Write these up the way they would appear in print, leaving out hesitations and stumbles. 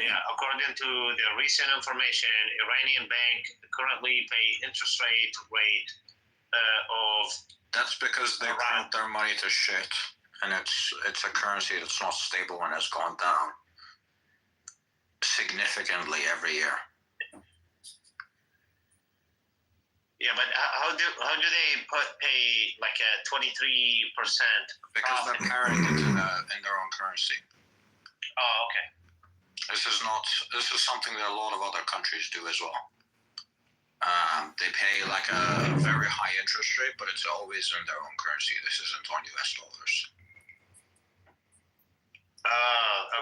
Yeah, according to the recent information, Iranian bank currently pay interest rate of. That's because they print their money to shit, and it's a currency that's not stable and has gone down significantly every year. Yeah, but how do they pay like a 23%? Because they're carrying it in their own currency. Oh, okay. This is something that a lot of other countries do as well. They pay like a very high interest rate, but it's always in their own currency. This isn't on US dollars.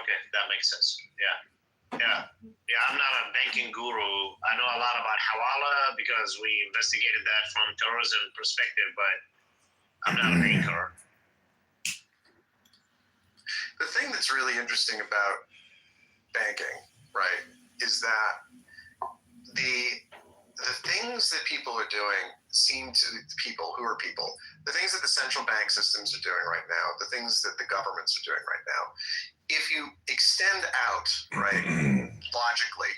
Okay, that makes sense. Yeah. I'm not a banking guru. I know a lot about Hawala because we investigated that from tourism perspective, but I'm not a banker. The thing that's really interesting about banking, right, is that the things that people are doing the things that the central bank systems are doing right now, the things that the governments are doing right now, if you extend out, right, logically,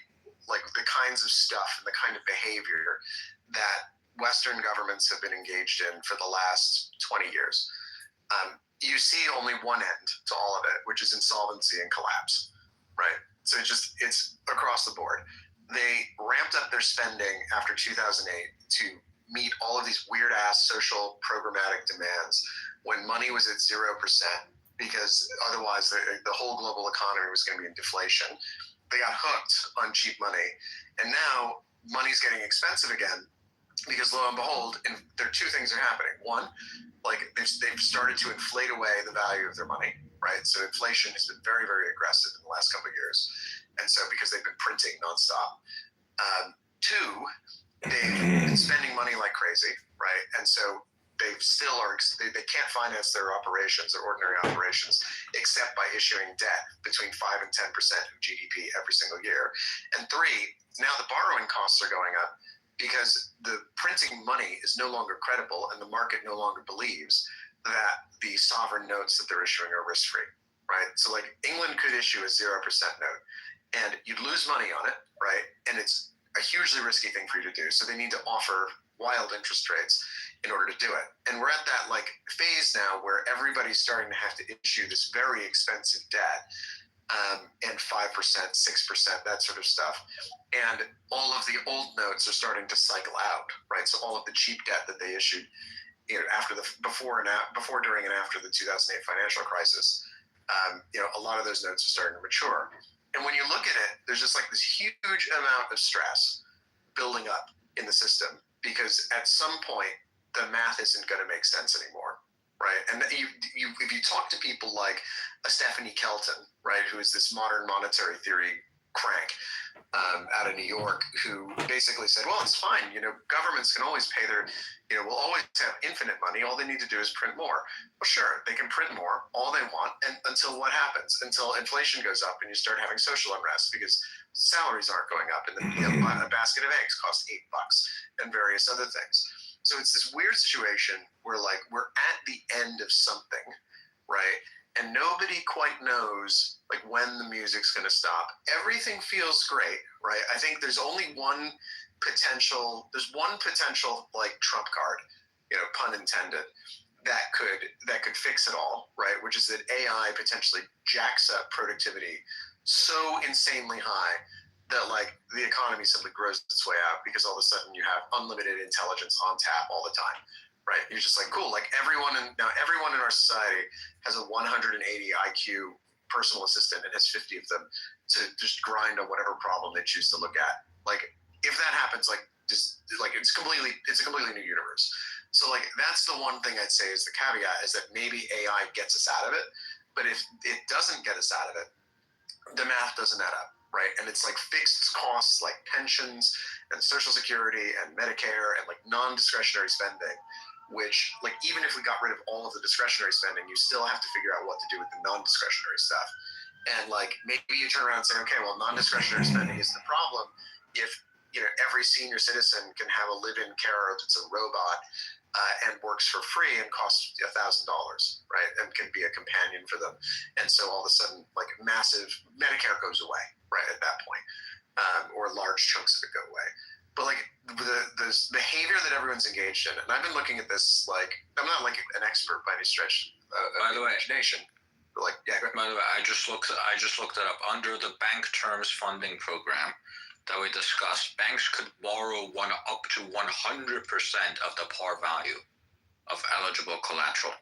like the kinds of stuff and the kind of behavior that Western governments have been engaged in for the last 20 years, you see only one end to all of it, which is insolvency and collapse, right? So it's across the board. They ramped up their spending after 2008 to meet all of these weird-ass social programmatic demands when money was at 0%, because otherwise the whole global economy was going to be in deflation. They got hooked on cheap money, and now money's getting expensive again because, lo and behold, there are two things are happening. One, like they've started to inflate away the value of their money, right? So inflation has been very, very aggressive in the last couple of years, and so because they've been printing nonstop. Two, they've been spending money like crazy, right? And so they can't finance their operations, their ordinary operations, except by issuing debt between 5 and 10% of GDP every single year. And three, now the borrowing costs are going up because the printing money is no longer credible and the market no longer believes that the sovereign notes that they're issuing are risk-free, right? So like England could issue a 0% note and you'd lose money on it, right? And it's a hugely risky thing for you to do. So they need to offer wild interest rates in order to do it. And we're at that like phase now where everybody's starting to have to issue this very expensive debt, and 5%, 6%, that sort of stuff. And all of the old notes are starting to cycle out, right? So all of the cheap debt that they issued, after before, during, and after the 2008 financial crisis, a lot of those notes are starting to mature. And when you look at it, there's just like this huge amount of stress building up in the system because at some point the math isn't going to make sense anymore, right? And if you talk to people like Stephanie Kelton, right, who is this modern monetary theory crank out of New York, who basically said, well, it's fine. Governments can always pay we'll always have infinite money. All they need to do is print more. Well, sure, they can print more all they want. And until what happens? Until inflation goes up and you start having social unrest because salaries aren't going up and a basket of eggs costs $8 and various other things. So it's this weird situation where like we're at the end of something, right? And nobody quite knows like when the music's going to stop. Everything feels great, right? I think there's only one potential like trump card, pun intended, that could fix it all, right? Which is that AI potentially jacks up productivity so insanely high that like the economy simply grows its way out because all of a sudden you have unlimited intelligence on tap all the time. Right, you're just like, cool. Like everyone in our society has a 180 IQ personal assistant and has 50 of them to just grind on whatever problem they choose to look at. Like, if that happens, it's a completely new universe. So like that's the one thing I'd say is the caveat is that maybe AI gets us out of it, but if it doesn't get us out of it, the math doesn't add up. Right, and it's like fixed costs like pensions and Social Security and Medicare and like non-discretionary spending, which like even if we got rid of all of the discretionary spending, you still have to figure out what to do with the non-discretionary stuff. And like maybe you turn around and say, okay, well, non-discretionary spending isn't the problem if every senior citizen can have a live-in carer that's a robot and works for free and costs $1,000, right? And can be a companion for them. And so all of a sudden, like massive Medicare goes away, right, at that point, or large chunks of it go away. But like the behavior that everyone's engaged in, and I've been looking at this, like, I'm not like an expert by any stretch By the way, imagination. But like, yeah, go ahead. by the way, I just looked it up. Under the Bank Terms Funding Program that we discussed, banks could borrow up to 100% of the par value of eligible collateral.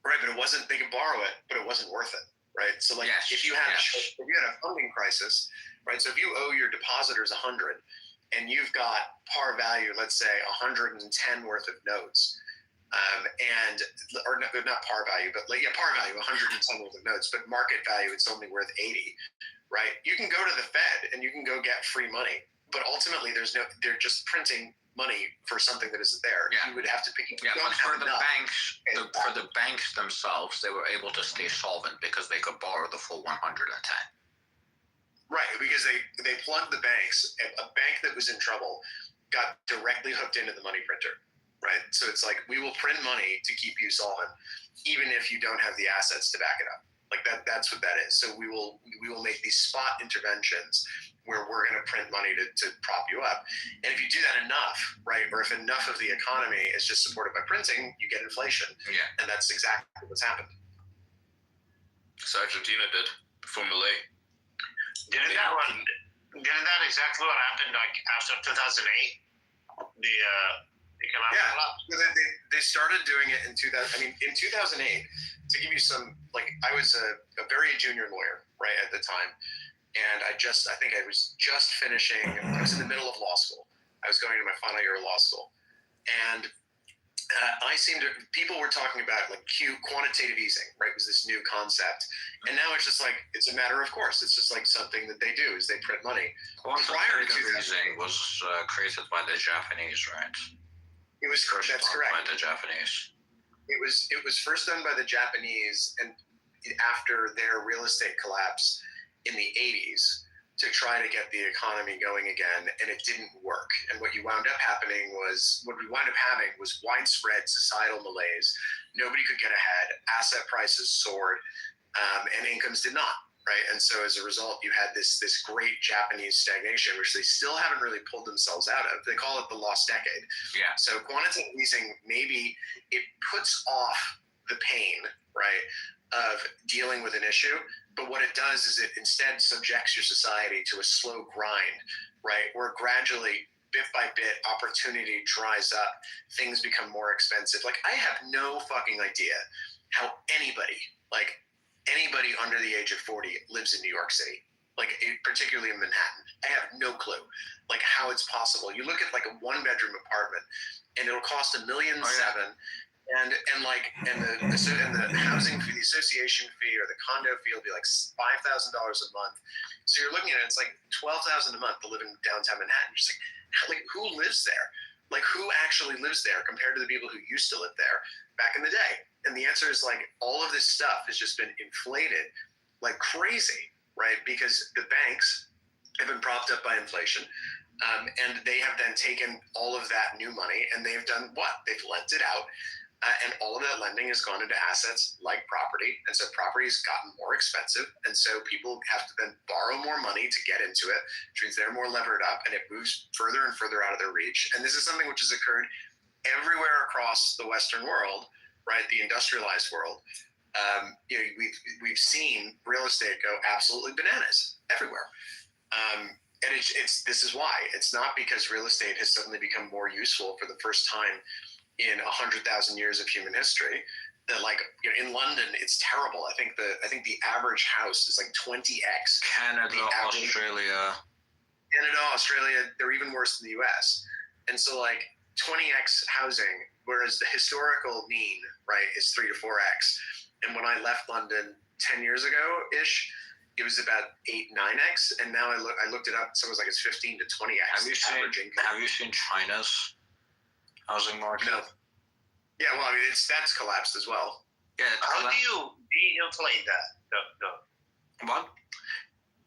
Right, but they could borrow it, but it wasn't worth it, right? So like, Yes, if you had yes. a funding crisis, right? So if you owe your depositors 100, and you've got par value, let's say 110 worth of notes, or not par value, but like par value 110 worth of notes, but market value it's only worth 80, right? You can go to the Fed and you can go get free money, but ultimately they're just printing money for something that isn't there. Yeah. You would have to pick. Yeah, but for the banks themselves, they were able to stay solvent because they could borrow the full 110. Right, because they plugged the banks. A bank that was in trouble got directly hooked into the money printer, right? So it's like, we will print money to keep you solvent, even if you don't have the assets to back it up. Like that's what that is. So we will make these spot interventions where we're going to print money to prop you up. And if you do that enough, right, or if enough of the economy is just supported by printing, you get inflation. Yeah. And that's exactly what's happened. So Argentina did before Milei. Didn't that exactly what happened like after 2008? The economic collapse? They started doing it in 2000. I mean, in 2008, to give you some, like, I was a very junior lawyer, right, at the time. And I think I was just finishing, I was in the middle of law school. I was going to my final year of law school. And people were talking about like quantitative easing, right? It was this new concept. And now it's just like, it's a matter of course. It's just like something that they do is they print money. Quantitative easing was created by the Japanese, right? That's correct. By the Japanese. It was first done by the Japanese, and after their real estate collapse in the 80s, to try to get the economy going again, and it didn't work. And what we wound up having was widespread societal malaise. Nobody could get ahead. Asset prices soared, and incomes did not. Right, and so as a result, you had this great Japanese stagnation, which they still haven't really pulled themselves out of. They call it the lost decade. Yeah. So quantitative easing, maybe it puts off the pain, right, of dealing with an issue. But what it does is it instead subjects your society to a slow grind, right, where gradually, bit by bit, opportunity dries up, things become more expensive. Like, I have no fucking idea how anybody under the age of 40 lives in New York City, like particularly in Manhattan. I have no clue, like, how it's possible. You look at like a 1-bedroom apartment, and it'll cost $1.7 million, and the housing fee, the association fee, or the condo fee will be like $5,000 a month. So you're looking at it, it's like $12,000 a month to live in downtown Manhattan. You're just like who lives there? Like, who actually lives there compared to the people who used to live there back in the day? And the answer is like, all of this stuff has just been inflated like crazy, right? Because the banks have been propped up by inflation, and they have then taken all of that new money and they've done what? They've lent it out. And all of that lending has gone into assets like property. And so property has gotten more expensive. And so people have to then borrow more money to get into it, which means they're more levered up, and it moves further and further out of their reach. And this is something which has occurred everywhere across the Western world, right? The industrialized world. We've seen real estate go absolutely bananas everywhere. And this is why. It's not because real estate has suddenly become more useful for the first time in 100,000 years of human history. That, like, in London, it's terrible. I think the average house is like 20x. Canada, Australia, they're even worse than the US. And so like 20x housing, whereas the historical mean, right, is 3 to 4x. And when I left London 10 years ago-ish, it was about 8-9x. And now I looked it up. Someone was like, it's 15 to 20x. Have you seen China's housing market? No. Yeah, well, I mean, that's collapsed as well. Yeah. How do you de-inflate that? What?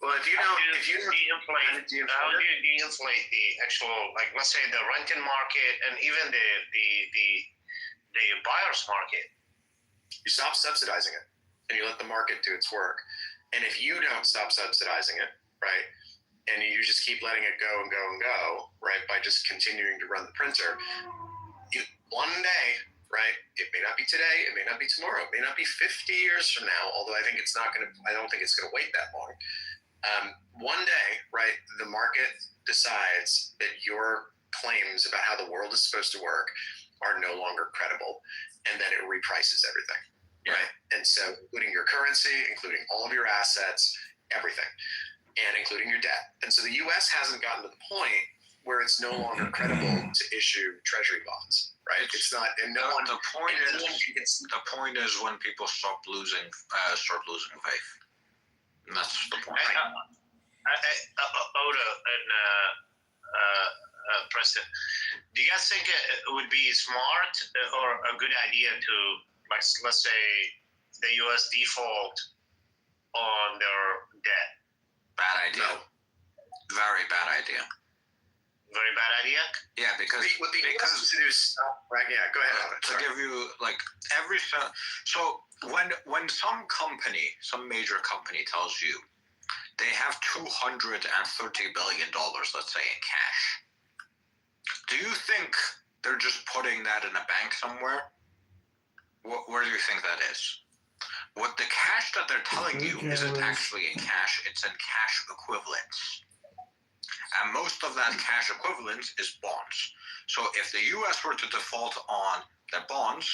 Well, if if you don't, de-inflate, how do you de-inflate the actual, like, let's say the renting market and even the buyer's market? you stop subsidizing it and you let the market do its work. And if you don't stop subsidizing it, right, and you just keep letting it go and go and go, right, by just continuing to run the printer, one day, right, it may not be today, it may not be tomorrow, it may not be 50 years from now, although I don't think it's going to wait that long. One day, right, the market decides that your claims about how the world is supposed to work are no longer credible, and then it reprices everything, right? And so including your currency, including all of your assets, everything, and including your debt. And so the US hasn't gotten to the point where it's no longer credible to issue treasury bonds, right? It's not, and no one. The point is when people start losing faith. And that's the point. Oda and Preston, do you guys think it would be smart or a good idea to, like, let's say the US default on their debt? Bad idea. No. Very bad idea. Very bad idea? Yeah, because What the US to do is stop, right? Yeah, go ahead. to give you like so when some major company tells you they have $230 billion, let's say, in cash, do you think they're just putting that in a bank somewhere? Where do you think that is? What the cash that they're telling you isn't actually in cash, it's in cash equivalents. And most of that cash equivalent is bonds. So if the US were to default on their bonds,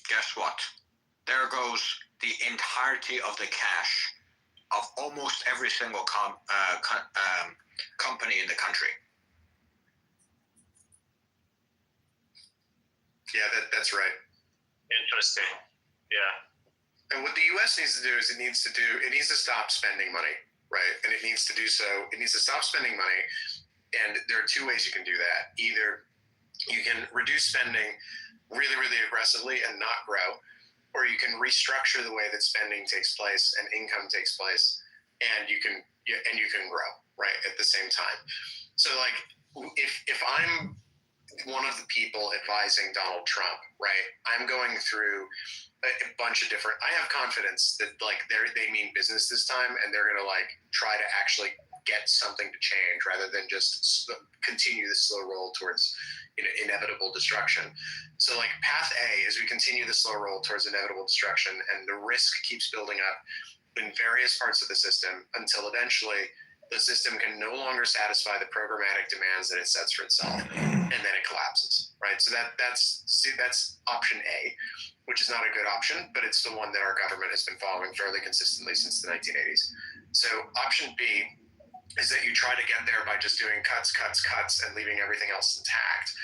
guess what? There goes the entirety of the cash of almost every single company in the country. Yeah, that's right. Interesting. Yeah. And what the US needs to do is it needs to stop spending money, right? And it needs to do so. It needs to stop spending money. And there are two ways you can do that. Either you can reduce spending really, really aggressively and not grow, or you can restructure the way that spending takes place and income takes place, and you can grow, right, at the same time. So, like, if I'm one of the people advising Donald Trump, right, I'm going through a bunch of different. I have confidence that, like, they mean business this time, and they're gonna, like, try to actually get something to change rather than just continue the slow roll towards inevitable destruction. So, like, path A is we continue the slow roll towards inevitable destruction, and the risk keeps building up in various parts of the system until eventually the system can no longer satisfy the programmatic demands that it sets for itself, and then it collapses, right? So that's option A, which is not a good option, but it's the one that our government has been following fairly consistently since the 1980s. So option B is that you try to get there by just doing cuts, and leaving everything else intact.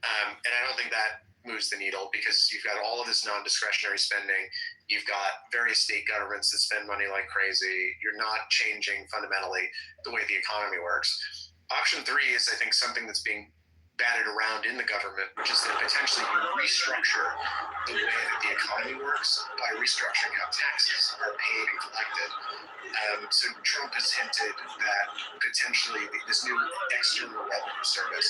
And I don't think that moves the needle, because you've got all of this non-discretionary spending. You've got various state governments that spend money like crazy. You're not changing fundamentally the way the economy works. Option 3 is, I think, something that's being batted around in the government, which is that potentially you restructure the way that the economy works by restructuring how taxes are paid and collected. So Trump has hinted that potentially this new external revenue service,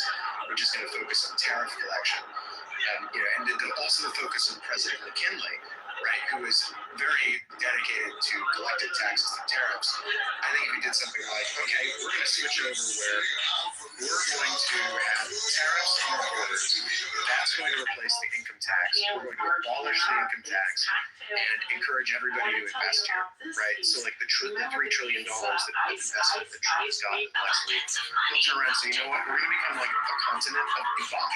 which is going to focus on tariff collection, and also the focus on President McKinley, right, who is very dedicated to collecting taxes through tariffs. I think if we did something like, okay, we're going to switch over where we're going to have tariffs on our borders. That's going to replace the income tax. We're going to abolish the income tax and encourage everybody to invest here, right? So, like, the $3 trillion that investment that Trump has gotten last week, he'll turn around and say, you know what, we're going to become like a continent of Dubai,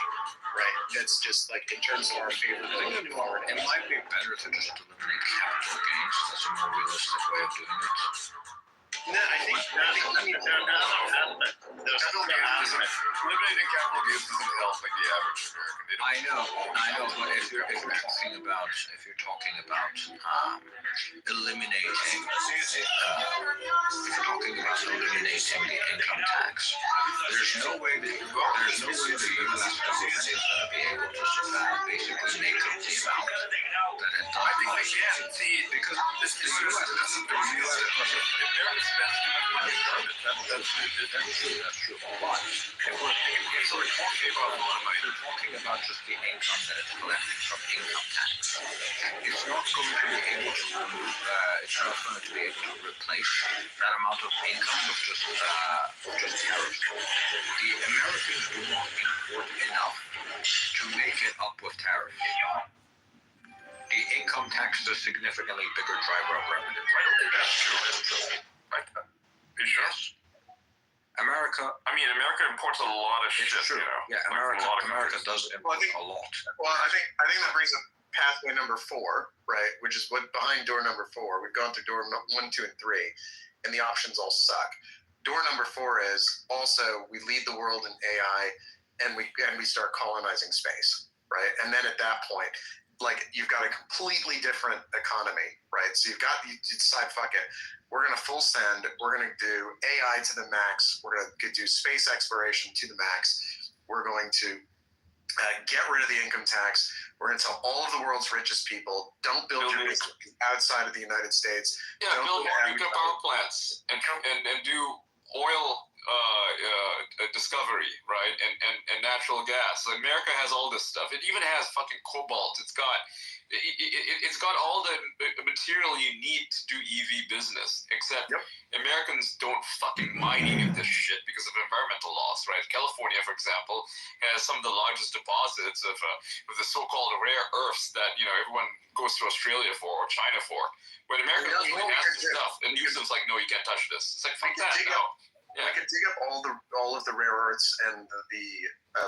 right? That's just, like, in terms of our favorability to foreign. It might be better to just eliminate capital gains. That's a more realistic way of doing it. No, I think Eliminating capital gains doesn't help like the average American. I know, but if you're talking about eliminating the income tax, there's no way the U.S. government is going to be able to basically make up the amount that it I think they can. because the U.S. America spends too much money on government. That's true. That's true. But if we're talking about a lot of money. we're talking about just the income that it's collecting from income tax. It's not going to be able to remove. It's not going to be able to replace that amount of income with just tariffs. The Americans do not import enough to make it up with tariffs. The income tax is a significantly bigger driver of revenue. That's true. Like, are you sure? Yes. America. I mean, America imports a lot of shit. It's true. You know, Yeah, like, America. from a lot of America countries. does import a lot. Well, I think that brings up pathway number 4, right? Which is what behind door number 4. We've gone through door 1, 2, and 3, and the options all suck. Door number 4 is also we lead the world in AI, and we start colonizing space, right? And then at that point, like you've got a completely different economy, right? So you decide, fuck it, we're gonna full send, we're gonna do AI to the max, we're gonna do space exploration to the max, we're going to get rid of the income tax, we're gonna tell all of the world's richest people, don't build your business outside of the United States. Yeah, Don't build go more to nuclear power plants and do oil discovery, right? And natural gas. So America has all this stuff. It even has fucking cobalt. It's got all the material you need to do EV business. Except Americans don't fucking mine any of this shit because of environmental laws, right? California, for example, has some of the largest deposits of the so-called rare earths that everyone goes to Australia for or China for. But America Yeah, even well, has this stuff, and Newsom's like, no, you can't touch this. It's like, fuck that, no. I could dig up all of the rare earths and the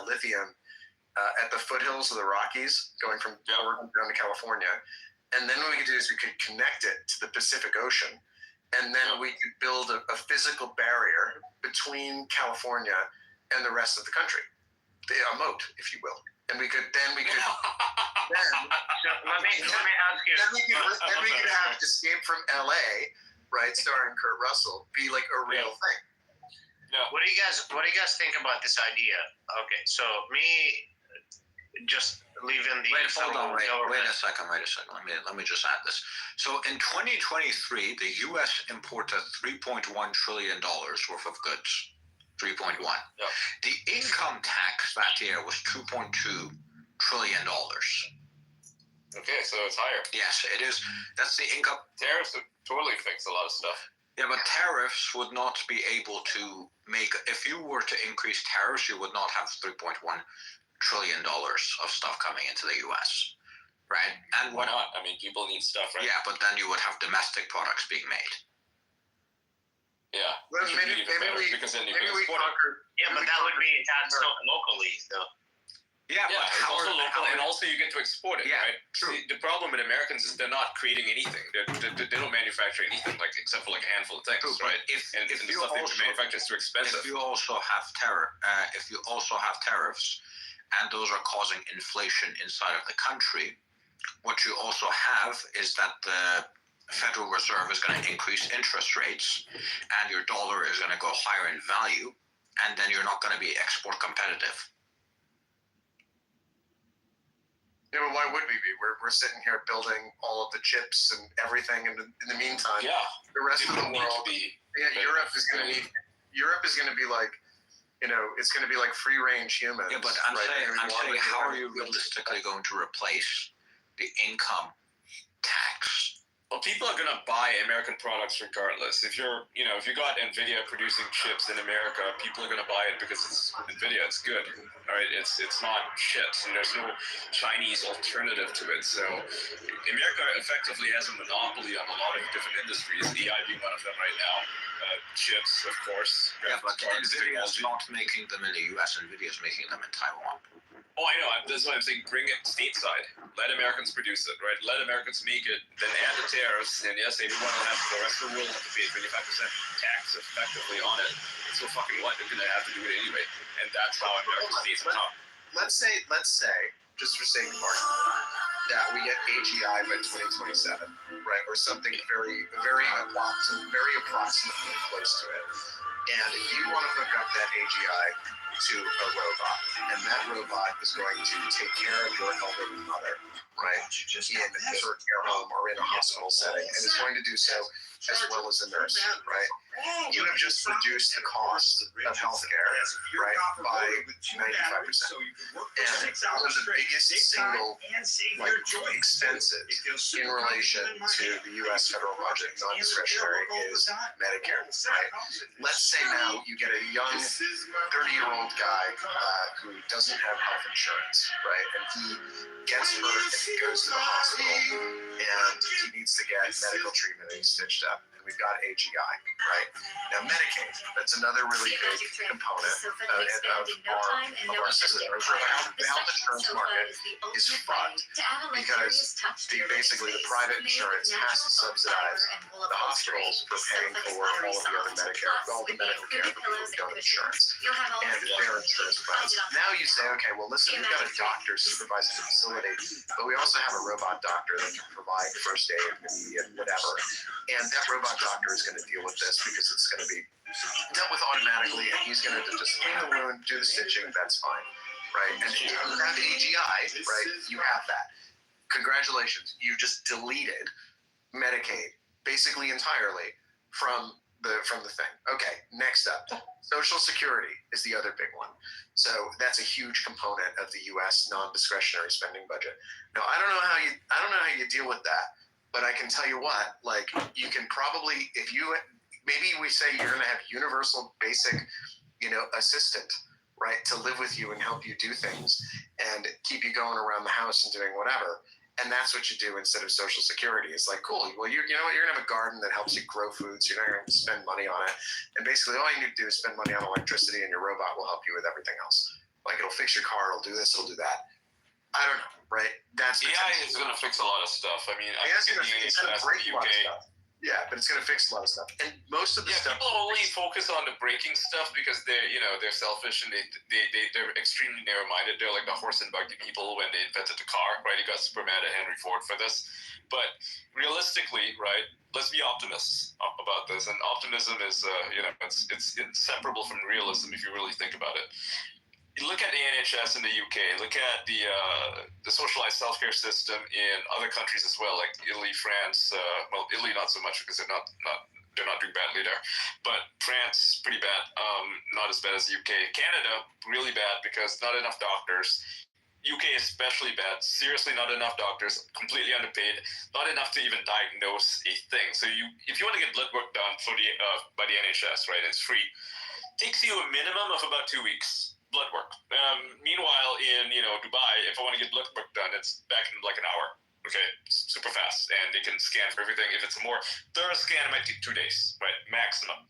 lithium at the foothills of the Rockies, going from Oregon down to California, and then what we could do is we could connect it to the Pacific Ocean, and then we could build a physical barrier between California and the rest of the country, a moat, if you will, and we could then. Let me ask you. Then we could have Escape from LA, right, starring Kurt Russell, be like a real thing. Yeah. What do you guys think about this idea? Okay, so me just leaving the Wait a second. government. Let me just add this. So in 2023, the U.S. imported $3.1 trillion worth of goods. 3.1. Yeah. The income tax that year was $2.2 trillion. Okay, so it's higher. Yes, it is. That's the income. Tariffs would totally fix a lot of stuff. Yeah, but tariffs would not be able to make. If you were to increase tariffs, you would not have $3.1 trillion of stuff coming into the U.S. Right? And Why not? I mean, people need stuff, right? Yeah, but then you would have domestic products being made. Yeah. Well, maybe we because then you maybe can we export it. conquer. Yeah, but that would be taxed locally, though. Yeah, Yeah, but it's how also are- local, how and are- also you get to export it, Yeah, right? true. The problem with Americans is they're not creating anything. They don't manufacture anything, like except for like a handful of things, True, but right? if And the you stuff they also manufacture is too expensive. if you also have tariffs, and those are causing inflation inside of the country, what you also have is that the Federal Reserve is going to increase interest rates, and your dollar is going to go higher in value, and then you're not going to be export competitive. Yeah, but why would we be? We're sitting here building all of the chips and everything, and in the meantime, Yeah. the rest They of the don't need to world, be. Europe is going to be like, it's going to be like free range humans. Yeah, but I'm right? saying, how are you realistically going to replace the income tax? Well, people are gonna buy American products regardless. If you got Nvidia producing chips in America, people are gonna buy it because it's Nvidia. It's good, all right. It's not shit, and there's no Chinese alternative to it. So, America effectively has a monopoly on a lot of different industries. AI being one of them right now. Chips, of course. Yeah, but graphics cards, Nvidia is technology. not making them in the U.S. Nvidia is making them in Taiwan. Oh, I know. That's why I'm saying bring it stateside. Let Americans produce it, right? Let Americans make it, then add the tariffs, and yes, everyone will have, the rest of the world will have to pay 25% tax effectively on it. So fucking what? They're going to have to do it anyway. And that's how America stays on top. Let's say, just for sake of argument, that we get AGI by 2027, right, or something very approximately close to it. And you want to hook up that AGI to a robot, and that robot is going to take care of your elderly mother, right, in a short care home or in a hospital setting, and it's going to do so as well as a nurse, right? You have just reduced the cost of healthcare, right, by 95%. And one of the biggest single expenses in relation to the U.S. federal budget, non-discretionary, is Medicare, right? Let's say now you get a young 30-year-old guy who doesn't have health insurance, right? And he gets hurt and he goes to the hospital and he needs to get medical treatment and he's stitched up. And we've got AGI, right? Now Medicaid, that's another really big component of our system. The health insurance market is fucked because basically the private insurance has to subsidize the hospitals for paying for all of the other Medicare, all the medical care for people who don't have insurance. And their insurance plans. Now you say, okay, well listen, we've got a doctor supervising the facility, but we also have a robot doctor that can provide first aid, immediate, whatever. And that robot doctor is going to deal with this because it's going to be dealt with automatically, and he's going to just clean the wound, do the stitching, that's fine, right? And if you have AGI, right, you have that. Congratulations, you just deleted Medicaid basically entirely from the thing. Okay, next up, Social Security is the other big one. So that's a huge component of the U.S. non-discretionary spending budget. Now I don't know how you deal with that, but I can tell you what, like you can probably, if you maybe we say you're going to have universal basic, assistant, right, to live with you and help you do things and keep you going around the house and doing whatever. And that's what you do instead of Social Security. It's like, cool, well, you're going to have a garden that helps you grow food, so you're not going to spend money on it. And basically all you need to do is spend money on electricity and your robot will help you with everything else. Like it'll fix your car, it'll do this, it'll do that. I don't know, right? That's AI is going to fix a lot of stuff. I mean, it's going to break a lot of stuff. Yeah, but it's going to fix a lot of stuff. And most of the stuff. People only focus on the breaking stuff because they're selfish and they're extremely narrow-minded. They're like the horse and buggy people when they invented the car, right? You got super mad at Henry Ford for this. But realistically, right, let's be optimists about this. And optimism is, it's inseparable from realism if you really think about it. You look at the NHS in the UK, look at the socialized healthcare system in other countries as well, like Italy, France. Italy not so much because they're not doing badly there, but France pretty bad, not as bad as the UK. Canada really bad because not enough doctors. UK especially bad, seriously not enough doctors, completely underpaid, not enough to even diagnose a thing. So if you want to get blood work done by the NHS, right, it's free. Takes you a minimum of about 2 weeks. Blood work. Meanwhile, in Dubai, if I want to get blood work done, it's back in like an hour. Okay, super fast, and they can scan for everything. If it's a more thorough scan, it might take 2 days, right, maximum.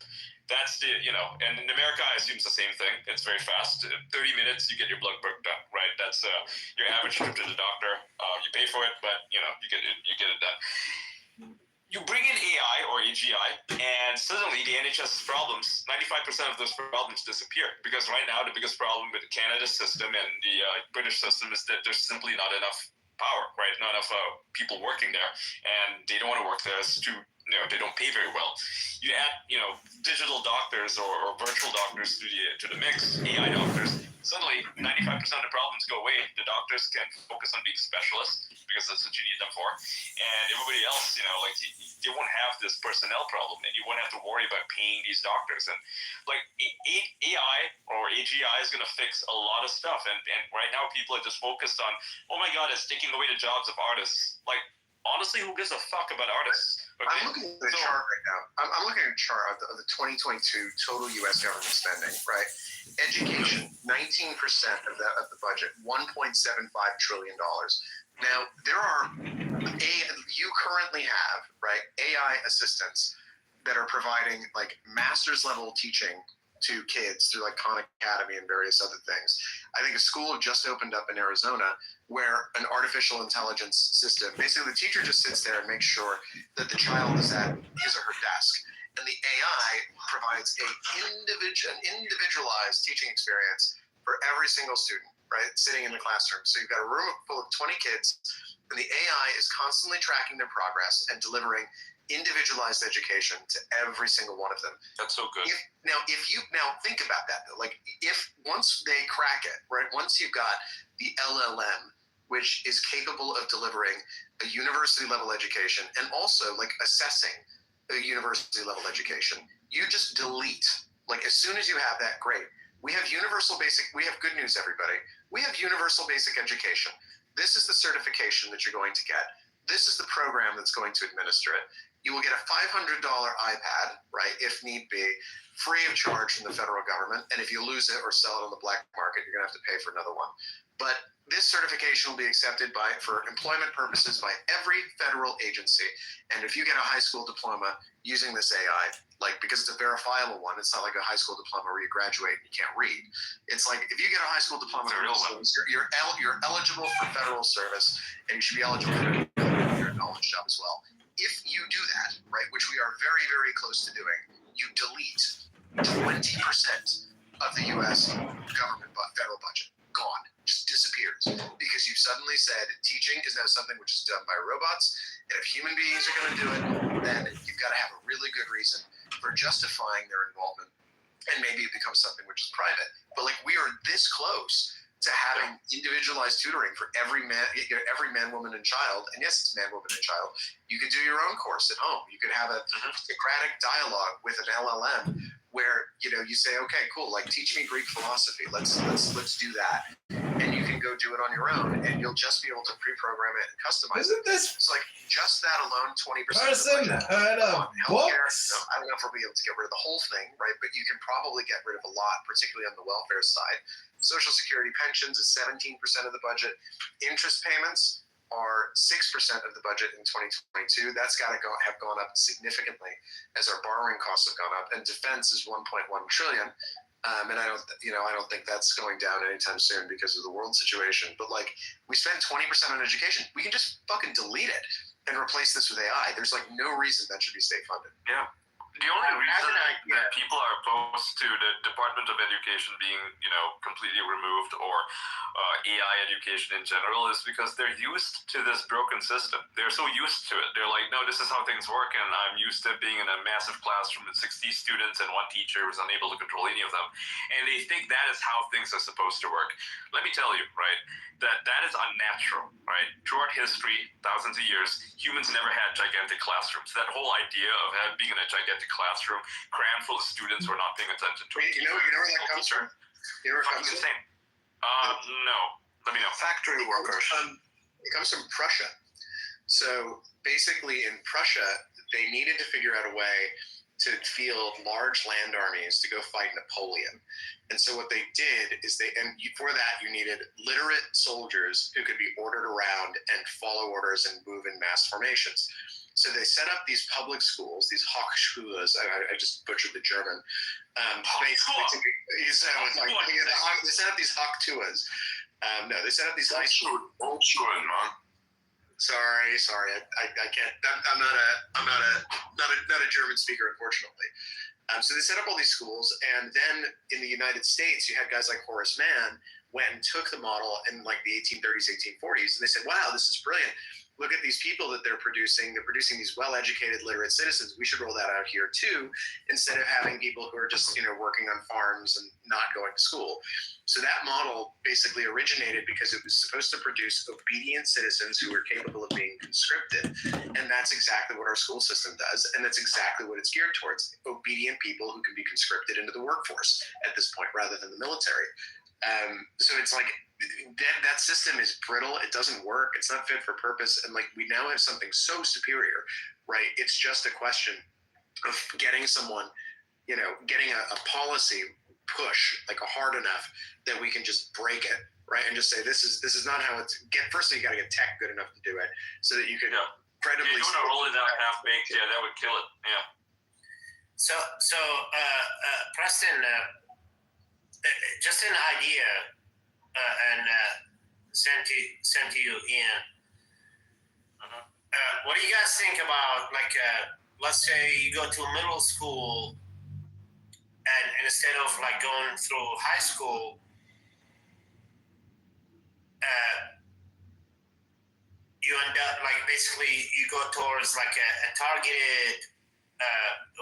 That's the and in America, I assume it's the same thing. It's very fast. 30 minutes, you get your blood work done, right? That's your average trip to the doctor. You pay for it, but you get it done. You bring in AI or AGI, and suddenly the NHS problems, 95% of those problems disappear. Because right now, the biggest problem with the Canada system and the British system is that there's simply not enough power, right? Not enough people working there, and they don't want to work there. It's too, they don't pay very well. You add, digital doctors or virtual doctors to the mix, AI doctors. Suddenly, 95% of the problems go away. The doctors can focus on being specialists because that's what you need them for. And everybody else, they won't have this personnel problem, and you won't have to worry about paying these doctors. And like AI or AGI is going to fix a lot of stuff. And right now, people are just focused on, oh my God, it's taking away the jobs of artists. Like, honestly, who gives a fuck about artists? Okay? I'm looking at the chart right now. I'm looking at a chart of the 2022 total U.S. government spending, right? Education, 19% of the budget, $1.75 trillion. Now, you currently have, right, AI assistants that are providing like master's level teaching to kids through like Khan Academy and various other things. I think a school just opened up in Arizona where an artificial intelligence system, basically the teacher just sits there and makes sure that the child is at his or her desk. And the AI provides an individualized teaching experience for every single student, right, sitting in the classroom. So you've got a room full of 20 kids, and the AI is constantly tracking their progress and delivering individualized education to every single one of them. That's so good. If you think about that though, like if once they crack it, right? Once you've got the LLM, which is capable of delivering a university level education and also like assessing a university level education, you just delete. Like as soon as you have that, great. We have good news, everybody. We have universal basic education. This is the certification that you're going to get. This is the program that's going to administer it. You will get a $500 iPad, right, if need be, free of charge from the federal government. And if you lose it or sell it on the black market, you're going to have to pay for another one. But this certification will be accepted for employment purposes by every federal agency. And if you get a high school diploma using this AI, like because it's a verifiable one, it's not like a high school diploma where you graduate and you can't read. It's like if you get a high school diploma, you're eligible for federal service, and you should be eligible for your knowledge job as well. If you do that, right, which we are very, very close to doing, you delete 20% of the U.S. government federal budget. Gone. Just disappears. Because you've suddenly said teaching is now something which is done by robots, and if human beings are going to do it, then you've got to have a really good reason for justifying their involvement, and maybe it becomes something which is private. But like we are this close to having individualized tutoring for every man, woman, and child. And yes, it's man, woman, and child. You could do your own course at home. You could have a Socratic dialogue with an LLM where you say, okay, cool, like teach me Greek philosophy. Let's do that, and you can go do it on your own, and you'll just be able to pre-program it and customize Isn't it. this It's like just that alone, 20%. person heard of Healthcare. books? No, I don't know if we'll be able to get rid of the whole thing, right? But you can probably get rid of a lot, particularly on the welfare side. Social Security pensions is 17% of the budget. Interest payments are 6% of the budget in 2022. That's got to have gone up significantly as our borrowing costs have gone up. And defense is 1.1 trillion. And I don't think that's going down anytime soon because of the world situation. But like we spend 20% on education, we can just fucking delete it and replace this with AI. There's like no reason that should be state funded. Yeah. The only reason that people are opposed to the Department of Education being, completely removed or AI education in general is because they're used to this broken system. They're so used to it. They're like, no, this is how things work, and I'm used to being in a massive classroom with 60 students and one teacher who's unable to control any of them. And they think that is how things are supposed to work. Let me tell you, right, that is unnatural, right? Throughout history, thousands of years, humans never had gigantic classrooms. That whole idea of being in a gigantic classroom crammed full of students who are not paying attention to it. You know where that comes from? You know where it comes from? Insane. No. Let me know. Factory workers. It comes from Prussia. So basically in Prussia, they needed to figure out a way to field large land armies to go fight Napoleon. And so what they did is for that you needed literate soldiers who could be ordered around and follow orders and move in mass formations. So they set up these public schools, these Hochschulen. I just butchered the German. They set up these Hochschulen. No, they set up these high schools. Sorry, I can't. I'm not a German speaker, unfortunately. So they set up all these schools, and then in the United States, you had guys like Horace Mann went and took the model in like the 1830s, 1840s, and they said, "Wow, this is brilliant. Look at these people that they're producing. They're producing these well-educated, literate citizens. We should roll that out here too, instead of having people who are just working on farms and not going to school." So that model basically originated because it was supposed to produce obedient citizens who were capable of being conscripted, and that's exactly what our school system does, and that's exactly what it's geared towards: obedient people who can be conscripted into the workforce at this point, rather than the military. So it's like that system is brittle. It doesn't work. It's not fit for purpose. And like we now have something so superior, right? It's just a question of getting someone, getting a policy push like hard enough that we can just break it, right? And just say this is not how it's. Firstly, you got to get tech good enough to do it, so that you can credibly. If you want to roll it out half baked, yeah, that would kill it. Yeah. So Preston, just an idea, and sent to you, Ian. What do you guys think about let's say you go to a middle school, and instead of going through high school, you end up like basically you go towards like a targeted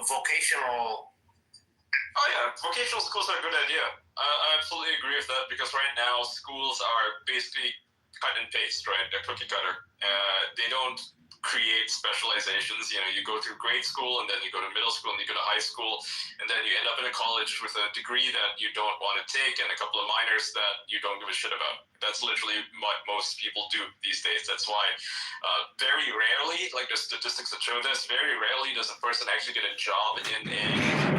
vocational. Oh yeah, vocational schools are a good idea. I absolutely agree with that because right now schools are basically cut and paste, right? They're cookie cutter. They don't create specializations. You know, you go through grade school and then you go to middle school and you go to high school and then you end up in a college with a degree that you don't want to take and a couple of minors that you don't give a shit about. That's literally what most people do these days. That's why very rarely, like the statistics that show this, very rarely does a person actually get a job in a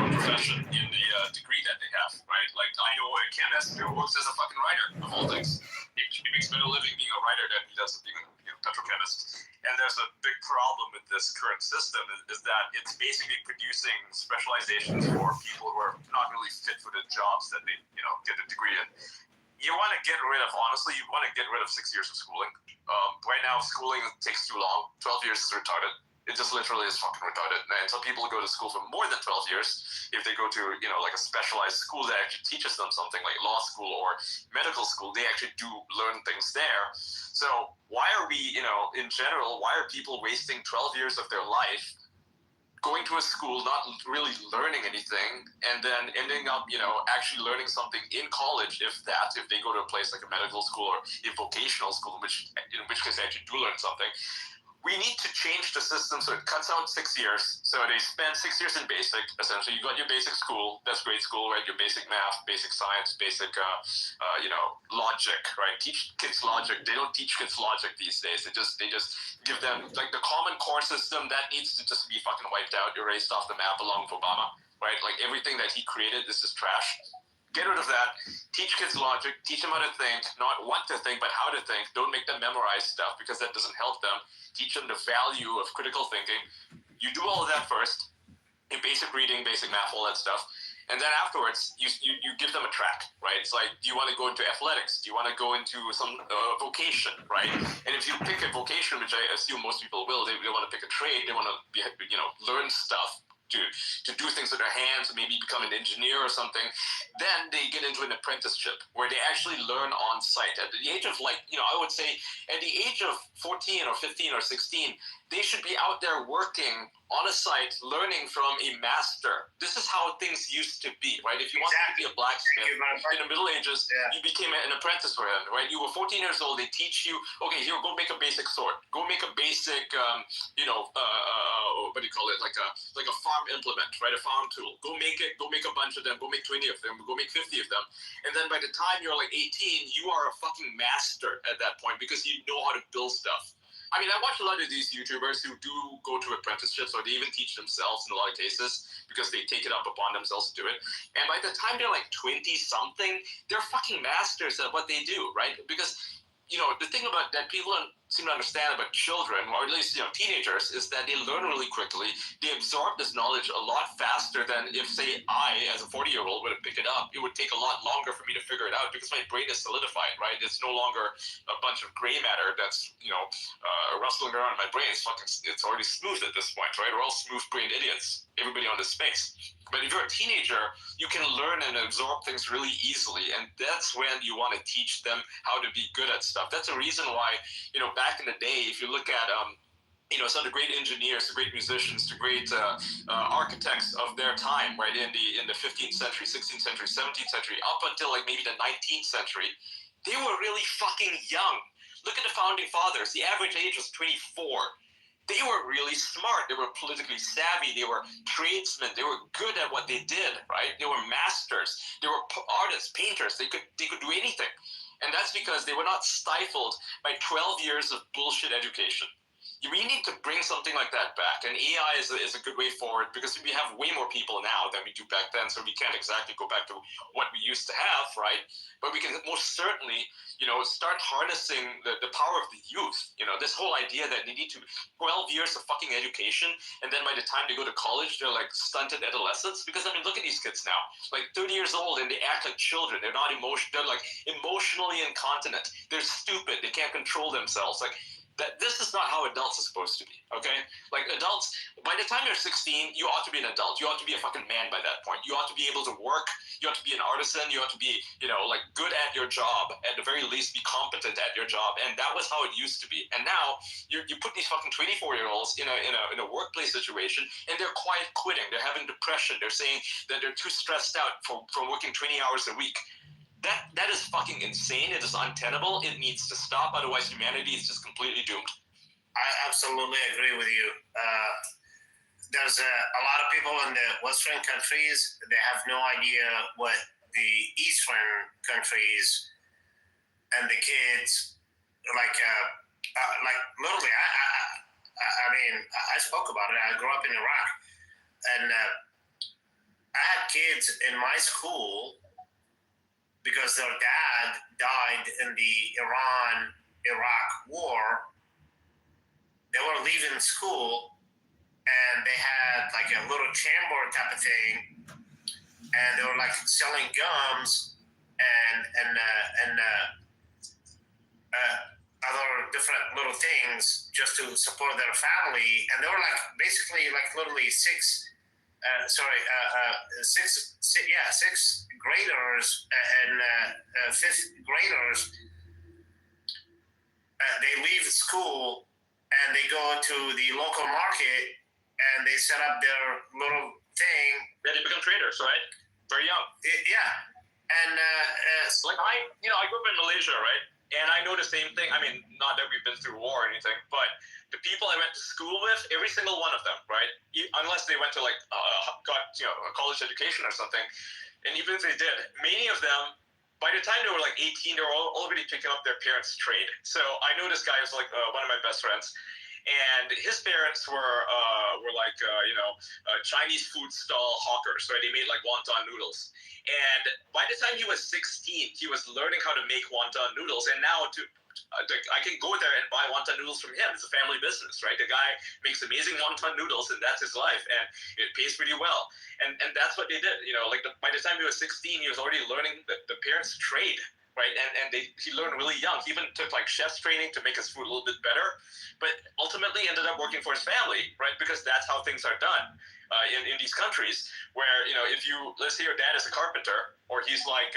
profession in the degree that they have, right? Like I know a chemist who works as a fucking writer of all things. He makes better living being a writer than he does being a petrochemist. And there's a big problem with this current system is that it's basically producing specializations for people who are not really fit for the jobs that they, get a degree in. You want to get rid of, honestly, 6 years of schooling. Right now, schooling takes too long. 12 years is retarded. It just literally is fucking retarded. And some people go to school for more than 12 years. If they go to, like a specialized school that actually teaches them something like law school or medical school, they actually do learn things there. So why are we, in general, why are people wasting 12 years of their life going to a school, not really learning anything, and then ending up, actually learning something in college, if they go to a place like a medical school or a vocational school, in which case they actually do learn something. We need to change the system so it cuts out 6 years. So they spend 6 years in basic, essentially. You got your basic school, that's grade school, right? Your basic math, basic science, basic, logic, right? Teach kids logic. They don't teach kids logic these days. They just give them, like the Common Core system, that needs to just be fucking wiped out, erased off the map along with Obama, right? Like everything that he created, this is trash. Get rid of that. Teach kids logic. Teach them how to think, not what to think, but how to think. Don't make them memorize stuff because that doesn't help them. Teach them the value of critical thinking. You do all of that first, in basic reading, basic math, all that stuff. And then afterwards, you give them a track, right? It's like, do you want to go into athletics? Do you want to go into some vocation, right? And if you pick a vocation, which I assume most people will, they want to pick a trade. They want to learn stuff. To do things with their hands, maybe become an engineer or something, then they get into an apprenticeship where they actually learn on site. At the age of I would say at the age of 14 or 15 or 16, they should be out there working on a site, learning from a master. This is how things used to be, right? If you wanted to be a blacksmith in the Middle Ages, you became an apprentice for him, right? You were 14 years old. They teach you, okay, here, go make a basic sword. Go make a basic, what do you call it? Like a farm implement, right? A farm tool. Go make it. Go make a bunch of them. Go make 20 of them. Go make 50 of them. And then by the time you're like 18, you are a fucking master at that point because you know how to build stuff. I mean, I watch a lot of these YouTubers who do go to apprenticeships, or they even teach themselves in a lot of cases because they take it up upon themselves to do it. And by the time they're like 20-something, they're fucking masters at what they do, right? Because, the thing about that people don't seem to understand about children, or at least, teenagers, is that they learn really quickly. They absorb this knowledge a lot faster than if, say, I, as a 40-year-old, would have picked it up. It would take a lot longer for me to figure it out because my brain is solidified, right? It's no longer a bunch of gray matter that's, rustling around in my brain. It's already smooth at this point, right? We're all smooth-brained idiots, everybody on this space. But if you're a teenager, you can learn and absorb things really easily, and that's when you want to teach them how to be good at stuff. That's the reason why, back in the day, if you look at some of the great engineers, the great musicians, the great architects of their time, right, in the 15th century, 16th century, 17th century, up until like maybe the 19th century, they were really fucking young. Look at the founding fathers. The average age was 24. They were really smart. They were politically savvy. They were tradesmen. They were good at what they did, right? They were masters. They were artists, painters. They could do anything. And that's because they were not stifled by 12 years of bullshit education. We need to bring something like that back. And AI is a good way forward because we have way more people now than we do back then. So we can't exactly go back to what we used to have, right? But we can most certainly, start harnessing the power of the youth. This whole idea that they need 12 years of fucking education. And then by the time they go to college, they're like stunted adolescents. Because, look at these kids now. Like 30 years old and they act like children. They're not they're like emotionally incontinent. They're stupid. They can't control themselves. Like, that this is not how adults are supposed to be, okay? Like, adults, by the time you're 16, you ought to be an adult. You ought to be a fucking man by that point. You ought to be able to work. You ought to be an artisan. You ought to be, like, good at your job. At the very least, be competent at your job. And that was how it used to be. And now, you put these fucking 24-year-olds in a workplace situation, and they're quiet quitting. They're having depression. They're saying that they're too stressed out from working 20 hours a week. That is fucking insane. It is untenable. It needs to stop. Otherwise, humanity is just completely doomed. I absolutely agree with you. There's a lot of people in the Western countries, they have no idea what the Eastern countries and the kids, like literally, I mean, I spoke about it. I grew up in Iraq, and I had kids in my school because their dad died in the Iran-Iraq war. They were leaving school, and they had like a little chamber type of thing, and they were like selling gums and other different little things just to support their family. And they were like basically like literally six graders and fifth graders. They leave school and they go to the local market and they set up their little thing. Then they become traders, right? Very young. Yeah, and Like, I grew up in Malaysia, right? And I know the same thing. I mean, not that we've been through war or anything, but the people I went to school with, every single one of them, right? Unless they went to like got a college education or something, and even if they did, many of them, by the time they were like 18, they were already picking up their parents' trade. So I know this guy was like one of my best friends, and his parents were like Chinese food stall hawkers, right? They made like wonton noodles. And by the time he was 16, he was learning how to make wonton noodles. And now I can go there and buy wonton noodles from him. It's a family business, right? The guy makes amazing wonton noodles, and that's his life, and it pays pretty well. And that's what they did. By the time he was 16, he was already learning the parents' trade, right? And he learned really young. He even took like chef's training to make his food a little bit better, but ultimately ended up working for his family, right? Because that's how things are done. In these countries, where if let's say your dad is a carpenter, or he's like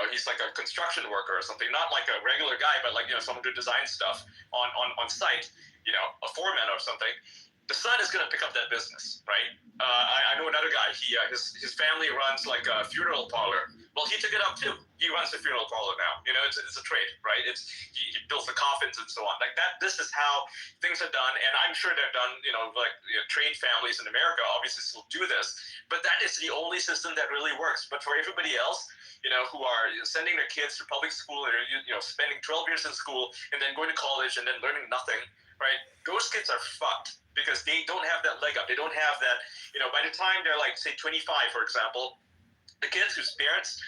he's like a construction worker or something, not like a regular guy, but like someone who designs stuff on site, a foreman or something. The son is going to pick up that business, right? I know another guy. His family runs like a funeral parlor. Well, he took it up too. He runs a funeral parlor now. It's a trade, right? He builds the coffins and so on. Like that. This is how things are done, and I'm sure they're done. Trained families in America obviously still do this, but that is the only system that really works. But for everybody else, who are sending their kids to public school, or spending 12 years in school and then going to college and then learning nothing, right? Those kids are fucked because they don't have that leg up. They don't have that. By the time they're like say 25, for example. The kids whose parents,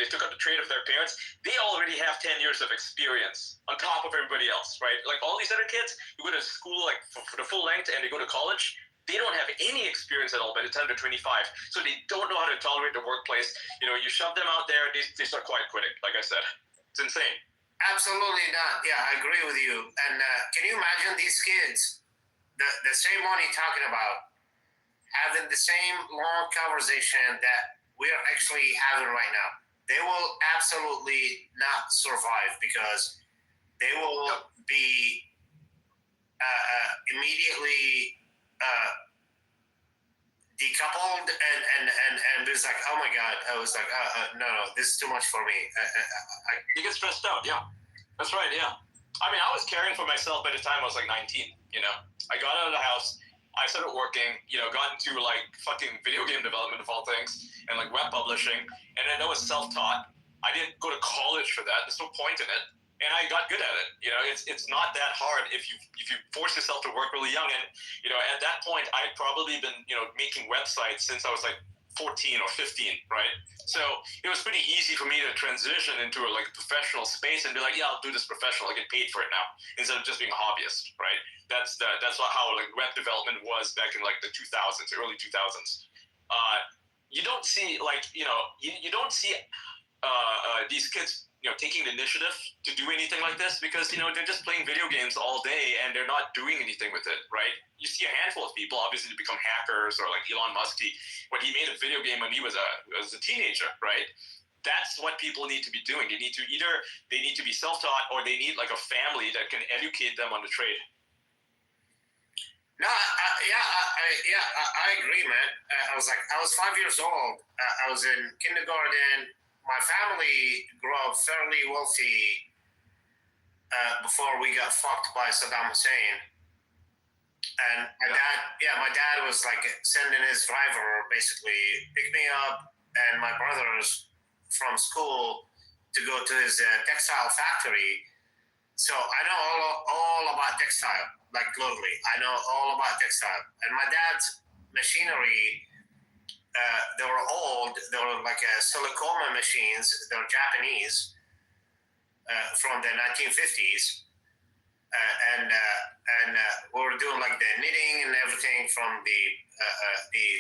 they took up the trade of their parents, they already have 10 years of experience on top of everybody else, right? Like all these other kids who go to school like for the full length and they go to college, they don't have any experience at all by the time they're 25. So they don't know how to tolerate the workplace. You shove them out there, they start quiet quitting, like I said. It's insane. absolutely not. Yeah, I agree with you. And can you imagine these kids, the same one you're talking about, having the same long conversation that we are actually having right now? They will absolutely not survive because they will be immediately decoupled and it's like, oh my god, I was like, no, this is too much for me. You get stressed out, yeah. That's right, yeah. I mean, I was caring for myself by the time I was like 19, I got out of the house, I started working, got into like fucking video game development of all things, and like web publishing, and then that was self-taught. I didn't go to college for that. There's no point in it, and I got good at it. It's not that hard if you force yourself to work really young. And at that point, I'd probably been making websites since I was like 14 or 15, right? So it was pretty easy for me to transition into a professional space and be like, yeah, I'll do this professional. I get paid for it now instead of just being a hobbyist, right? That's how like web development was back in like the 2000s, early 2000s. You don't see you don't see these kids taking the initiative to do anything like this, because they're just playing video games all day and they're not doing anything with it, right? You see a handful of people obviously to become hackers, or like Elon Musk, when he made a video game when he was a teenager, right? That's what people need to be doing. They need to be self-taught, or they need like a family that can educate them on the trade. No, I agree, man. I was 5 years old. I was in kindergarten. My family grew up fairly wealthy before we got fucked by Saddam Hussein. And my dad was like sending his driver basically pick me up and my brothers from school to go to his textile factory. So I know all about textile, like literally. I know all about textile. And my dad's machinery, they were old. They were like silicone machines. They were Japanese from the 1950s. And we were doing like the knitting and everything from the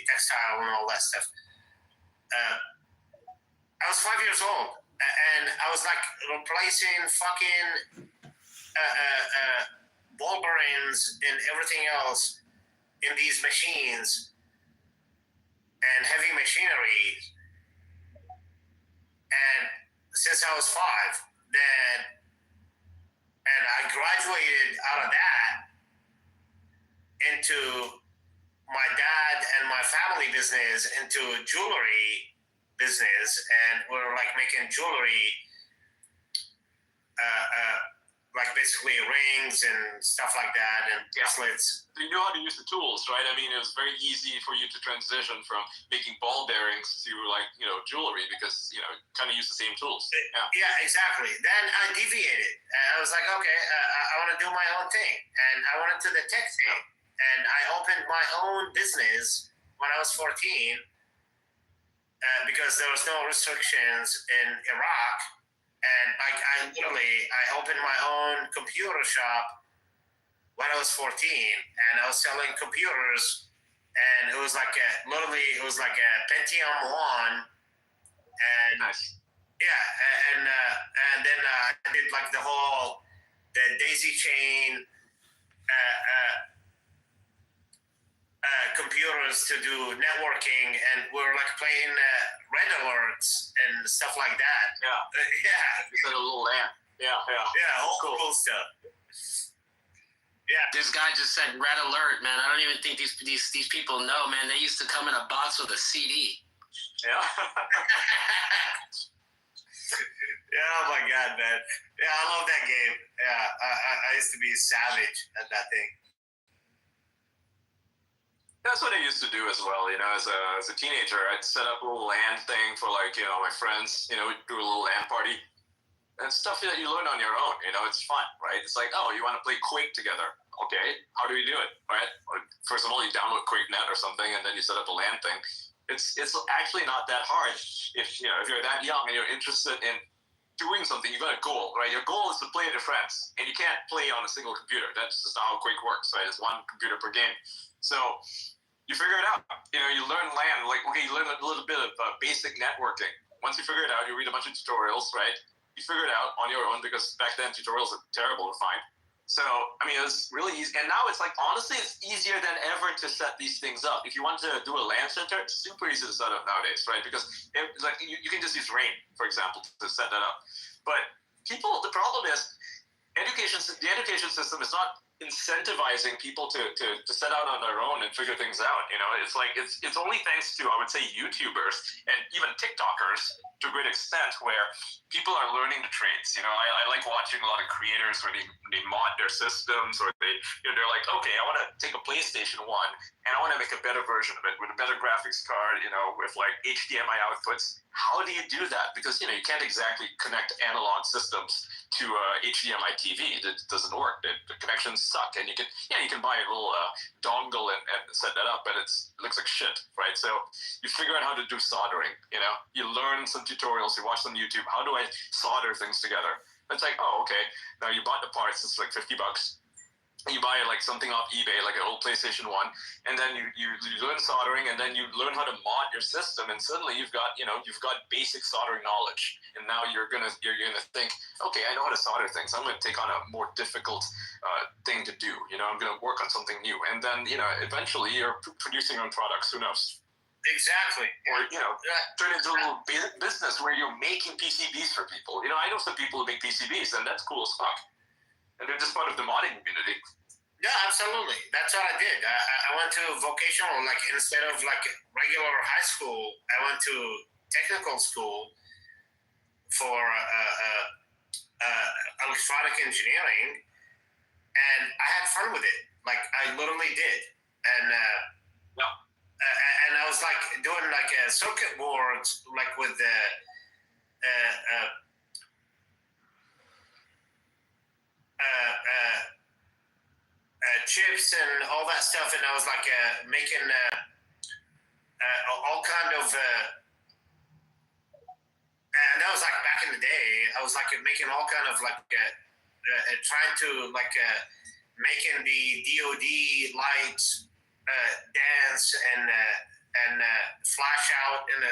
textile and all that stuff. I was 5 years old, and I was like replacing fucking ball bearings and everything else in these machines and heavy machinery. And since I was 5, and I graduated out of that into my dad and my family business, into jewelry business, and we're like making jewelry, like basically rings and stuff like that, and bracelets. You know how to use the tools, right? I mean, it was very easy for you to transition from making ball bearings to like jewelry, because kind of use the same tools. Yeah, exactly. Then I deviated. I was like, okay, I want to do my own thing, and I went into the tech thing, and I opened my own business when I was 14, because there was no restrictions in Iraq. And I opened my own computer shop when I was 14, and I was selling computers, and it was like a Pentium 1, and Nice. yeah, and then I did like the daisy chain computers to do networking, and we were like playing red alerts and stuff like that. Yeah. You said a little lamp. Yeah. All cool stuff. Yeah. This guy just said red alert, man. I don't even think these people know, man. They used to come in a box with a CD. Yeah. Yeah, oh my God, man. Yeah, I love that game. Yeah, I used to be savage at that thing. That's what I used to do as well. As a teenager, I'd set up a little LAN thing for like my friends. We'd do a little LAN party and stuff that you learn on your own. It's fun, right? It's like, oh, you want to play Quake together? Okay, how do we do it, right? First of all, you download QuakeNet or something, and then you set up a LAN thing. It's actually not that hard if you're that young and you're interested in doing something. You got a goal, right? Your goal is to play with your friends, and you can't play on a single computer. That's just not how Quake works, right? It's one computer per game. So you figure it out. You learn LAN. Like, okay, you learn a little bit of basic networking. Once you figure it out, you read a bunch of tutorials, right? You figure it out on your own, because back then tutorials are terrible to find. So, I mean, it was really easy. And now it's like, honestly, it's easier than ever to set these things up. If you want to do a LAN center, it's super easy to set up nowadays, right? Because you can just use Rain, for example, to set that up. But the problem is, the education system is not incentivizing people to set out on their own and figure things out. It's like it's only thanks to, I would say, YouTubers and even TikTokers to a great extent, where people are learning the trades. I like watching a lot of creators where they mod their systems, or they're like, okay, I want to take a PlayStation 1 and I want to make a better version of it with a better graphics card, with like HDMI outputs. How do you do that? Because you can't exactly connect analog systems to HDMI TV. It doesn't work. The connections suck, and you can buy a little dongle and set that up, but it looks like shit, right? So you figure out how to do soldering. You learn some tutorials, you watch some YouTube. How do I solder things together? It's like, oh, okay. Now you bought the parts. It's like $50. you buy like something off eBay, like an old PlayStation 1, and then you learn soldering, and then you learn how to mod your system, and suddenly you've got basic soldering knowledge, and now you're gonna think, okay, I know how to solder things. I'm gonna take on a more difficult thing to do. I'm gonna work on something new, and then eventually you're producing your own products. Who knows? Exactly. Or turn into a little business where you're making PCBs for people. I know some people who make PCBs, and that's cool as fuck, and they're just part of the modding community. Yeah, absolutely. That's what I did. I went to vocational, like instead of like regular high school, I went to technical school for electronic engineering, and I had fun with it. Like I literally did, and and I was like doing like a circuit boards, like with the chips and all that stuff, and I was like making all kind of and that was like back in the day. I was like making all kind of like trying to like making the DoD lights dance and flash out in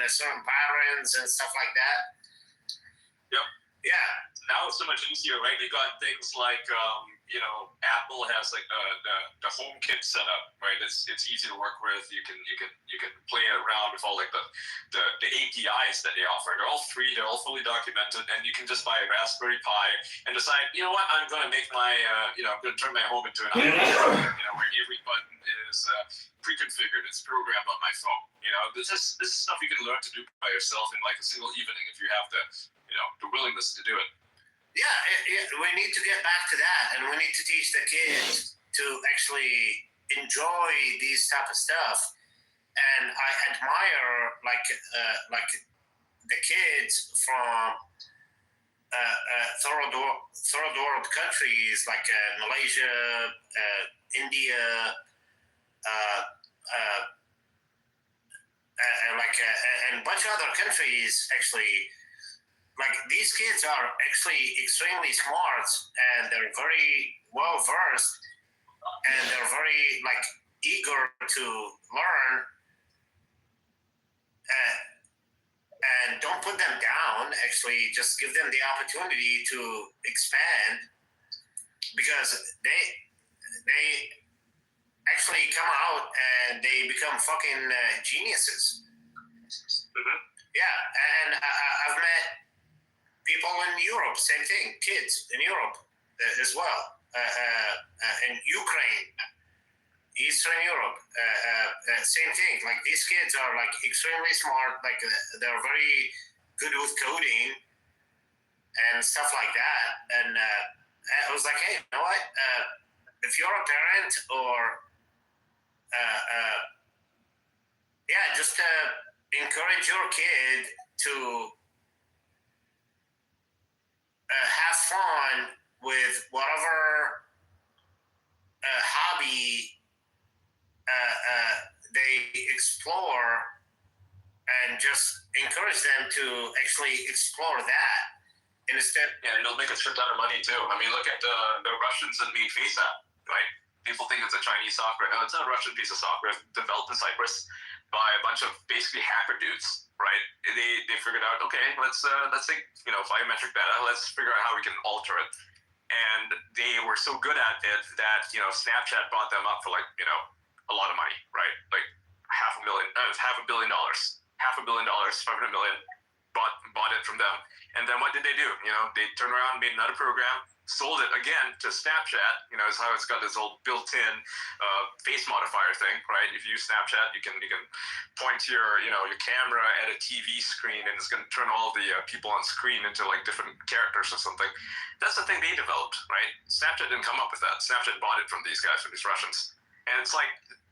a certain patterns and stuff like that. Yep. Yeah. Now it's so much easier, right? You got things like Apple has like the HomeKit setup, right? It's easy to work with. You can play around with all like the APIs that they offer. They're all free. They're all fully documented, and you can just buy a Raspberry Pi and decide, you know what, I'm going to make my I'm going to turn my home into an iPhone, where every button is pre-configured. It's programmed on my phone. This is stuff you can learn to do by yourself in like a single evening if you have the willingness to do it. Yeah, we need to get back to that, and we need to teach the kids to actually enjoy these type of stuff. And I admire like the kids from third world countries like Malaysia, India, and a bunch of other countries actually. Like these kids are actually extremely smart, and they're very well versed, and they're very like eager to learn. And don't put them down. Actually, just give them the opportunity to expand, because they actually come out and they become fucking geniuses. Mm-hmm. Yeah, and I've met people in Europe, same thing, kids in Europe as well, in Ukraine, Eastern Europe, same thing. Like these kids are like extremely smart, like they're very good with coding and stuff like that. And I was like, hey, you know what? If you're a parent or just encourage your kid to have fun with whatever hobby they explore, and just encourage them to actually explore that instead. Yeah, it'll make a shit ton of money too. I mean, look at the Russians that made FaceApp, right? People think it's a Chinese software. No, it's a Russian piece of software developed in Cyprus by a bunch of basically hacker dudes, right? They figured out, okay, let's take biometric data, let's figure out how we can alter it. And they were so good at it that Snapchat bought them up for like a lot of money, right? Like $500 million, $500 million, $500 million, bought it from them. And then what did they do? They turned around, made another program, sold it again to Snapchat. Is how it's got this old built-in face modifier thing, right? If you use Snapchat, you can point to your camera at a TV screen, and it's going to turn all the people on screen into like different characters or something. That's the thing they developed, right? Snapchat didn't come up with that. Snapchat bought it from these guys, from these Russians. And it's like,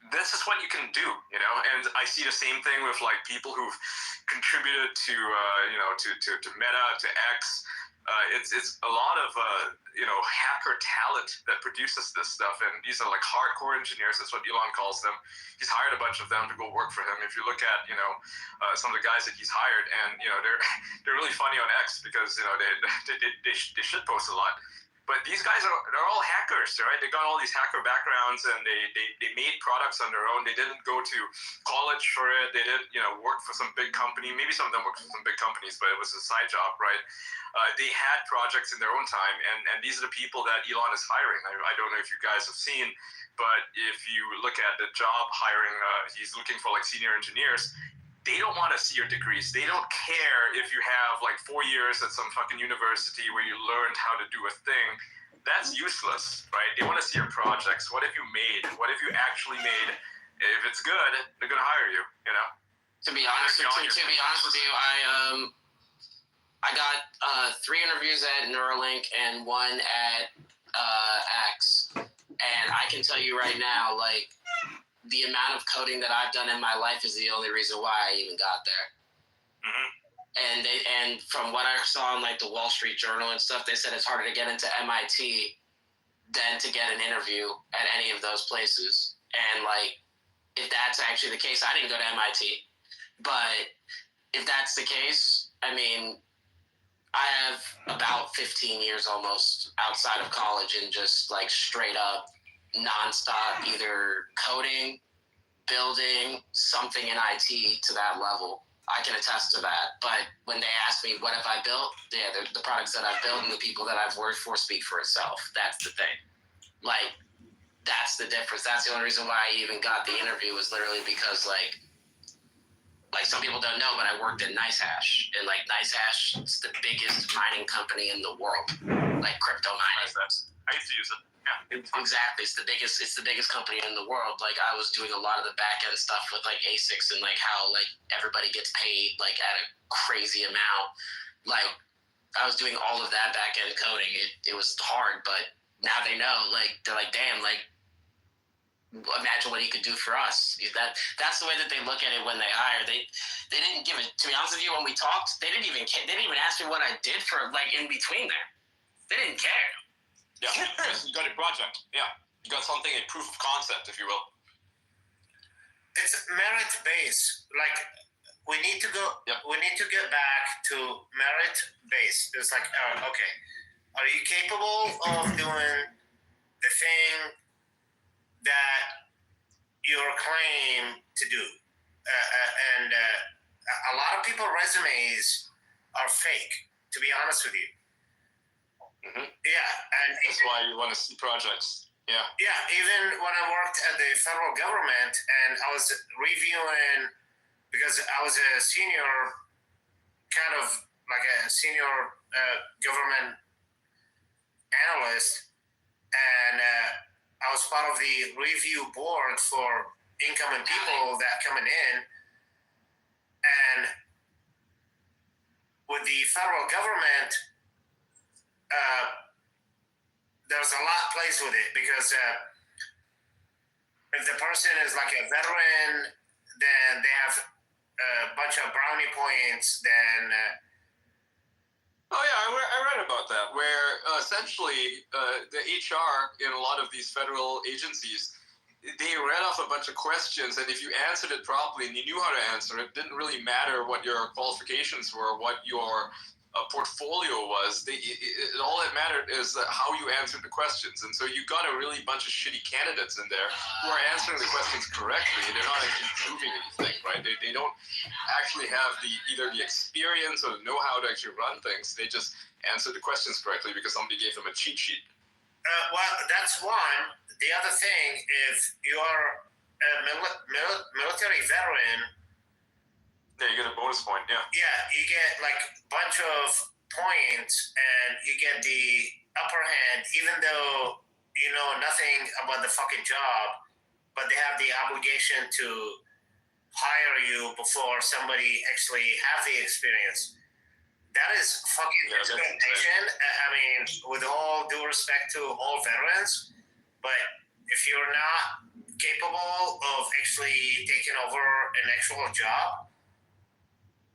this is what you can do, And I see the same thing with like people who've contributed to to Meta, to X. It's a lot of hacker talent that produces this stuff, and these are like hardcore engineers. That's what Elon calls them. He's hired a bunch of them to go work for him. If you look at some of the guys that he's hired, and they're really funny on X because they shitpost a lot. But these guys they're all hackers, right? They got all these hacker backgrounds, and they made products on their own. They didn't go to college for it. They didn't work for some big company. Maybe some of them worked for some big companies, but it was a side job, right? They had projects in their own time, and these are the people that Elon is hiring. I don't know if you guys have seen, but if you look at the job hiring, he's looking for like senior engineers. They don't want to see your degrees. They don't care if you have like 4 years at some fucking university where you learned how to do a thing. That's useless, right? They want to see your projects. What have you made? What have you actually made? If it's good, they're gonna hire you. To be honest with you, I got 3 interviews at Neuralink and 1 at X, and I can tell you right now, like, the amount of coding that I've done in my life is the only reason why I even got there. Mm-hmm. And from what I saw in like the Wall Street Journal and stuff, they said it's harder to get into MIT than to get an interview at any of those places. And like, if that's actually the case, I didn't go to MIT, but if that's the case, I mean, I have about 15 years almost outside of college and just like straight up nonstop, either coding, building something in IT to that level. I can attest to that. But when they ask me what have I built, yeah, the products that I've built and the people that I've worked for speak for itself. That's the thing. Like, that's the difference. That's the only reason why I even got the interview, was literally because like some people don't know, but I worked at NiceHash, and like NiceHash is the biggest mining company in the world, like crypto mining. I used to use it. Yeah. Exactly. It's the biggest company in the world. Like, I was doing a lot of the back end stuff with like ASICs and like how like everybody gets paid like at a crazy amount. Like, I was doing all of that back end coding. It was hard, but now they know. Like, they're like, damn, like, imagine what he could do for us. That's the way that they look at it when they hire. They didn't give it. To be honest with you, when we talked, they didn't even ask me what I did for like in between there. They didn't care. Yeah, you got a project. Yeah, you got something, a proof of concept, if you will. It's merit based. Like, we need to go. Yep. We need to get back to merit based. It's like, okay, are you capable of doing the thing that you're claimed to do? And a lot of people's resumes are fake. To be honest with you. Mm-hmm. Yeah, and That's why you want to see projects. Yeah. yeah, even when I worked at the federal government and I was reviewing, because I was a senior, kind of like a senior government analyst, and I was part of the review board for incoming people that coming in, and with the federal government, there's a lot plays with it, because if the person is like a veteran, then they have a bunch of brownie points. Then Oh yeah, I read about that, where essentially the HR in a lot of these federal agencies, they read off a bunch of questions, and if you answered it properly and you knew how to answer it, didn't really matter what your qualifications were, what your portfolio was. All that mattered is how you answered the questions. And so you got a really bunch of shitty candidates in there who are answering the questions correctly. They're not actually proving anything, right? They don't actually have either the experience or the know-how to actually run things. They just answered the questions correctly because somebody gave them a cheat sheet. well, that's one. The other thing, if you're a military veteran, Yeah, you get a bonus point. Yeah. yeah, you get like a bunch of points and you get the upper hand, even though you know nothing about the fucking job, but they have the obligation to hire you before somebody actually have the experience. That is fucking Yeah, that's discrimination. I mean, with all due respect to all veterans, but if you're not capable of actually taking over an actual job,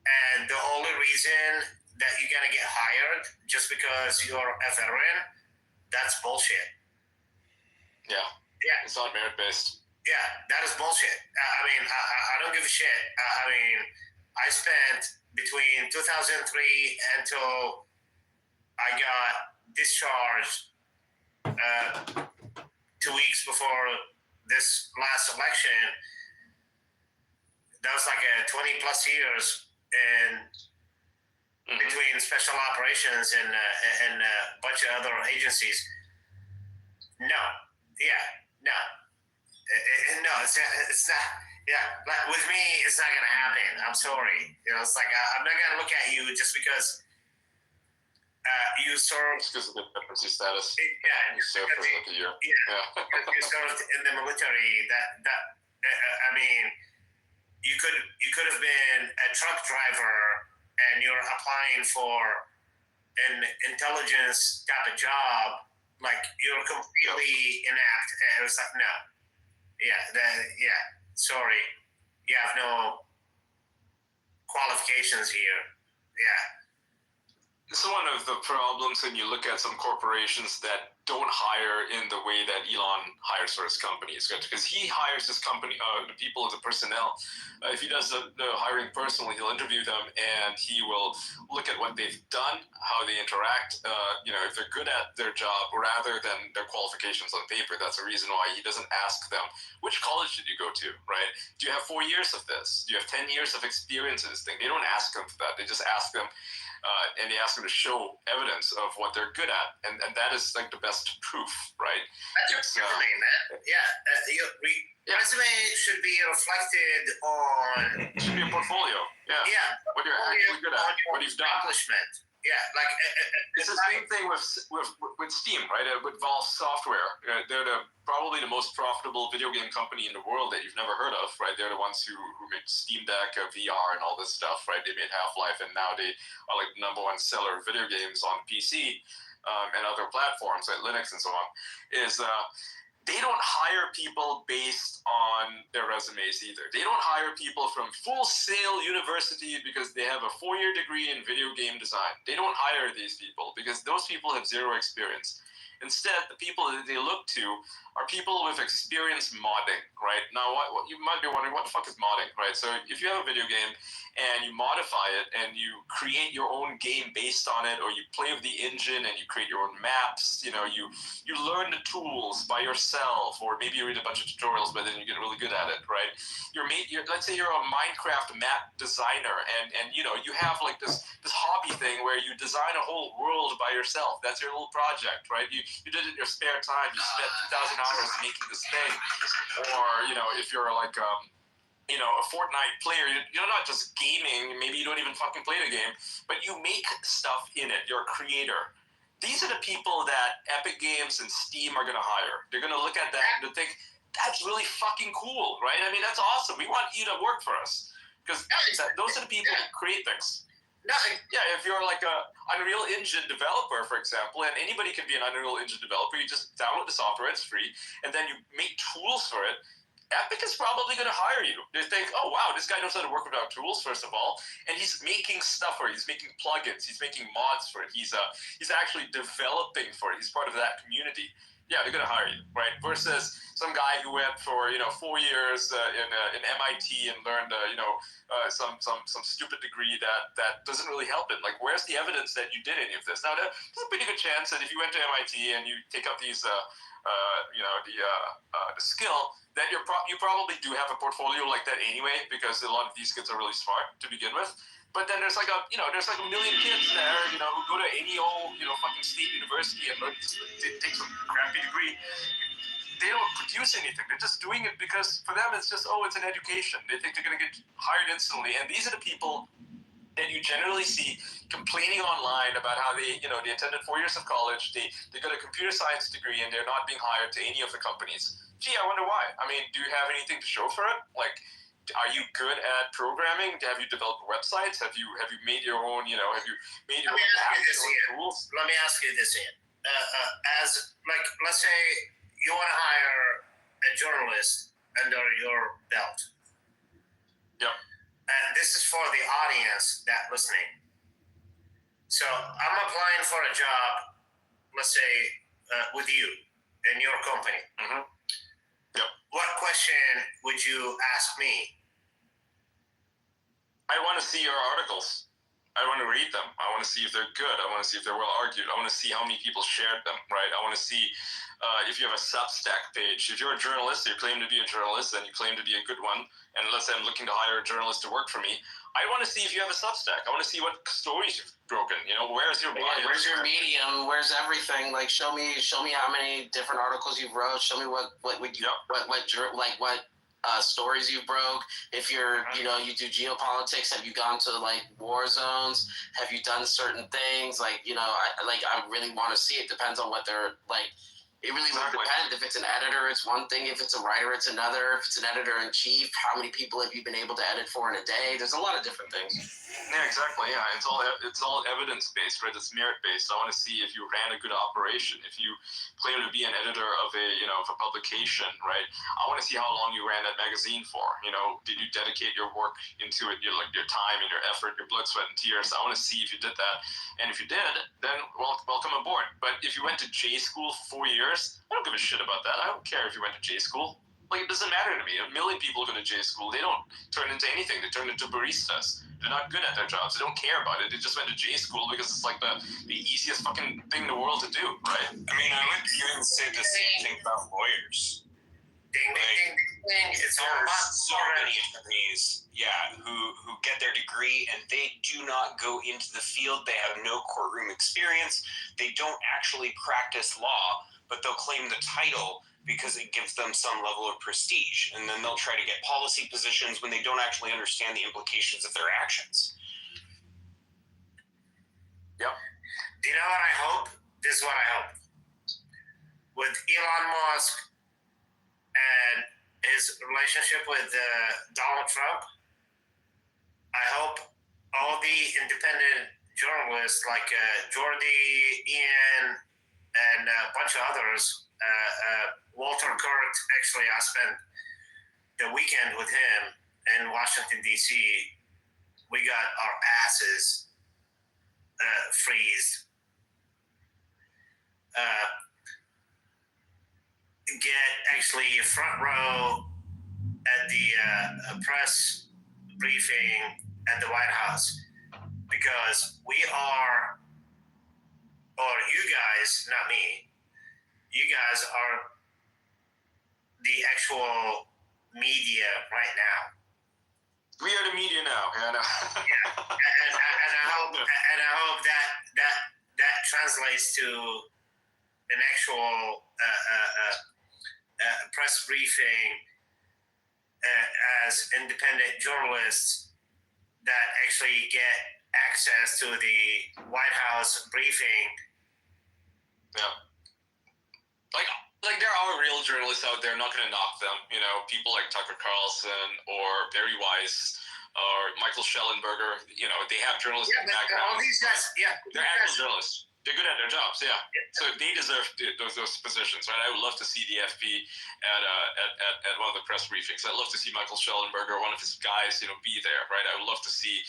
and the only reason that you're gonna get hired just because you're a veteran, that's bullshit. Yeah. Yeah. It's not merit based. Yeah, that is bullshit. I mean, I don't give a shit. I mean, I spent between 2003 until I got discharged 2 weeks before this last election, that was like a 20 plus years, and between special operations and a bunch of other agencies. No, it's not. Yeah, but with me, it's not gonna happen. I'm sorry. It's like I'm not gonna look at you just because you served. Because of the veterancy status. Yeah, You served for like a year. Yeah, you served in the military. I mean, you could have been a truck driver, and you're applying for an intelligence type of job. Like you're completely inept. And it was like no. Sorry, you have no qualifications here. Yeah. It's one of the problems when you look at some corporations that don't hire in the way that Elon hires for his companies, because he hires his company, the people, the personnel. If he does the hiring personally, he'll interview them and he will look at what they've done, how they interact, if they're good at their job rather than their qualifications on paper. That's the reason why he doesn't ask them, which college did you go to, right? Do you have 4 years of this? Do you have 10 years of experience in this thing? They don't ask them for that. They just ask them, and they ask them to show evidence of what they're good at. And that is like the best proof, right? That's your resume, man. Resume should be reflected on. It should be a portfolio. Yeah. What you're actually good at, what you've done. Accomplishment. Yeah, like it's the same thing with Steam, right? With Valve Software, they're probably the most profitable video game company in the world that you've never heard of, right? They're the ones who made Steam Deck, VR, and all this stuff, right? They made Half-Life, and now they are like the number one seller of video games on PC and other platforms like Linux and so on. They don't hire people based on their resumes either. They don't hire people from Full Sail University because they have a 4-year degree in video game design. They don't hire these people because those people have zero experience. Instead, the people that they look to are people with experience modding, right? Now, what you might be wondering, what the fuck is modding, right? So if you have a video game and you modify it and you create your own game based on it, or you play with the engine and you create your own maps, you learn the tools by yourself, or maybe you read a bunch of tutorials, but then you get really good at it, right? Let's say you're a Minecraft map designer, and you have like this hobby thing where you design a whole world by yourself. That's your little project, right? You did it in your spare time. You spent 2,000 hours making this thing. Or if you're like a Fortnite player, you're not just gaming. Maybe you don't even fucking play the game, but you make stuff in it. You're a creator. These are the people that Epic Games and Steam are going to hire. They're going to look at that and think, that's really fucking cool, right? I mean, that's awesome. We want you to work for us. Because those are the people who create things. Yeah, if you're like a Unreal Engine developer, for example, and anybody can be an Unreal Engine developer, you just download the software, it's free, and then you make tools for it. Epic is probably going to hire you. They think, oh wow, this guy knows how to work with our tools, first of all, and he's making stuff for it. He's making plugins. He's making mods for it. He's actually developing for it. He's part of that community. Yeah, they're going to hire you, right? Versus some guy who went for 4 years in MIT and learned some stupid degree that doesn't really help it. Like, where's the evidence that you did any of this? Now, there's a pretty good chance that if you went to MIT and you take up these the skill, that you probably do have a portfolio like that anyway, because a lot of these kids are really smart to begin with. But then there's like a million kids there, who go to any old, fucking state university and take some crappy degree. They don't produce anything. They're just doing it because for them it's just, it's an education. They think they're going to get hired instantly. And these are the people that you generally see complaining online about how they attended 4 years of college, they got a computer science degree, and they're not being hired to any of the companies. Gee, I wonder why. I mean, do you have anything to show for it? Like, are you good at programming? Have you developed websites? Have you made your own, have you made your own apps, your own tools? Let me ask you this, Ian. Let's say you want to hire a journalist under your belt. Yep. And this is for the audience that listening. So I'm applying for a job, let's say, with you in your company. Mm-hmm. Yep. What question would you ask me? I want to see your articles. I want to read them. I want to see if they're good. I want to see if they're well argued. I want to see how many people shared them, right? I want to see if you have a Substack page. If you're a journalist, you claim to be a journalist, and you claim to be a good one, and let's say I'm looking to hire a journalist to work for me, I want to see if you have a Substack. I want to see what stories you've broken. You know, where's your bio? Where's your Medium? Where's everything? Like, show me how many different articles you've wrote. Show me what stories you broke. If you're, you know, you do geopolitics, have you gone to like war zones? Have you done certain things? Like, you know, I really want to see it. Depends on what they're like. It really would depend. If it's an editor, it's one thing. If it's a writer, it's another. If it's an editor in chief, how many people have you been able to edit for in a day? There's a lot of different things. Yeah, exactly. Yeah, it's all evidence based, right? It's merit based. I want to see if you ran a good operation. If you claim to be an editor of a publication, right? I want to see how long you ran that magazine for. You know, did you dedicate your work into it? Your time and your effort, your blood, sweat, and tears. I want to see if you did that. And if you did, then welcome aboard. But if you went to J school for 4 years, I don't give a shit about that. I don't care if you went to J school. Like, it doesn't matter to me. A million people go to J school. They don't turn into anything. They turn into baristas. They're not good at their jobs. They don't care about it. They just went to J school because it's like the easiest fucking thing in the world to do, right? I mean, I would even say the same thing about lawyers. Ding, ding, ding. It's all There's about so many attorneys, who get their degree and they do not go into the field. They have no courtroom experience. They don't actually practice law, but they'll claim the title because it gives them some level of prestige. And then they'll try to get policy positions when they don't actually understand the implications of their actions. Yep. Do you know what I hope? This is what I hope. With Elon Musk and his relationship with Donald Trump, I hope all the independent journalists like Jordi, Ian, and a bunch of others, Walter Kurt, actually I spent the weekend with him in Washington, D.C. We got our asses freezed. Get actually front row at the press briefing at the White House, because we are, or you guys, not me, you guys are the actual media right now. We are the media now. Yeah, no. and I hope that translates to an actual press briefing as independent journalists that actually get access to the White House briefing. Yeah. Like there are real journalists out there. I'm not going to knock them. You know, people like Tucker Carlson or Barry Weiss or Michael Schellenberger. You know, they have journalistic backgrounds. All these guys, they're actual journalists. They're good at their jobs, yeah. So they deserve those positions, right? I would love to see the FP at one of the press briefings. I'd love to see Michael Schellenberger, one of his guys, you know, be there, right? I would love to see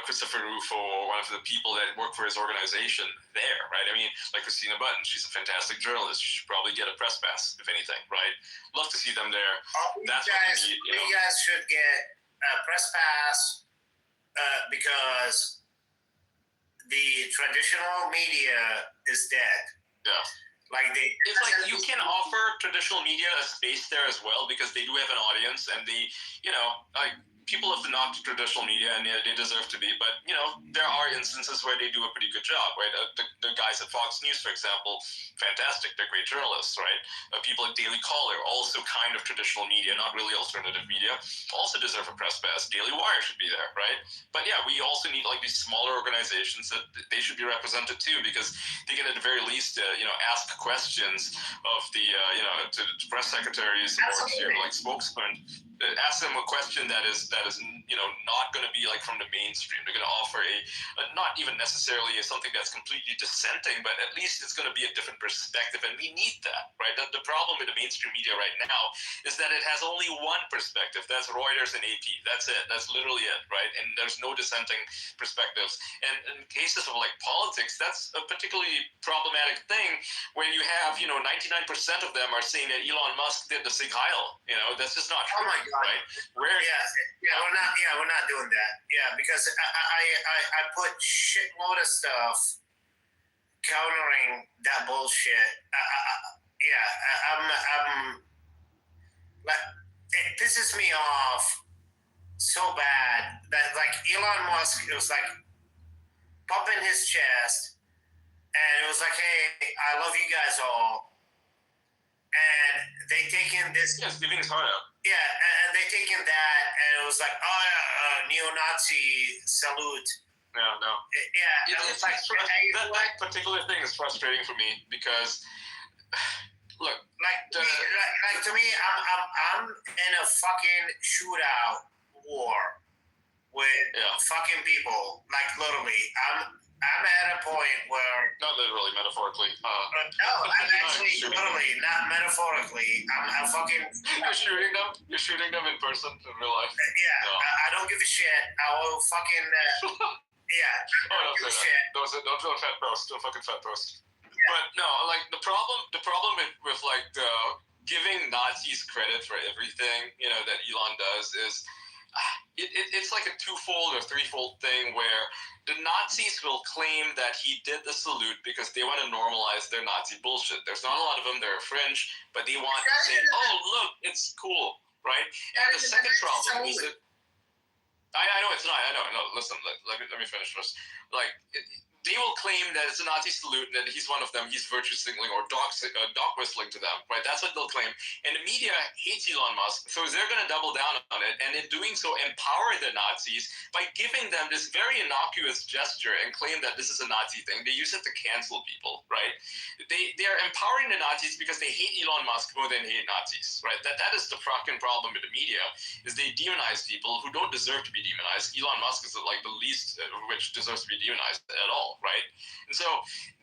Christopher Rufo, or one of the people that work for his organization there, right? I mean, like Christina Button, she's a fantastic journalist. She should probably get a press pass, if anything, right? Love to see them there. That's what we need, you know. You guys should get a press pass because the traditional media is dead. Yeah. It's like you can offer traditional media a space there as well, because they do have an audience, and they, you know, like people have knocked traditional media, and they deserve to be. But you know, there are instances where they do a pretty good job, right? The guys at Fox News, for example, fantastic. They're great journalists, right? People at Daily Caller, also kind of traditional media, not really alternative media, also deserve a press pass. Daily Wire should be there, right? But yeah, we also need like these smaller organizations that they should be represented too, because they can at the very least, you know, ask questions of the, you know, to press secretaries or to like spokesmen. Ask them a question that is you know, not going to be like from the mainstream. They're going to offer a not even necessarily something that's completely dissenting, but at least it's going to be a different perspective, and we need that, right? The problem with the mainstream media right now is that it has only one perspective. That's Reuters and AP. That's it. That's literally it, right? And there's no dissenting perspectives. And in cases of like politics, that's a particularly problematic thing when you have, you know, 99% of them are saying that Elon Musk did the Sig Heil. You know, that's just not true. Oh my God. Right? We're not doing that. because I put shitload of stuff countering that bullshit. I'm like, it pisses me off so bad that like Elon Musk, it was like pumping his chest, and it was like, hey, I love you guys all, and they taken this, Yeah, it's giving his heart out. yeah, and they taken that, and it was like, oh yeah, neo-Nazi salute. No. Yeah, and It's it's like, that particular thing is frustrating for me because, look, like to me, I'm in a fucking shootout war with fucking people. Like literally, I'm at a point where not literally, metaphorically. no, I'm actually literally, not metaphorically. I'm fucking. You're shooting them. You're shooting them in person in real life. Yeah, No. I don't give a shit. I will fucking. Yeah, I Oh, don't give don't a say shit. that. Don't fat post. Don't fucking fat post. But no, like the problem with like giving Nazis credit for everything, you know, that Elon does is it's like a twofold or threefold thing where the Nazis will claim that he did the salute because they want to normalize their Nazi bullshit. There's not a lot of them, they're fringe, but they want to say, oh, look, it's cool, right? And the second problem is that I know it's not. I know. Listen, let me finish first. Like, they will claim that it's a Nazi salute and that he's one of them. He's virtue signaling or dog whistling to them, right? That's what they'll claim. And the media hates Elon Musk, so they're going to double down on it, and in doing so, empower the Nazis by giving them this very innocuous gesture and claim that this is a Nazi thing. They use it to cancel people, right? They are empowering the Nazis because they hate Elon Musk more than they hate Nazis, right? That is the fucking problem with the media, is they demonize people who don't deserve to be demonized. Elon Musk is like the least which deserves to be demonized at all, right? And so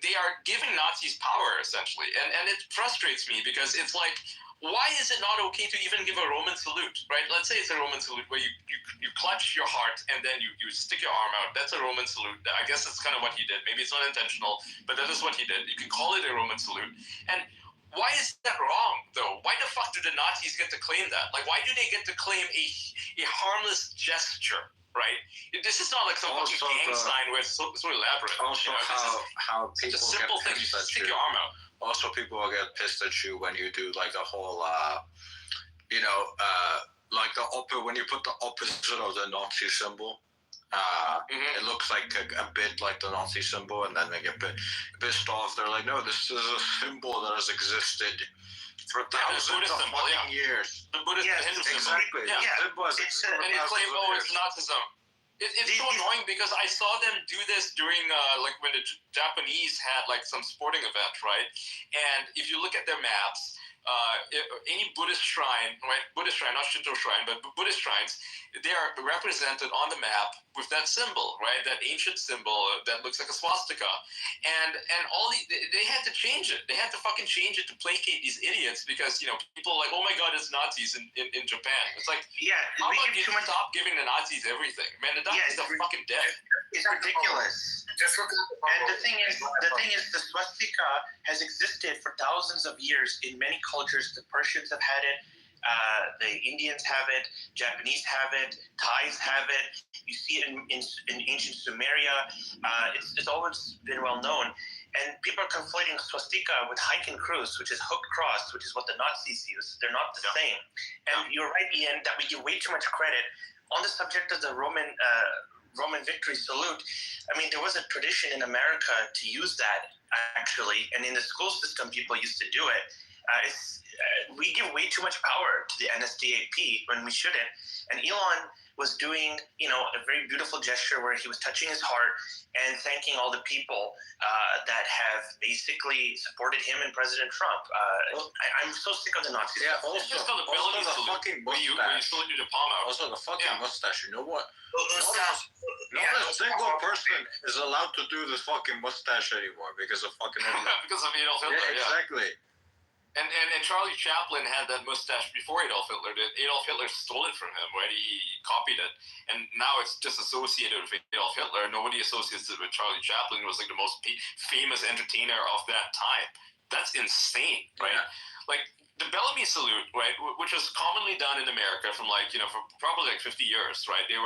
they are giving Nazis power essentially, and it frustrates me because it's like, why is it not okay to even give a Roman salute, right? Let's say it's a Roman salute where you clutch your heart and then you stick your arm out. That's a Roman salute. I guess that's kind of what he did. Maybe it's not intentional, but that is what he did. You can call it a Roman salute. And why is that wrong, though? Why the fuck do the Nazis get to claim that? Like, why do they get to claim a harmless gesture, right? This is not like some fucking gang sign where it's so elaborate. Also, you know, how it's people a simple get thing. pissed You at stick you. your arm out. Also, people will get pissed at you when you do like a whole, like when you put the opposite of the Nazi symbol. It looks like a bit like the Nazi symbol, and then they get pissed off. They're like, no, this is a symbol that has existed for thousands of fucking years. The Buddhist Yes, Hindu symbol. Exactly. Yeah. Symbol has It's, existed for And they claim, thousands of oh, years. it's Nazism. It's so annoying because I saw them do this during like when the Japanese had like some sporting event, right? And if you look at their maps, any Buddhist shrine, right? Buddhist shrine, not Shinto shrine, but Buddhist shrines, they are represented on the map with that symbol, right? That ancient symbol that looks like a swastika, and all they had to change it. They had to fucking change it to placate these idiots because people are like, oh my god, it's Nazis in Japan. It's like, yeah, how we about give you too much. stop giving the Nazis everything, man? The Nazis are fucking dead. It's ridiculous. Just look at And the thing is, the swastika has existed for thousands of years in many cultures. The Persians have had it, the Indians have it, Japanese have it, Thais have it. You see it in ancient Sumeria. It's always been well known. And people are conflating swastika with Hakenkreuz, which is hooked cross, which is what the Nazis use. They're not the same. And you're right, Ian, that we give way too much credit on the subject of the Roman victory salute. I mean, there was a tradition in America to use that, actually, and in the school system, people used to do it. We give way too much power to the NSDAP when we shouldn't. And Elon was doing, a very beautiful gesture where he was touching his heart and thanking all the people that have basically supported him and President Trump. I'm so sick of the Nazis. Yeah, It's just also called the ability the salute, fucking where you mustache. salute your palm out. Also the fucking mustache. You know what? Yeah, Not a single person is allowed to do this fucking mustache anymore because of fucking Hitler. Because of Adolf Hitler, Yeah, exactly. And Charlie Chaplin had that mustache before Adolf Hitler did. Adolf Hitler stole it from him, right? He copied it. And now it's just associated with Adolf Hitler. Nobody associates it with Charlie Chaplin, who was like the most famous entertainer of that time. That's insane, right? Yeah. Like, the Bellamy salute, right, which was commonly done in America from for probably 50 years, right? They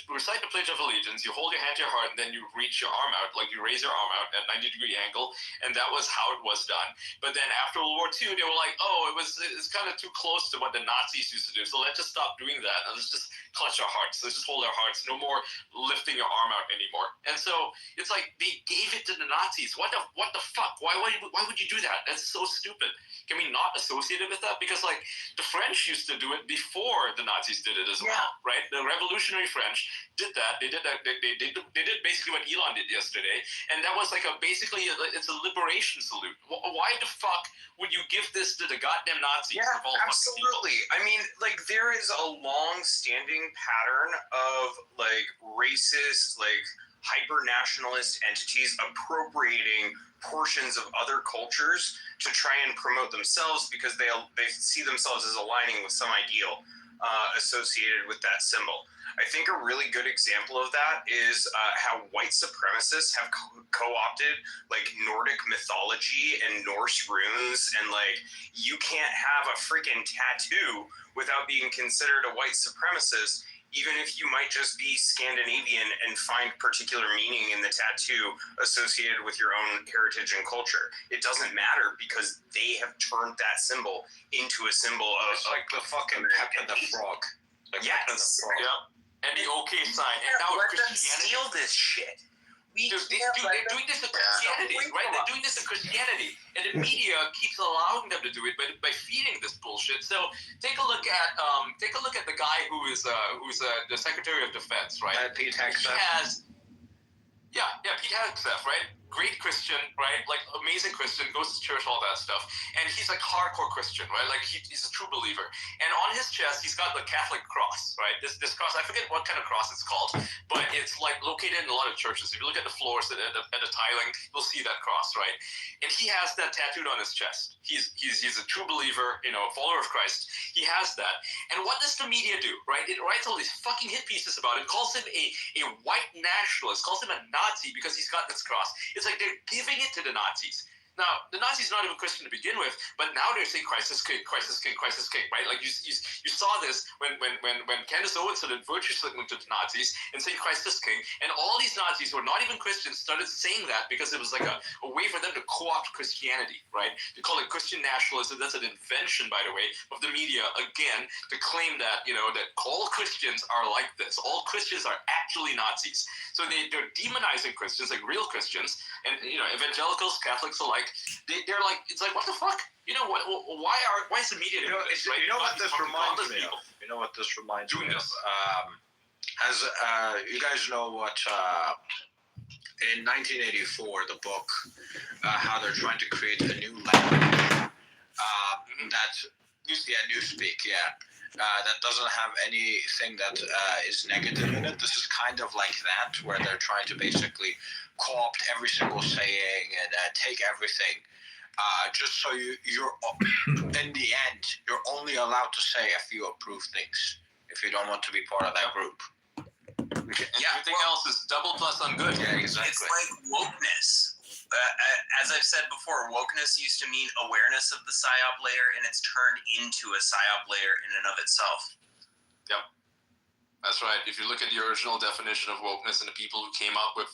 recite the Pledge of Allegiance, you hold your hand to your heart, and then you reach your arm out, like you raise your arm out at 90-degree angle, and that was how it was done. But then after World War II, they were like, oh, it's kind of too close to what the Nazis used to do, so let's just stop doing that, and let's just clutch our hearts, let's just hold our hearts, no more lifting your arm out anymore. And so it's like they gave it to the Nazis. What the fuck? Why would you do that? That's so stupid. Can we not associate it with that? Because like the French used to do it before the Nazis did it as well, right? The revolutionary French did that. They did that. They did basically what Elon did yesterday, and that was like it's a liberation salute. Why the fuck would you give this to the goddamn Nazis? Yeah, of all absolutely. I mean, like there is a long-standing pattern of like racist, like hyper-nationalist entities appropriating portions of other cultures to try and promote themselves because they see themselves as aligning with some ideal associated with that symbol. I think a really good example of that is how white supremacists have co-opted like Nordic mythology and Norse runes, and like you can't have a freaking tattoo without being considered a white supremacist, even if you might just be Scandinavian and find particular meaning in the tattoo associated with your own heritage and culture. It doesn't matter because they have turned that symbol into a symbol of... It's like the fucking Pepper the Frog. Like Yes. Pepper the Frog. Yeah. And the OK sign. And now let them Christianity. steal this shit. Dude, they're doing this to Christianity, right? They're doing this to Christianity, and the media keeps allowing them to do it by feeding this bullshit. So take a look at the guy who's the Secretary of Defense, right? Pete He Hegseth. has, Pete Hegseth, right? Great Christian, right? Like amazing Christian, goes to church, all that stuff, and he's like hardcore Christian, right? Like he's a true believer. And on his chest, he's got the Catholic cross, right? This cross, I forget what kind of cross it's called, but it's like located in a lot of churches. If you look at the floors at the tiling, you'll see that cross, right? And he has that tattooed on his chest. He's a true believer, follower of Christ. He has that. And what does the media do, right? It writes all these fucking hit pieces about him, calls him a white nationalist, calls him a Nazi because he's got this cross. It's like they're giving it to the Nazis. Now, the Nazis are not even Christian to begin with, but now they're saying Christ is king, Christ is king, Christ is king, right? Like you saw this when Candace Owens started virtue signaling to the Nazis and saying Christ is king, and all these Nazis who are not even Christians started saying that because it was like a way for them to co-opt Christianity, right? They call it Christian nationalism. That's an invention, by the way, of the media, again, to claim that, that all Christians are like this. All Christians are actually Nazis. So they're demonizing Christians, like real Christians, and, evangelicals, Catholics alike. They're like, it's like, what the fuck? Why is the media doing this, right? You know what this reminds me people of? You know what this reminds doing me of? this. As you guys know what, in 1984, the book, how they're trying to create a new language, Newspeak, that doesn't have anything that is negative in it. This is kind of like that, where they're trying to basically co-opt every single saying and take everything. Just so you're in the end, you're only allowed to say if you approve things. If you don't want to be part of that group. Everything else is double plus on good. Yeah, exactly. It's like wokeness. As I've said before, wokeness used to mean awareness of the PSYOP layer, and it's turned into a PSYOP layer in and of itself. Yep. That's right. If you look at the original definition of wokeness and the people who came up with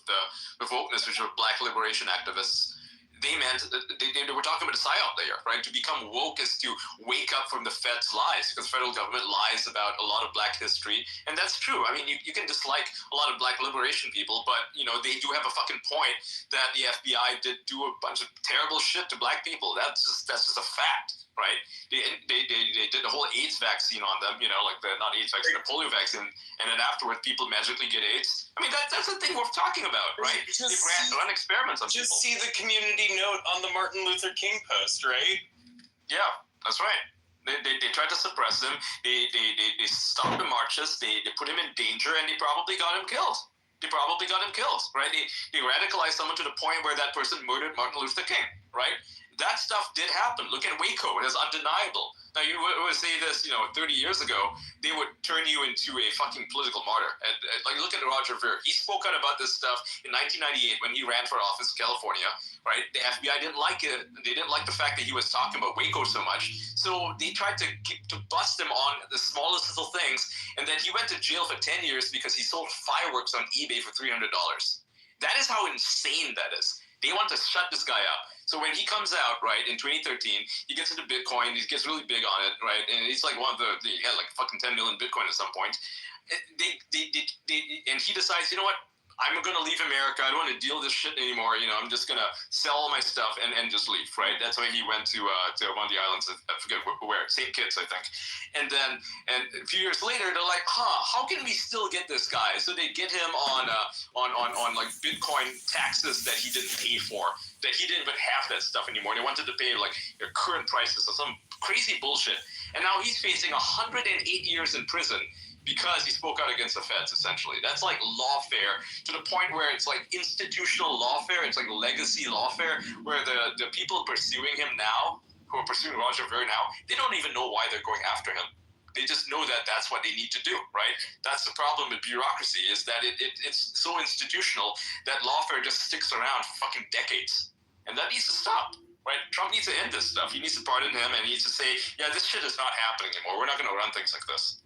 wokeness, which were black liberation activists, they meant they were talking about the PSYOP layer, right? To become woke is to wake up from the Fed's lies, because the federal government lies about a lot of black history, and that's true. I mean, you can dislike a lot of black liberation people, but they do have a fucking point that the FBI did do a bunch of terrible shit to black people. That's just a fact, right? They did the whole AIDS vaccine on them, like not AIDS vaccine, the polio vaccine, and then afterward people magically get AIDS. I mean, that's the thing we're talking about, right? They run experiments on people. Just see the community note on the Martin Luther King post, right? Yeah, that's right. They tried to suppress him. They stopped the marches. They put him in danger, and they probably got him killed. Right? They radicalized someone to the point where that person murdered Martin Luther King, right? That stuff did happen. Look at Waco. It is undeniable. Now, you would say this, 30 years ago, they would turn you into a fucking political martyr. Like, look at Roger Ver. He spoke out about this stuff in 1998 when he ran for office in California, right? The FBI didn't like it. They didn't like the fact that he was talking about Waco so much. So they tried to bust him on the smallest little things. And then he went to jail for 10 years because he sold fireworks on eBay for $300. That is how insane that is. They want to shut this guy up. So when he comes out, right, in 2013, he gets into Bitcoin. He gets really big on it, right? And he's like one of he had like fucking 10 million Bitcoin at some point. And he decides, you know what? I'm going to leave America. I don't want to deal with this shit anymore. You know, I'm just going to sell all my stuff and just leave, right? That's why he went to one of the islands. I forget where, St. Kitts, I think. And a few years later, they're like, how can we still get this guy? So they get him on like Bitcoin taxes that he didn't pay for, that he didn't even have that stuff anymore. They wanted to pay like your current prices or some crazy bullshit. And now he's facing 108 years in prison because he spoke out against the feds, essentially. That's like lawfare, to the point where it's like institutional lawfare, it's like legacy lawfare, where the people pursuing him now, who are pursuing Roger Ver now, they don't even know why they're going after him. They just know that that's what they need to do, right? That's the problem with bureaucracy, is that it's so institutional that lawfare just sticks around for fucking decades. And that needs to stop, right? Trump needs to end this stuff. He needs to pardon him, and he needs to say, yeah, this shit is not happening anymore. We're not going to run things like this.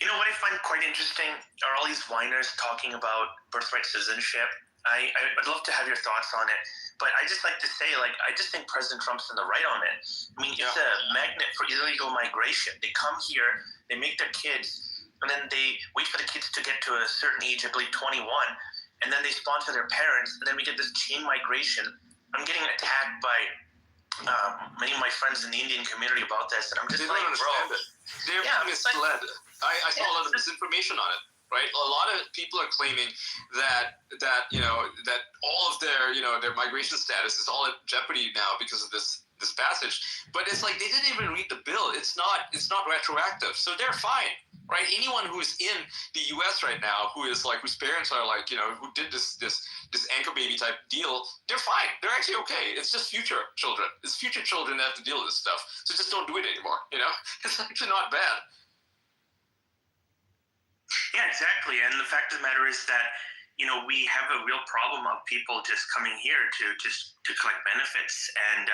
You know what I find quite interesting are all these whiners talking about birthright citizenship. I'd love to have your thoughts on it, but I just like to say, like, I just think President Trump's in the right on it. I mean, it's a magnet for illegal migration. They come here, they make their kids, and then they wait for the kids to get to a certain age, I believe 21, and then they sponsor their parents, and then we get this chain migration. I'm getting attacked by many of my friends in the Indian community about this, and I'm just they like, don't understand bro. it. They're misled. I saw a lot of misinformation on it, right? A lot of people are claiming that you know, that all of their, you know, their migration status is all at jeopardy now because of this passage. But it's like they didn't even read the bill. It's not retroactive, so they're fine, right? Anyone who's in the U.S. right now, whose parents are like, you know, who did this anchor baby type deal, they're fine. They're actually okay. It's just future children. It's future children that have to deal with this stuff. So just don't do it anymore. You know, it's actually not bad. Yeah, exactly. And the fact of the matter is that, you know, we have a real problem of people just coming here to collect benefits. And,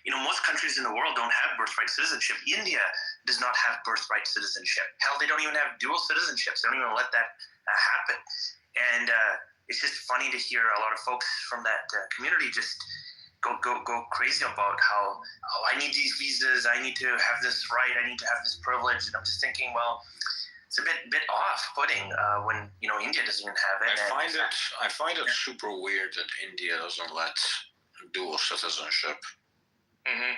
you know, most countries in the world don't have birthright citizenship. India does not have birthright citizenship. Hell, they don't even have dual citizenships. They don't even let that happen. And it's just funny to hear a lot of folks from that community just go crazy about how, I need these visas, I need to have this right, I need to have this privilege. And I'm just thinking, well, it's a bit off-putting when, you know, India doesn't even have it. I find it super weird that India doesn't let dual citizenship. Mm-hmm.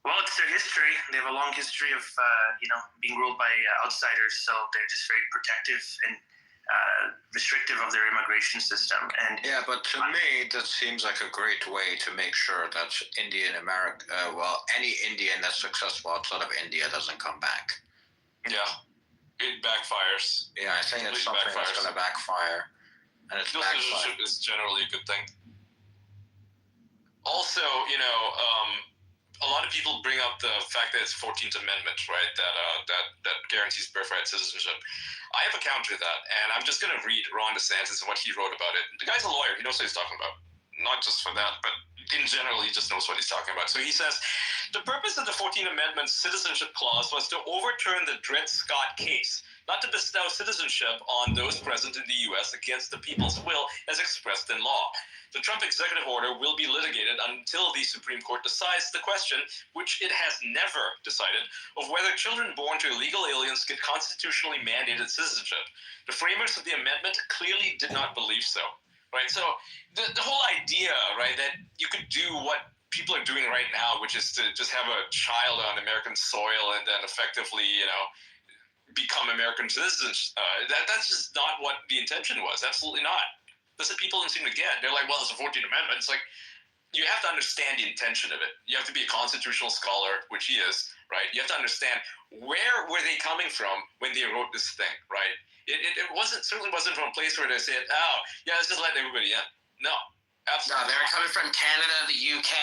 Well, it's their history. They have a long history of, you know, being ruled by outsiders, so they're just very protective and restrictive of their immigration system. And yeah, but to me, that seems like a great way to make sure that any Indian that's successful outside of India doesn't come back. Yeah. It backfires. Yeah, I think it's something that's going to backfire. And it's dual citizenship is generally a good thing. Also, you know, a lot of people bring up the fact that it's 14th Amendment, right? That guarantees birthright citizenship. I have a counter to that, and I'm just going to read Ron DeSantis and what he wrote about it. The guy's a lawyer. He knows what he's talking about. Not just for that, but in general, he just knows what he's talking about. So he says, the purpose of the 14th Amendment's citizenship clause was to overturn the Dred Scott case, not to bestow citizenship on those present in the U.S. against the people's will as expressed in law. The Trump executive order will be litigated until the Supreme Court decides the question, which it has never decided, of whether children born to illegal aliens get constitutionally mandated citizenship. The framers of the amendment clearly did not believe so. Right, so the whole idea, right, that you could do what people are doing right now, which is to just have a child on American soil and then effectively, you know, become American citizens, that's just not what the intention was. Absolutely not. That's what people don't seem to get. They're like, well, it's a 14th Amendment. It's like, you have to understand the intention of it. You have to be a constitutional scholar, which he is, right? You have to understand where were they coming from when they wrote this thing, right? It certainly wasn't from a place where they said, oh, yeah, let's just let everybody in. No, absolutely. No, they were coming from Canada, the UK.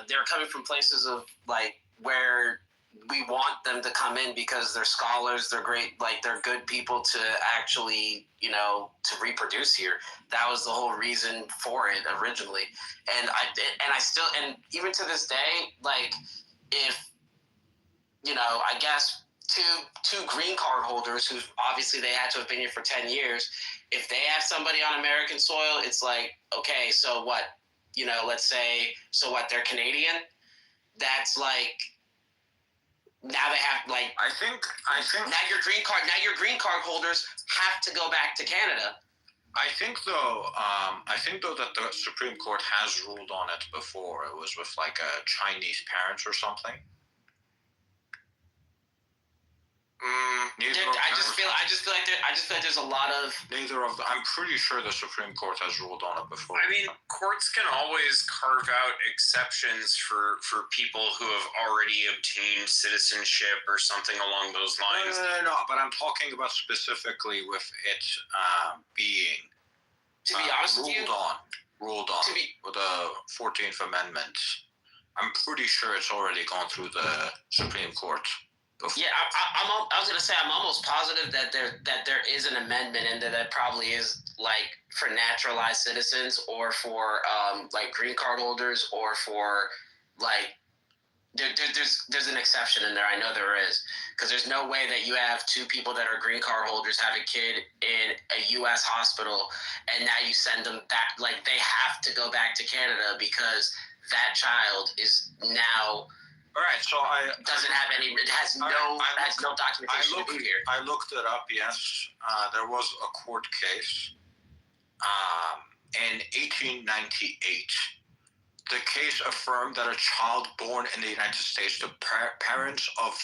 They were coming from places of like where we want them to come in because they're scholars, they're great, like they're good people to actually, you know, to reproduce here. That was the whole reason for it originally. And I still, and even to this day, like if, you know, I guess two green card holders who obviously they had to have been here for 10 years, if they have somebody on American soil, it's like, okay, so what? You know, let's say, so what, they're Canadian? That's like, now they have like, I think now your green card holders have to go back to Canada. I think though that the Supreme Court has ruled on it before. It was with like a Chinese parent or something. I just feel like there's a lot of. Neither of them. I'm pretty sure the Supreme Court has ruled on it before. I mean, courts can always carve out exceptions for people who have already obtained citizenship or something along those lines. No, but I'm talking about specifically with it being To be honest with you, ruled on with the 14th Amendment. I'm pretty sure it's already gone through the Supreme Court. Yeah, I was gonna say I'm almost positive that there is an amendment and that probably is like for naturalized citizens or for like green card holders or for like there's an exception in there. I know there is, because there's no way that you have two people that are green card holders have a kid in a U.S. hospital and now you send them back, like they have to go back to Canada because that child is now. All right, so doesn't have any. It has no documentation to be here. I looked it up. Yes, there was a court case in 1898. The case affirmed that a child born in the United States to parents of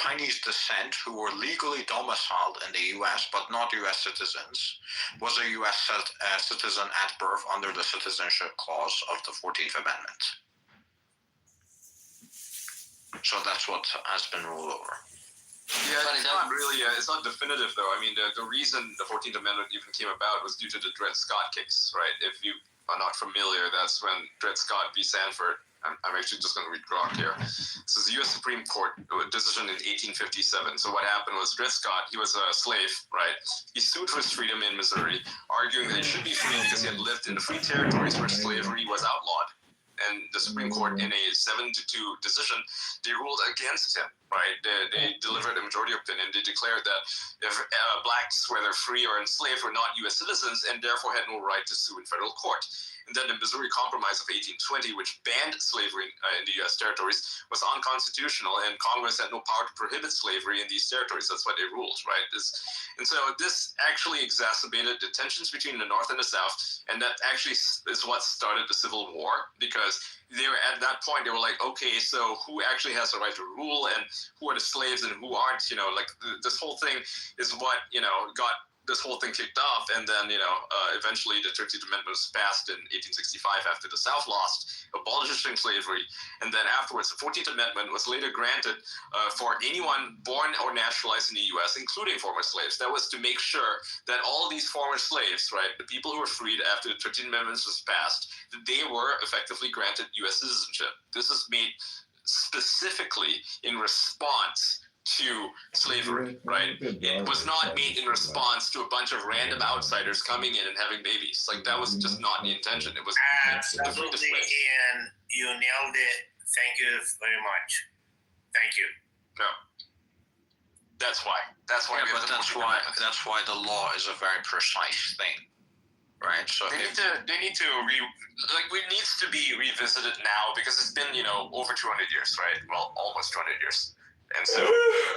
Chinese descent who were legally domiciled in the U.S. but not U.S. citizens was a U.S. citizen at birth under the Citizenship Clause of the 14th Amendment. So that's what has been ruled over. Yeah, but it's not really. It's not definitive, though. I mean, the reason the 14th Amendment even came about was due to the Dred Scott case, right? If you are not familiar, that's when Dred Scott v. Sanford. I'm actually just going to read Grok here. This is the U.S. Supreme Court decision in 1857. So what happened was Dred Scott, he was a slave, right? He sued for his freedom in Missouri, arguing that he should be free because he had lived in the free territories where slavery was outlawed. And the Supreme Court, in a 7-2 decision, they ruled against him, right? They delivered a majority opinion. They declared that if blacks, whether free or enslaved, were not U.S. citizens and therefore had no right to sue in federal court. And then the Missouri Compromise of 1820, which banned slavery in the U.S. territories, was unconstitutional, and Congress had no power to prohibit slavery in these territories. That's why they ruled, right? And so this actually exacerbated the tensions between the North and the South, and that actually is what started the Civil War, because they were at that point, they were like, okay, so who actually has the right to rule, and who are the slaves and who aren't? You know, like this whole thing is what, you know, got this whole thing kicked off, and then, you know, eventually the 13th Amendment was passed in 1865 after the South lost, abolishing slavery, and then afterwards the 14th Amendment was later granted for anyone born or naturalized in the U.S., including former slaves. That was to make sure that all these former slaves, right, the people who were freed after the 13th Amendment was passed, that they were effectively granted U.S. citizenship. This is made specifically in response to slavery, right? It was not made in response to a bunch of random outsiders coming in and having babies. Like, that was just not the intention. It was absolutely, Ian. You nailed it. Thank you very much. Thank you. Yeah. That's why. Yeah, but that's why the law is a very precise thing, right? So we need to needs to be revisited now, because it's been, you know, over 200 years, right? Well, almost 200 years. And so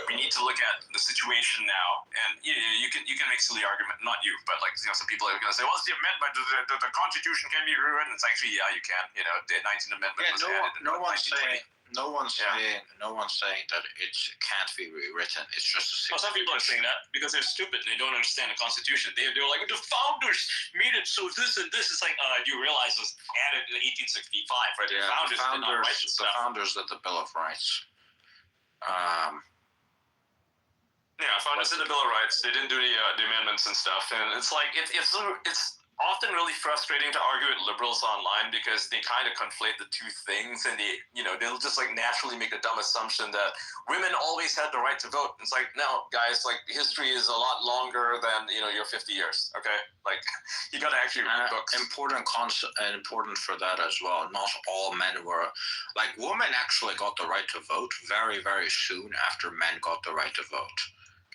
we need to look at the situation now, and you can make silly argument, not you, but like, you know, some people are going to say, well, it's the amendment, the Constitution can be ruined. It's actually, yeah, you can. You know, the 19th Amendment was added in 1920. No one's saying that it can't be rewritten. It's just a. Well, some people are saying that because they're stupid and they don't understand the Constitution. They're like, the founders made it so this and this. It's like, you realize it was added in 1865, right? Yeah, the founders did the Bill of Rights. Yeah, founders in the Bill of Rights. They didn't do the amendments and stuff, and it's like it's often really frustrating to argue with liberals online because they kind of conflate the two things, and they'll just like naturally make the dumb assumption that women always had the right to vote. It's like, no, guys, like history is a lot longer than your 50 years. Okay, like you got to actually read books. Important concept and important for that as well. Not all men were like women actually got the right to vote very, very soon after men got the right to vote.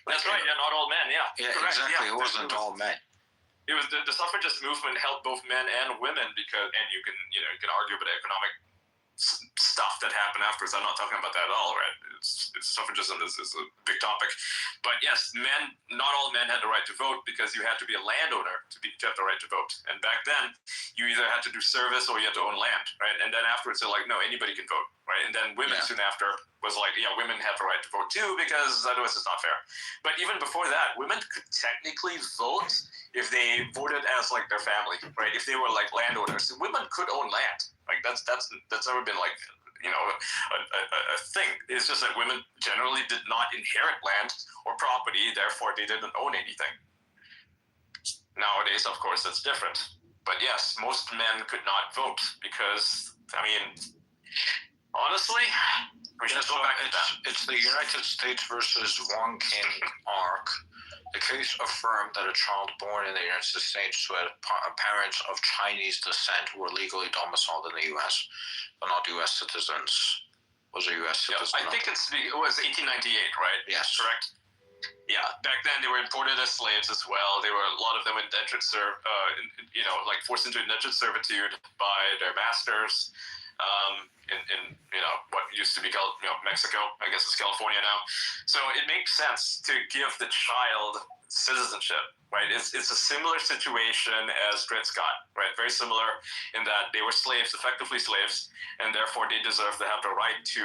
That's right. Yeah, not all men. Yeah. Yeah, correct. exactly. Yeah. It wasn't all men. It was the suffragist movement helped both men and women and you can argue about economic stuff that happened afterwards. I'm not talking about that at all, right? Suffragism is a big topic, but yes, not all men had the right to vote because you had to be a landowner to have the right to vote. And back then, you either had to do service or you had to own land, right? And then afterwards, they're like, no, anybody can vote, right? And then women soon after was like, yeah, women have the right to vote too because otherwise it's not fair. But even before that, women could technically vote if they voted as like their family, right? If they were like landowners, women could own land. Like that's never been like a thing. It's just that women generally did not inherit land or property, therefore they didn't own anything. Nowadays, of course, that's different. But yes, most men could not vote because, I mean, honestly, we should go back to that. It's the United States versus Wong Kim Ark. The case affirmed that a child born in the United States to parents of Chinese descent who were legally domiciled in the U.S., but not U.S. citizens, was a U.S. citizen. I think it was 1898, right? Yes. Correct? Yeah, back then they were imported as slaves as well. They were a lot of them indentured like forced into indentured servitude by their masters. In what used to be called Mexico, I guess it's California now. So it makes sense to give the child citizenship, right? It's a similar situation as Dred Scott, right? Very similar in that they were slaves, effectively slaves, and therefore they deserve to have the right to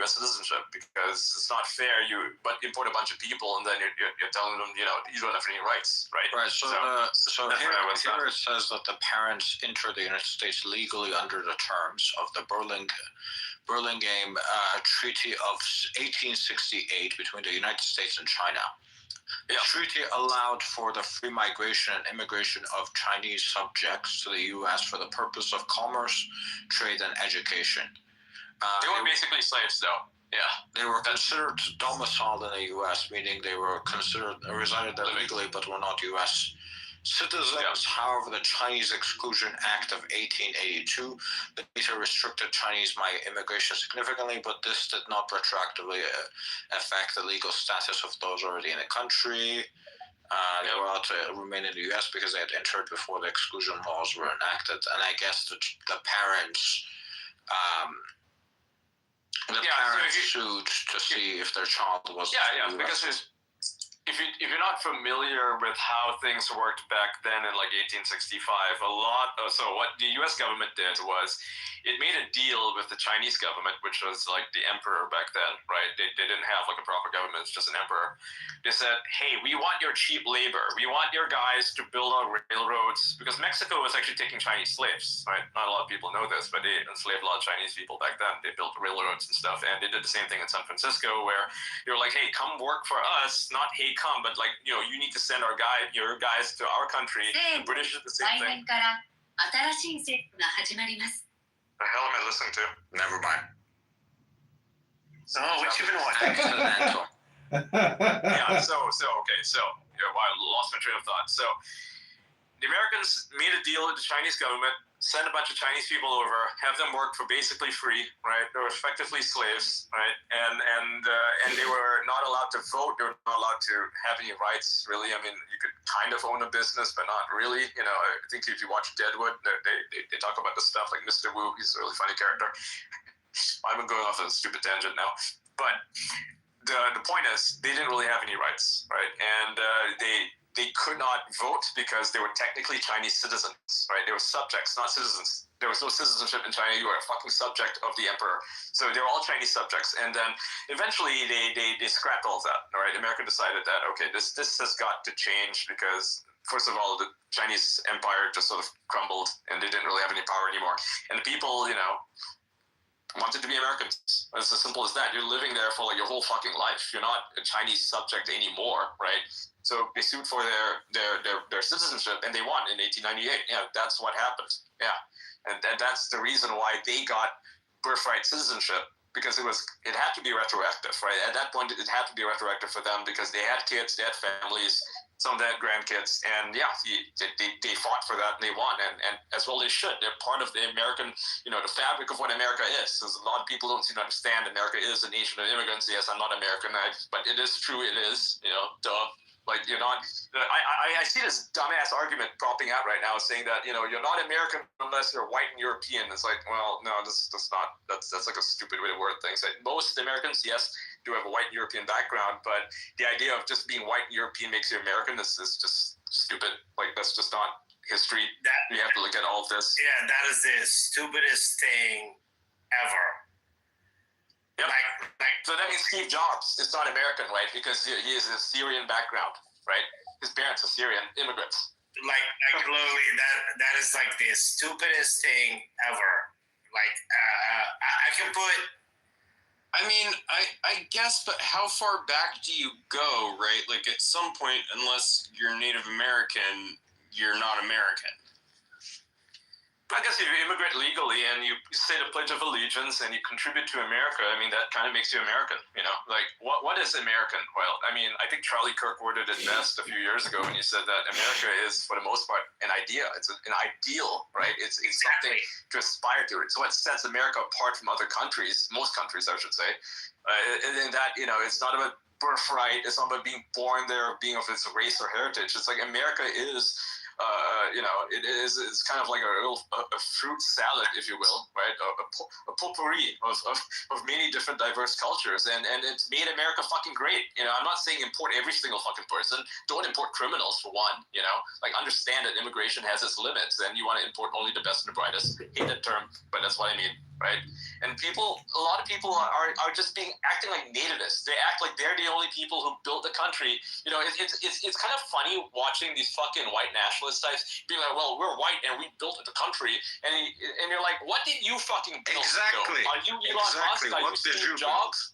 U.S. citizenship because it's not fair. You import a bunch of people and then you're telling them you don't have any rights, right? Right. So here it says that the parents enter the United States legally under the terms of the Burlingame Treaty of 1868 between the United States and China. The treaty allowed for the free migration and immigration of Chinese subjects to the U.S. for the purpose of commerce, trade, and education. They were basically slaves, though. Yeah. They were considered domiciled in the U.S., meaning they were resided there legally but were not U.S. citizens. However, the Chinese Exclusion Act of 1882 later restricted Chinese immigration significantly, but this did not retroactively affect the legal status of those already in the country. They were allowed to remain in the U.S. because they had entered before the exclusion laws were enacted. And I guess the parents sued to see if their child was because if you're not familiar with how things worked back then in like 1865, so what the U.S. government did was it made a deal with the Chinese government, which was like the emperor back then, right? They didn't have like a proper government, it's just an emperor. They said, hey, we want your cheap labor. We want your guys to build our railroads, because Mexico was actually taking Chinese slaves, right? Not a lot of people know this, but they enslaved a lot of Chinese people back then. They built railroads and stuff, and they did the same thing in San Francisco, where they were like, hey, come work for us, not hey, come, but like, you need to send your guys to our country. The British did the same thing. The hell am I listening to? Never mind. So what you been watching? Accidental. I lost my train of thought. So the Americans made a deal with the Chinese government, send a bunch of Chinese people over, have them work for basically free, right? They were effectively slaves, right? And they were not allowed to vote. They were not allowed to have any rights, really. I mean, you could kind of own a business, but not really. I think if you watch Deadwood, they talk about this stuff, like Mr. Wu. He's a really funny character. I'm going off on a stupid tangent now, but the point is they didn't really have any rights, right? And they could not vote because they were technically Chinese citizens, right? They were subjects, not citizens. There was no citizenship in China. You were a fucking subject of the emperor. So they were all Chinese subjects. And then eventually they scrapped all of that, all right? America decided that, okay, this has got to change because, first of all, the Chinese empire just sort of crumbled and they didn't really have any power anymore. And the people, wanted to be Americans. It's as simple as that. You're living there for like your whole fucking life. You're not a Chinese subject anymore, right? So they sued for their citizenship, and they won in 1898. Yeah, that's what happened. Yeah, and that's the reason why they got birthright citizenship, because it had to be retroactive, right? At that point, it had to be retroactive for them because they had kids, they had families, some of their grandkids, and yeah, they fought for that and they won, and as well they should. They're part of the American, the fabric of what America is. There's a lot of people don't seem to understand America is a nation of immigrants. Yes, I'm not American, but it is true. It is, duh. Like you're not. I see this dumbass argument propping out right now, saying that you're not American unless you're white and European. It's like, well, no, that's not. That's like a stupid way to word things. Like, most Americans, yes, do have a white European background, but the idea of just being white and European makes you American is just stupid. Like, that's just not history. You have to look at all of this. Yeah, that is the stupidest thing ever. Yep. So that means Steve Jobs is not American, right? Because he is a Syrian background, right? His parents are Syrian immigrants. Like literally, that is like the stupidest thing ever. Like, I can put. I mean, I guess, but how far back do you go, right? Like, at some point, unless you're Native American, you're not American. I guess if you immigrate legally and you say the Pledge of Allegiance and you contribute to America, I mean, that kind of makes you American, Like, what is American? Well, I mean, I think Charlie Kirk worded it best a few years ago when he said that America is, for the most part, an idea. It's an ideal, right? It's something to aspire to. It's what sets America apart from other countries, most countries, I should say, in that, it's not about birthright. It's not about being born there, being of its race or heritage. It's like America is... it's kind of like a fruit salad, if you will, right? A potpourri of many different diverse cultures, and it's made America fucking great. I'm not saying import every single fucking person. Don't import criminals, for one. Like, understand that immigration has its limits, and you want to import only the best and the brightest. Hate that term, but that's what I mean, right? And a lot of people are just acting like nativists. They act like they're the only people who built the country. It's kind of funny watching these fucking white nationalist types being like, well, we're white and we built the country, and you're like, what did you fucking build? Exactly. Are you Elon Musk? Are you What did Steve you Jobs?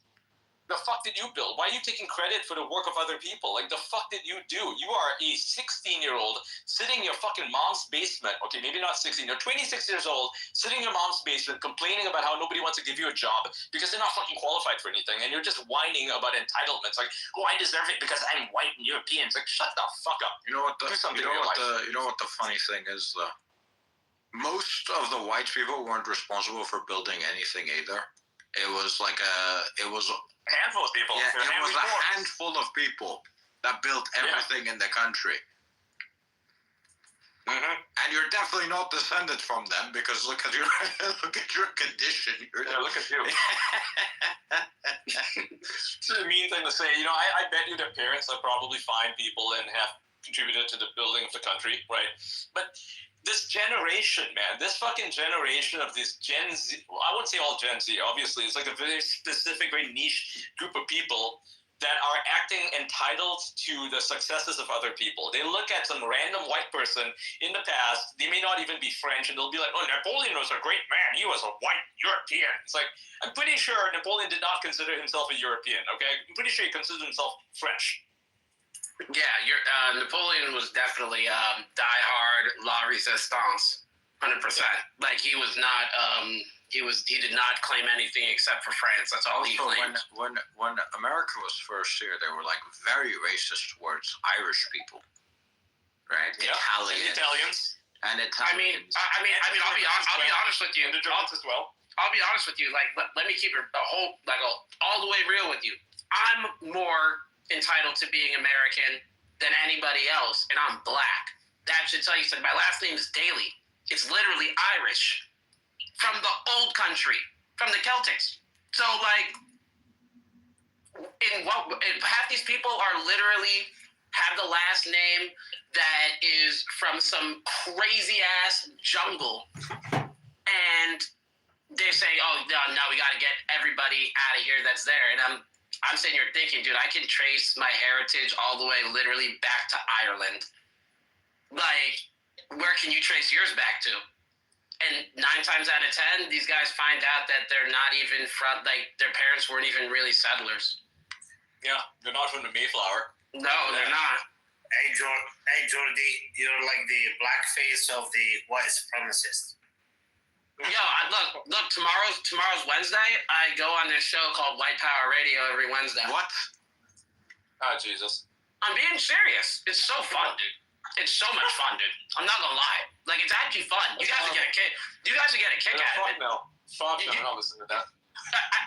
The fuck did you build? Why are you taking credit for the work of other people? Like, the fuck did you do? You are a 16-year-old sitting in your fucking mom's basement. Okay, maybe not 16. You're 26 years old, sitting in your mom's basement, complaining about how nobody wants to give you a job because they're not fucking qualified for anything. And you're just whining about entitlements. Like, oh, I deserve it because I'm white and European. It's like, shut the fuck up. You know what Do something in your life. You know what the funny thing is, though? Most of the white people weren't responsible for building anything either. It was like a handful of people. Yeah, it was a handful of people that built everything in the country. Mm-hmm. And you're definitely not descended from them, because look at your condition. Look at you. It's a mean thing to say. I bet you their parents are probably fine people and have contributed to the building of the country, right? But this generation, man, this fucking generation of this Gen Z, I wouldn't say all Gen Z, obviously. It's like a very specific, very niche group of people that are acting entitled to the successes of other people. They look at some random white person in the past, they may not even be French, and they'll be like, oh, Napoleon was a great man. He was a white European. It's like, I'm pretty sure Napoleon did not consider himself a European, okay? I'm pretty sure he considered himself French. Yeah, Napoleon was definitely diehard La Resistance, 100%. Like, he was not, he did not claim anything except for France. That's all he claimed. When America was first here, they were like very racist towards Irish people, right? Yeah. Italians. I mean, I'll be honest with you. And the Germans as well. I'll be honest with you. Like, let me keep it all the way real with you. I'm more entitled to being American than anybody else, and I'm black. That should tell you something. My last name is Daly. It's literally Irish, from the old country, from the Celtics. So, like, half these people are literally have the last name that is from some crazy ass jungle, and they say, oh no, we got to get everybody out of here that's there. And I'm sitting here thinking, dude, I can trace my heritage all the way literally back to Ireland. Like, where can you trace yours back to? And 9 times out of 10, these guys find out that they're not even from, like, their parents weren't even really settlers. Yeah, they're not from the Mayflower. No, they're not. Hey, Jordy, you're like the black face of the white supremacist. Yo, look. Tomorrow's Wednesday. I go on this show called White Power Radio every Wednesday. What? Ah, Jesus. I'm being serious. It's so fun, dude. It's so much fun, dude. I'm not gonna lie. Like, it's actually fun. You guys would get a kick. You guys would get a kick out of it. Fuck no, I'm not listening to that.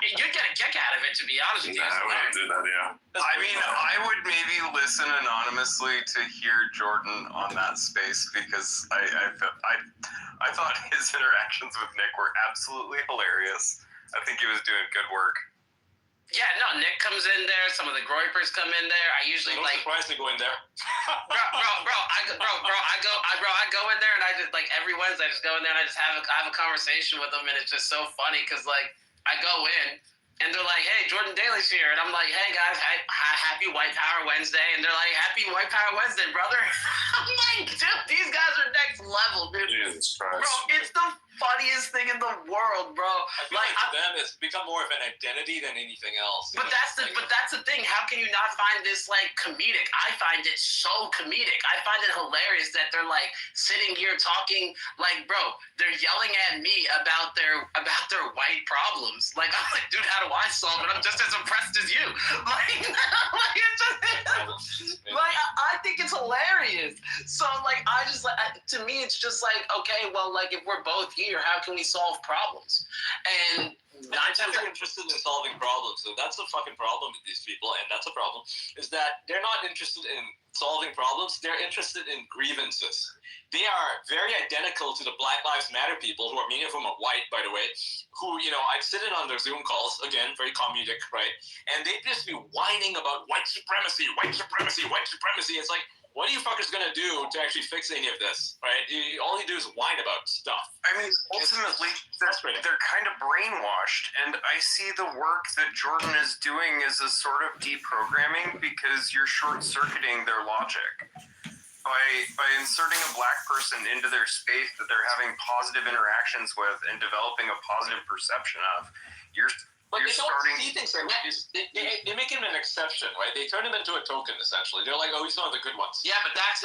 You'd get a kick out of it, to be honest with you. I wouldn't do that, yeah. I mean, I would maybe listen anonymously to hear Jordan on that space because I thought his interactions with Nick were absolutely hilarious. I think he was doing good work. Yeah, no, Nick comes in there. Some of the Groypers come in there. I usually I'm like, surprised to go in there. I go in there and I just like every Wednesday I just go in there and I just have a conversation with them and it's just so funny because like I go in and they're like, hey, Jordan Daly's here, and I'm like, hey guys, happy White Power Wednesday, and they're like, happy White Power Wednesday, brother. I'm like, dude, these guys are next level, dude. Jesus Christ. Bro, it's the funniest thing in the world, bro. I feel like to them it's become more of an identity than anything else. But that's the thing. How can you not find this like comedic? I find it so comedic. I find it hilarious that they're like sitting here talking like, bro, they're yelling at me about their white problems. Like, I'm like, dude, how do I solve it? I'm just as impressed as you. Like, it's just, like I think it's hilarious. So like, I just like, to me, it's just like, okay, well, like if we're both here, how can we solve problems? And they're interested in solving problems. So that's the fucking problem with these people, and that's a problem, is that they're not interested in solving problems. They're interested in grievances. They are very identical to the Black Lives Matter people, who are, many of whom are white, by the way, who, you know, I'd sit in on their Zoom calls, again, very comedic, right? And they'd just be whining about white supremacy, white supremacy, white supremacy. It's like, what are you fuckers gonna do to actually fix any of this, right? All you do is whine about stuff. I mean, ultimately, they're kind of brainwashed, and I see the work that Jordan is doing as a sort of deprogramming because you're short-circuiting their logic. By inserting a black person into their space that they're having positive interactions with and developing a positive perception of, But you're they don't starting... see things like that. They make him an exception, right? They turn him into a token, essentially. They're like, oh, he's one of the good ones. yeah, but that's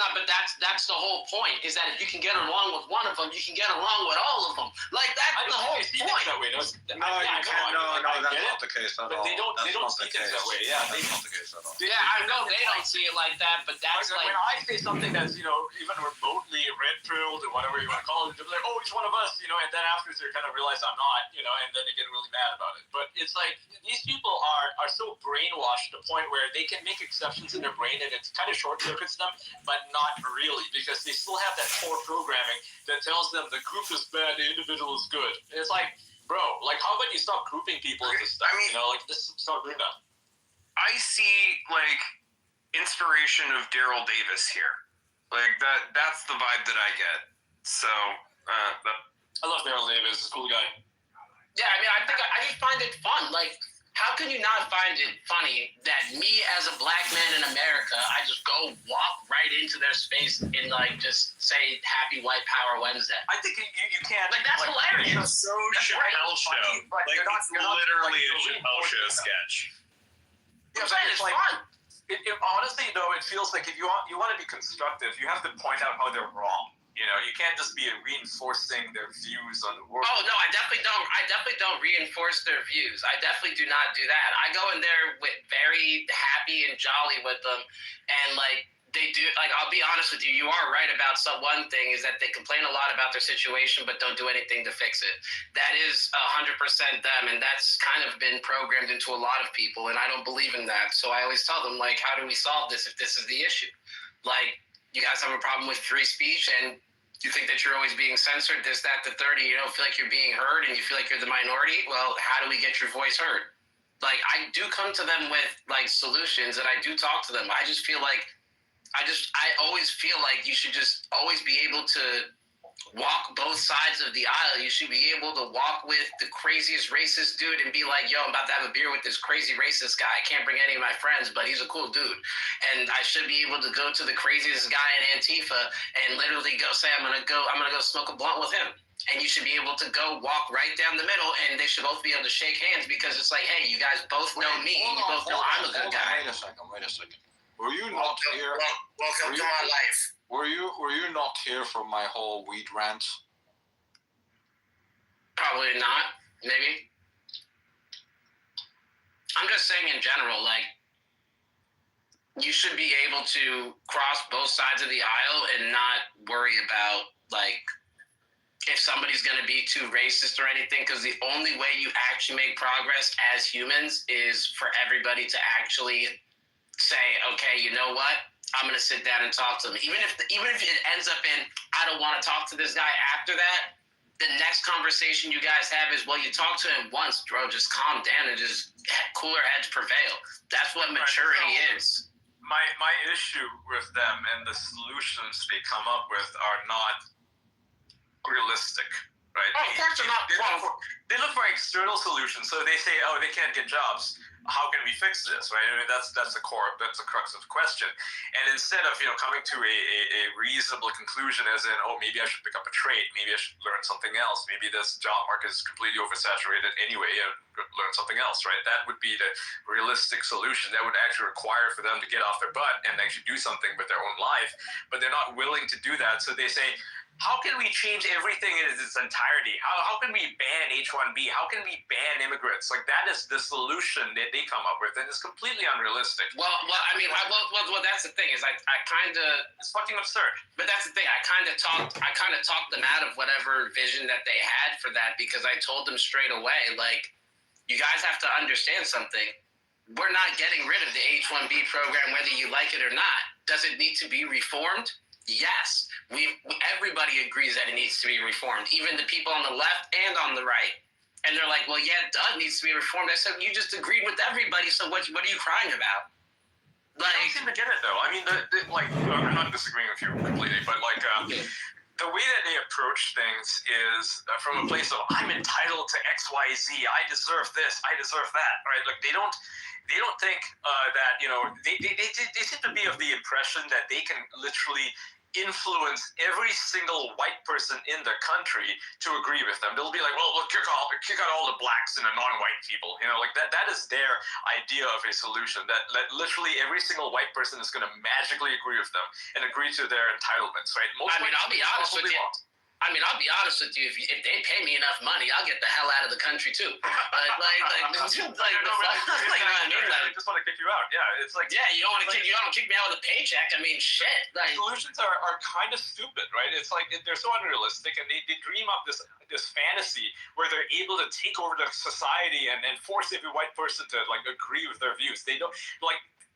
the whole point, is that if you can get along with one of them, you can get along with all of them. Like, that's the whole see point. things that way. No, you can't. No, that's not the case at all. But they don't see things that way. Yeah, That's not the case at all. Yeah, I know they don't see it like that, but that's like, when I say something that's, you know, even remotely red-pilled or whatever you want to call it, they're like, oh, he's one of us, you know, and then afterwards they kind of realize I'm not, you know, and then they get really mad about it. But it's like, these people are so brainwashed to the point where they can make exceptions in their brain and it kind of short-circuits them, but not really, because they still have that core programming that tells them the group is bad, the individual is good. And it's like, bro, like, how about you stop grouping people into stuff? I mean, you know, like, this is not good enough. I see like inspiration of Daryl Davis here. Like that's the vibe that I get. So I love Daryl Davis. He's a cool guy. yeah, I mean, I just find it fun. Like, how can you not find it funny that me as a black man in America, I just go walk right into their space and like just say Happy White Power Wednesday? I think you can't. Like, that's hilarious. It's so That's Chappelle great. show. But Like, you're not- it's you're not- literally a like, Chappelle show sketch. I'm saying it's fun. Honestly, though, it feels like if you want to be constructive, you have to point out how they're wrong. You know, you can't just be reinforcing their views on the world. Oh no, I definitely don't reinforce their views. I definitely do not do that. I go in there with very happy and jolly with them, and like they do. Like, I'll be honest with you, you are right about one thing, is that they complain a lot about their situation but don't do anything to fix it. That is 100% them, and that's kind of been programmed into a lot of people, and I don't believe in that. So I always tell them, like, how do we solve this if this is the issue? Like, you guys have a problem with free speech and you think that you're always being censored, this, that, the 30, you don't feel like you're being heard and you feel like you're the minority. Well, how do we get your voice heard? Like, I do come to them with like solutions and I do talk to them. I just feel like, I always feel like you should just always be able to walk both sides of the aisle. You should be able to walk with the craziest racist dude and be like, yo, I'm about to have a beer with this crazy racist guy. I can't bring any of my friends, but he's a cool dude. And I should be able to go to the craziest guy in Antifa and literally go say, I'm gonna go smoke a blunt with him. and you should be able to go walk right down the middle, and they should both be able to shake hands because it's like, hey, you guys both know me, and you both know I'm a good guy. Wait a second. Were you not here? Welcome to my life. Were you not here for my whole weed rant? Probably not. Maybe. I'm just saying in general, like, you should be able to cross both sides of the aisle and not worry about, like, if somebody's going to be too racist or anything, because the only way you actually make progress as humans is for everybody to actually say, okay, you know what? I'm going to sit down and talk to them. Even if it ends up in, I don't want to talk to this guy after that, the next conversation you guys have is, well, you talked to him once, bro. Just calm down and just cooler heads prevail. That's what maturity is. My issue with them and the solutions they come up with are not realistic, right? Oh, of course they're not. They look for external solutions. So they say, oh, they can't get jobs. How can we fix this, right? I mean, that's the core, that's the crux of the question. And instead of, coming to a reasonable conclusion as in, oh, maybe I should pick up a trade, maybe I should learn something else, maybe this job market is completely oversaturated anyway, learn something else, right? That would be the realistic solution. That would actually require for them to get off their butt and actually do something with their own life, but they're not willing to do that. So they say, how can we change everything in its entirety? How can we ban H-1B? How can we ban immigrants? Like, that is the solution that they come up with, and it's completely unrealistic. Well, I mean, that's the thing is I kind of, it's fucking absurd. But that's the thing. I kind of talked them out of whatever vision that they had for that, because I told them straight away, like, you guys have to understand something. We're not getting rid of the H-1B program, whether you like it or not. Does it need to be reformed? Yes. Everybody agrees that it needs to be reformed, even the people on the left and on the right. And they're like, well, yeah, it does needs to be reformed. I said, you just agreed with everybody, so what are you crying about? Like, I don't seem to get it, though. I mean, I'm not disagreeing with you completely, but the way that they approach things is from a place of, I'm entitled to X, Y, Z. I deserve this. I deserve that. Right? Like, they don't think that, they seem to be of the impression that they can literally influence every single white person in the country to agree with them. They'll be like, well, we'll kick out all the blacks and the non-white people. That is their idea of a solution, that literally every single white person is going to magically agree with them and agree to their entitlements, right? I'll be honest with you. I'll be honest with you. If they pay me enough money, I'll get the hell out of the country too. I just want to kick you out. Yeah, it's like, yeah, you don't want to kick me out with a paycheck. I mean, shit. Like, solutions are kind of stupid, right? It's like they're so unrealistic, and they dream up this fantasy where they're able to take over the society and force every white person to agree with their views. They don't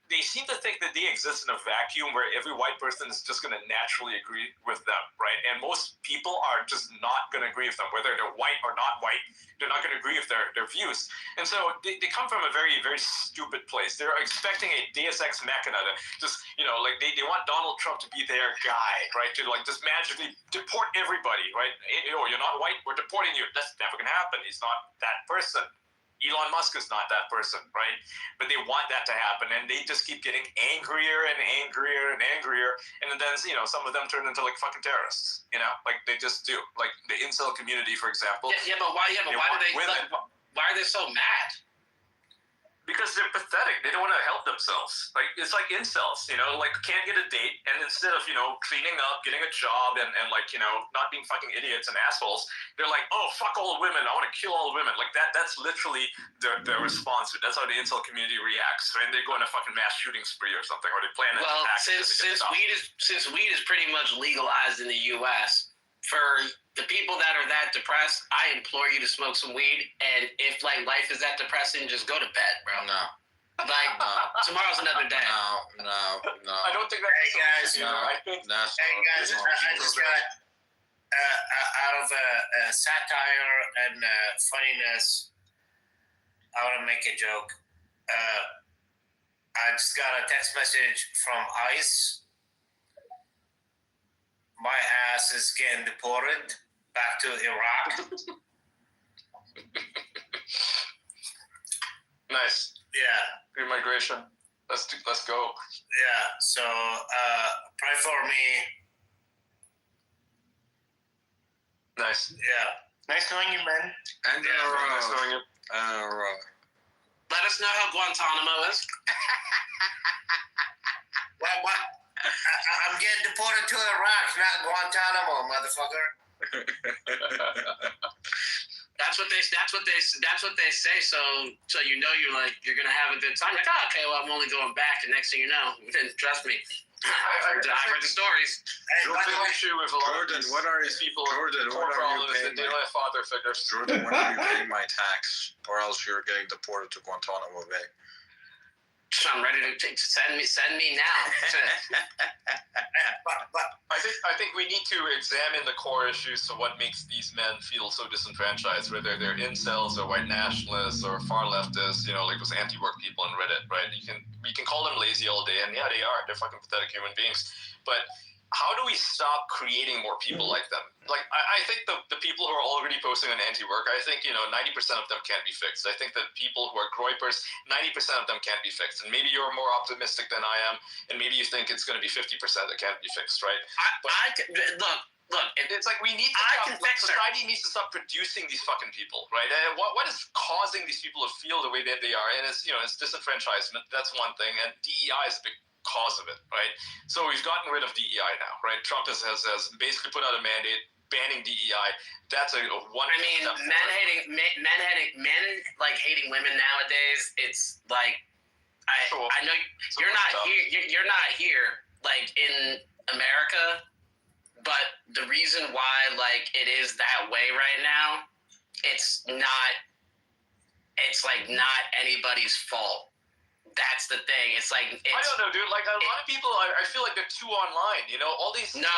They seem to think that they exist in a vacuum where every white person is just going to naturally agree with them, right? And most people are just not going to agree with them, whether they're white or not white. They're not going to agree with their views. And so they come from a very, very stupid place. They're expecting a Deus Ex Machina to just, they want Donald Trump to be their guy, right? To just magically deport everybody, right? You're not white, we're deporting you. That's never going to happen. He's not that person. Elon Musk is not that person, right? But they want that to happen, and they just keep getting angrier and angrier and angrier, and then some of them turn into fucking terrorists, they just do. Like the incel community, for example. Why are they so mad? Because they're pathetic. They don't want to help themselves. It's like incels, can't get a date, and instead of, cleaning up, getting a job, and not being fucking idiots and assholes, they're like, oh, fuck all women. I want to kill all women. That's literally their response. That's how the incel community reacts. Right? They go on a fucking mass shooting spree or something, or they plan an attack. Since weed is pretty much legalized in the U.S., for the people that are that depressed, I implore you to smoke some weed. And if life is that depressing, just go to bed, bro. No. Tomorrow's another day. No. I don't think that's hey guys, I just got out of satire and funniness. I want to make a joke. I just got a text message from ICE. My ass is getting deported back to Iraq. Nice. Yeah. Immigration. Let's go. Yeah. So pray for me. Nice. Yeah. Nice knowing you, man. And Nice knowing you. Let us know how Guantanamo is. What? I'm getting deported to Iraq, not Guantanamo, motherfucker. That's what they say. So you know you're gonna have a good time. Like, oh, okay, well I'm only going back, and next thing you know, trust me, I've heard the stories. Hey, by the way, Issue with a lot Jordan, of what are you? these people Jordan, core what are you problems paying and they don't have father figures. Jordan, when are you paying my tax, or else you're getting deported to Guantanamo Bay? I'm ready to send me now. but I think we need to examine the core issues to what makes these men feel so disenfranchised, whether they're incels or white nationalists or far leftists, like those anti-work people on Reddit, right? We can call them lazy all day, and yeah, they are. They're fucking pathetic human beings. But how do we stop creating more people like them? Like, I think the people who are already posting on anti-work, I think, 90% of them can't be fixed. I think that people who are groypers, 90% of them can't be fixed. And maybe you're more optimistic than I am, and maybe you think it's going to be 50% that can't be fixed, right? Look. It's like we need to society needs to stop producing these fucking people, right? And what is causing these people to feel the way that they are? And it's disenfranchisement. That's one thing, and DEI is a big cause of it, right? So we've gotten rid of DEI now, right? Trump has basically put out a mandate banning DEI. That's a wonderful. I mean, men hating women nowadays. It's like I know you're not here. You're not here, like in America. But the reason why, like, it is that way right now, it's not anybody's fault. That's the thing. It's like I don't know, dude. Like a lot of people, I feel like they're too online. All these. No.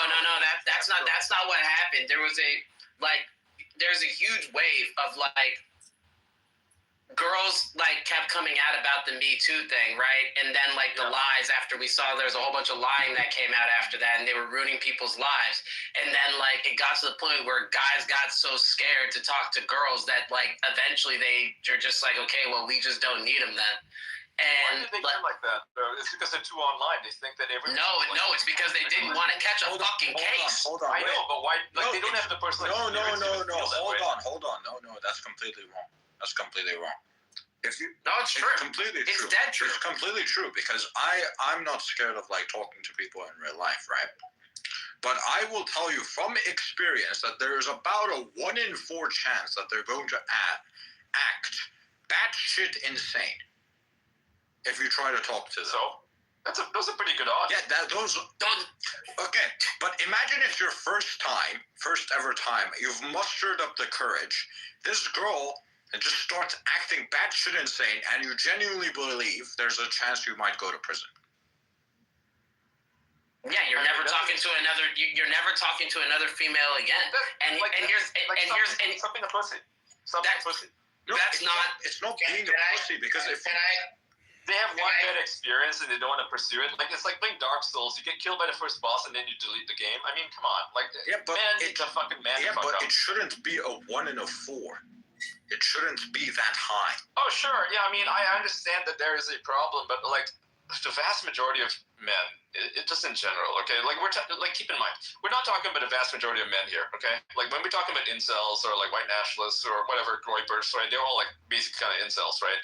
That's not what happened. There's a huge wave of like girls like kept coming out about the Me Too thing, right? And then like the lies after we saw there's a whole bunch of lying that came out after that, and they were ruining people's lives. And then like it got to the point where guys got so scared to talk to girls that like eventually they're just like, okay, well we just don't need them then. And why did they get like that? It's because they're too online. They think that everything. No, it's because they didn't want to catch a fucking case. Hold on. I know, but why? Like they don't have the personal. No. Hold on. No, that's completely wrong. That's completely wrong. It's true. It's completely true. It's dead true. It's completely true because I'm not scared of like talking to people in real life, right? But I will tell you from experience that there is about a 1 in 4 chance that they're going to act batshit insane if you try to talk to them. So those are pretty good odds. Yeah, okay. But imagine it's your first ever time. You've mustered up the courage. This girl just starts acting batshit insane, and you genuinely believe there's a chance you might go to prison. Yeah, you're never talking to another female again. Here's something a pussy. Pussy. No, it's not being a pussy because if they have one bad experience and they don't want to pursue it. Like it's like playing Dark Souls. You get killed by the first boss and then you delete the game. I mean, come on. Like, it's a fucking man. Yeah, but it shouldn't be a 1 in 4. It shouldn't be that high. Oh, sure. Yeah, I mean, I understand that there is a problem, but like the vast majority of men, it just in general, okay? Like keep in mind, we're not talking about a vast majority of men here, okay? Like when we're talking about incels or like white nationalists or whatever, groypers, right? They're all like basic kind of incels, right?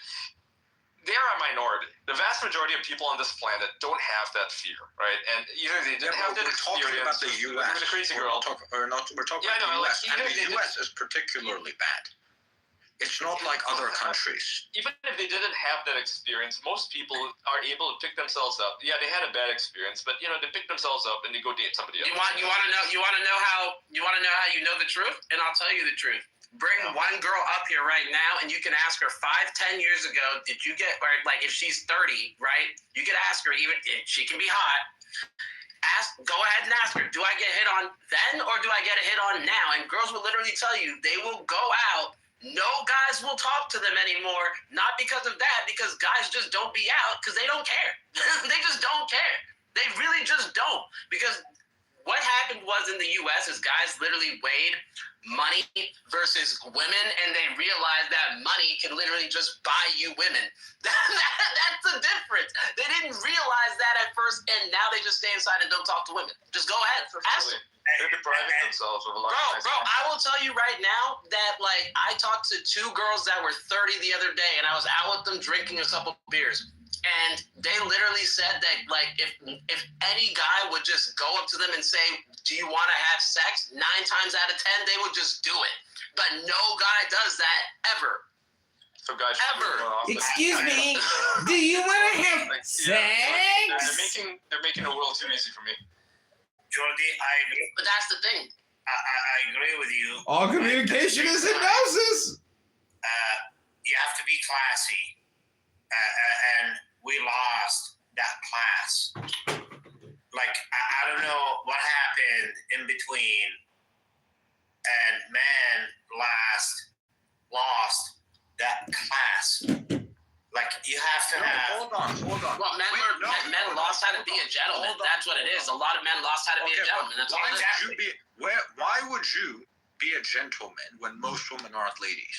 They're a minority. The vast majority of people on this planet don't have that fear, right? And either they didn't have that experience. We're talking about the U.S. The crazy girl. We're talking about the U.S. And the U.S. is particularly bad. It's not like other countries. Even if they didn't have that experience, most people are able to pick themselves up. Yeah, they had a bad experience, but they pick themselves up and they go date somebody else. You want to know how you know the truth? And I'll tell you the truth. Bring one girl up here right now, and you can ask her 5-10 years ago, did you get, or like if she's 30, right? You could ask her, even she can be hot. Go ahead and ask her, do I get hit on then or do I get a hit on now? And girls will literally tell you they will go out. No guys will talk to them anymore, not because of that, because guys just don't be out because they don't care. They just don't care. They really just don't. Because what happened was in the U.S. is guys literally weighed money versus women, and they realized that money can literally just buy you women. That's the difference. They didn't realize that at first, and now they just stay inside and don't talk to women. Just go ahead. Ask them. They're depriving themselves of a lot Bro, of nice things. I will tell you right now that like I talked to 2 girls that were 30 the other day, and I was out with them drinking a couple beers, and they literally said that like if any guy would just go up to them and say, "Do you want to have sex?" 9 times out of 10 they would just do it, but no guy does that ever. So guys, Ever. Excuse me. Do you want to have sex? They're making the world too easy for me. Jordy, I agree. But that's the thing. I agree with you. All communication is hypnosis. You have to be classy, and we lost that class. Like I don't know what happened in between, and man, lost that class. Like you have to have. Hold on. Well, men lost how to be a gentleman. That's what it is. A lot of men lost how to be a gentleman. That's all it is. Why would you be a gentleman when most women aren't ladies?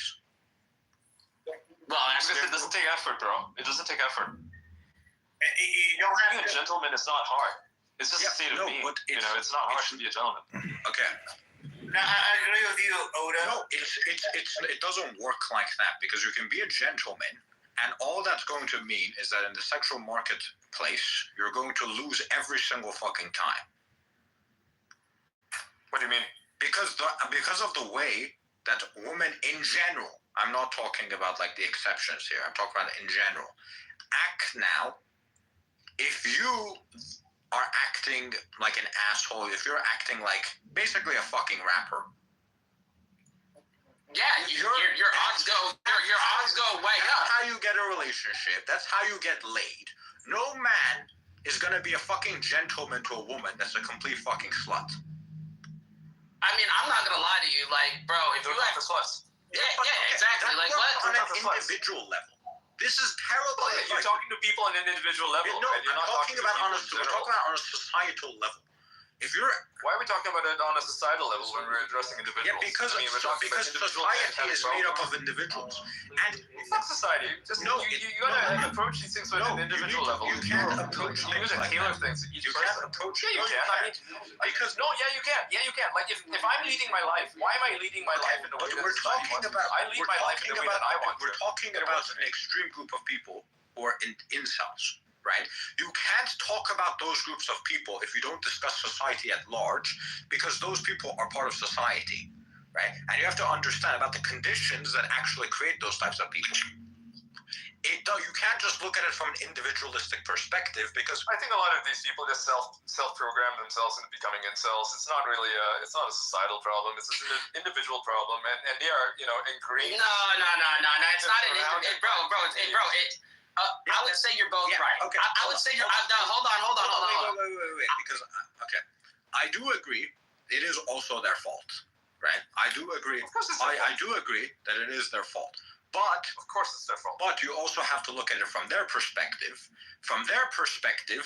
Well, that's Because it doesn't take effort, bro. It doesn't take effort. You don't have Being a to. gentleman is not hard. It's just a state of being. but It's not hard to be a gentleman. Okay. No, I agree with you, Oda. No, it doesn't work like that because you can be a gentleman, and all that's going to mean is that in the sexual marketplace, you're going to lose every single fucking time. What do you mean? Because of the way that women in general, I'm not talking about like the exceptions here, I'm talking about in general, act now. If you are acting like an asshole, if you're acting like basically a fucking rapper, yeah, your odds go way that's up. how you get a relationship. That's how you get laid. No man is gonna be a fucking gentleman to a woman that's a complete fucking slut. I mean, I'm not gonna lie to you, like, bro, if you They're have not the sluts. yeah, exactly. That Like, works what? on They're not the an sluts. individual level. This is terrible. You're talking to people on an individual level. No, right? You're I'm not talking about to on a, people we're in talking general. about on a societal level. If you're Why are we talking about it on a societal level when we're addressing individuals? yeah, because I mean, we're talking about individuals society and is made up of individuals, and It's not society. Just No, you gotta approach these things with no, an individual level. you can't approach You things gotta like tailor that. things to each You person. can't approach. Yeah, you no, can. I mean, because no, yeah, you can. Yeah, you can. Like if I'm leading my life, why am I leading my life in the way that we're society talking wants? about. I lead We're my life in talking the way that I want. We're talking about an extreme group of people who are incels. Right? You can't talk about those groups of people if you don't discuss society at large, because those people are part of society, right? And you have to understand about the conditions that actually create those types of people. You can't just look at it from an individualistic perspective, because I think a lot of these people just self-program themselves into becoming incels. It's not really it's not a societal problem. It's an individual problem, and they are ingrained. No. It's not an bro. I would say you're both right. Okay. I would say you're. No, hold on. Wait. Because I do agree. It is also their fault, right? I do agree. Of course, it's their I fault. do agree that it is their fault. But Of course, it's their fault. you also have to look at it from their perspective. From their perspective,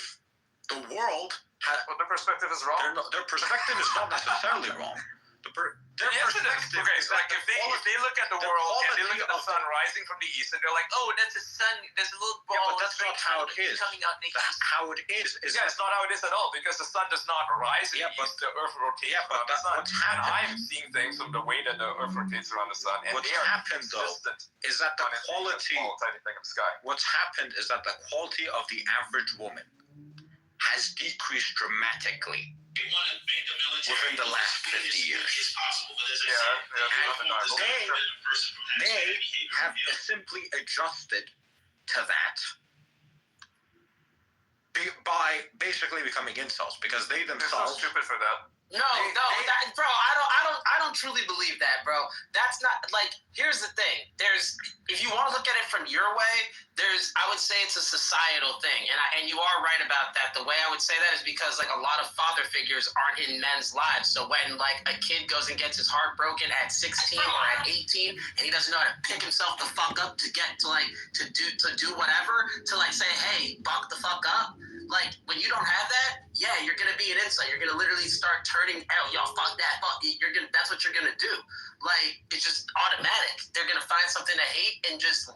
the world has But the perspective is wrong. their perspective is not necessarily wrong. Their Yes, it is. perspective Okay, is so that like if they look at the the world and they quality look at the of sun rising from the east and they're like, oh, that's the sun. There's a little ball. Yeah, but that's not how it is. Coming out naked. That's how it is. Yeah, it's not how it is at all because the sun does not rise in Yeah, the but- east. The earth rotates Yeah, but around the that's sun. what's And happened. I'm seeing things from the way that the earth rotates around the sun. And What's they are happened, though, consistent is that the on a quality. small, tiny thing of sky. What's happened is that the quality of the average woman has decreased dramatically within the last 50 years. They have simply adjusted to that by basically becoming incels, because they They're so themselves. stupid for that. No, bro. I don't truly believe that, bro. That's not like. Here's the thing. If you want to look at it from your way, I would say it's a societal thing, and you are right about that. The way I would say that is because like a lot of father figures aren't in men's lives. So when like a kid goes and gets his heart broken at 16 or at 18, and he doesn't know how to pick himself the fuck up to get to do whatever, to like say, hey, buck the fuck up. Like, when you don't have that, yeah, you're gonna be an incel. You're gonna literally start turning out, yo, fuck that, that's what you're gonna do. Like, it's just automatic. They're gonna find something to hate and just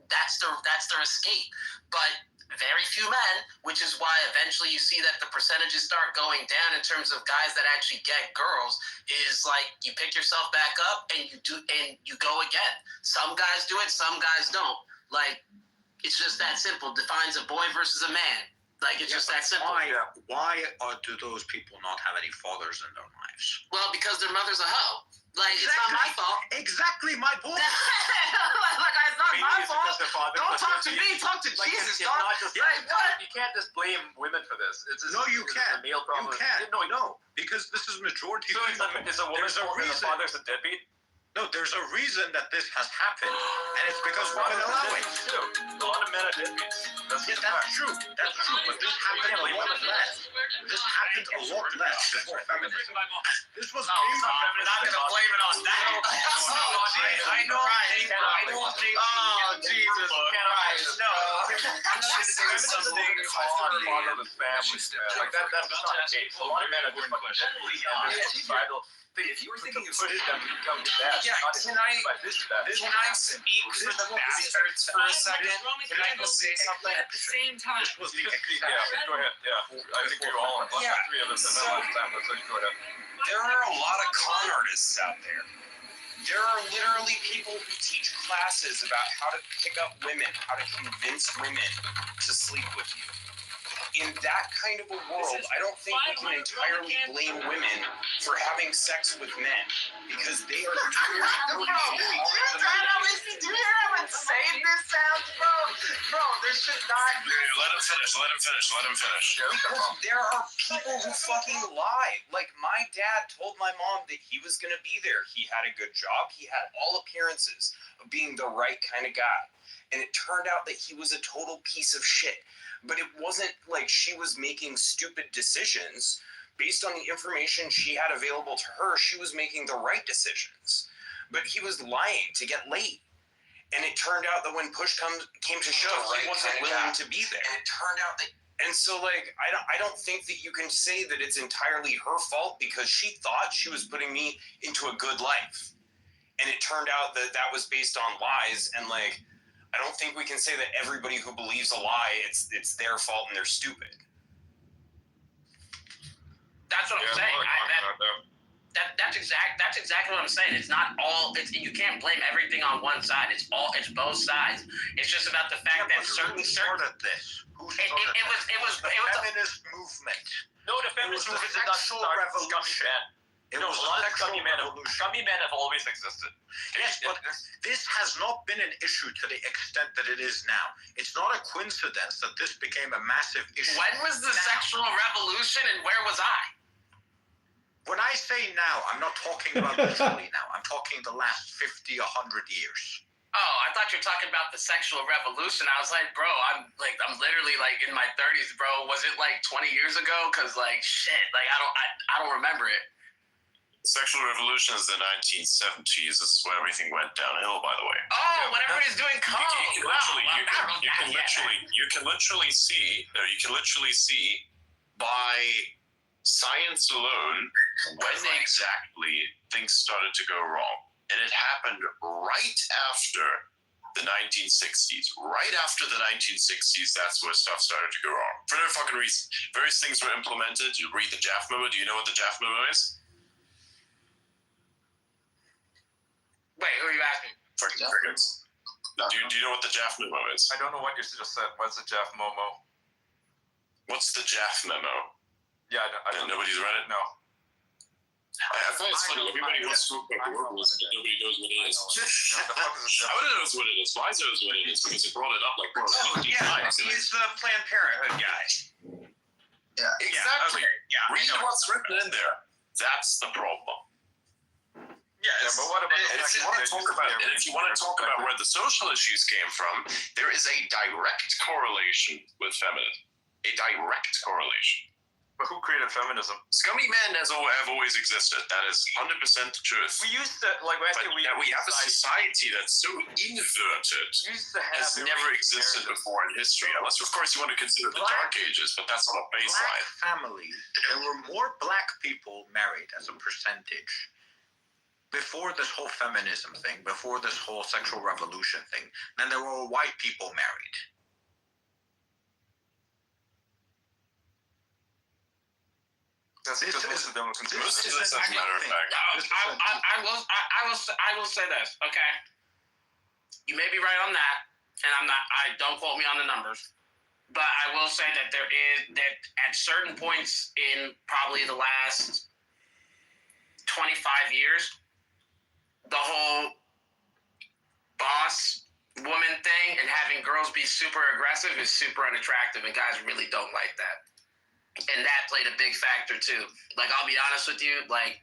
that's their escape. But very few men, which is why eventually you see that the percentages start going down in terms of guys that actually get girls. Is like you pick yourself back up and you go again. Some guys do it, some guys don't. Like it's just that simple. Defines a boy versus a man. Like it's just that simple. Why do those people not have any fathers in their lives? Well, because their mother's a hoe. Like it's not my fault. Exactly my point. Like it's not my fault. Don't talk to me. Talk to Jesus. You can't just blame women for this. It's just, No, you it's can't. A male problem. You can't. No. Because this is majority. So is a woman There's a fault that the reason. father's a deadbeat? No, there's a reason that this has happened, and it's because women allow it. A lot of men are deadbeats. That's True. That's true. But this happened a lot less. This happened a lot less before feminism. This was I'm not gonna blame it on that. I don't think. Oh Jesus Christ! No. That's not the case. A lot of men are doing societal. If you were thinking of pushing them to become dads, not can I speak for the bastards for a second? Can I go say something? At the same time. This was the Yeah, go ahead. Yeah, I think we're all on. Yeah. Three of us, and then last time. Let's go ahead. There are a lot of con artists out there. There are literally people who teach classes about how to pick up women, how to convince women to sleep with you. In that kind of a world, I don't think we can entirely blame women for having sex with men because they are Do you hear how insane this sounds, bro? Bro, this should not. Let him finish. Because there are people who fucking lie. Like, my dad told my mom that he was going to be there. He had a good job. He had all appearances of being the right kind of guy. And it turned out that he was a total piece of shit. But it wasn't like she was making stupid decisions. Based on the information she had available to her, she was making the right decisions. But he was lying to get laid. And it turned out that when push came to shove, he wasn't willing to be there. And it turned out that. And so, like, I don't think that you can say that it's entirely her fault because she thought she was putting me into a good life. And it turned out that that was based on lies. And, like, I don't think we can say that everybody who believes a lie, it's their fault and they're stupid. That's what I'm saying. That's exactly what I'm saying. It's not all. You can't blame everything on one side. It's both sides. It's just about the fact that certain. Who started this? It was the feminist movement. No, the feminist movement did not start revolution. It was a lot of scummy men. Scummy men have always existed. Yes, but this has not been an issue to the extent that it is now. It's not a coincidence that this became a massive issue. When was the sexual revolution and where was I? When I say now, I'm not talking about literally now. I'm talking the last 50, 100 years. Oh, I thought you were talking about the sexual revolution. I was like, bro, I'm literally like in my 30s, bro. Was it like 20 years ago? Cause like shit, like I don't remember it. Sexual revolution is the 1970s. This is when everything went downhill, by the way. Oh, when everybody's doing coke. You can literally see by science alone when exactly things started to go wrong. And it happened right after the 1960s. Right after the 1960s, that's where stuff started to go wrong. For no fucking reason. Various things were implemented. You read the Jaff Memo. Do you know what the Jaff Memo is? Wait, who are you asking? Fucking crickets. Do you know what the Jaff Memo is? I don't know what you just said. What's the Jaff Memo? What's the Jaff Memo? Yeah, I don't. Nobody's read it? No. I find it's funny. Everybody wants to talk about the world, but nobody knows what it is. I want to know what it is. Liza knows what it is because it brought it up like 50 times. He's the Planned Parenthood guy. Yeah. Exactly. Yeah, Read what's written in there. That's the problem. Yes. But what about And if you want to talk about where the social issues came from, there is a direct correlation with feminism. A direct correlation. But who created feminism? Scummy men have always existed. That is 100% the truth. We used to like. But we have a society that's so inverted. Has never existed before in history, unless of course you want to consider the Dark Ages, but that's not a baseline. Black families, there were more black people married as a percentage before this whole feminism thing, before this whole sexual revolution thing, than there were white people married. That's This because most is- of them are considered. Most of This this, is as a matter of nothing. fact. I will say this, okay? You may be right on that, and don't quote me on the numbers, but I will say that that at certain points in probably the last 25 years, the whole boss woman thing and having girls be super aggressive is super unattractive, and guys really don't like that. And that played a big factor too. Like, I'll be honest with you, like,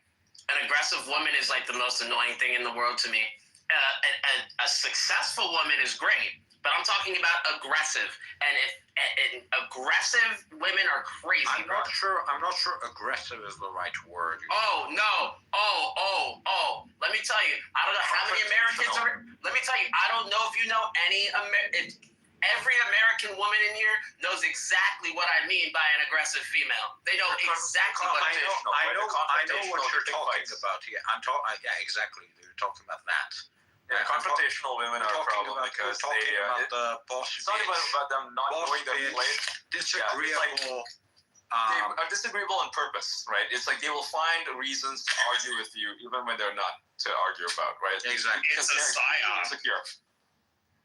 an aggressive woman is like the most annoying thing in the world to me. A successful woman is great, but I'm talking about aggressive. And aggressive women are crazy. I'm not sure aggressive is the right word. Oh no! Oh! Let me tell you, I don't know how many Americans are. Let me tell you, I don't know if you know any every American woman in here knows exactly what I mean by an aggressive female. They know exactly what I it is. know what you're talking about here. Yeah, exactly. You're talking about that. Yeah, confrontational women are a problem because they. The boss. It's not even about them not knowing their place. Disagreeable. They are disagreeable on purpose, right? It's like they will find reasons to argue with you even when they're not to argue about, right? Exactly. Because It's a they're psyop. insecure.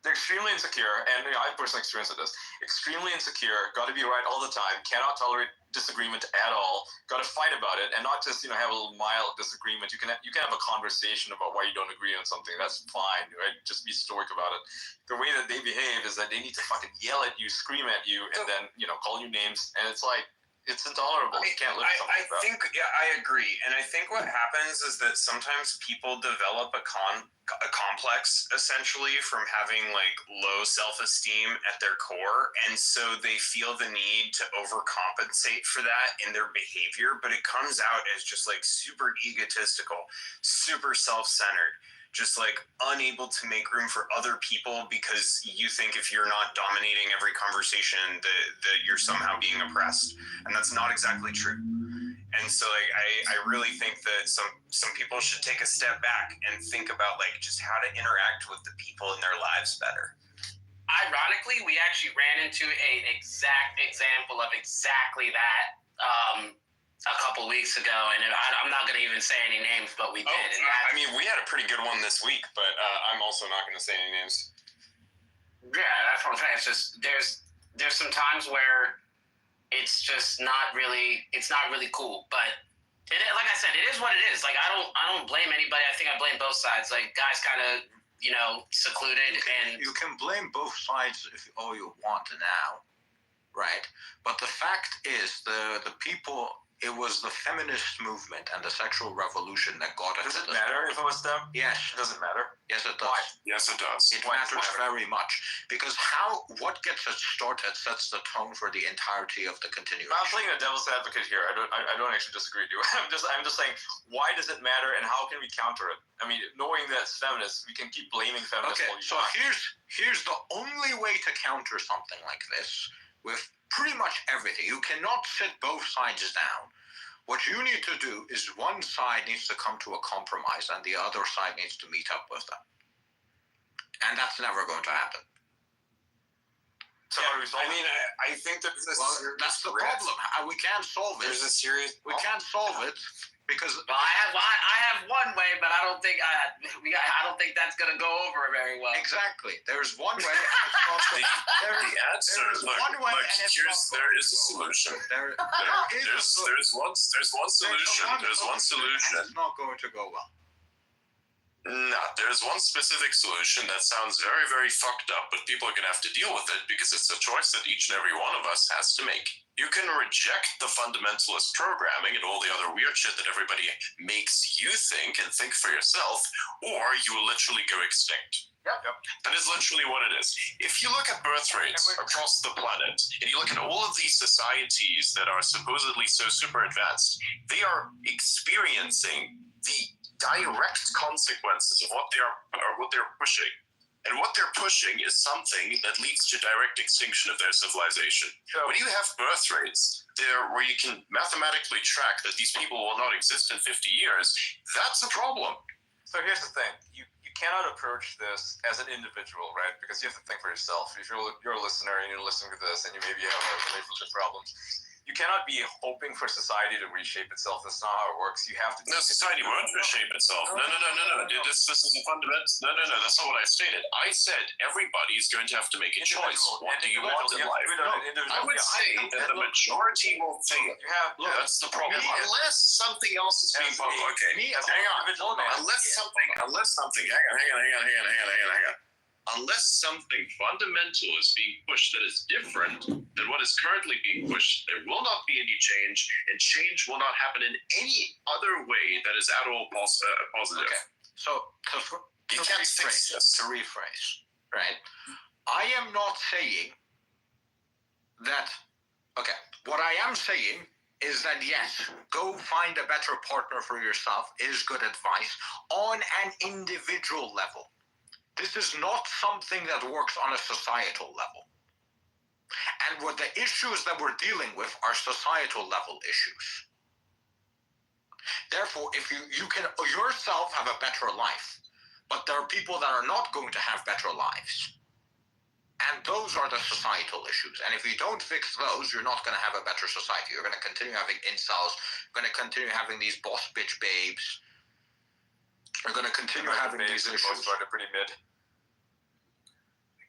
They're extremely insecure, and I've personally experienced this. Extremely insecure, got to be right all the time, cannot tolerate disagreement at all. Got to fight about it, and not just have a little mild disagreement. You can have a conversation about why you don't agree on something. That's fine, right? Just be stoic about it. The way that they behave is that they need to fucking yell at you, scream at you, and then call you names, and it's like it's intolerable. You can't live with something like that. I think, yeah, I agree. And I think what happens is that sometimes people develop a complex essentially from having like low self-esteem at their core. And so they feel the need to overcompensate for that in their behavior, but it comes out as just like super egotistical, super self-centered. Just like unable to make room for other people because you think if you're not dominating every conversation that you're somehow being oppressed, and that's not exactly true. And so like I really think that some people should take a step back and think about like just how to interact with the people in their lives better. Ironically, we actually ran into an exact example of exactly that a couple weeks ago, and I'm not going to even say any names, but we did. And I mean, we had a pretty good one this week, but I'm also not going to say any names. Yeah, that's what I'm saying. It's just there's some times where it's just not really cool. But like I said, it is what it is. Like I don't blame anybody. I think I blame both sides. Like guys kind of secluded and you can blame both sides if all you want now, right? But the fact is the people. It was the feminist movement and the sexual revolution that got us. Does it matter if it was them? Yes. It doesn't matter. Yes, it does. Why? Yes, it does. It matters very much because what gets it started sets the tone for the entirety of the continuation. I'm playing a devil's advocate here. I don't actually disagree with you. I'm just saying, why does it matter and how can we counter it? I mean, knowing that it's feminists, we can keep blaming feminists. Okay, so here's the only way to counter something like this with pretty much everything. You cannot sit both sides down. What you need to do is one side needs to come to a compromise and the other side needs to meet up with them. And that's never going to happen. So how do we solve I mean, I think that that's the problem. We can't solve it. There's a serious. We can't solve it because I have one way, but I don't think that's gonna go over very well. exactly. There's one way. The answer, there is a solution. There's one solution. There's one solution. It's not going to go well. No, there's one specific solution that sounds very, very fucked up, but people are going to have to deal with it because it's a choice that each and every one of us has to make. You can reject the fundamentalist programming and all the other weird shit that everybody makes you think and think for yourself, or you will literally go extinct. Yep. That is literally what it is. If you look at birth rates across the planet, and you look at all of these societies that are supposedly so super advanced, they are experiencing the direct consequences of what they're pushing. And what they're pushing is something that leads to direct extinction of their civilization. When you have birth rates there where you can mathematically track that these people will not exist in 50 years, that's a problem. So here's the thing. You cannot approach this as an individual, right? Because you have to think for yourself. If you're a listener and you're listening to this and you maybe have relationship problems, you cannot be hoping for society to reshape itself. That's not how it works. You have to. No, society won't reshape itself. No. This is a fundamental. No. That's not what I stated. I said everybody's going to have to make a choice. What do you want in life? I would say that the majority will think. You have. Look, that's the problem. Unless something else is being. Okay, hang on. Unless something. Hang on. Unless something fundamental is being pushed that is different than what is currently being pushed, there will not be any change, and change will not happen in any other way that is at all positive. Okay. So You can't fix this. to rephrase, right? I am not saying that. Okay, what I am saying is that yes, go find a better partner for yourself is good advice on an individual level. This is not something that works on a societal level. And what the issues that we're dealing with are societal level issues. Therefore, if you can yourself have a better life, but there are people that are not going to have better lives. And those are the societal issues. And if you don't fix those, you're not going to have a better society. You're going to continue having incels. You're going to continue having these boss bitch babes. You're going to continue having these issues. Both are pretty mid.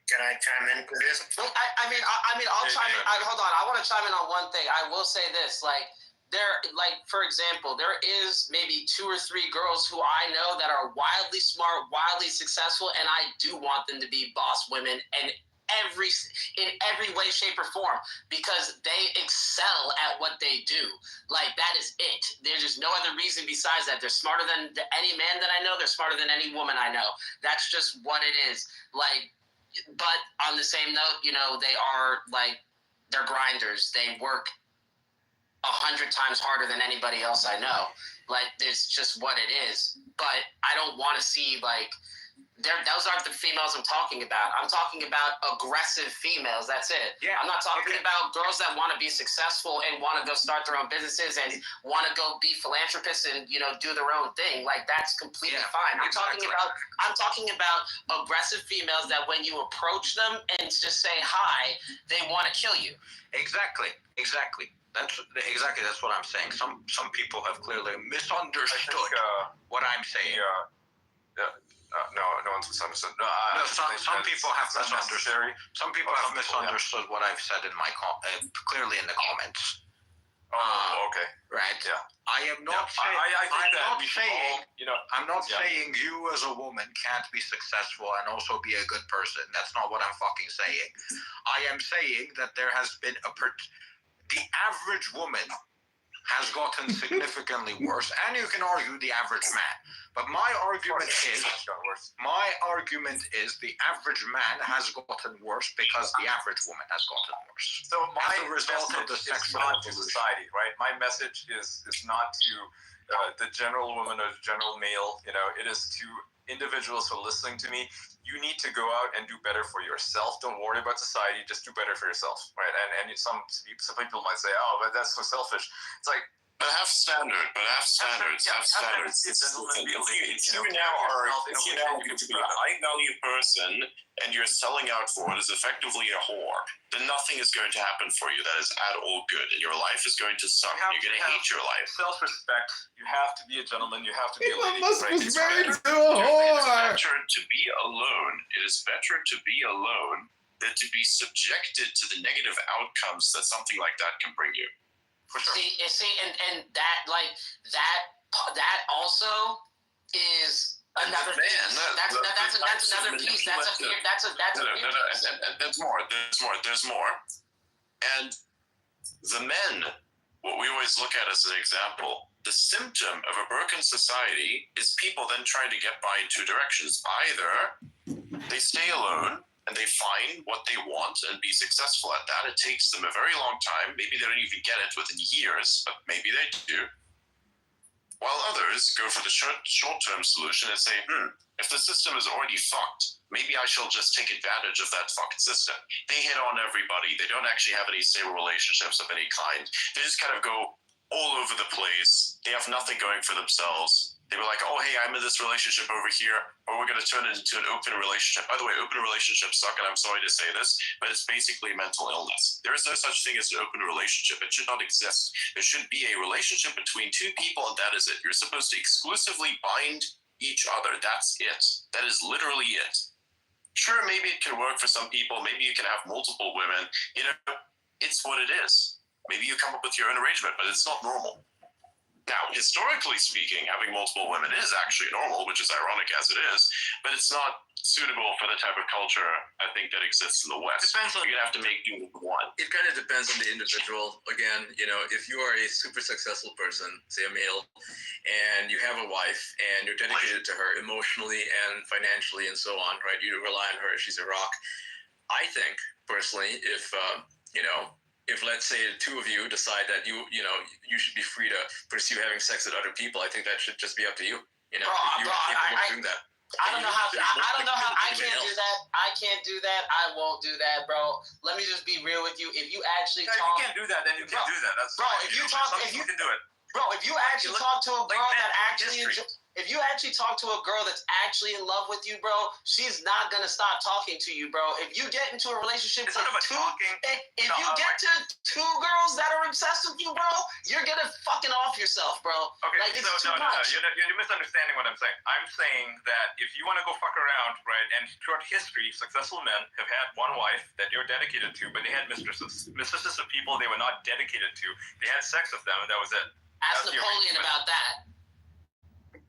Can I chime in to this? I mean, I'll chime in. Hold on, I want to chime in on one thing. I will say this, for example, there is maybe 2 or 3 girls who I know that are wildly smart, wildly successful, and I do want them to be boss women and in every way, shape, or form, because they excel at what they do. Like, that is it. There's just no other reason besides that. They're smarter than any man that I know. They're smarter than any woman I know. That's just what it is. Like, but on the same note, they are they're grinders. They work 100 times harder than anybody else I know. Like, it's just what it is. But I don't want to see those aren't the females I'm talking about. I'm talking about aggressive females. That's it. Yeah, I'm not talking about girls that want to be successful and want to go start their own businesses and want to go be philanthropists and do their own thing. Like, that's completely fine. I'm talking about aggressive females that when you approach them and just say hi, they want to kill you. Exactly. That's what I'm saying. Some people have clearly misunderstood what I'm saying. No one's misunderstood. Some people have misunderstood. Some people have misunderstood what I've said in my clearly in the comments. Okay. Right. Yeah. I am not saying. I'm not Yeah. saying you as a woman can't be successful and also be a good person. That's not what I'm fucking saying. I am saying that there has been the average woman has gotten significantly worse, and you can argue the average man. But my argument is the average man has gotten worse because the average woman has gotten worse. So my as a result of the message is sexual not to evolution. society, right? My message is not to the general woman or the general male. It is to individuals who are listening to me. You need to go out and do better for yourself. Don't worry about society. Just do better for yourself, right? And some people might say, "Oh, but that's so selfish." It's like, But have standards. Have standards. If you now are a high value person and you're selling out for what is effectively a whore, then nothing is going to happen for you that is at all good, and your life is going to suck. You're going to hate your life. Self-respect. You have to be a gentleman. You have to be a lady. must right? be It's married better- to a It is whore. better to be alone. It is better to be alone than to be subjected to the negative outcomes that something like that can bring you. For sure. See, and that also is another Man, piece. That's another piece. That's a fear. That's a No, and there's more. And the men, what we always look at as an example, the symptom of a broken society is people then trying to get by in 2 directions. Either they stay alone and they find what they want and be successful at that. It takes them a very long time. Maybe they don't even get it within years, but maybe they do. While others go for the short-term solution and say, if the system is already fucked, maybe I shall just take advantage of that fucked system. They hit on everybody. They don't actually have any stable relationships of any kind. They just kind of go all over the place. They have nothing going for themselves. They were like, oh, hey, I'm in this relationship over here, or we're going to turn it into an open relationship. By the way, open relationships suck, and I'm sorry to say this, but it's basically mental illness. There is no such thing as an open relationship. It should not exist. There should be a relationship between two people, and that is it. You're supposed to exclusively bind each other. That's it. That is literally it. Sure, maybe it can work for some people. Maybe you can have multiple women. You know, it's what it is. Maybe you come up with your own arrangement, but it's not normal. Now, historically speaking, having multiple women is actually normal, which is ironic as it is, but it's not suitable for the type of culture I think that exists in the West. Depends on. You're gonna have to make do with one. It kind of depends on the individual. Again, you know, if you are a super successful person, say a male, and you have a wife and you're dedicated to her emotionally and financially and so on, right? You rely on her; she's a rock. I think personally, if you know. If let's say the two of you decide that you should be free to pursue having sex with other people, I think that should just be up to you. You know, if you are capable of doing that. I don't know how. I don't know how. I can't do that. I can't do that. I won't do that, bro. Let me just be real with you. If you actually If talk, you can't do that, then you can't do that. That's bro. fine. If you know, talk, some if you people can do it. bro, if you actually talk to a like girl men that through actually, history. if you actually talk to a girl that's actually in love with you, bro, she's not gonna stop talking to you, bro. If you get into a relationship It's with not about two, talking. if No, you get to two girls that are obsessed with you, bro, you're gonna fucking off yourself, bro. Okay, Like, it's so too much. You're misunderstanding what I'm saying. I'm saying that if you want to go fuck around, right, and throughout history, successful men have had one wife that you're dedicated to, but they had mistresses. Mistresses of people they were not dedicated to. They had sex with them, and that was it. Ask That's the Napoleon arrangement. about that.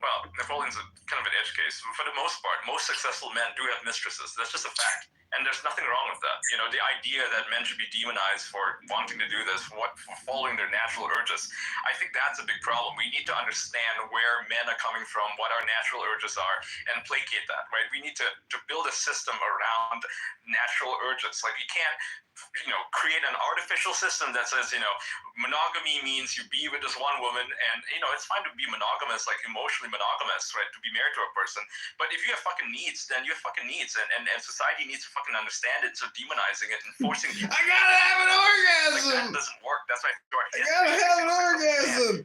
Well, Napoleon's kind of an edge case. For the most part, most successful men do have mistresses. That's just a fact. And there's nothing wrong with that. You know, the idea that men should be demonized for wanting to do this, for following their natural urges, I think that's a big problem. We need to understand where men are coming from, what our natural urges are, and placate that, right? We need to build a system around natural urges. Like, we can't, create an artificial system that says, monogamy means you be with this one woman, and, it's fine to be monogamous, like emotionally monogamous, right? To be married to a person. But if you have fucking needs, then you have fucking needs, and society needs to fucking understand it. So demonizing it and forcing people. I gotta have an orgasm. Like, that doesn't work. That's why I gotta have an orgasm.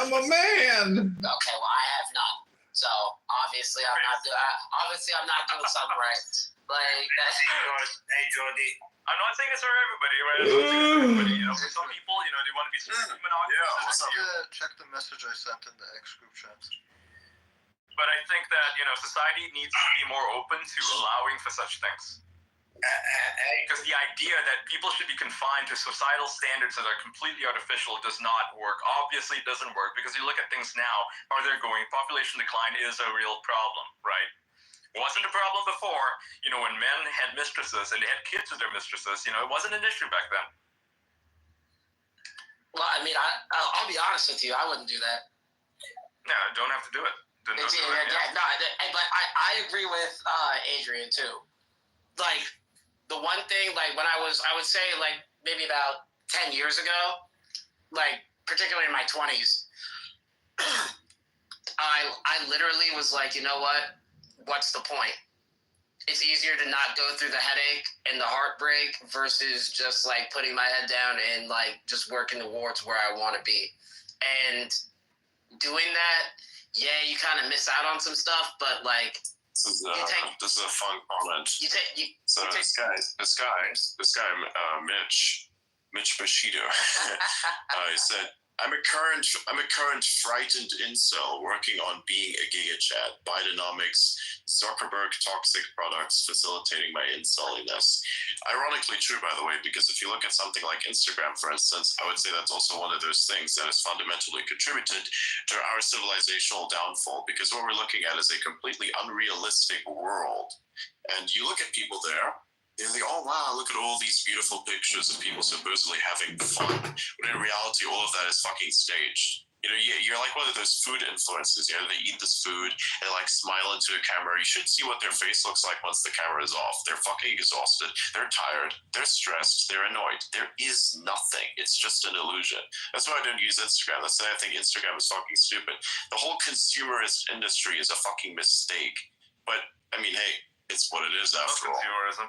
I'm a man. Okay, well, I have none. So obviously, I'm not doing something right. Like that's. Hey, Jordy. I'm not saying it's for everybody, right? I'm not saying it's for everybody. For some people, they want to be super monogamous. Check the message I sent in the X group chat. But I think that society needs to be more open to allowing for such things. Because the idea that people should be confined to societal standards that are completely artificial does not work. Obviously, it doesn't work because you look at things now, how they're going. Population decline is a real problem, right? Wasn't a problem before, when men had mistresses and they had kids with their mistresses. It wasn't an issue back then. Well, I mean, I'll be honest with you. I wouldn't do that. No, don't have to do it. But I agree with Adrian too. Like the one thing, like when I would say like maybe about 10 years ago, like particularly in my 20s, I literally was like, you know what? What's the point? It's easier to not go through the headache and the heartbreak versus just like putting my head down and like just working towards where I want to be. And doing that, yeah, you kind of miss out on some stuff, but like this is a fun comment. This guy, Mitch Bushido, he said, I'm a current frightened incel working on being a giga chat. Bidenomics, Zuckerberg toxic products facilitating my inceliness. Ironically true, by the way, because if you look at something like Instagram, for instance, I would say that's also one of those things that has fundamentally contributed to our civilizational downfall, because what we're looking at is a completely unrealistic world. And you look at people there, they're like, oh wow, look at all these beautiful pictures of people supposedly having fun. But in reality, all of that is fucking staged. You're like one of those food influencers. They eat this food and they like smile into a camera. You should see what their face looks like once the camera is off. They're fucking exhausted. They're tired. They're stressed. They're annoyed. There is nothing. It's just an illusion. That's why I don't use Instagram. That's why I think Instagram is fucking stupid. The whole consumerist industry is a fucking mistake. But I mean, hey, it's what it is after all. Consumerism.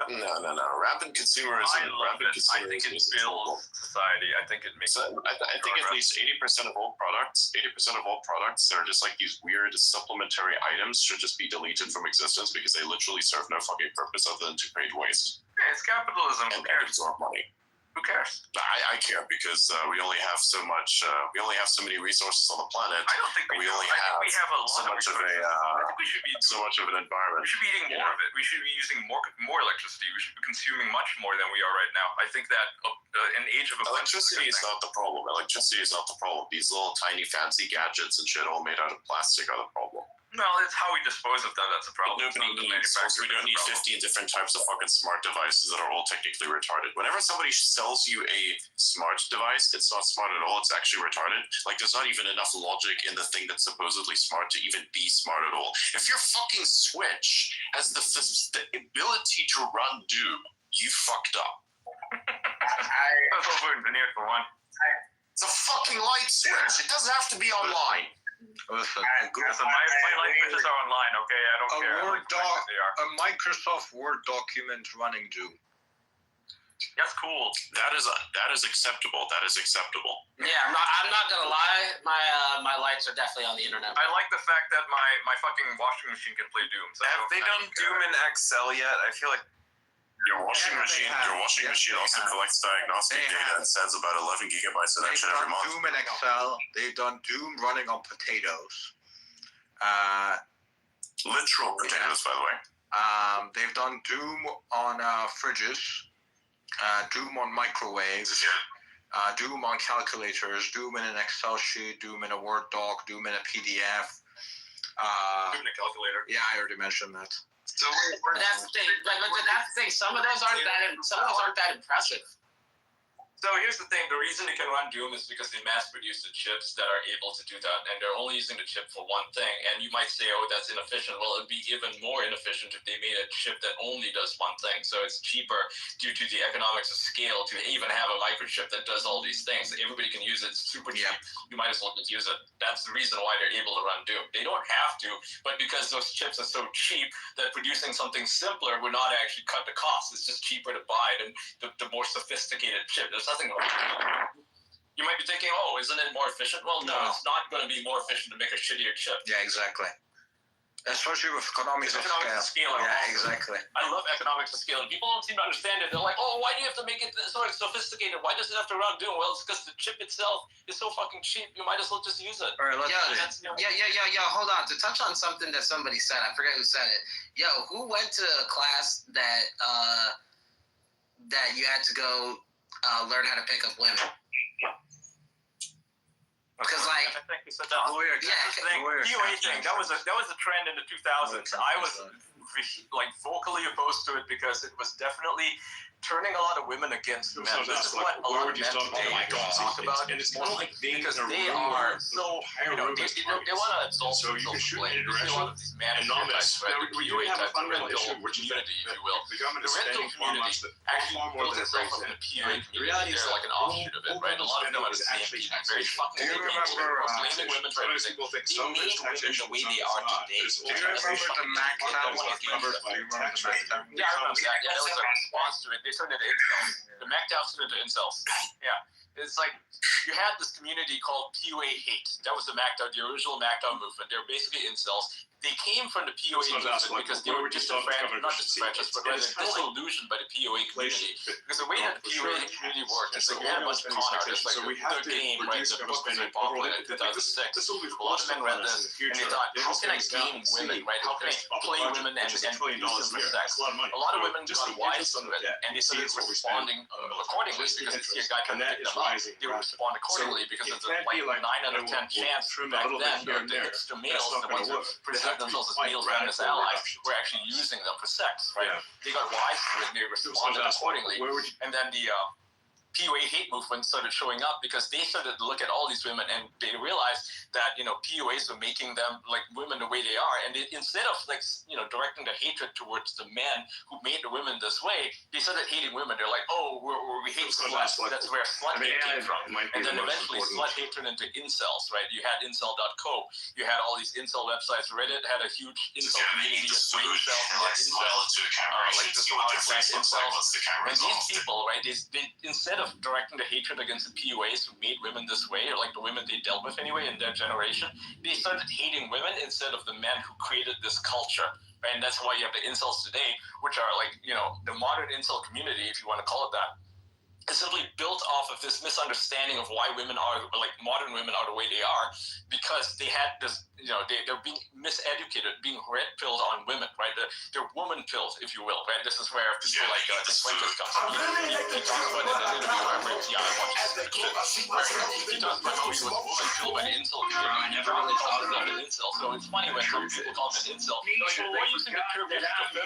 No. Rapid consumerism. I love Rapid it. I think it consumerism is builds society. I think it makes. So I think at least 80% of all products, they're just like these weird supplementary items should just be deleted from existence because they literally serve no fucking purpose other than to create waste Yeah, it's capitalism. Who and cares? absorb money. Who cares? I care because we only have so much. We only have so many resources on the planet. I don't think and we do. only I think we have a lot so of much of resources. a I think we should be so much of an environment. We should be eating more of it. We should be using more electricity. We should be consuming much more than we are right now. I think that an age of abundance Electricity is not the problem. Electricity is not the problem. These little tiny fancy gadgets and shit all made out of plastic are the problem. No, it's how we dispose of them that's a problem. But nobody needs. Also, we don't need 15 different types of fucking smart devices that are all technically retarded. Whenever somebody sells you a smart device, it's not smart at all. It's actually retarded. Like, there's not even enough logic in the thing that's supposedly smart to even be smart at all. If your fucking Switch has the ability to run Doom, you fucked up. That's over-engineered for one. It's a fucking light switch. It doesn't have to be online. Listen, So my light switches are online, okay? I don't care. Word Like, doc, they are. a Microsoft Word document running Doom. That's cool. That is acceptable. That is acceptable. Yeah, I'm not gonna lie. My lights are definitely on the internet. I like the fact that my fucking washing machine can play Doom. So Have they done Doom in Excel yet? I feel like Your washing machine also collects diagnostic data and sends about 11 gigabytes of that They've shit every done month. Doom in Excel. They've done Doom running on potatoes. Literal potatoes, by the way. They've done Doom on fridges, Doom on microwaves, Doom on calculators, Doom in an Excel sheet, Doom in a Word doc, Doom in a PDF. Doom in a calculator. Yeah, I already mentioned that. so. But that's the thing. But that's the thing. Some of those aren't that impressive. So here's the thing, the reason it can run Doom is because they mass produce the chips that are able to do that, and they're only using the chip for one thing. And you might say, oh, that's inefficient. Well, it'd be even more inefficient if they made a chip that only does one thing. So it's cheaper due to the economics of scale to even have a microchip that does all these things. Everybody can use it, it's super cheap. You might as well just use it. That's the reason why they're able to run Doom. They don't have to, but because those chips are so cheap that producing something simpler would not actually cut the cost. It's just cheaper to buy than the more sophisticated chip. There's nothing wrong with it. You might be thinking, oh, isn't it more efficient? Well, no, it's not going to be more efficient to make a shittier chip. Yeah, exactly. Especially with economies of scale. Are Yeah, awesome. exactly. I love economics of scale, and people don't seem to understand it. They're like, oh, why do you have to make it so sophisticated? Why does it have to run Doom? Well, it's because the chip itself is so fucking cheap. You might as well just use it. All right, let's see. Yo, hold on. To touch on something that somebody said, I forget who said it. Yo, who went to a class that you had to go learn how to pick up women? Because I think we said that. PUA thing. That was a trend in the 2000s. I was like vocally opposed to it because it was definitely turning a lot of women against men. This is what a lot of men today talk about. And it's mostly because they are so, they want to insult themselves. So you see a lot of these mandatory types, right? The PUA type, the rental community, if you will. The rental community actually built itself up in the PUA community. They're like an offshoot of it, right? A lot of them are the same people, very fucking blaming women for everything. They made women the way they are today. Do you remember the MacTown? Yeah, I remember that. Yeah, that was a response to it. They turned it into incels. The MacDowns turned into incels. Yeah. It's like you had this community called PUA Hate. That was the MacDown, the original MacDown movement. They were basically incels. They came from the PUA movement because they were disenfranchised, not disenfranchised, but rather disillusioned by the PUA community. Because the way that the PUA community worked is like you had a bunch of con artists, like the game, right? The book was very popular in 2006. A lot of men read this and they thought, how can I game women, right? How can I play women and use them for sex? A lot of women got wise to it and they started responding accordingly because they see a guy trying to pick them up. They would respond accordingly because it's a like 9 out of 10 chance back then the extra males, the ones who present themselves as males and as allies, were actually using them for sex, right? They got wise to it and they responded accordingly. And then the PUA hate movement started showing up because they started to look at all these women and they realized that, you know, PUAs were making them like women the way they are. And instead of like, you know, directing their hatred towards the men who made the women this way, they started hating women. They're like, oh, we hate sluts. That's where slut hate came from. And then eventually slut hate turned into incels, right? You had incel.co. You had all these incel websites. Reddit had a huge incel community of brain cells and incels, like the incels. And these people, right, they instead of directing the hatred against the PUAs who made women this way, or like the women they dealt with anyway in their generation, they started hating women instead of the men who created this culture. Right? And that's why you have the incels today, which are like, you know, the modern incel community, if you want to call it that, is simply built off of this misunderstanding of why women are, like modern women are the way they are, because they had this, you know, they're being miseducated, being red-pilled on women, right? They're woman-pilled, if you will, right? This is where people like the Fuentes comes from. He talks about it in an interview where MTI watches this shit, where he talks about how he was woman-pilled by the incel community. He never really thought of himself an incel. So it's funny when some people call him an incel. They're like, well, why are you using the term feminist? Like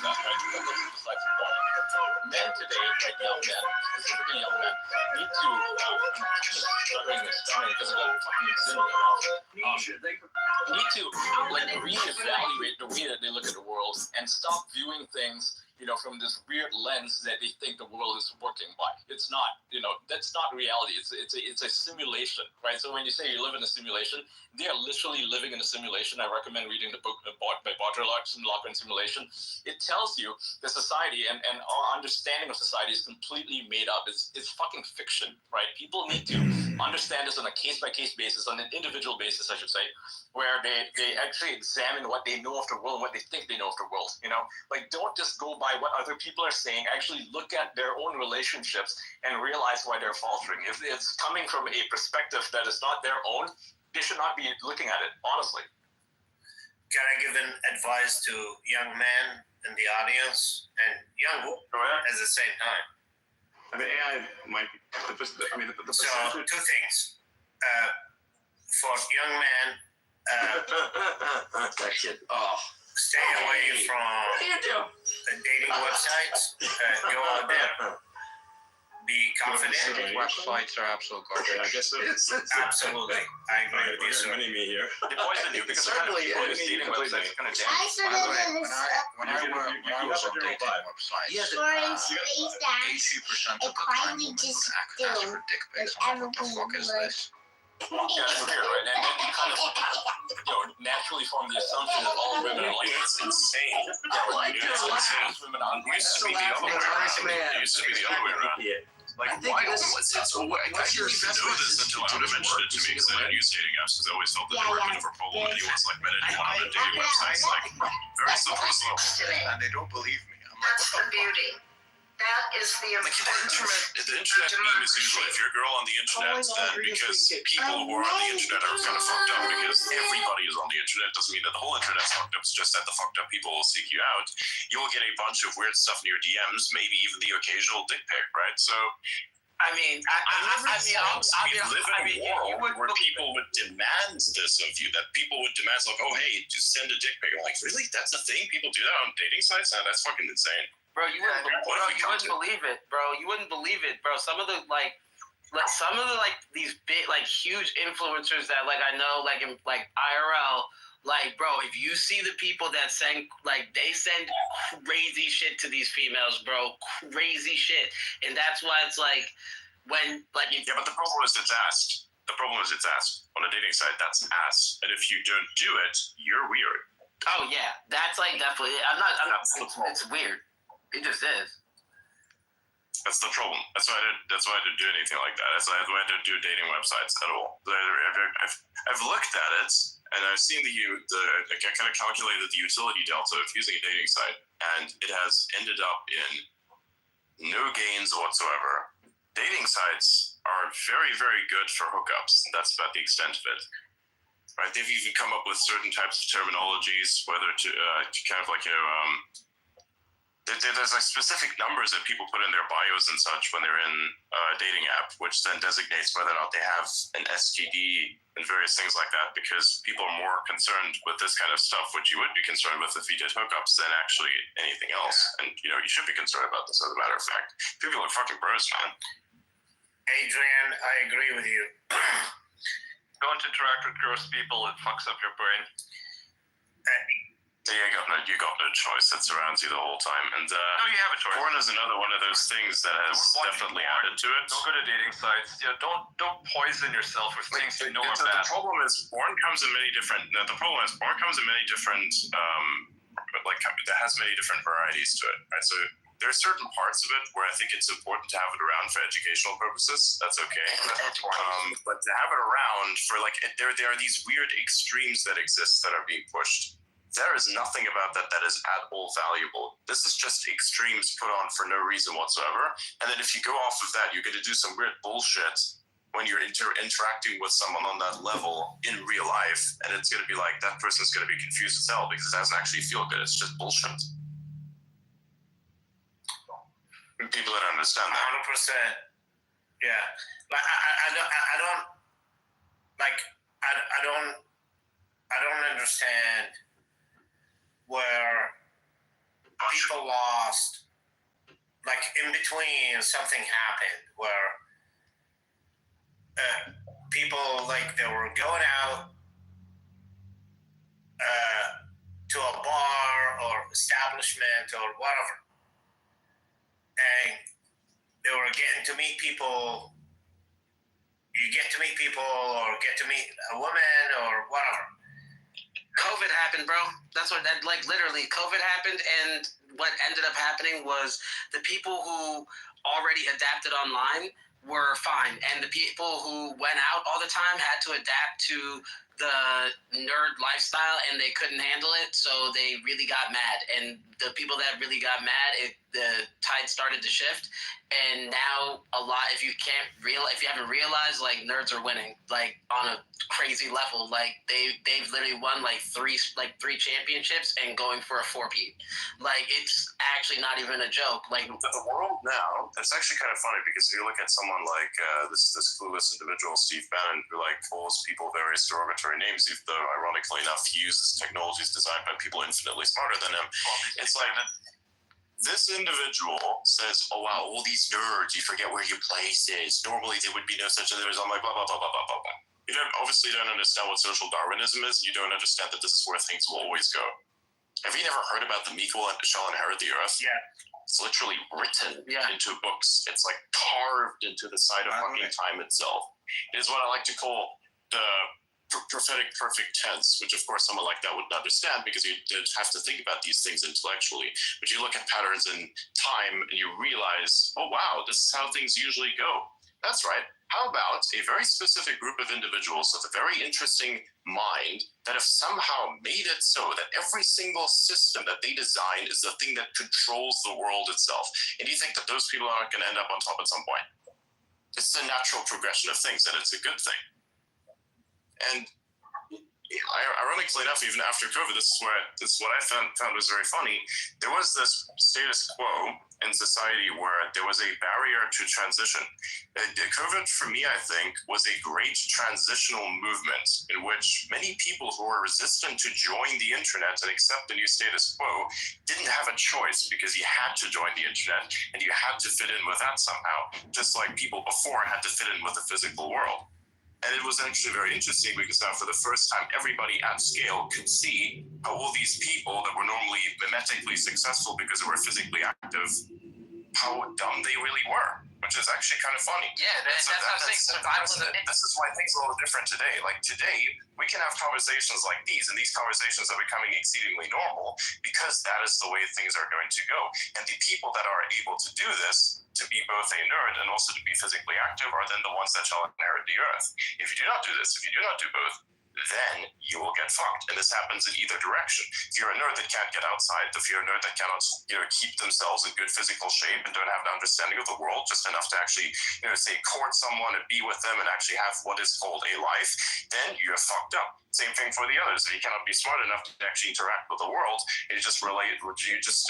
that, right? That looks besides the point. Men today, like young men, specifically young men, need to, I'm stuttering because I got fucking Zim in my mouth. Need to like reevaluate the way that they look at the world and stop viewing things, you know, from this weird lens that they think the world is working by. It's not, you know, that's not reality. It's a simulation, right? So when you say you live in a simulation, they are literally living in a simulation. I recommend reading the book by Baudrillard, Simulacrum and Simulation. It tells you the society and our understanding of society is completely made up. It's fucking fiction, right? People need to understand this on a case-by-case basis, on an individual basis, I should say, where they actually examine what they know of the world and what they think they know of the world, you know? Like, don't just go by what other people are saying. Actually look at their own relationships and realize why they're faltering. If it's coming from a perspective that is not their own, they should not be looking at it, honestly. Can I give an advice to young men in the audience and young women at the same time? I mean, AI might be so two things. For young men, stay away from dating websites. Go out there. Be confident. Websites are absolute garbage. I guess so. Absolutely. I agree with you, sir. Me here. They poison you because Certainly, the kind of dating websites are kind of damaged. By the way, when I was on dating websites, 80% of the time women would ask for dick pics. I'm like, what the fuck is this? Yeah, that's weird, right? And then you kind of, you know, naturally form the assumption that all women are like It's insane. Yeah, like It's women are It used to be the other way around. It used to be the other way around. Like, why? I didn't even know this until Twitter mentioned it to me because I didn't use dating apps because I always felt that they were a bit of a problem. And he was like, man, I didn't want to dating websites. Like, very slippery slope. And they don't believe me. I'm like, That's the beauty. That is the Like the internet meme is usually if you're a girl on the internet, then because people who are on the internet are kind of fucked up because everybody is on the internet doesn't mean that the whole internet's fucked up. It's just that the fucked up people will seek you out. You will get a bunch of weird stuff in your DMs, maybe even the occasional dick pic, right? So I mean, we live in a world where people would demand this of you. That people would demand, like, oh, hey, just send a dick pic. I'm like, really? That's the thing? People do that on dating sites now? That's fucking insane. Bro, you wouldn't believe it, bro. You wouldn't believe it, bro. Some of the these big, like, huge influencers that, like, I know, like, in, like, IRL, like, bro, if you see the people that send, like, they send crazy shit to these females, bro, crazy shit. And that's why it's like, when, like, yeah, but the problem is it's asked. The problem is it's asked. On a dating site, that's asked. And if you don't do it, you're weird. Oh, yeah. That's, like, definitely, it's weird. It just is. That's the problem. That's why I didn't do anything like that. That's why I don't do dating websites at all. I've looked at it and I've seen I kind of calculated the utility delta of using a dating site, and it has ended up in no gains whatsoever. Dating sites are very, very good for hookups. That's about the extent of it. Right? They've even come up with certain types of terminologies, whether to kind of like there's like specific numbers that people put in their bios and such when they're in a dating app, which then designates whether or not they have an STD and various things like that, because people are more concerned with this kind of stuff, which you would be concerned with if you did hookups, than actually anything else. And, you know, you should be concerned about this, as a matter of fact. People are fucking bros, man. Adrian, I agree with you. Don't interact with gross people, it fucks up your brain. Yeah, you got no choice. That surrounds you the whole time. And No, you have a choice. porn is another one of those things that has definitely added to it. Don't go to dating sites. You know, don't poison yourself with things you know are The bad. problem is porn comes in many different. The problem is porn comes in many different. That has many different varieties to it. Right. So there are certain parts of it where I think it's important to have it around for educational purposes. That's okay. But to have it around for there are these weird extremes that exist that are being pushed. There is nothing about that is at all valuable. This is just extremes put on for no reason whatsoever. And then if you go off of that, you're going to do some weird bullshit when you're interacting with someone on that level in real life. And it's going to be like, that person's going to be confused as hell because it doesn't actually feel good. It's just bullshit. People don't understand that. 100%. Yeah. Like I don't understand where people lost, like in between something happened where people, like, they were going out to a bar or establishment or whatever, and they were getting to meet people. You get to meet people or get to meet a woman or whatever. COVID happened, bro. That's what that, like, literally COVID happened, and what ended up happening was the people who already adapted online were fine, and the people who went out all the time had to adapt to the nerd lifestyle, and they couldn't handle it, so they really got mad. And the people that really got mad, the tide started to shift, and now if you haven't realized, like, nerds are winning, like, on a crazy level. Like, they've literally won like three championships and going for a 4-peat. Like, it's actually not even a joke. Like, the world now, it's actually kind of funny because if you look at someone like this clueless individual, Steve Bannon, who like calls people various derogatory names, even though ironically enough he uses technologies designed by people infinitely smarter than him. It's like, this individual says, "Oh wow, all these nerds, you forget where your place is. Normally there would be no such a thing." I'm like, blah blah blah blah blah blah blah. You obviously don't understand what social Darwinism is. You don't understand that this is where things will always go. Have you never heard about the meek shall inherit the earth? Yeah. It's literally written into books. It's like carved into the side of fucking time itself. It is what I like to call the prophetic perfect tense, which of course someone like that wouldn't understand because you have to think about these things intellectually. But you look at patterns in time and you realize, oh wow, this is how things usually go. That's right. How about a very specific group of individuals with a very interesting mind that have somehow made it so that every single system that they design is the thing that controls the world itself? And you think that those people aren't going to end up on top at some point? It's the natural progression of things, and it's a good thing. And ironically enough, even after COVID, this is what I found was very funny. There was this status quo in society where there was a barrier to transition. COVID, for me, I think, was a great transitional movement in which many people who were resistant to join the internet and accept the new status quo didn't have a choice because you had to join the internet and you had to fit in with that somehow, just like people before had to fit in with the physical world. And it was actually very interesting because now for the first time, everybody at scale could see how all these people that were normally mimetically successful because they were physically active, how dumb they really were, which is actually kind of funny. Yeah, that's what I'm saying. Survival of the fittest. This is why things are a little different today. Like today, we can have conversations like these, and these conversations are becoming exceedingly normal because that is the way things are going to go. And the people that are able to do this, to be both a nerd and also to be physically active, are then the ones that shall inherit the earth. If you do not do this, if you do not do both, then you will get fucked. And this happens in either direction. If you're a nerd that can't get outside, if you're a nerd that cannot, keep themselves in good physical shape and don't have an understanding of the world just enough to actually, say, court someone and be with them and actually have what is called a life, then you're fucked up. Same thing for the others. If you cannot be smart enough to actually interact with the world, you just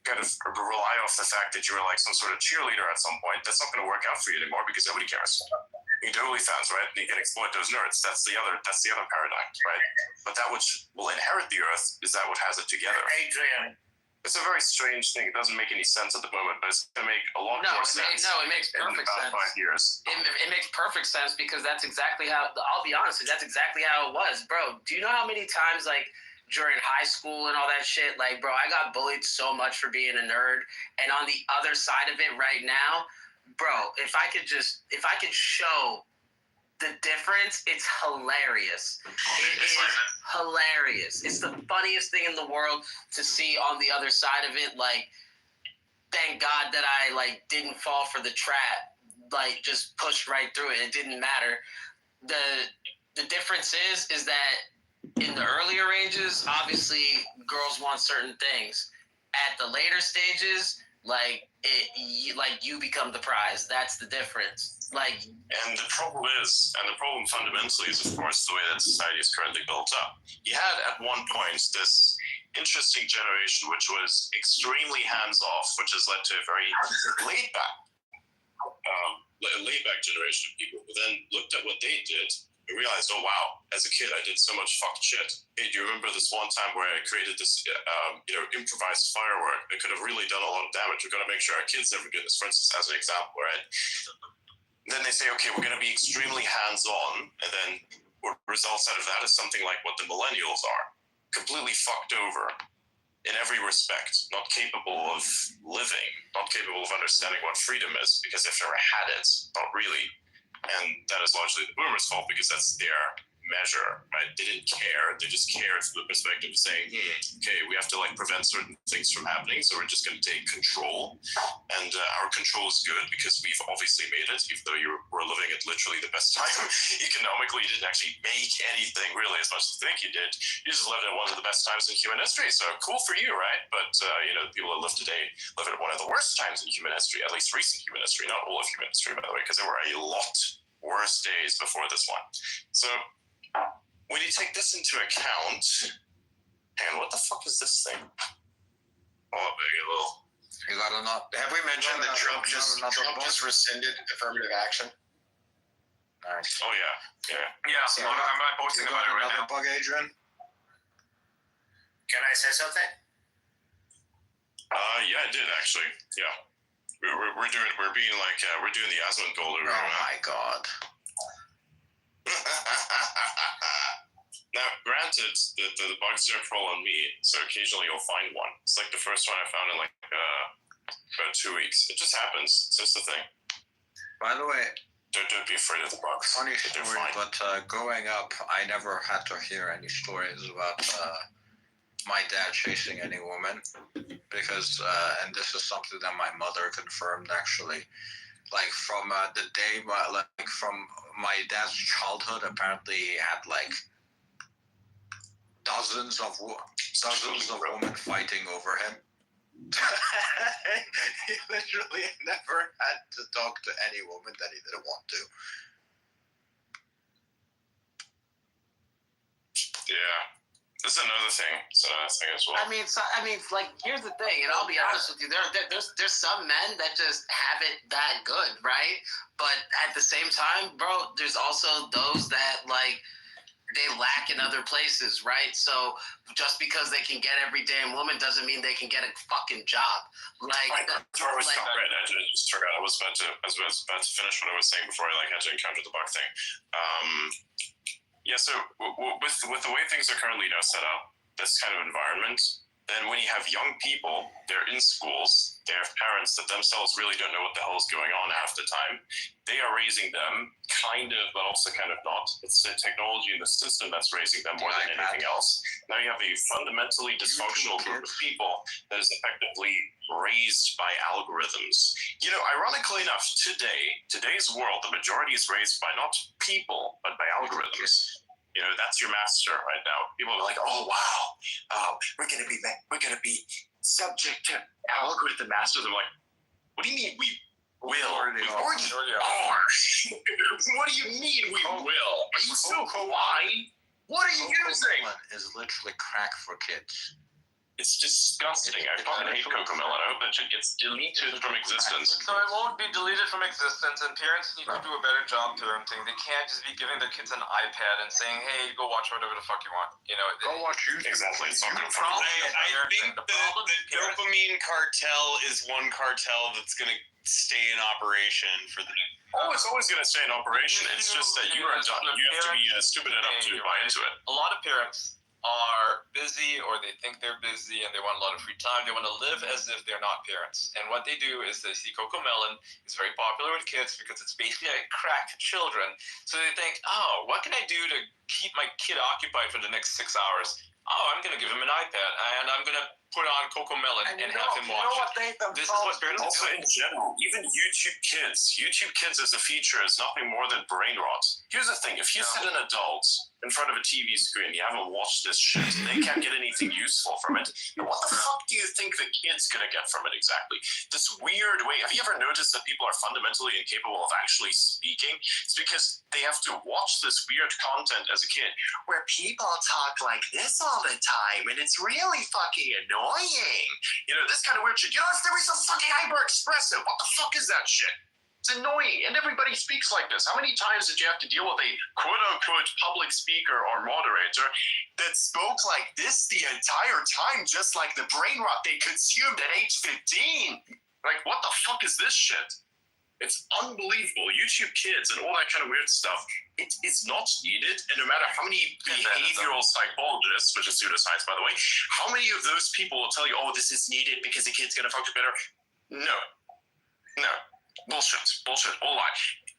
kind of rely off the fact that you were like some sort of cheerleader at some point, that's not going to work out for you anymore because nobody cares. You can do OnlyFans, right? And you can exploit those nerds. That's the other paradigm, right? But that which will inherit the earth is that what has it together. Adrian, it's a very strange thing. It doesn't make any sense at the moment, but it's going to make a lot more sense. It makes perfect in about sense. 5 years. It makes perfect sense because that's exactly how. I'll be honest with you, that's exactly how it was, bro. Do you know how many times like during high school and all that shit, like, bro, I got bullied so much for being a nerd, and on the other side of it right now, bro, if I could show the difference, it's hilarious. It is hilarious. It's the funniest thing in the world to see on the other side of it. Like, thank God that I like didn't fall for the trap. Like, just pushed right through it. It didn't matter. The difference is that in the earlier ages, obviously girls want certain things. At the later stages, you become the prize. That's the difference. And the problem fundamentally is, of course, the way that society is currently built up. You had at one point this interesting generation which was extremely hands-off, which has led to a very laid-back generation of people who then looked at what they did and realized, oh wow, as a kid I did so much fucked shit. Hey, do you remember this one time where I created this improvised firework that could have really done a lot of damage? We're going to make sure our kids never do this, for instance, as an example, right? And then they say, okay, we're going to be extremely hands-on, and then what results out of that is something like what the millennials are, completely fucked over in every respect, not capable of living, not capable of understanding what freedom is, because they've never had it, not really. And that is largely the boomers' fault because that's their measure, right? They didn't care. They just cared from the perspective of saying, okay, we have to like prevent certain things from happening, so we're just going to take control. And our control is good because we've obviously made it, even though you were living at literally the best time economically. You didn't actually make anything really as much as you think you did. You just lived at one of the best times in human history. So cool for you, right? But the people that live today live at one of the worst times in human history, at least recent human history, not all of human history, by the way, because there were a lot worse days before this one. So when you take this into account, hang on, what the fuck is this thing? Oh, big little. You got enough. Have we mentioned that Trump just rescinded affirmative action? Nice. Oh yeah. Yeah, I'm posting about it right now. Bug, Adrian? can I say something? Yeah, I did actually. Yeah. We're doing the Asmund goal. Oh my god. Now, granted, the bugs don't crawl on me, so occasionally you'll find one. It's like the first one I found in about 2 weeks. It just happens. It's just a thing. By the way, don't be afraid of the bugs. Funny story, but growing up, I never had to hear any stories about my dad chasing any woman, because, and this is something that my mother confirmed actually. Like from the day, from my dad's childhood, apparently he had like dozens of women fighting over him. He literally never had to talk to any woman that he didn't want to. Yeah, that's another thing. So I think as well. I mean, like, here's the thing, and I'll be honest with you. There's some men that just have it that good, right? But at the same time, bro, there's also those that like they lack in other places, right? So just because they can get every damn woman doesn't mean they can get a fucking job. Like, I just forgot. I was about to finish what I was saying before I had to encounter the bug thing. Yeah. So with the way things are currently now set up, this kind of environment, then when you have young people, they're in schools, they have parents that themselves really don't know what the hell is going on half the time. They are raising them, kind of, but also kind of not. It's the technology and the system that's raising them more than anything else. Now you have a fundamentally dysfunctional group of people that is effectively raised by algorithms. Ironically enough, today's world, the majority is raised by not people, but by algorithms. That's your master right now. People are like, oh wow, we're gonna be subject to algorithm masters. I'm like, what do you mean we will? We already are. What do you mean we will? Are you so blind? What are you using? Is literally crack for kids. It's disgusting. I fucking hate Cocomelon. I hope that shit gets deleted from existence. So it won't be deleted from existence, and parents need to do a better job parenting. They can't just be giving their kids an iPad and saying, "Hey, go watch whatever the fuck you want." You know, Go watch YouTube. Exactly. It's not gonna problem fucking is I think the dopamine cartel is one cartel that's going to stay in operation for the next. Oh, it's always going to stay in operation. It's just that you are done. You have to be stupid enough to buy into it. A lot of parents are busy, or they think they're busy, and they want a lot of free time. They want to live as if they're not parents. And what they do is they see Cocomelon is very popular with kids because it's basically like crack to children. So they think, oh, what can I do to keep my kid occupied for the next 6 hours? Oh, I'm going to give him an iPad, and I'm going to put on Cocomelon and have him watch it. This is what parents Also, do. in general, even YouTube Kids as a feature is nothing more than brain rot. Here's the thing: if you sit an adult in front of a TV screen, you haven't watched this shit, and they can't get anything useful from it, then what the fuck do you think the kid's gonna get from it exactly? This weird way. Have you ever noticed that people are fundamentally incapable of actually speaking? It's because they have to watch this weird content as a kid, where people talk like this all the time, and it's really fucking annoying. You know, this kind of weird shit. You know, if there was some fucking hyper expressive, what the fuck is that shit? It's annoying, and everybody speaks like this. How many times did you have to deal with a quote-unquote public speaker or moderator that spoke like this the entire time, just like the brain rot they consumed at age 15? Like, what the fuck is this shit? It's unbelievable. YouTube Kids and all that kind of weird stuff, it is not needed. And no matter how many behavioral psychologists, which is pseudoscience, by the way, how many of those people will tell you, oh, this is needed because the kid's going to function better? No. Bullshit, all lie.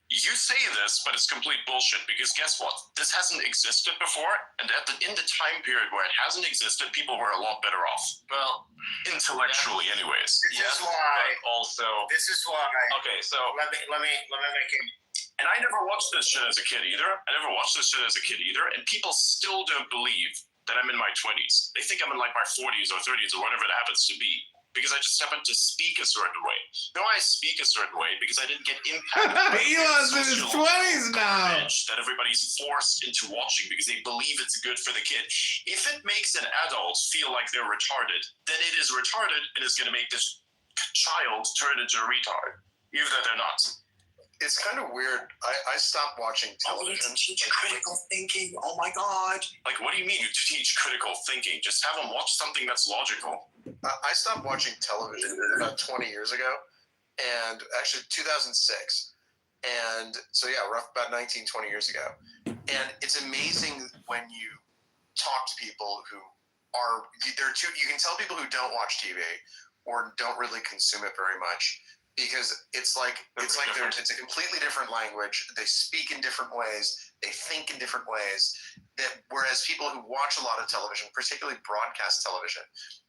You say this, but it's complete bullshit, because guess what? This hasn't existed before, and in the time period where it hasn't existed, people were a lot better off. Well, intellectually, anyways. This is why. Also, This is why. okay, so Let me make it. And I never watched this shit as a kid either. And people still don't believe that I'm in my 20s. They think I'm in like my 40s or 30s or whatever it happens to be, because I just happen to speak a certain way. No, I speak a certain way because I didn't get impacted by Elon's in his 20s now. that everybody's forced into watching because they believe it's good for the kid. If it makes an adult feel like they're retarded, then it is retarded, and it's going to make this child turn into a retard, even though they're not. It's kind of weird. I stopped watching television. Teach critical thinking. Oh my god! Like, what do you mean you teach critical thinking? Just have them watch something that's logical. I stopped watching television about 20 years ago, and actually 2006. And so, yeah, about 19, 20 years ago. And it's amazing when you talk to people who are, you can tell people who don't watch TV or don't really consume it very much, because it's a completely different language. They speak in different ways. They think in different ways. Whereas people who watch a lot of television, particularly broadcast television,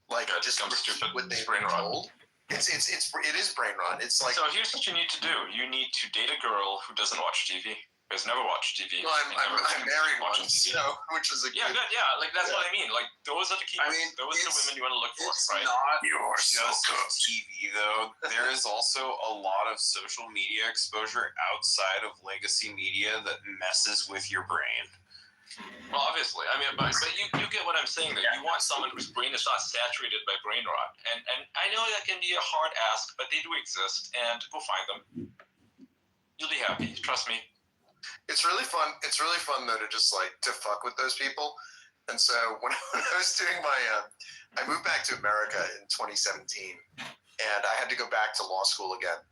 like just repeat what they've been told. It is brain rot. It's like, so here's what you need to do. You need to date a girl who doesn't watch TV, who's never watched TV. Well, I'm married once, so, which is a good. Yeah, like that's what I mean. Like those are the key. Those are the women you want to look for, right? You're so good. TV though. There is also a lot of social media exposure outside of legacy media that messes with your brain. Well, obviously, I mean, but you get what I'm saying. That you want someone whose brain is not saturated by brain rot, and I know that can be a hard ask, but they do exist, and go find them. You'll be happy. Trust me. It's really fun. It's really fun though to just like to fuck with those people. And so when I was doing my, I moved back to America in 2017, and I had to go back to law school again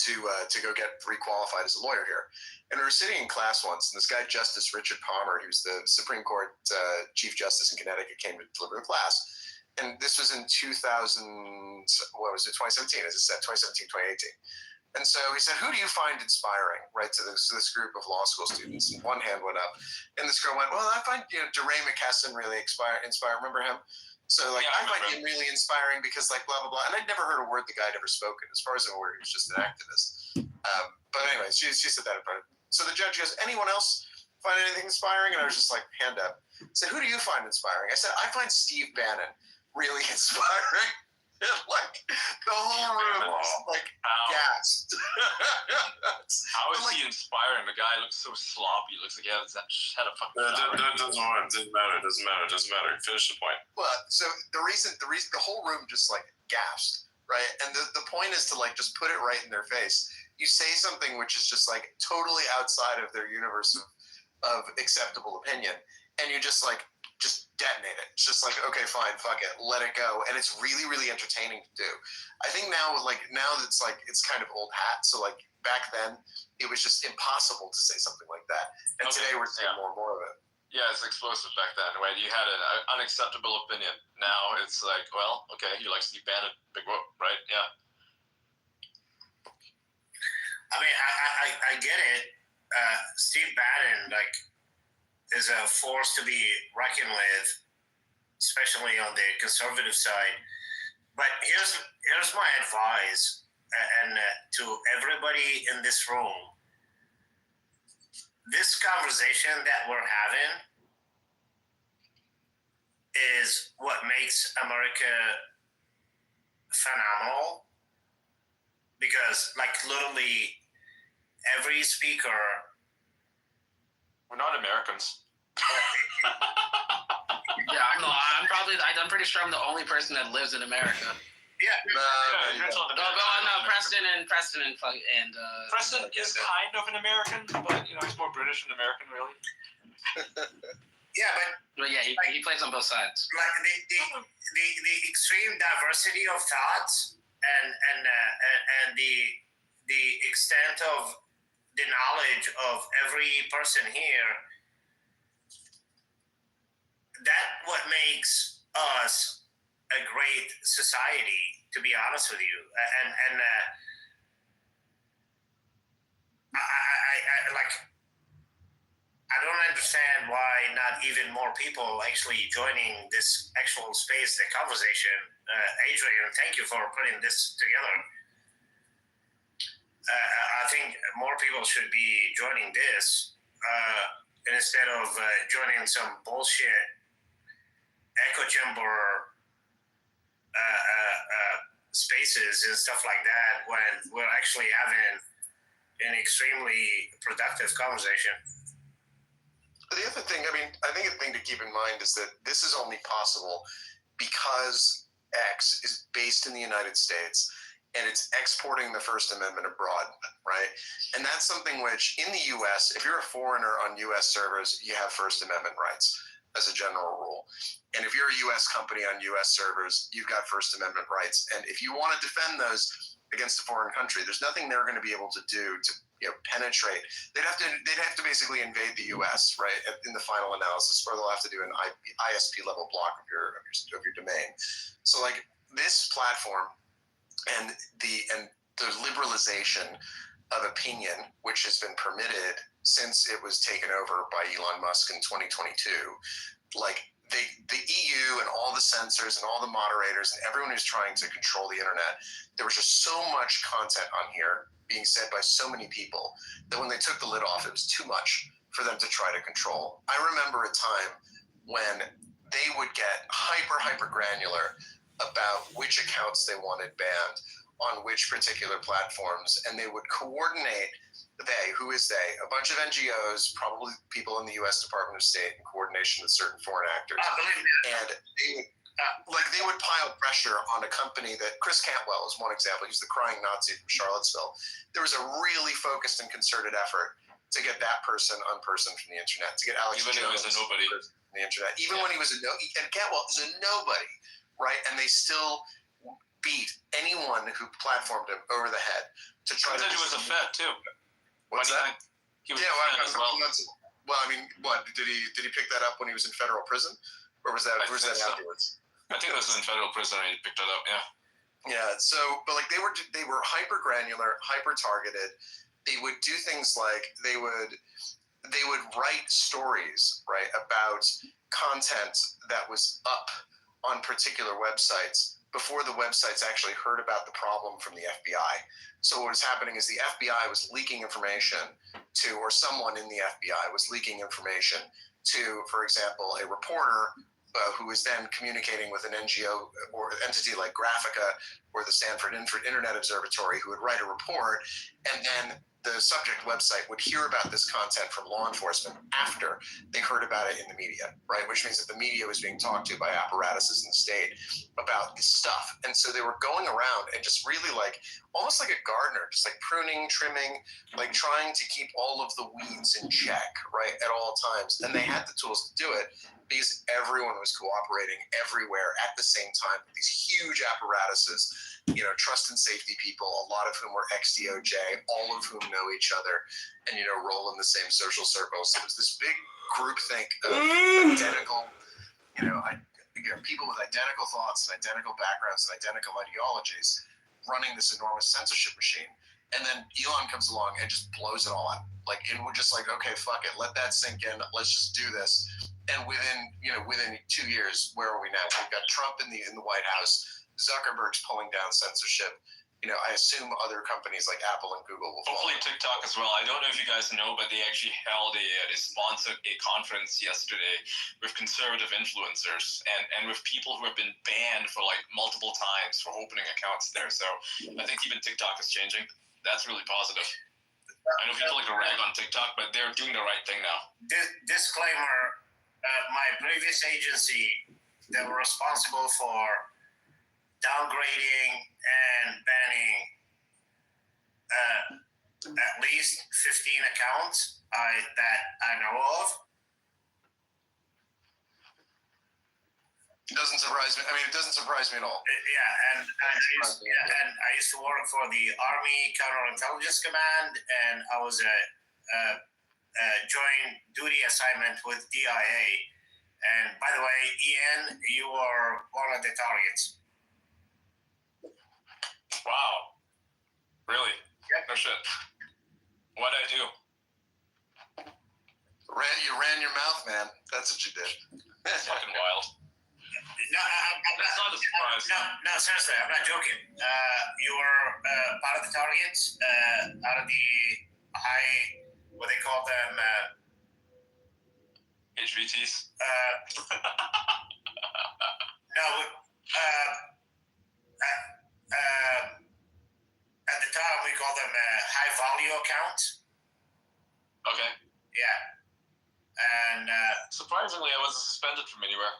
to go get requalified as a lawyer here. And we were sitting in class once, and this guy, Justice Richard Palmer, who's the Supreme Court Chief Justice in Connecticut, came to deliver a class. And this was in 2017, as I said, 2017, 2018. And so he said, who do you find inspiring, right, to this group of law school students? And one hand went up, and this girl went, well, I find, DeRay McKesson really inspire. Remember him? So, like, I find him really inspiring because, like, blah, blah, blah. And I'd never heard a word the guy had ever spoken. As far as I'm aware, he was just an activist. But anyway, she said that in front of me. So the judge goes, anyone else find anything inspiring? And I was just like, hand up. I said, who do you find inspiring? I said, I find Steve Bannon really inspiring. like the whole room was like gassed. How is he inspiring? The guy looks so sloppy. Looks like he had a fucking. Doesn't matter. Finish the point. Well, so the reason the whole room just like gasped, right? And the point is to like just put it right in their face. You say something which is just like totally outside of their universe of acceptable opinion, and you just detonate it. It's just like, okay, fine, fuck it, let it go. And it's really, really entertaining to do. I think now it's like it's kind of old hat. So like back then it was just impossible to say something like that. And today we're seeing more and more of it. Yeah, it's explosive back then. Right? You had an unacceptable opinion. Now it's like, well, okay, he likes to be banned. Big whoop, right? Yeah. I mean, I get it. Steve Bannon, like, is a force to be reckoned with, especially on the conservative side. But here's my advice, and to everybody in this room. This conversation that we're having is what makes America phenomenal, because like literally every speaker. We're not Americans. Yeah, I'm pretty sure I'm the only person that lives in America. Yeah. Preston and Preston is kind of an American, but he's more British than American, really. Yeah, but yeah, he plays on both sides. Like the extreme diversity of thoughts and the extent of the knowledge of every person here. That's what makes us a great society, to be honest with you. And I don't understand why not even more people actually joining this actual space, the conversation. Adrian, thank you for putting this together. I think more people should be joining this instead of joining some bullshit echo chamber spaces and stuff like that when we're actually having an extremely productive conversation. The other thing, I think the thing to keep in mind is that this is only possible because X is based in the United States and it's exporting the First Amendment abroad, right? And that's something which in the US, if you're a foreigner on US servers, you have First Amendment rights as a general rule. And if you're a US company on US servers, you've got First Amendment rights. And if you want to defend those against a foreign country, there's nothing they're going to be able to do to penetrate. They'd have to basically invade the US, right, in the final analysis, or they'll have to do an ISP level block of your domain. So like this platform and the liberalization of opinion, which has been permitted since it was taken over by Elon Musk in 2022, like the EU and all the censors and all the moderators and everyone who's trying to control the internet, there was just so much content on here being said by so many people that when they took the lid off, it was too much for them to try to control. I remember a time when they would get hyper granular about which accounts they wanted banned on which particular platforms, and they would coordinate. Who is they? A bunch of NGOs, probably people in the U.S. Department of State, in coordination with certain foreign actors, and they would pile pressure on a company that Chris Cantwell is one example. He's the crying Nazi from Charlottesville. There was a really focused and concerted effort to get that person unpersoned from the internet, to get Alex Jones when he was a nobody from the internet, even when he was and Cantwell is a nobody, right? And they still beat anyone who platformed him over the head to try to. He was a Fed too. What's that? He was a Fed as well. Well, what did he pick that up when he was in federal prison, or was that afterwards? I think it was in federal prison and he picked it up. Yeah. So, but like they were hyper granular, hyper targeted. They would do things like they would write stories, right, about content that was up on particular websites before the websites actually heard about the problem from the FBI. So what was happening is the FBI was leaking information to, or someone in the FBI was leaking information to, for example, a reporter who was then communicating with an NGO or entity like Graphica or the Stanford Internet Observatory, who would write a report, and then the subject website would hear about this content from law enforcement after they heard about it in the media, right? Which means that the media was being talked to by apparatuses in the state about this stuff. And so they were going around and just really like, almost like a gardener, just like pruning, trimming, like trying to keep all of the weeds in check, right, at all times. And they had the tools to do it because everyone was cooperating everywhere at the same time with these huge apparatuses, you know, trust and safety people, a lot of whom were ex-DOJ, all of whom know each other and, you know, roll in the same social circles. It was this big groupthink of identical, people with identical thoughts and identical backgrounds and identical ideologies running this enormous censorship machine. And then Elon comes along and just blows it all up. Like, and we're just like, okay, fuck it, let that sink in. Let's just do this. And within 2 years, where are we now? We've got Trump in the White House. Zuckerberg's pulling down censorship. You know, I assume other companies like Apple and Google will follow. Hopefully TikTok as well. I don't know if you guys know, but they actually held they sponsored a conference yesterday with conservative influencers and with people who have been banned for like multiple times for opening accounts there. So I think even TikTok is changing. That's really positive. I know people like to rag on TikTok, but they're doing the right thing now. Disclaimer, my previous agency that were responsible for downgrading and banning at least 15 accounts that I know of. It doesn't surprise me. I mean, it doesn't surprise me at all. Yeah, and I used to work for the Army Counterintelligence Command, and I was a joint duty assignment with DIA. And by the way, Ian, you are one of the targets. Wow. Really? Yep. No shit. What'd I do? You ran your mouth, man. That's what you did. That's fucking wild. No, That's not a surprise. No, seriously, I'm not joking. You were part of the targets, out of the high, what they call them, HVTs? no, at the time we call them high value accounts. Okay. Yeah. And surprisingly, I wasn't suspended from anywhere.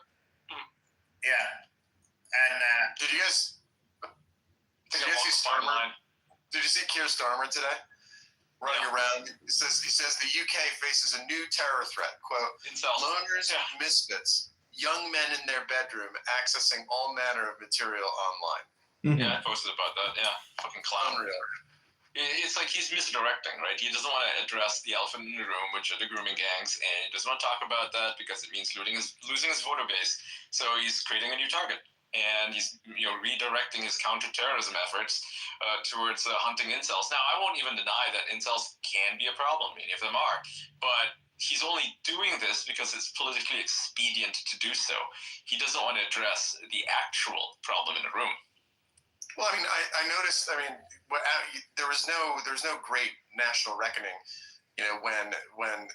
Yeah. And did you guys see Starmer? Did you see Keir Starmer today? Running around. He says the UK faces a new terror threat. Quote, loners and misfits, young men in their bedroom accessing all manner of material online. Yeah, I posted about that. Yeah, fucking clown. Unreal. It's like he's misdirecting, right? He doesn't want to address the elephant in the room, which are the grooming gangs, and he doesn't want to talk about that because it means losing his voter base. So he's creating a new target, and he's redirecting his counterterrorism efforts towards hunting incels. Now, I won't even deny that incels can be a problem. Many of them are, but he's only doing this because it's politically expedient to do so. He doesn't want to address the actual problem in the room. Well, I mean, I noticed. I mean, there was no great national reckoning, when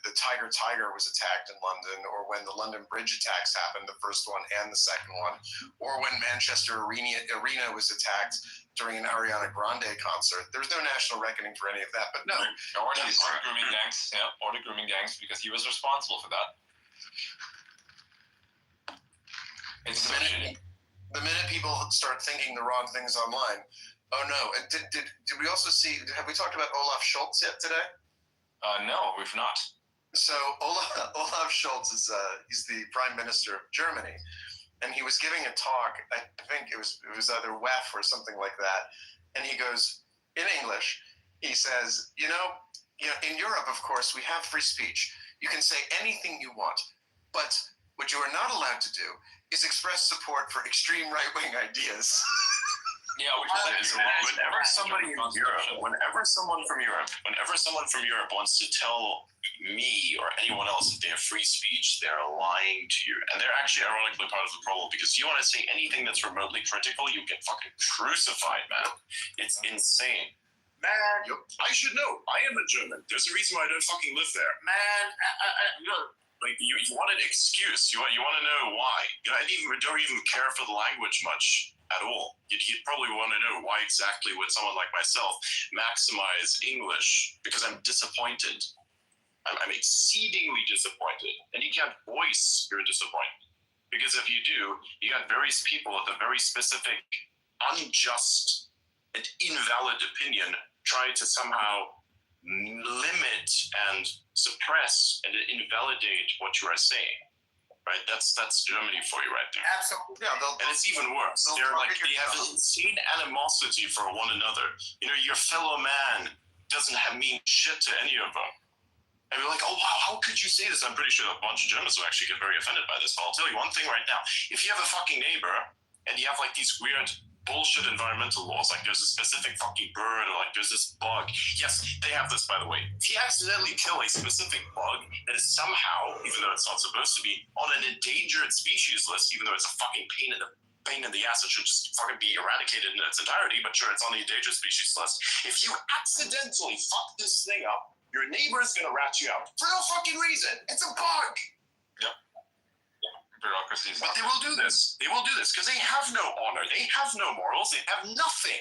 the Tiger was attacked in London, or when the London Bridge attacks happened, the first one and the second one, or when Manchester Arena was attacked during an Ariana Grande concert. There's no national reckoning for any of that. But no, or the grooming gangs, or the grooming gangs, because he was responsible for that. It's the minute people start thinking the wrong things online, oh no! And did we also see? Have we talked about Olaf Scholz yet today? No, we've not. So Olaf Scholz is he's the Prime Minister of Germany, and he was giving a talk. I think it was either WEF or something like that, and he goes in English. He says, in Europe, of course, we have free speech. You can say anything you want, but what you are not allowed to do is express support for extreme right-wing ideas. Yeah, which is whenever someone from Europe wants to tell me or anyone else that they have free speech, they're lying to you. And they're actually ironically part of the problem, because you want to say anything that's remotely critical, you get fucking crucified, man. It's insane. Man, I should know. I am a German. There's a reason why I don't fucking live there. Man, Like you want an excuse. You want to know why. You know, I don't even care for the language much at all. You'd probably want to know why exactly would someone like myself maximize English, because I'm disappointed. I'm exceedingly disappointed, and you can't voice your disappointment, because if you do, you got various people with a very specific, unjust and invalid opinion try to somehow limit and suppress and invalidate what you are saying. Right? That's Germany for you right there. Absolutely. Yeah, And it's even worse. They have insane animosity for one another. You know, your fellow man doesn't mean shit to any of them. And you're like, oh wow, how could you say this? I'm pretty sure a bunch of Germans will actually get very offended by this. But I'll tell you one thing right now. If you have a fucking neighbor and you have like these weird bullshit environmental laws, like there's a specific fucking bird, or like there's this bug. Yes, they have this, by the way. If you accidentally kill a specific bug that is somehow, even though it's not supposed to be, on an endangered species list, even though it's a fucking pain in the ass, it should just fucking be eradicated in its entirety, but sure, it's on the endangered species list. If you accidentally fuck this thing up, your neighbor is gonna rat you out for no fucking reason. It's a bug. Yep. Bureaucracies. But they will do this. They will do this because they have no honor. They have no morals. They have nothing.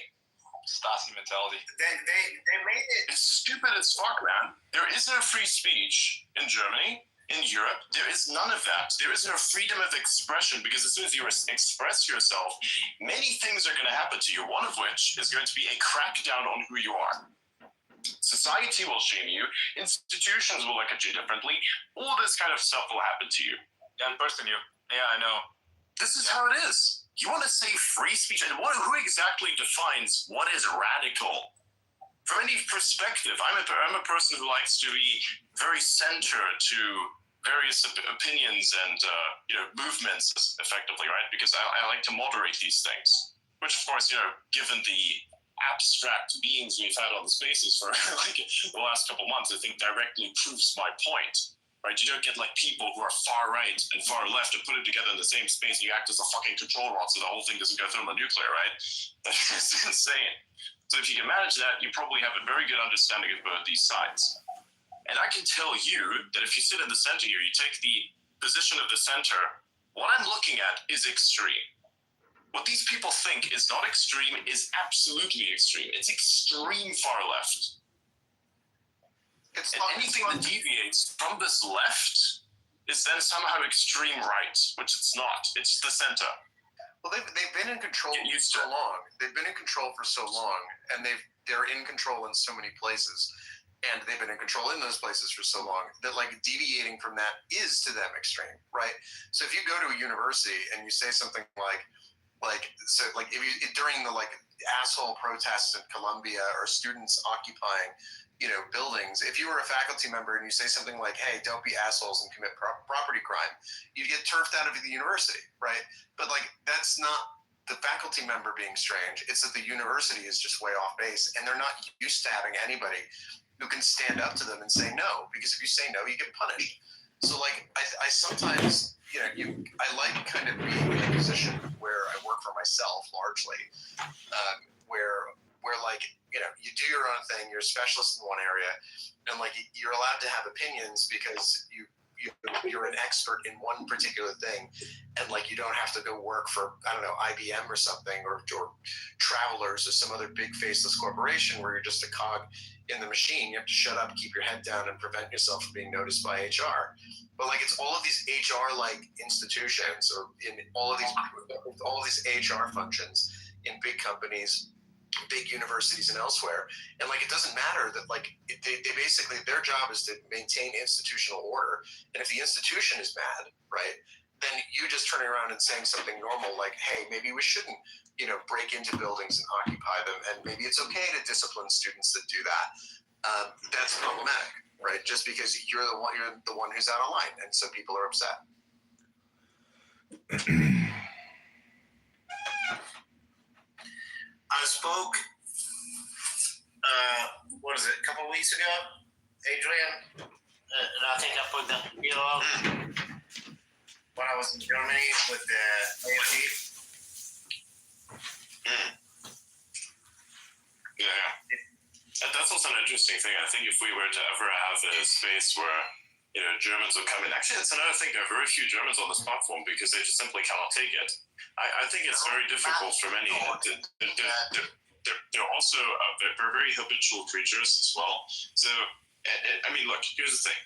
Stasi mentality. They made it. It's stupid as fuck, man. There is no free speech in Germany, in Europe. There is none of that. There is no freedom of expression, because as soon as you express yourself, many things are going to happen to you, one of which is going to be a crackdown on who you are. Society will shame you. Institutions will look at you differently. All this kind of stuff will happen to you. And person you. Yeah, I know. This is how it is. You want to say free speech, and who exactly defines what is radical? From any perspective, I'm a person who likes to be very centered to various opinions and movements, effectively, right? Because I like to moderate these things, which, of course, given the abstract beings we've had on the spaces for like the last couple months, I think directly proves my point. Right? You don't get like people who are far right and far left and put it together in the same space, and you act as a fucking control rod so the whole thing doesn't go thermonuclear, right? That's insane. So if you can manage that, you probably have a very good understanding of both these sides. And I can tell you that if you sit in the center here, you take the position of the center, what I'm looking at is extreme. What these people think is not extreme is absolutely extreme. It's extreme far left. And anything that deviates from this left is then somehow extreme right, which it's not. It's the center. Well, they've been in control for so long. They've been in control for so long, and they're in control in so many places, and they've been in control in those places for so long that like deviating from that is to them extreme, right? So if you go to a university and you say something like if you during the like asshole protests in Colombia or students occupying buildings, if you were a faculty member and you say something like, hey, don't be assholes and commit property crime, you'd get turfed out of the university, right? But like, that's not the faculty member being strange. It's that the university is just way off base, and they're not used to having anybody who can stand up to them and say no, because if you say no, you get punished. So like, I sometimes, I like kind of being in a position where I work for myself largely, where like, you do your own thing, you're a specialist in one area, and like you're allowed to have opinions because you're an expert in one particular thing, and like you don't have to go work for, I don't know, IBM or something, or Travelers or some other big faceless corporation where you're just a cog in the machine. You have to shut up, keep your head down, and prevent yourself from being noticed by HR. But like, it's all of these HR-like institutions, or in all of these HR functions in big companies, big universities, and elsewhere. And like, it doesn't matter that like they basically, their job is to maintain institutional order. And if the institution is bad, right, then you just turning around and saying something normal like, hey, maybe we shouldn't, break into buildings and occupy them, and maybe it's okay to discipline students that do that. That's problematic, right? Just because you're the one who's out of line, and so people are upset. I spoke, a couple of weeks ago, Adrian, and I think I put that video up when I was in Germany with the AFD. Yeah. That's also an interesting thing. I think if we were to ever have a space where Germans will come in. Actually, that's another thing. There are very few Germans on this platform because they just simply cannot take it. I think it's very difficult for many. They're also they're very habitual creatures as well. So, I mean, look, here's the thing.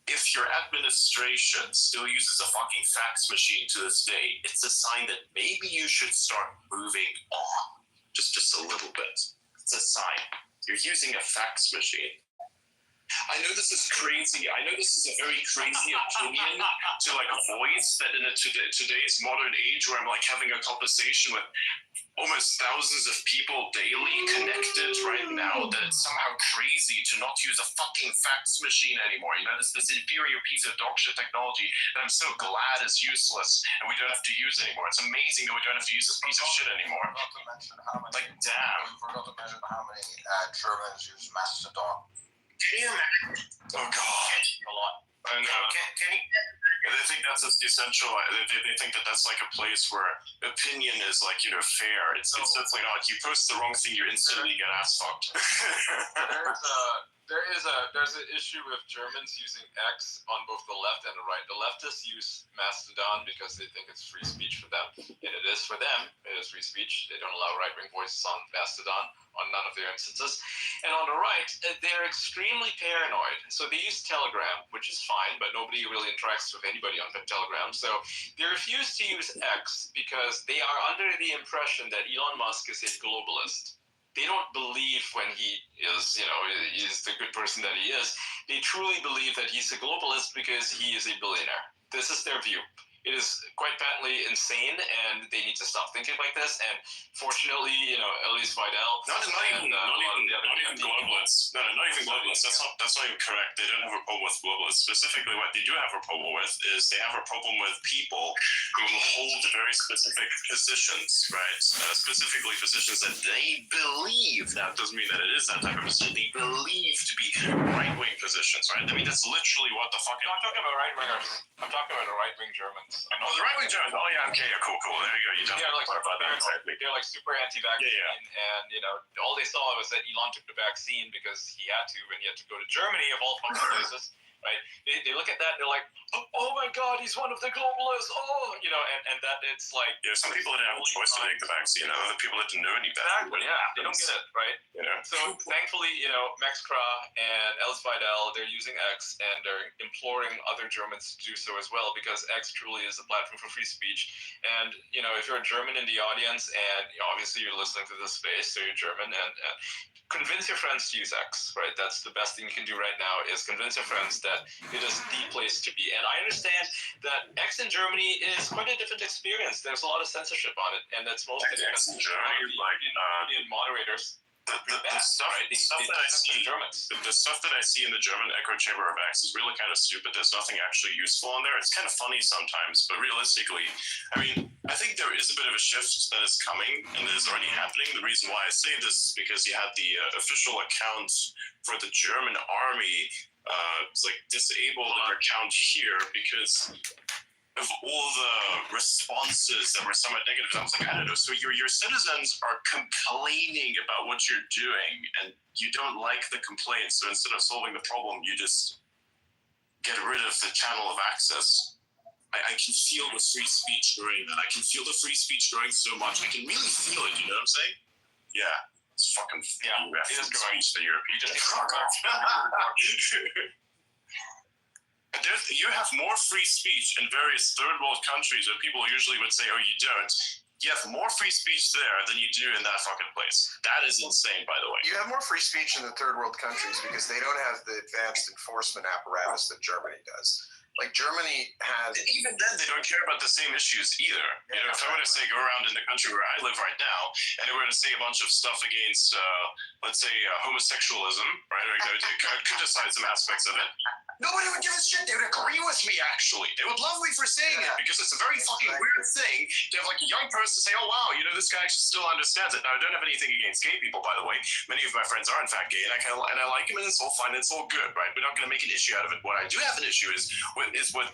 If your administration still uses a fucking fax machine to this day, it's a sign that maybe you should start moving on. Just a little bit. It's a sign. You're using a fax machine. I know this is crazy. I know this is a very crazy opinion to voice that in today's modern age where I'm having a conversation with almost thousands of people daily connected right now, that it's somehow crazy to not use a fucking fax machine anymore. This inferior piece of dog shit technology that I'm so glad is useless and we don't have to use anymore. It's amazing that we don't have to use this piece of shit anymore. Forgot to mention how many. Damn. We forgot to mention how many Germans use Mastodon. Can you imagine? Oh God. A lot. I know. Can you? They think that's essential. They think that that's a place where opinion is fair. It's definitely not. You post the wrong thing, you instantly get ass fucked. There's an issue with Germans using X on both the left and the right. The leftists use Mastodon because they think it's free speech for them, and it is for them. It is free speech. They don't allow right-wing voices on Mastodon on none of their instances. And on the right, they're extremely paranoid. So they use Telegram, which is fine, but nobody really interacts with anybody on Telegram. So they refuse to use X because they are under the impression that Elon Musk is a globalist. They don't believe when he is, he's the good person that he is. They truly believe that he's a globalist because he is a billionaire. This is their view. It is quite patently insane, and they need to stop thinking like this. And fortunately, Elise Vidal, not even globalists. No, not even globalists. That's not even correct. They don't have a problem with globalists. Specifically, what they do have a problem with is they have a problem with people who hold very specific positions, right? Specifically, positions that they believe. That doesn't mean that it is that type of position. They believe to be right-wing positions, right? I mean, that's literally what the fuck. No, I'm talking about right-wingers. I'm talking about the right-wing Germans. Oh, the right-wing Germans. Oh, yeah, okay, yeah, cool. There you go. You don't clarify that. They're super anti-vaccine, and all they saw was that Elon took the vaccine because he had to, and he had to go to Germany of all fucking places. Right? They look at that and they're like, oh my God, he's one of the globalists. And that it's like. Yeah, some people didn't have a choice to take the vaccine. Other people didn't know any better. Exactly. Yeah, they don't get it, right? So thankfully, Max Kra and Alice Vidal, they're using X and they're imploring other Germans to do so as well, because X truly is a platform for free speech. And if you're a German in the audience, and obviously you're listening to this space, so you're German, and convince your friends to use X, right? That's the best thing you can do right now, is convince your friends that it is the place to be. And I understand that X in Germany is quite a different experience. There's a lot of censorship on it, and that's mostly because in Germany, Indian moderators. The stuff that I see in the German echo chamber of X is really kind of stupid. There's nothing actually useful in there. It's kind of funny sometimes, but realistically, I mean, I think there is a bit of a shift that is coming and that is already happening. The reason why I say this is because you had the official account for the German army disabled their account here because of all the responses that were somewhat negative. I was like, I don't know. So your citizens are complaining about what you're doing, and you don't like the complaints. So instead of solving the problem, you just get rid of the channel of access. I can feel the free speech growing. I can feel the free speech growing so much. I can really feel it. You know what I'm saying? Yeah. It's fucking it is growing. The European. You just you have more free speech in various third world countries where people usually would say, oh, you don't. You have more free speech there than you do in that fucking place. That is insane, by the way. You have more free speech in the third world countries because they don't have the advanced enforcement apparatus that Germany does. Like Germany has. And even then, they don't care about the same issues either. If I were to say go around in the country where I live right now, and they were to say a bunch of stuff against, let's say, homosexualism, right, or criticize some aspects of it, nobody would give a shit. They would agree with me, actually. They would love me for saying it because it's a very fucking weird thing to have a young person say, oh, wow, this guy actually still understands it. Now, I don't have anything against gay people, by the way. Many of my friends are, in fact, gay, and I like him, and it's all fine, and it's all good, right? We're not going to make an issue out of it. What I do have an issue is with is when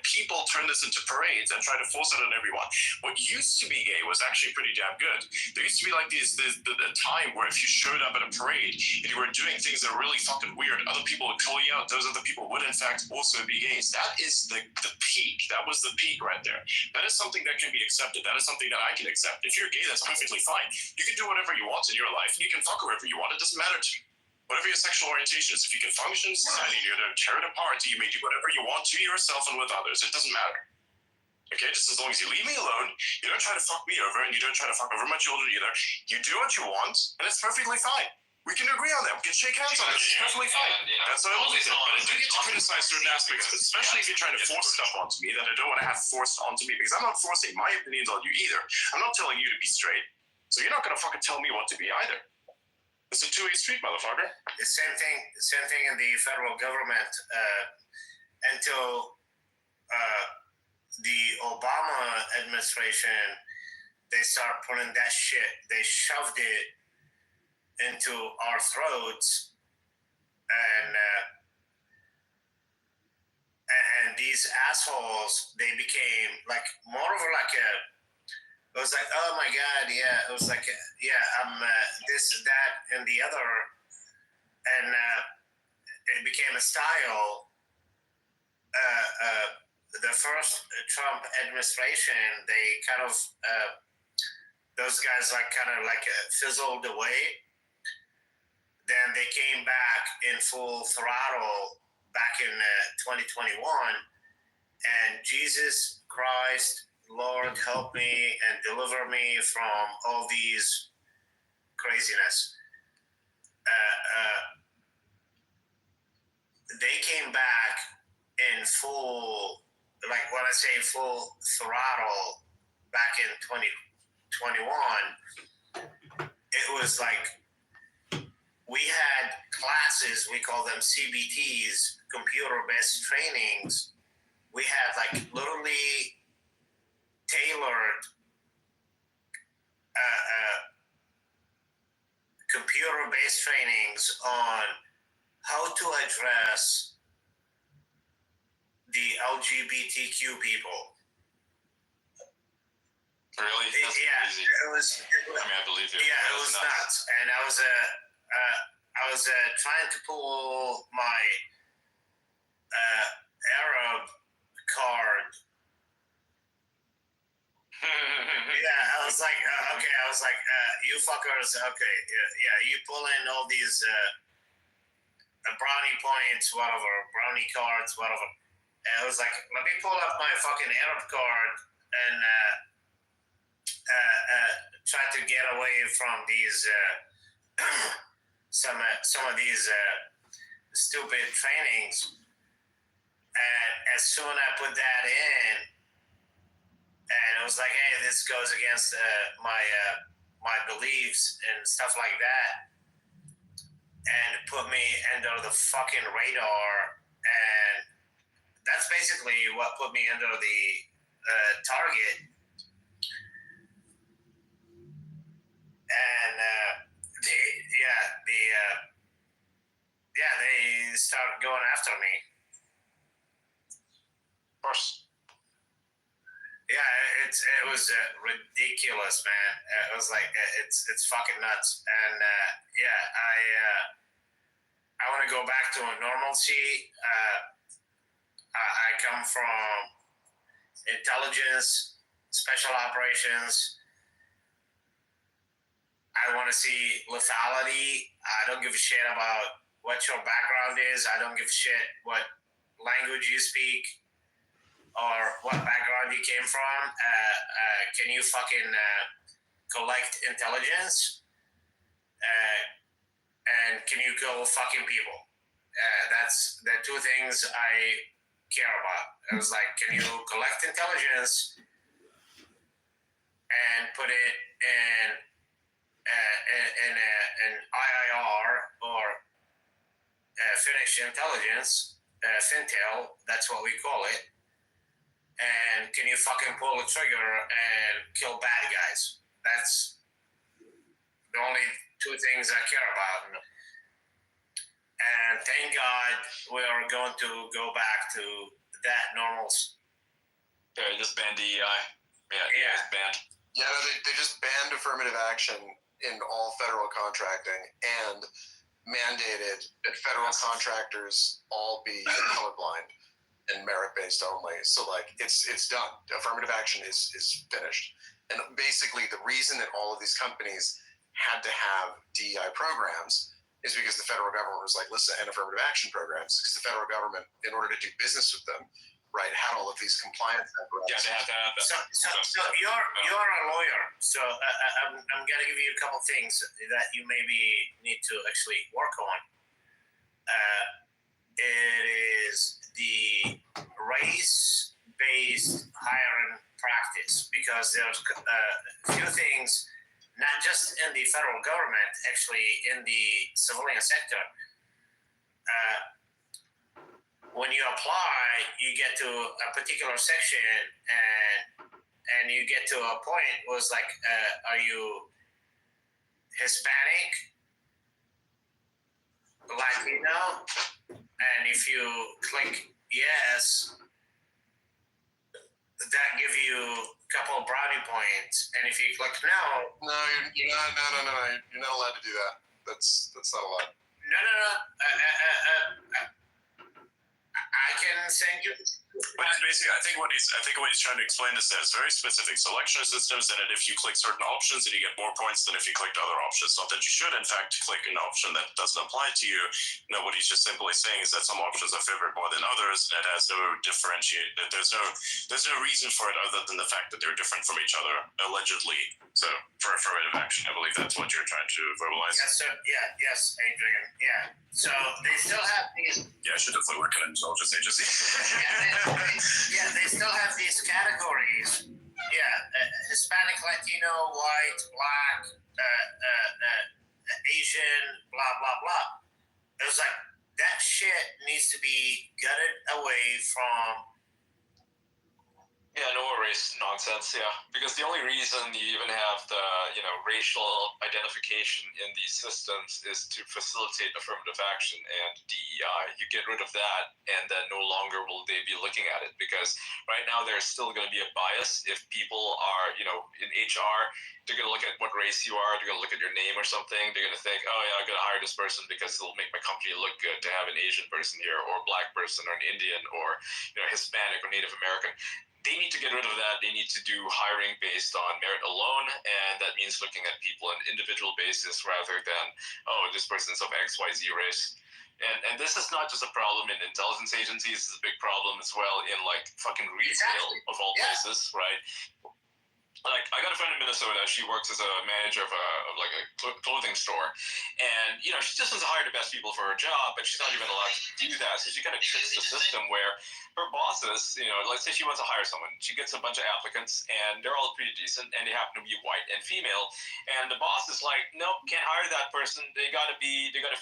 people turn this into parades and try to force it on everyone. What used to be gay was actually pretty damn good. There used to be like the time where if you showed up at a parade and you were doing things that are really fucking weird, other people would call you out. Those other people would in fact also be gays. That is the peak. That was the peak right there. That is something that can be accepted. That is something that I can accept. If you're gay, that's perfectly fine. You can do whatever you want in your life. You can fuck whoever you want. It doesn't matter to me. Whatever your sexual orientation is, if you can function in society, you're going to tear it apart, you may do whatever you want to yourself and with others. It doesn't matter. Okay, just as long as you leave me alone, you don't try to fuck me over, and you don't try to fuck over my children either. You do what you want, and it's perfectly fine. We can agree on that. We can shake hands on it. It's perfectly fine. That's how I look at it. But I do get to criticize certain aspects, especially if you're trying to force stuff onto me that I don't want to have forced onto me, because I'm not forcing my opinions on you either. I'm not telling you to be straight, so you're not going to fucking tell me what to be either. It's a two-way street, motherfucker. The same thing in the federal government until the Obama administration. They start putting that shit. They shoved it into our throats, and these assholes. They became like more of like a. It was like, oh my God, yeah. It was like, yeah, I'm this, that, and the other. And it became a style. The first Trump administration, they kind of, those guys like kind of like fizzled away. Then they came back in full throttle back in 2021. And Jesus Christ, Lord, help me and deliver me from all these craziness. They came back in full, like when I say full throttle, back in 2021, it was like we had classes, we call them CBTs, computer-based trainings. We had like literally tailored computer-based trainings on how to address the LGBTQ people. Really? That's crazy. It was. I mean, I believe you. Yeah, it was nuts. And I was trying to pull my Arab card. Yeah, I was like, okay, you fuckers, okay, yeah, you pull in all these brownie points, whatever, brownie cards, whatever. And I was like, let me pull up my fucking Arab card and try to get away from these some of these stupid trainings. And as soon as I put that in, and it was like, hey, this goes against my beliefs and stuff like that, and put me under the fucking radar. And that's basically what put me under the target. And they started going after me. Of course. Yeah, it was ridiculous, man. It was like it's fucking nuts. And I want to go back to a normalcy. I come from intelligence, special operations. I want to see lethality. I don't give a shit about what your background is. I don't give a shit what language you speak or what background you came from. Can you fucking collect intelligence? And can you kill fucking people? That's the two things I care about. It was like, can you collect intelligence and put it in an IIR or Finnish intelligence, Fintel, that's what we call it. And can you fucking pull a trigger and kill bad guys? That's the only two things I care about. And thank God we are going to go back to that normal. Yeah, just banned DEI. Yeah, it's banned. Yeah, they just banned affirmative action in all federal contracting and mandated that federal contractors all be colorblind and merit-based only. So like it's done. Affirmative action is finished. And basically the reason that all of these companies had to have DEI programs is because the federal government was like, listen, and affirmative action programs, because the federal government, in order to do business with them, right, had all of these compliance apparatus. Yeah, they have to have that. So you're a lawyer, so I'm gonna give you a couple things that you maybe need to actually work on. It is the race-based hiring practice, because there's a few things, not just in the federal government, actually in the civilian sector. When you apply, you get to a particular section, and you get to a point where it's like, are you Hispanic, Latino? And if you click yes, that give you a couple of brownie points. And if you click no, No, you're not. No. You're not allowed to do that. That's not allowed. no. I can send you. But it's basically, I think what he's trying to explain is that it's very specific selection systems, and that if you click certain options, then you get more points than if you clicked other options. Not that you should, in fact, click an option that doesn't apply to you. No, what he's just simply saying is that some options are favored more than others. That has no differentiate. There's no reason for it other than the fact that they're different from each other, allegedly. So for affirmative action, I believe that's what you're trying to verbalize. Yes, sir. Yes, Adrian. Yeah. So they still have these. Yeah, I should definitely work in an intelligence agency. They still have these categories. Hispanic, Latino, white, black, Asian, blah blah blah. It was like that shit needs to be gutted away from. Yeah, no race nonsense. Yeah, because the only reason you even have the racial identification in these systems is to facilitate affirmative action and DEI. You get rid of that, and then no longer will they be looking at it, because right now there's still going to be a bias if people are in HR. They're going to look at what race you are. They're going to look at your name or something. They're going to think, oh yeah, I'm going to hire this person because it'll make my company look good to have an Asian person here, or a black person, or an Indian, or Hispanic, or Native American. They need to get rid of that. They need to do hiring based on merit alone, and that means looking at people on an individual basis rather than, oh, this person's of XYZ race. And this is not just a problem in intelligence agencies. It's a big problem as well in like fucking retail of all places, right? Like, I got a friend in Minnesota. She works as a manager of a clothing store, and she just wants to hire the best people for her job, but she's not even allowed to do that. So she kind of tricks the system where her bosses, let's say she wants to hire someone, she gets a bunch of applicants, and they're all pretty decent, and they happen to be white and female, and the boss is like, nope, can't hire that person. They got to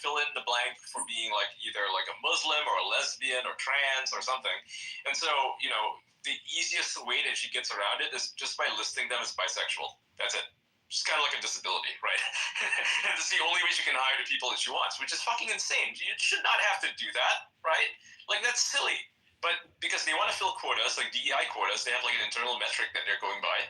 fill in the blank for being like either like a Muslim or a lesbian or trans or something, and so the easiest way that she gets around it is just by listing them as bisexual. That's it. Just kind of like a disability, right? And it's the only way she can hire the people that she wants, which is fucking insane. You should not have to do that, right? Like, that's silly. But because they want to fill quotas, like DEI quotas, they have like an internal metric that they're going by.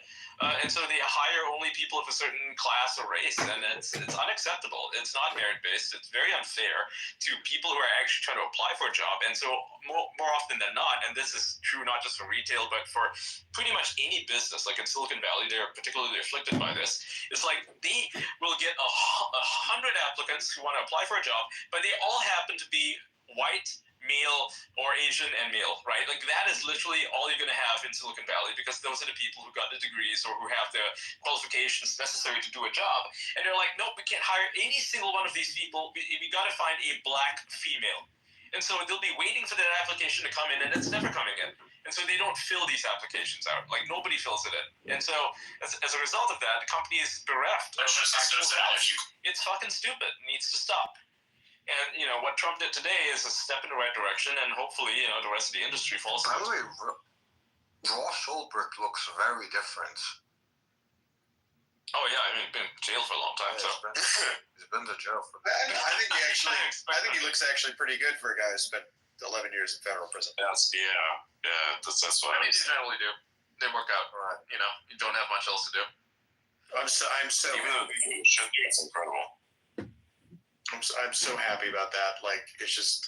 And so they hire only people of a certain class or race, and it's unacceptable. It's not merit-based. It's very unfair to people who are actually trying to apply for a job. And so more often than not, and this is true not just for retail, but for pretty much any business, like in Silicon Valley, they're particularly afflicted by this. It's like they will get 100 applicants who want to apply for a job, but they all happen to be white, male, or Asian and male, right? Like, that is literally all you're going to have in Silicon Valley, because those are the people who got the degrees or who have the qualifications necessary to do a job. And they're like, nope, we can't hire any single one of these people. We got to find a black female. And so they'll be waiting for that application to come in, and it's never coming in. And so they don't fill these applications out. Like, nobody fills it in. And so as a result of that, the company is bereft of actual talent. It's fucking stupid. It needs to stop. And what Trump did today is a step in the right direction, and hopefully the rest of the industry follows. By the way, Ross Ulbricht looks very different. Oh yeah, I mean, he's been in jail for a long time. So He's been to jail for. I think he looks actually pretty good for a guy who spent 11 years in federal prison. That's that's what I I mean, was they generally do. They work out. Right. You know, you don't have much else to do. I'm so even though they should be, it's incredible. I'm so happy about that. Like it's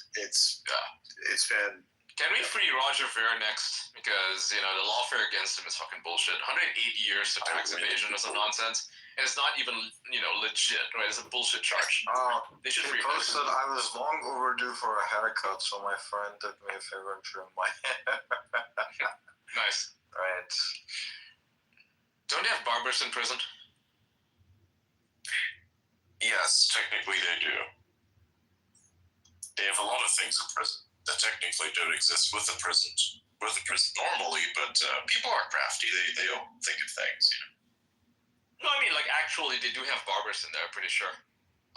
been. Can we free Roger Ver next? Because the lawfare against him is fucking bullshit. 108 years of tax evasion is a nonsense, and it's not even legit, right? It's a bullshit charge. They should free him. Posted, I was long overdue for a haircut, so my friend did me a favor and trimmed my hair. Nice. Right. Don't they have barbers in prison? Yes, technically they do. They have a lot of things in prison that technically don't exist with the prison normally, but people are crafty. They don't think of things, No, I mean, like, actually, they do have barbers in there, I'm pretty sure.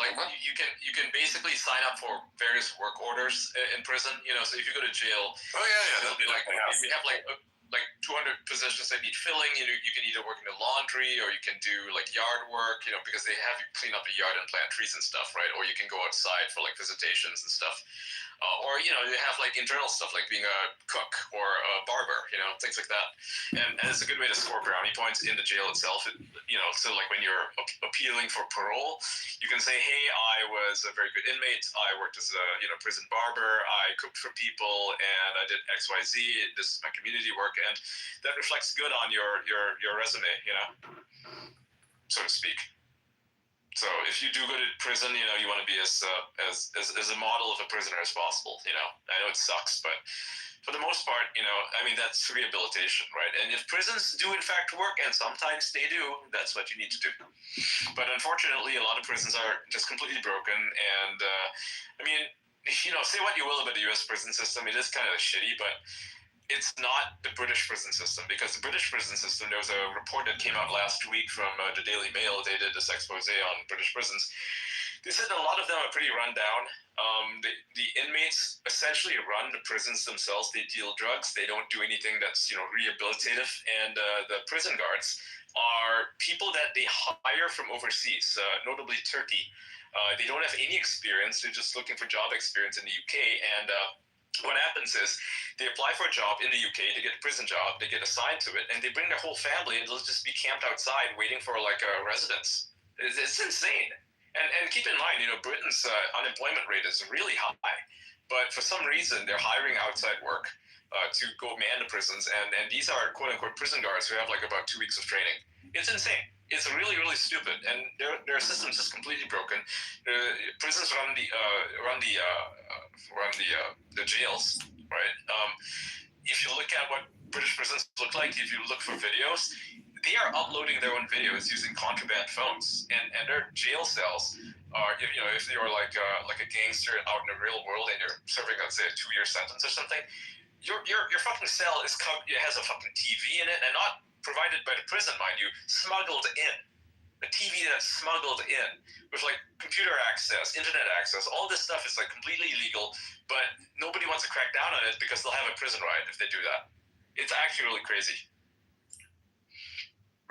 Like, you can basically sign up for various work orders in prison, so if you go to jail, Oh yeah, they'll be like, we have like 200 positions that need filling. You can either work in the laundry or you can do like yard work, because they have you clean up the yard and plant trees and stuff, right? Or you can go outside for like visitations and stuff. Or you have like internal stuff like being a cook or a barber, things like that. And it's a good way to score brownie points in the jail itself. So like when you're appealing for parole, you can say, hey, I was a very good inmate. I worked as a prison barber. I cooked for people, and I did X, Y, Z. This is my community work, and that reflects good on your resume, so to speak. So if you do go to prison, you want to be as a model of a prisoner as possible. I know it sucks, but for the most part, I mean, that's rehabilitation, right? And if prisons do in fact work, and sometimes they do, that's what you need to do. But unfortunately, a lot of prisons are just completely broken. And I mean, say what you will about the U.S. prison system, it is kind of shitty, but it's not the British prison system, because the British prison system, there was a report that came out last week from the Daily Mail. They did this expose on British prisons. They said a lot of them are pretty run down. The inmates essentially run the prisons themselves. They deal drugs. They don't do anything that's rehabilitative. And the prison guards are people that they hire from overseas, notably Turkey. They don't have any experience. They're just looking for job experience in the UK. And what happens is they apply for a job in the UK, they get a prison job, they get assigned to it, and they bring their whole family, and they'll just be camped outside waiting for like a residence. It's insane. And keep in mind, Britain's unemployment rate is really high, but for some reason they're hiring outside work to go man the prisons, and these are quote unquote prison guards who have like about 2 weeks of training. It's insane. It's really, really stupid, and their system's just completely broken. Prisons run the jails, right? If you look at what British prisons look like, if you look for videos, they are uploading their own videos using contraband phones, and their jail cells are, if you're like a gangster out in the real world and you're serving, let's say, a 2-year sentence or something, your fucking cell it has a fucking TV in it, and not provided by the prison, mind you, smuggled in. The TV that's smuggled in with like computer access, internet access, all this stuff is like completely illegal, but nobody wants to crack down on it because they'll have a prison riot if they do that. It's actually really crazy.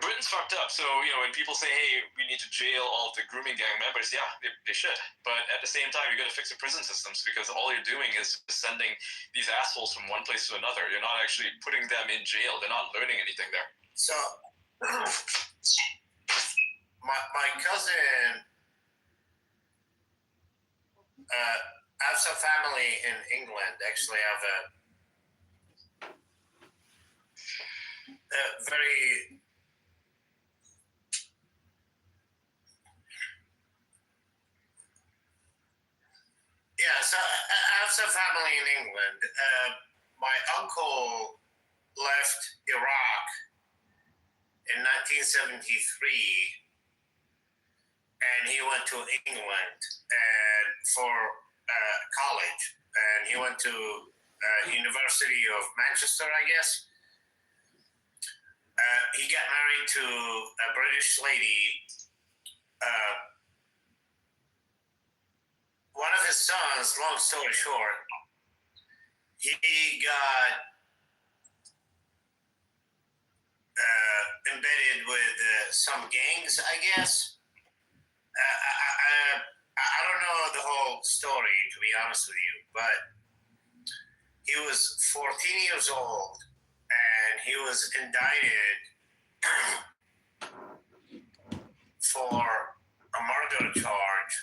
Britain's fucked up, so when people say, hey, we need to jail all of the grooming gang members, yeah, they should. But at the same time, you got to fix the prison systems, because all you're doing is sending these assholes from one place to another. You're not actually putting them in jail. They're not learning anything there. So, my cousin has a family in England. Actually, I have a very so I have some family in England. My uncle left Iraq in 1973, and he went to England and for college, and he went to University of Manchester, I guess. He got married to a British lady. One of his sons, long story short, he got embedded with some gangs, I guess. I don't know the whole story, to be honest with you, but was 14 years old, and he was indicted for a murder charge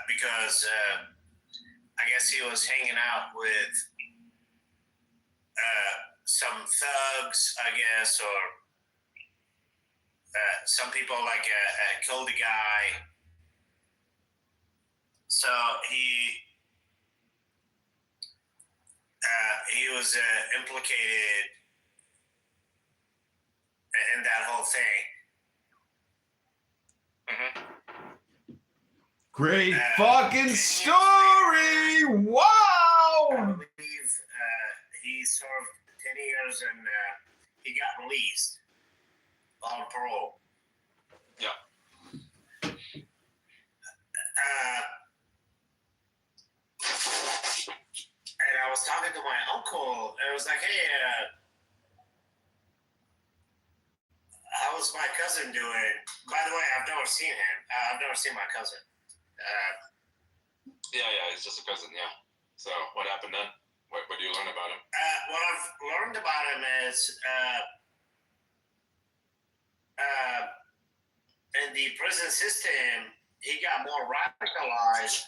because I guess he was hanging out with some thugs, I guess, or some people like killed a guy. So he was implicated in that whole thing. Great fucking story! Wow! I believe he served 10 years and he got released on parole. Yeah. And I was talking to my uncle, and I was like, hey, how's my cousin doing? By the way, I've never seen him. I've never seen my cousin. Yeah, he's just a cousin, yeah. So what happened then? What do you learn about him? What I've learned about him is in the prison system, he got more radicalized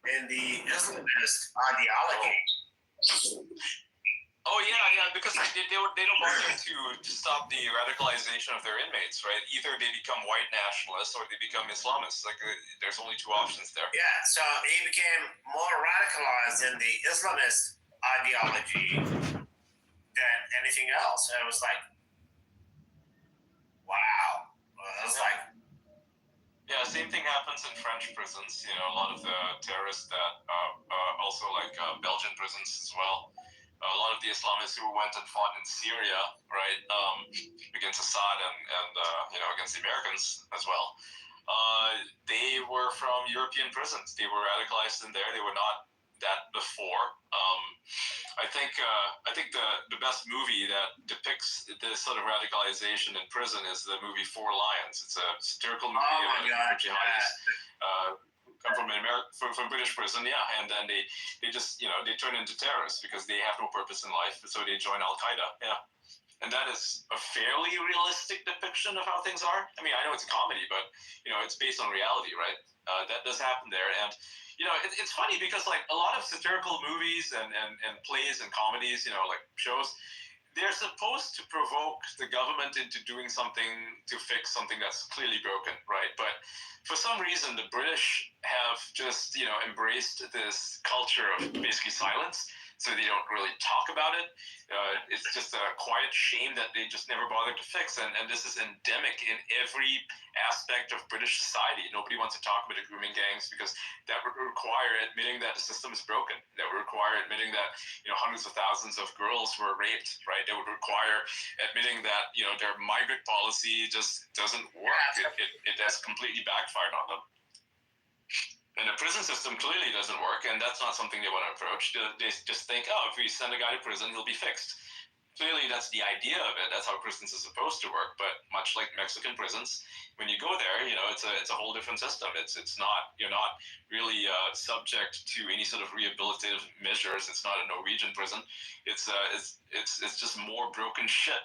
in the Islamist ideology. Oh yeah, because they don't bother to stop the radicalization of their inmates, right? Either they become white nationalists or they become Islamists. Like there's only two options there. Yeah, so he became more radicalized in the Islamist ideology than anything else. And I was like, wow. I was like, yeah, same thing happens in French prisons. You know, a lot of the terrorists that also like Belgian prisons as well. A lot of the Islamists who went and fought in Syria, right, against Assad and against the Americans as well. They were from European prisons. They were radicalized in there. They were not that before. I think the best movie that depicts this sort of radicalization in prison is the movie Four Lions. It's a satirical movie about jihadis come from British prison, yeah, and then they just they turn into terrorists because they have no purpose in life, so they join Al Qaeda, yeah. And that is a fairly realistic depiction of how things are. I mean, I know it's a comedy, but it's based on reality, right? That does happen there, and it's funny because like a lot of satirical movies and plays and comedies, like shows, they're supposed to provoke the government into doing something to fix something that's clearly broken, right? But for some reason, the British have just embraced this culture of basically silence. So they don't really talk about it. It's just a quiet shame that they just never bothered to fix. And this is endemic in every aspect of British society. Nobody wants to talk about the grooming gangs because that would require admitting that the system is broken. That would require admitting that hundreds of thousands of girls were raped, right? That would require admitting that their migrant policy just doesn't work. It has completely backfired on them. And the prison system clearly doesn't work, and that's not something they want to approach. They just think, oh, if we send a guy to prison, he'll be fixed. Clearly, that's the idea of it. That's how prisons are supposed to work. But much like Mexican prisons, when you go there, it's a whole different system. It's not, you're not really subject to any sort of rehabilitative measures. It's not a Norwegian prison. It's just more broken shit.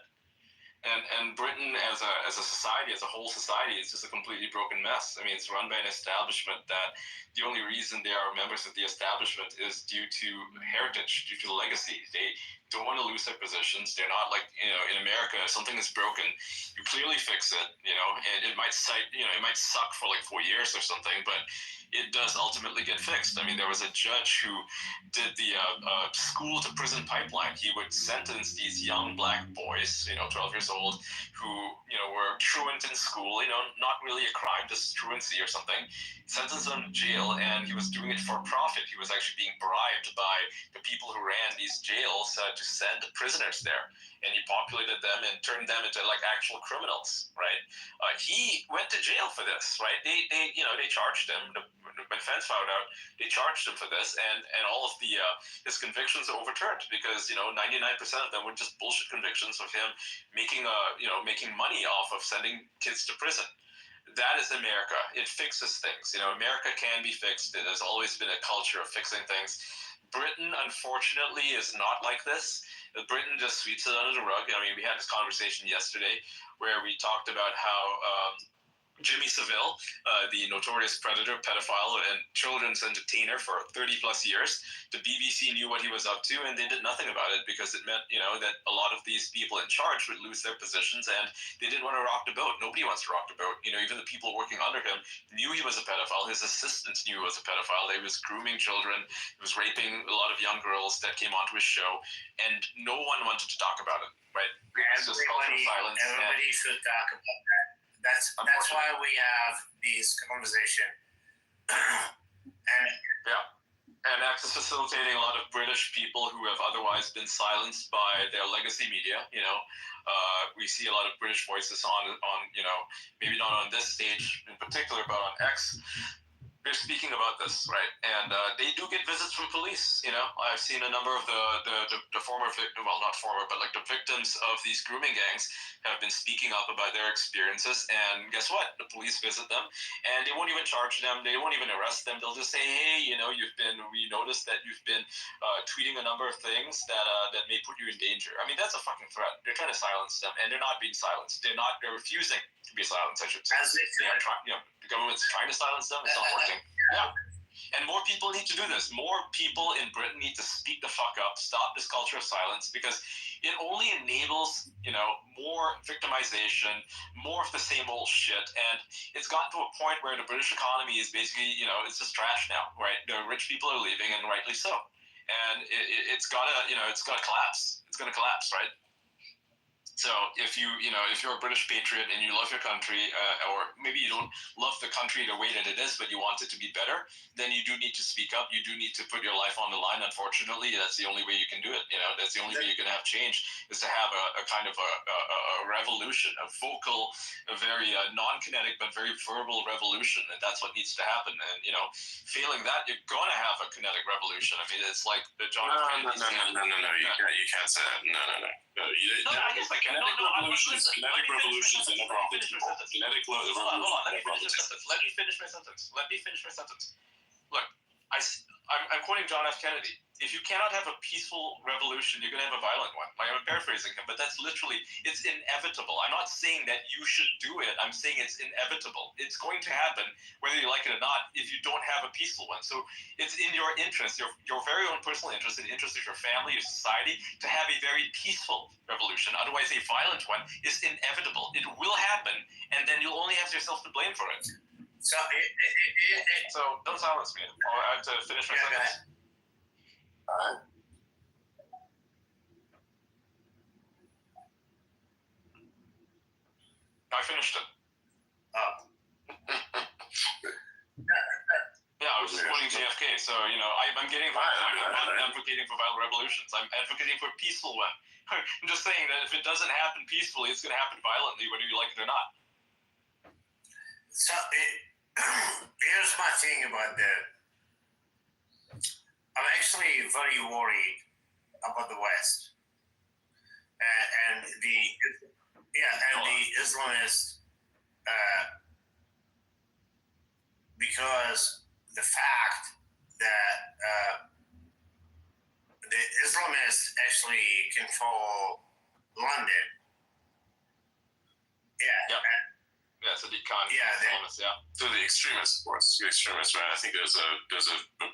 And Britain as a society, as a whole society, is just a completely broken mess. I mean, it's run by an establishment that the only reason they are members of the establishment is due to heritage, due to legacy. They don't want to lose their positions. They're not like, in America, if something is broken, you clearly fix it, and it might it might suck for like 4 years or something, but it does ultimately get fixed. I mean, there was a judge who did the school to prison pipeline. He would sentence these young black boys, 12 years old, who, were truant in school, not really a crime, just truancy or something, sentenced them to jail, and he was doing it for profit. He was actually being bribed by the people who ran these jails to send prisoners there. And he populated them and turned them into like actual criminals, right? He went to jail for this, right? They charged him. When fans found out, they charged him for this, and all of the his convictions are overturned because 99% of them were just bullshit convictions of him making money off of sending kids to prison. that is America. It fixes things. America can be fixed. It has always been a culture of fixing things. Britain, unfortunately, is not like this. Britain just sweeps it under the rug. I mean, we had this conversation yesterday where we talked about how Jimmy Savile, the notorious predator, pedophile, and children's entertainer for 30 plus years, the BBC knew what he was up to, and they did nothing about it because it meant, that a lot of these people in charge would lose their positions, and they didn't want to rock the boat. Nobody wants to rock the boat. Even the people working under him knew he was a pedophile. His assistants knew he was a pedophile. He was grooming children. He was raping a lot of young girls that came onto his show, and no one wanted to talk about it, right? It's just cultural silence. Everybody should talk about that. That's why we have these conversations. And X is facilitating a lot of British people who have otherwise been silenced by their legacy media. We see a lot of British voices on maybe not on this stage in particular, but on X. They're speaking about this, right? And they do get visits from police. I've seen a number of the former victim, well, not former, but like the victims of these grooming gangs have been speaking up about their experiences. And guess what? The police visit them, and they won't even charge them. They won't even arrest them. They'll just say, hey, we noticed that you've been tweeting a number of things that may put you in danger. I mean, that's a fucking threat. They're trying to silence them, and they're not being silenced. They're refusing to be silenced, I should say. The government's trying to silence them. It's not working. Yeah. And more people need to do this. More people in Britain need to speak the fuck up, stop this culture of silence, because it only enables, more victimization, more of the same old shit. And it's gotten to a point where the British economy is basically, it's just trash now, right? The rich people are leaving, and rightly so. And it's gotta collapse. It's gonna collapse, right? So if you're a British patriot and you love your country, or maybe you don't love the country the way that it is, but you want it to be better, then you do need to speak up. You do need to put your life on the line. Unfortunately, that's the only way you can do it. That's the only way you can have change, is to have a kind of a revolution, a vocal, a very non-kinetic but very verbal revolution, and that's what needs to happen. And failing that, you're gonna have a kinetic revolution. I mean, it's like the John F. Kennedy. No. You can't say that. No. I guess I can. Kinetic revolutions are never optimal. Kinetic revolutions Hold on. Let me finish my sentence. Look, I'm quoting John F. Kennedy. If you cannot have a peaceful revolution, you're going to have a violent one. I'm paraphrasing him, but that's literally, it's inevitable. I'm not saying that you should do it. I'm saying it's inevitable. It's going to happen, whether you like it or not, if you don't have a peaceful one. So it's in your interest, your very own personal interest, in the interest of your family, your society, to have a very peaceful revolution. Otherwise, a violent one is inevitable. It will happen, and then you'll only have yourself to blame for it. So don't silence me. I have to finish my sentence. I finished it. Yeah, I was quoting JFK. So I'm getting. I'm not advocating for violent revolutions. I'm advocating for a peaceful one. I'm just saying that if it doesn't happen peacefully, it's going to happen violently, whether you like it or not. So here's my thing about that. I'm actually very worried about the West and the Islamists, because the fact that the Islamists actually control London. Yeah, Sadiq Khan. Islamists, So the extremists, of course. The extremists, right? I think there's a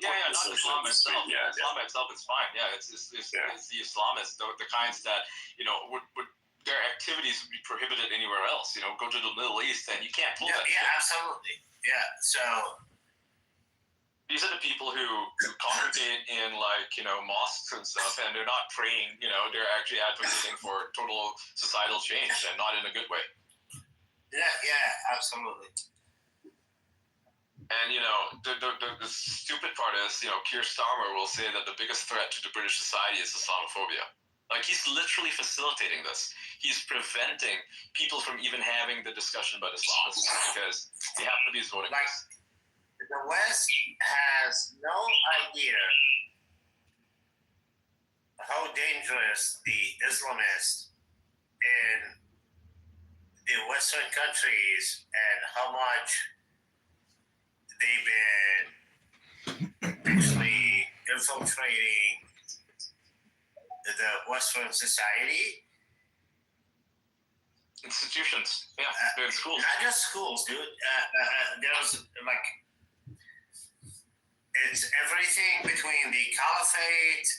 not Islam itself. Islam itself is fine. Yeah, it's the Islamists, the kinds that would their activities would be prohibited anywhere else. Go to the Middle East and you can't pull that. Yeah, absolutely. Yeah, so these are the people who congregate in mosques and stuff, and they're not praying. They're actually advocating for total societal change, and not in a good way. Yeah, absolutely. And the stupid part is, Keir Starmer will say that the biggest threat to the British society is Islamophobia. Like, he's literally facilitating this. He's preventing people from even having the discussion about Islam because they happen to be his voting base. The West has no idea how dangerous the Islamists and the Western countries and how much they've been actually infiltrating the Western society. Institutions, yeah, they're in schools. Not just schools, dude. There's like, it's everything between the caliphate,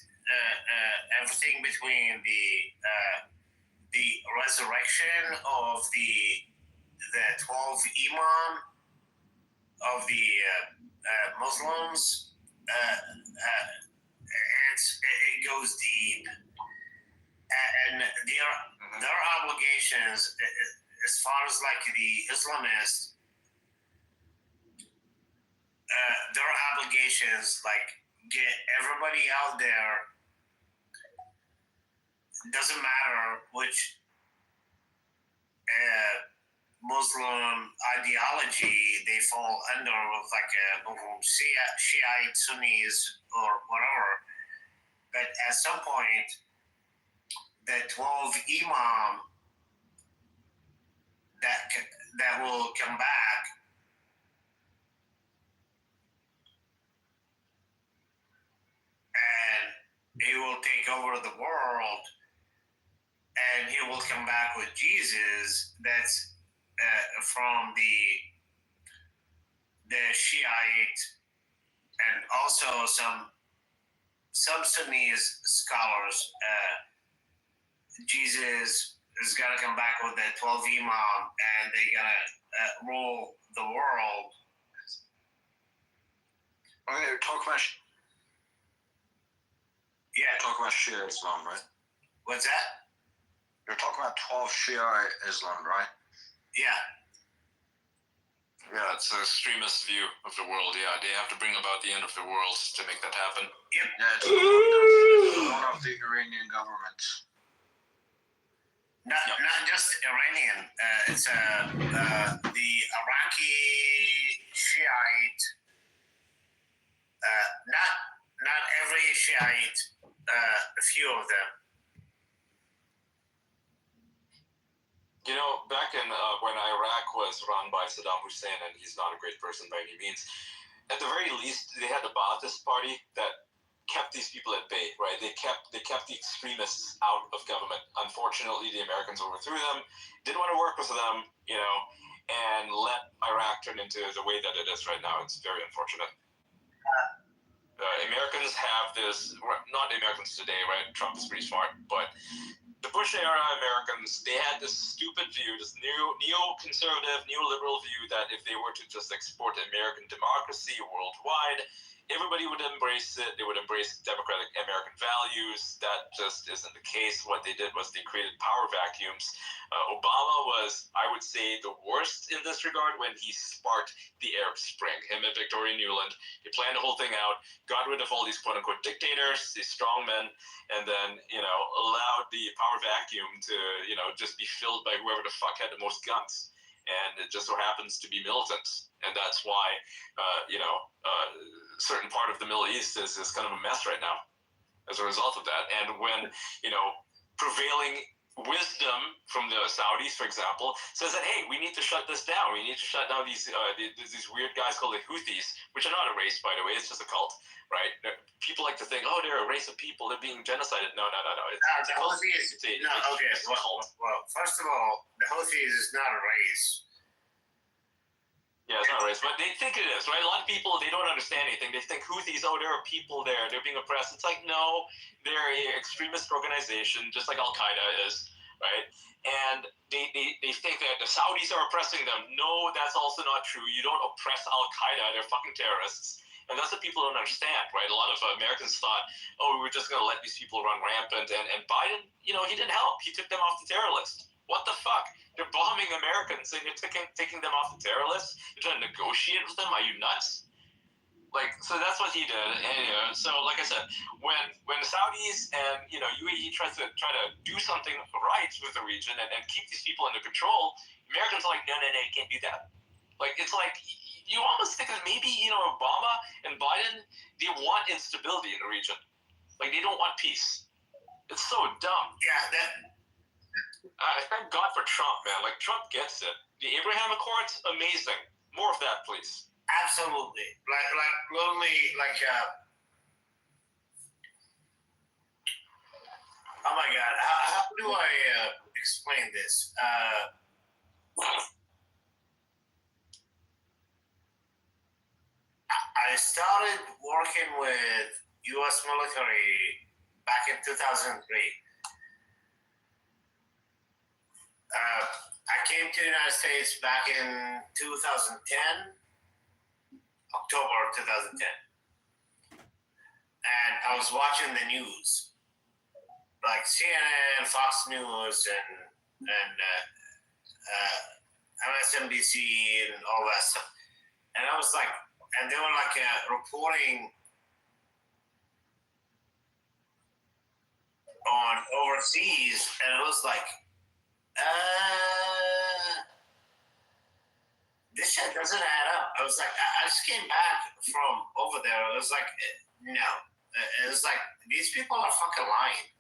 everything between the resurrection of the 12 imam of the Muslims. It goes deep, and their obligations as far as like the Islamists, their obligations like get everybody out there. Doesn't matter which Muslim ideology they fall under, with like Shiite, Sunnis, or whatever. But at some point, the 12 imam that will come back, and he will take over the world, and he will come back with Jesus. That's from the Shiite, and also some Sunni scholars. Jesus is gonna come back with the 12 imam, and they're gonna rule the world. Okay, talk about Shia Islam, right? What's that? You're talking about 12 Shia Islam, right? Yeah. Yeah, it's the extremist view of the world. Yeah, they have to bring about the end of the world to make that happen. Yep. Yeah, it's one of the Iranian government. Not just Iranian. It's the Iraqi Shiite. Not every Shiite. A few of them. You know, back in when Iraq was run by Saddam Hussein, and he's not a great person by any means, at the very least, they had the Ba'athist party that kept these people at bay, right? They kept the extremists out of government. Unfortunately, the Americans overthrew them, didn't want to work with them, you know, and let Iraq turn into the way that it is right now. It's very unfortunate. Americans have this, not the Americans today, right? Trump is pretty smart, but the Bush era Americans, they had this stupid view, this neoconservative, neoliberal view that if they were to just export American democracy worldwide, everybody would embrace it. They would embrace democratic American values. That just isn't the case. What they did was they created power vacuums. Obama was, I would say, the worst in this regard when he sparked the Arab Spring. Him and Victoria Nuland, they planned the whole thing out, got rid of all these quote-unquote dictators, these strong men, and then, you know, allowed the power vacuum to, you know, just be filled by whoever the fuck had the most guns. And it just so happens to be militants. And that's why, certain part of the Middle East is kind of a mess right now as a result of that. And when, you know, prevailing wisdom from the Saudis, for example, says that, hey, we need to shut this down. We need to shut down these weird guys called the Houthis, which are not a race, by the way. It's just a cult, right? People like to think, oh, they're a race of people. They're being genocided. No. The Houthis. Well, first of all, the Houthis is not a race. Yeah, it's not a race, but they think it is, right? A lot of people, they don't understand anything. They think Houthis, oh, there are people there. They're being oppressed. It's like, no, they're an extremist organization, just like Al-Qaeda is, right? And they think that the Saudis are oppressing them. No, that's also not true. You don't oppress Al-Qaeda. They're fucking terrorists. And that's what people don't understand, right? A lot of Americans thought, oh, we were just going to let these people run rampant. And Biden, you know, he didn't help. He took them off the terror list. What the fuck? They're bombing Americans and you're taking them off the terror list? You're trying to negotiate with them? Are you nuts? Like, so that's what he did. And, so, like I said, when the Saudis and, you know, UAE try to do something right with the region and keep these people under control, Americans are like, no, you can't do that. Like, it's like, you almost think that maybe, you know, Obama and Biden, they want instability in the region. Like, they don't want peace. It's so dumb. Yeah, Thank God for Trump, man. Like, Trump gets it. The Abraham Accords, amazing. More of that, please. Absolutely. Like literally, like oh my God, how do I explain this? I started working with U.S. military back in 2003. I came to the United States back in 2010, October 2010. And I was watching the news, like CNN, Fox News, and MSNBC, and all that stuff. And I was like, and they were like reporting on overseas, and it was like, this shit doesn't add up. I was like, I just came back from over there. It was like, no. It was like, these people are fucking lying.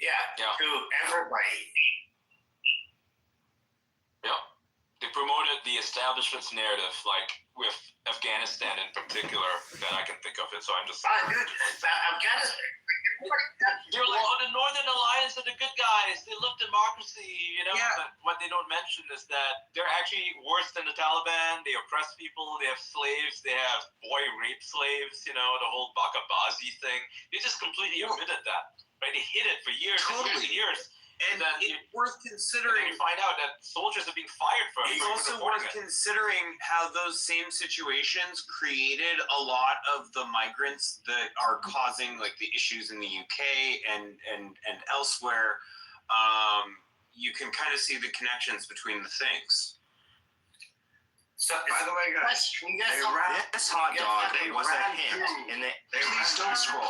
Yeah. To everybody. Yeah. They promoted the establishment's narrative, like with Afghanistan in particular, that I can think of it. So I'm just. Dude, Afghanistan. They're like, oh, the Northern Alliance are the good guys. They love democracy, you know. Yeah. But what they don't mention is that they're actually worse than the Taliban. They oppress people. They have slaves. They have boy rape slaves. You know, the whole Bakabazi thing. They just completely omitted that. Right? They hid it for years and years and years. And it's worth And considering. then you find out that soldiers are being fired for It's for also reporting worth it. considering how those same situations created a lot of the migrants that are causing like the issues in the UK and elsewhere. You can kind of see the connections between the things. So, By the way, guys, This hot dog was a hint, and Please don't scroll.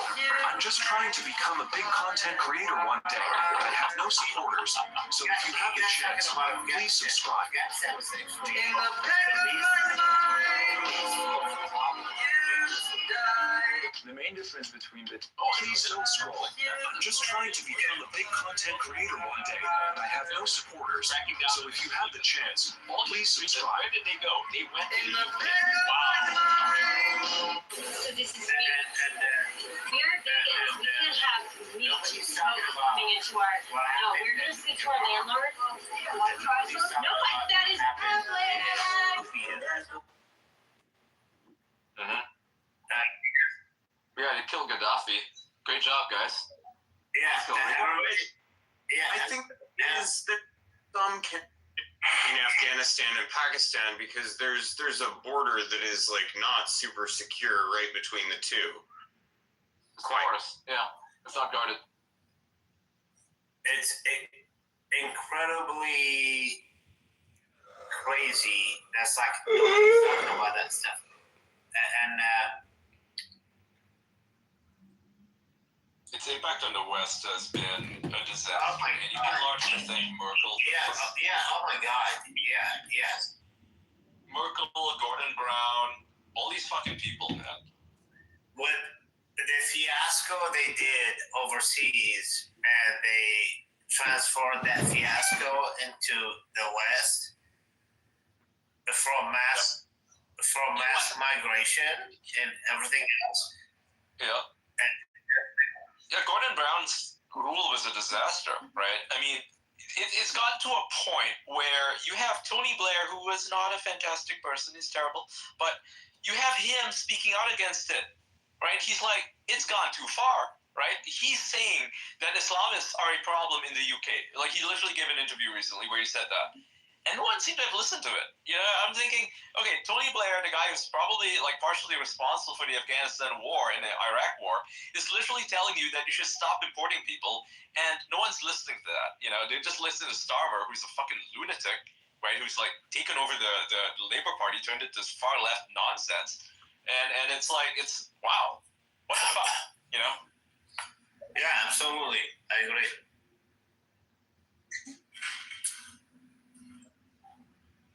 I'm just trying to become a big content creator one day, but I have no supporters. So if you have the chance, please subscribe. Afghanistan was actually The main difference between the please don't scroll. I'm just trying to become a big content creator one day, but I have no supporters. So if you have the chance, please subscribe. Where did they go? They went to the UK. Wow. So this is we're vegans. We can't have meat smoke coming into our. No, we're gonna speak to our landlord. No, that is public. Yeah, they killed Gaddafi. Great job, guys. Yeah. Still legal. Yeah. I think is that some can in Afghanistan and Pakistan because there's a border that is like not super secure right between the two. Of course. Yeah. It's not guarded. It's incredibly crazy. That's like nobody's talking about that stuff. And Its impact on the West has been a disaster. Oh my And you can largely thank Merkel. oh my God. Yeah. Merkel, Gordon Brown, all these fucking people, man. What the fiasco they did overseas, and they transferred that fiasco into the West from mass migration and everything else. Yeah. Yeah, Gordon Brown's rule was a disaster, right? I mean, it's gotten to a point where you have Tony Blair, who was not a fantastic person, he's terrible, but you have him speaking out against it, right? He's like, it's gone too far, right? He's saying that Islamists are a problem in the UK. Like, he literally gave an interview recently where he said that. And no one seemed to have listened to it. You know, I'm thinking, okay, Tony Blair, the guy who's probably like partially responsible for the Afghanistan war and the Iraq war, is literally telling you that you should stop importing people, and no one's listening to that. You know, they just listen to Starmer, who's a fucking lunatic, right? Who's like taken over the Labour Party, turned it to this far left nonsense, and it's like, it's wow, what the fuck, you know? Yeah, absolutely, I agree.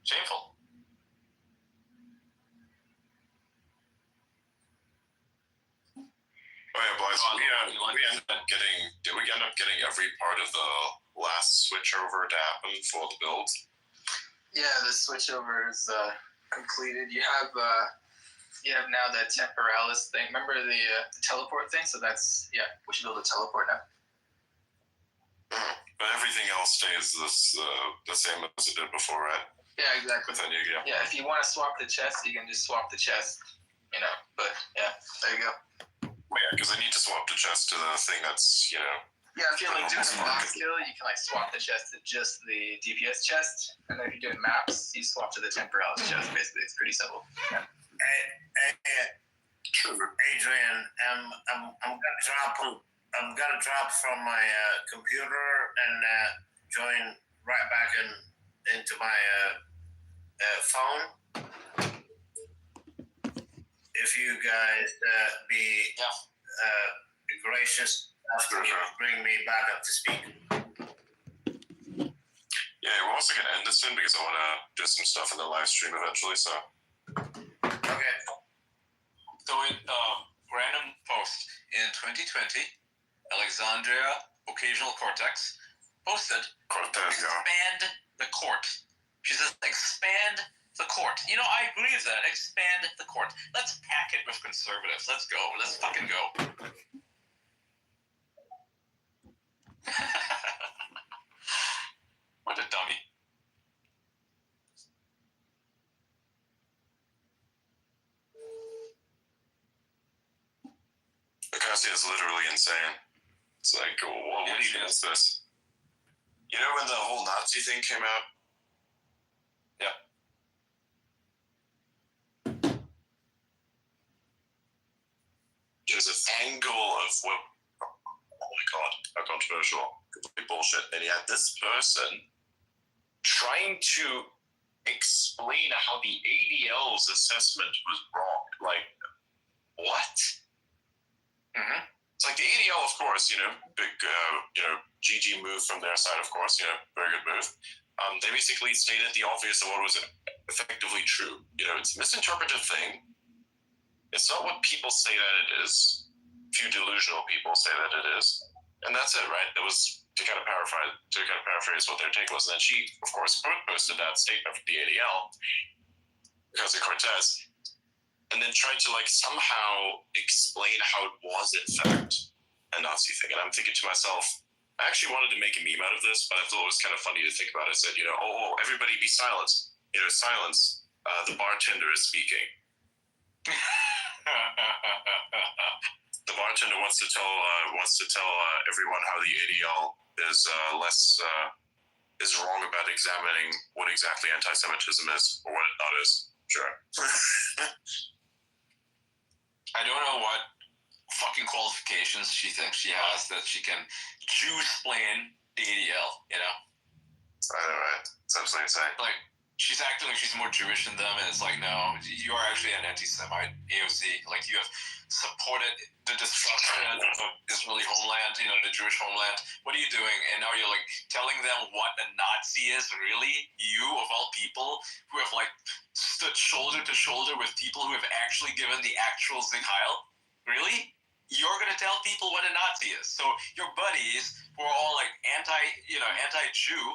Shameful. Oh yeah, by Guys, did we end up getting every part of the last switchover to happen for the build? Yeah, the switchover is completed. You have now the temporalis thing. Remember the teleport thing? So that's we should be able to teleport now. But everything else stays the same as it did before, right? Yeah, exactly. With Enigma. Yeah, if you want to swap the chest, you can just swap the chest. But yeah, there you go. Well, yeah, because I need to swap the chest to the thing that's Yeah, if you're like doing a box kill, you can like swap the chest to just the DPS chest, and then if you're doing maps, you swap to the temporalis chest. Basically, it's pretty simple. Yeah. Adrian, I'm gonna drop from my computer and join right back into my phone. If you guys be gracious enough to bring me back up to speed. Yeah, we're also gonna end this soon because I want to do some stuff in the live stream eventually. So. Okay. So in random post in 2020, Alexandria Occasional Cortex posted expand the court. She says expand the court. I agree with that. Expand the court. Let's pack it with conservatives. Let's go. Let's fucking go. What a dummy. Acacia is literally insane. It's like, what even is this? You know when the whole Nazi thing came out? Yeah. There's an angle of what? Oh my god, how controversial. Complete bullshit. And you had this person trying to explain how the ADL's assessment was wrong. Like, what? Mm-hmm. It's like the ADL, of course, big, GG move from their side, of course, very good move. They basically stated the obvious of what was effectively true. It's a misinterpreted thing. It's not what people say that it is. Few delusional people say that it is. And that's it, right? It was to kind of paraphrase what their take was. And then she, of course, posted that statement from the ADL, because of Cortez, and then tried to somehow explain how it was in fact a Nazi thing. And I'm thinking to myself, I actually wanted to make a meme out of this, but I thought it was kind of funny to think about. I said, everybody be silent. Silence. The bartender is speaking. The bartender wants to tell everyone how the ADL is wrong about examining what exactly anti-Semitism is or what it not is. Sure. I don't know what fucking qualifications she thinks she has that she can Jew-splain the ADL, I know, right? It's absolutely insane. Like, she's acting like she's more Jewish than them, and it's like, no, you are actually an anti-Semite, AOC. Like, you have supported the destruction of Israeli homeland, the Jewish homeland. What are you doing? And now you're, telling them what a Nazi is, really? You, of all people, who have, stood shoulder to shoulder with people who have actually given the actual Sieg Heil? Really? You're going to tell people what a Nazi is. So your buddies who are all, anti-Jew,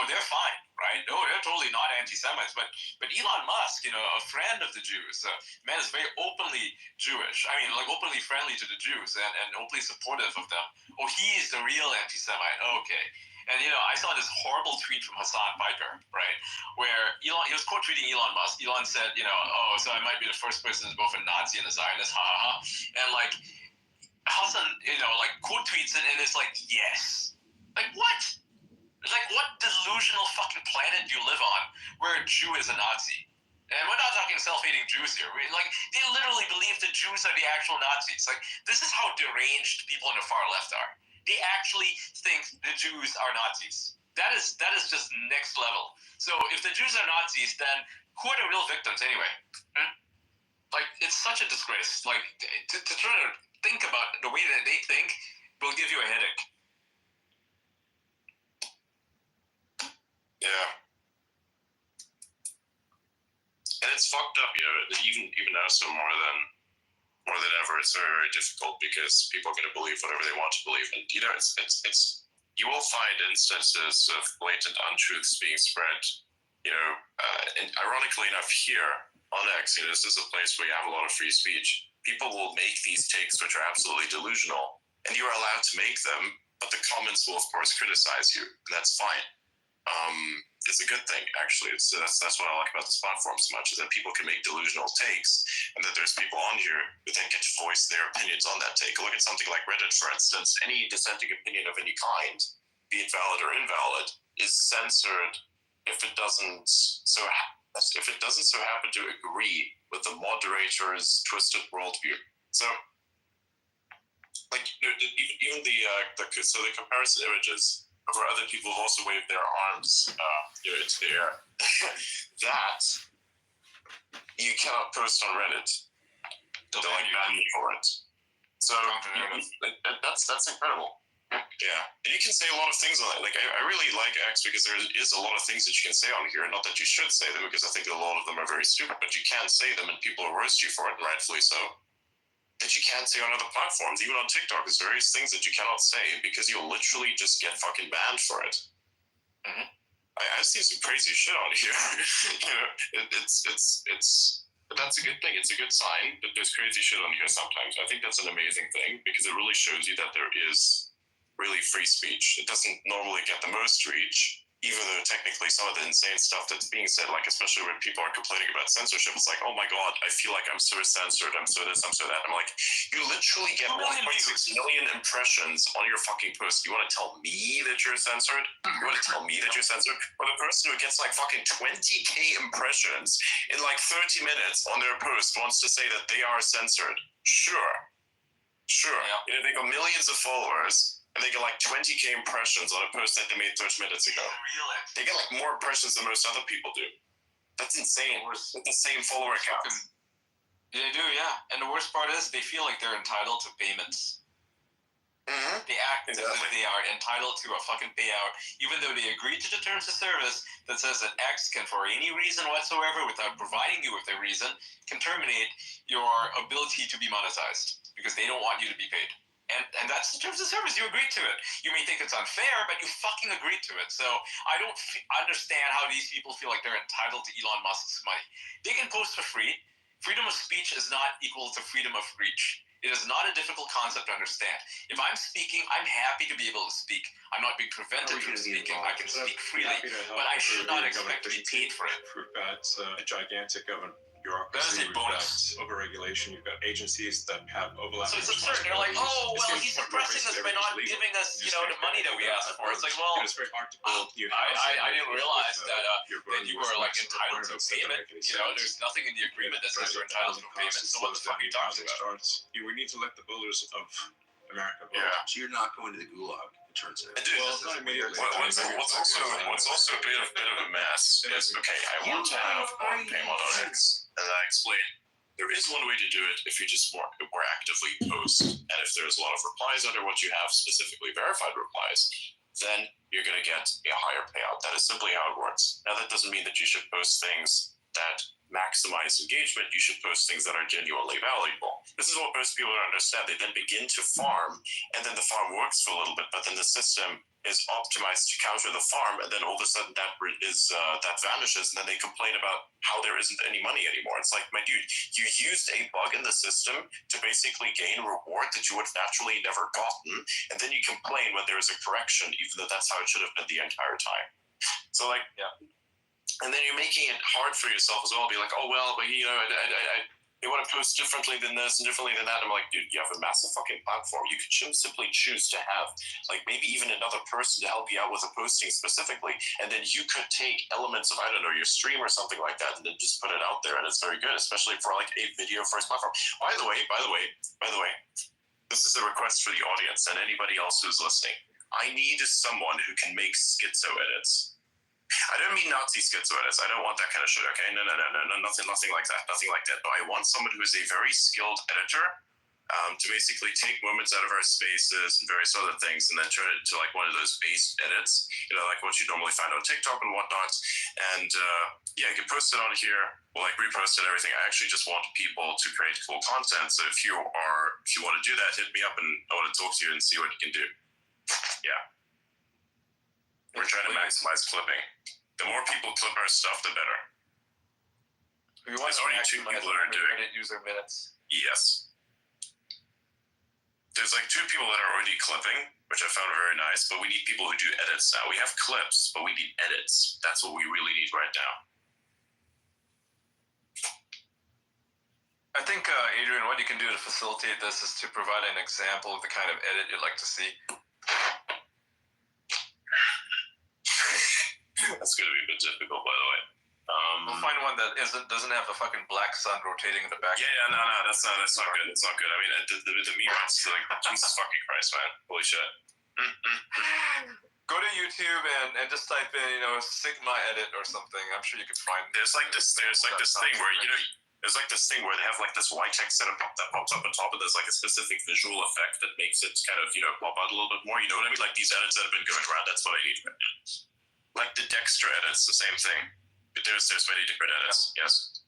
they're fine, right? No, they're totally not anti-Semites. But Elon Musk, a friend of the Jews, man is very openly Jewish. I mean, openly friendly to the Jews and openly supportive of them. Oh, he's the real anti-Semite. Okay. And, I saw this horrible tweet from Hassan Piker, right, where he was quote tweeting Elon Musk. Elon said, so I might be the first person who's both a Nazi and a Zionist, ha ha ha. And, Hassan, quote tweets it, and it's like, yes. What? What delusional fucking planet do you live on where a Jew is a Nazi? And we're not talking self-hating Jews here. They literally believe the Jews are the actual Nazis. This is how deranged people on the far left are. They actually think the Jews are Nazis. That is just next level. So if the Jews are Nazis, then who are the real victims anyway? It's such a disgrace. To try to think about the way that they think will give you a headache. Yeah. And it's fucked up, even now, so more more than ever, it's very, very difficult because people are going to believe whatever they want to believe. And, you know, it's you will find instances of blatant untruths being spread, you know, and ironically enough here on X, you know, this is a place where you have a lot of free speech. People will make these takes which are absolutely delusional, and you are allowed to make them, but the comments will, of course, criticize you, and that's fine. It's a good thing, actually. That's what I like about this platform so much, is that people can make delusional takes, and that there's people on here who then get to voice their opinions on that take. Look at something like Reddit, for instance. Any dissenting opinion of any kind, be it valid or invalid, is censored if it doesn't so happen to agree with the moderator's twisted worldview. So, like, you know, even the comparison images where other people have also waved their arms you know, into the air, that you cannot post on Reddit. They'll like ban you for it. So that's incredible. Yeah, and you can say a lot of things on it. Like I really like X because there is a lot of things that you can say on here. Not that you should say them, because I think a lot of them are very stupid, but you can say them and people will roast you for it, and rightfully so. That you can't say on other platforms, even on TikTok. There's various things that you cannot say because you'll literally just get fucking banned for it. Mm-hmm. I've seen some crazy shit on here. You know, but that's a good thing. It's a good sign that there's crazy shit on here sometimes. I think that's an amazing thing because it really shows you that there is really free speech. It doesn't normally get the most reach, even though technically some of the insane stuff that's being said, like especially when people are complaining about censorship, it's like, oh my god, I feel like I'm so censored, I'm so this, I'm so that. I'm like, you literally get 1.6 million impressions on your fucking post. You want to tell me that you're censored? You want to tell me that you're censored? Or the person who gets like fucking 20k impressions in like 30 minutes on their post wants to say that they are censored. Sure. Yeah. You know, they got millions of followers, and they get like 20k impressions on a post that they made 30 minutes ago. They get like more impressions than most other people do. That's insane. With the same follower counts. They do, yeah. And the worst part is they feel like they're entitled to payments. Mm-hmm. They act as if they are entitled to a fucking payout, even though they agreed to the terms of service that says that X can, for any reason whatsoever, without providing you with a reason, can terminate your ability to be monetized because they don't want you to be paid. And that's the terms of service. You agreed to it. You may think it's unfair, but you fucking agreed to it. So I don't understand how these people feel like they're entitled to Elon Musk's money. They can post for free. Freedom of speech is not equal to freedom of reach. It is not a difficult concept to understand. If I'm speaking, I'm happy to be able to speak. I'm not being prevented from speaking. I can speak freely, but I should not expect to be paid for it. We've got a gigantic government bureaucracy. We've got overregulation. You've got agencies that have overlapping. So it's absurd. They're like, oh, well, he's suppressing us by not giving us, you know, the money that we asked for. It's like, well, it's very hard to build new I didn't realize that you were like entitled to payment. You know, there's nothing in the agreement that says you're entitled to payment. So what the fuck are you talking about? We need to let the builders of America vote. Yeah. So you're not going to the gulag. Turns out. Well, not immediately. What's also a bit of a mess is, okay, I want to have one payment on X, as I explained. There is one way to do it if you just more actively post, and if there's a lot of replies under what you have, specifically verified replies, then you're going to get a higher payout. That is simply how it works. Now, that doesn't mean that you should post things that maximize engagement. You should post things that are genuinely valuable. This is what most people don't understand. They then begin to farm, and then the farm works for a little bit, but then the system is optimized to counter the farm, and then all of a sudden that vanishes, and then they complain about how there isn't any money anymore. It's like, my dude, you used a bug in the system to basically gain a reward that you would have naturally never gotten, and then you complain when there is a correction, even though that's how it should have been the entire time. So, like, yeah. And then you're making it hard for yourself as well. Be like, oh, well, but, you know, they want to post differently than this and differently than that. I'm like, dude, you have a massive fucking platform. You could simply choose to have, like, maybe even another person to help you out with a posting specifically. And then you could take elements of, I don't know, your stream or something like that, and then just put it out there. And it's very good, especially for, like, a video first platform. By the way, this is a request for the audience and anybody else who's listening. I need someone who can make schizo edits. I don't mean Nazi schizo edits. I don't want that kind of shit. Okay, no, nothing like that. Nothing like that. But I want someone who is a very skilled editor, to basically take moments out of our spaces and various other things and then turn it into like one of those base edits, you know, like what you normally find on TikTok and whatnot. And yeah, you can post it on here, or like repost it and everything. I actually just want people to create cool content. So if you want to do that, hit me up and I want to talk to you and see what you can do. Yeah. We're trying to maximize clipping. The more people clip our stuff, the better. We want There's already 2 people that are doing it. User minutes. Yes. There's like 2 people that are already clipping, which I found very nice, but we need people who do edits now. We have clips, but we need edits. That's what we really need right now. I think, Adrian, what you can do to facilitate this is to provide an example of the kind of edit you'd like to see. That's going to be a bit difficult, by the way. We'll find one that doesn't have the fucking black sun rotating in the back. Yeah, no, that's not good. It's not good. I mean, the meme ones, like, Jesus fucking Christ, man. Holy shit. Go to YouTube and just type in, you know, Sigma edit or something. I'm sure you could find. There's like this thing where, you know, there's like this thing where they have like this white text setup that pops up on top of this, like a specific visual effect that makes it kind of, you know, pop out a little bit more. You know what I mean? Like these edits that have been going around, that's what I need right now. Like the Dexter edits, the same thing. There's many different edits. Yes.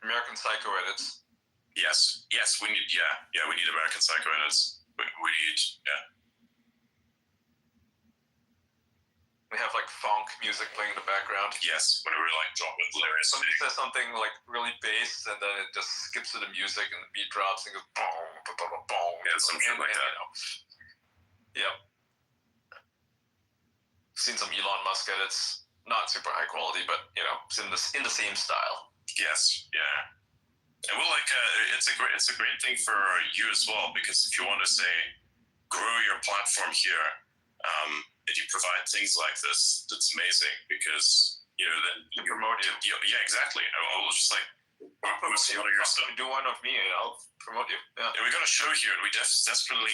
American Psycho edits. Yes, we need. Yeah, we need American Psycho edits. We need. Yeah. We have like funk music playing in the background. Yes, whenever we like drop it, hilarious. Somebody says something like really bass, and then it just skips to the music, and the beat drops, and goes boom, boom, boom, boom. Yeah, some shit like that. You know. Yep. Seen some Elon Musk edits. Not super high quality, but you know, it's in the same style. Yes, yeah. And we'll like it's a great thing for you as well, because if you want to say grow your platform here, and you provide things like this, that's amazing, because you know then you promote you. Yeah, exactly. I'll just like promote some of your stuff. Do one of me, and I'll promote you. Yeah. And we got a show here, and we desperately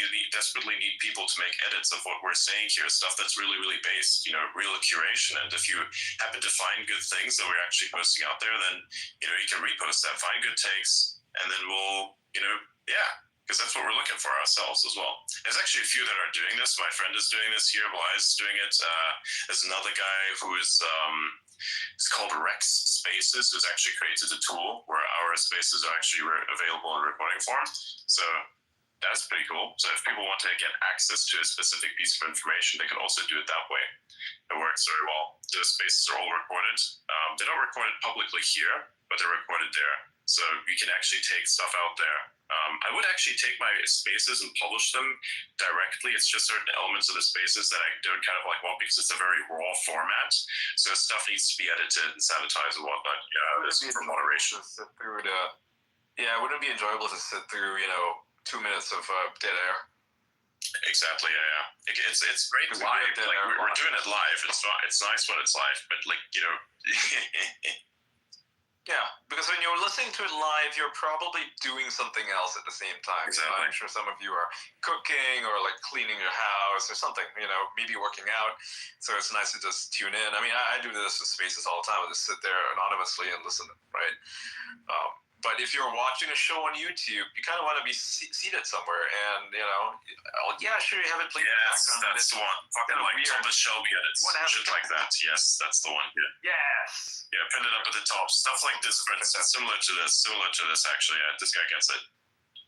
need people to make edits of what we're saying here, stuff that's really, really based, you know, real curation. And if you happen to find good things that we're actually posting out there, then you know you can repost that, find good takes, and then we'll, you know, yeah. Because that's what we're looking for ourselves as well. There's actually a few that are doing this. My friend is doing this here. Blai's doing it. There's another guy who is, it's called Rex Spaces, who's actually created a tool where our spaces are actually available in recording form. So that's pretty cool. So if people want to get access to a specific piece of information, they can also do it that way. It works very well. Those spaces are all recorded. They're not recorded publicly here, but they're recorded there. So you can actually take stuff out there. I would actually take my spaces and publish them directly. It's just certain elements of the spaces that I don't kind of like want, because it's a very raw format. So stuff needs to be edited and sanitized and whatnot. Yeah, this for moderation. Yeah, wouldn't it be enjoyable to sit through, you know, 2 minutes of dead air? Exactly. Yeah. It's great live. Like we're doing it live. It's nice when it's live, but like, you know. Yeah, because when you're listening to it live, you're probably doing something else at the same time. Exactly. You know, I'm sure some of you are cooking or like cleaning your house or something, you know, maybe working out. So it's nice to just tune in. I mean, I do this with spaces all the time. I just sit there anonymously and listen, right? But if you're watching a show on YouTube, you kind of want to be seated somewhere, and you know, yeah, sure, you have it playing in the background. That's the one. Fucking like Thomas Shelby edits, shit like that. Yes, that's the one. Yeah. Yes. Yeah, pin it up at the top. Stuff like this, for instance, similar to this actually. This guy gets it.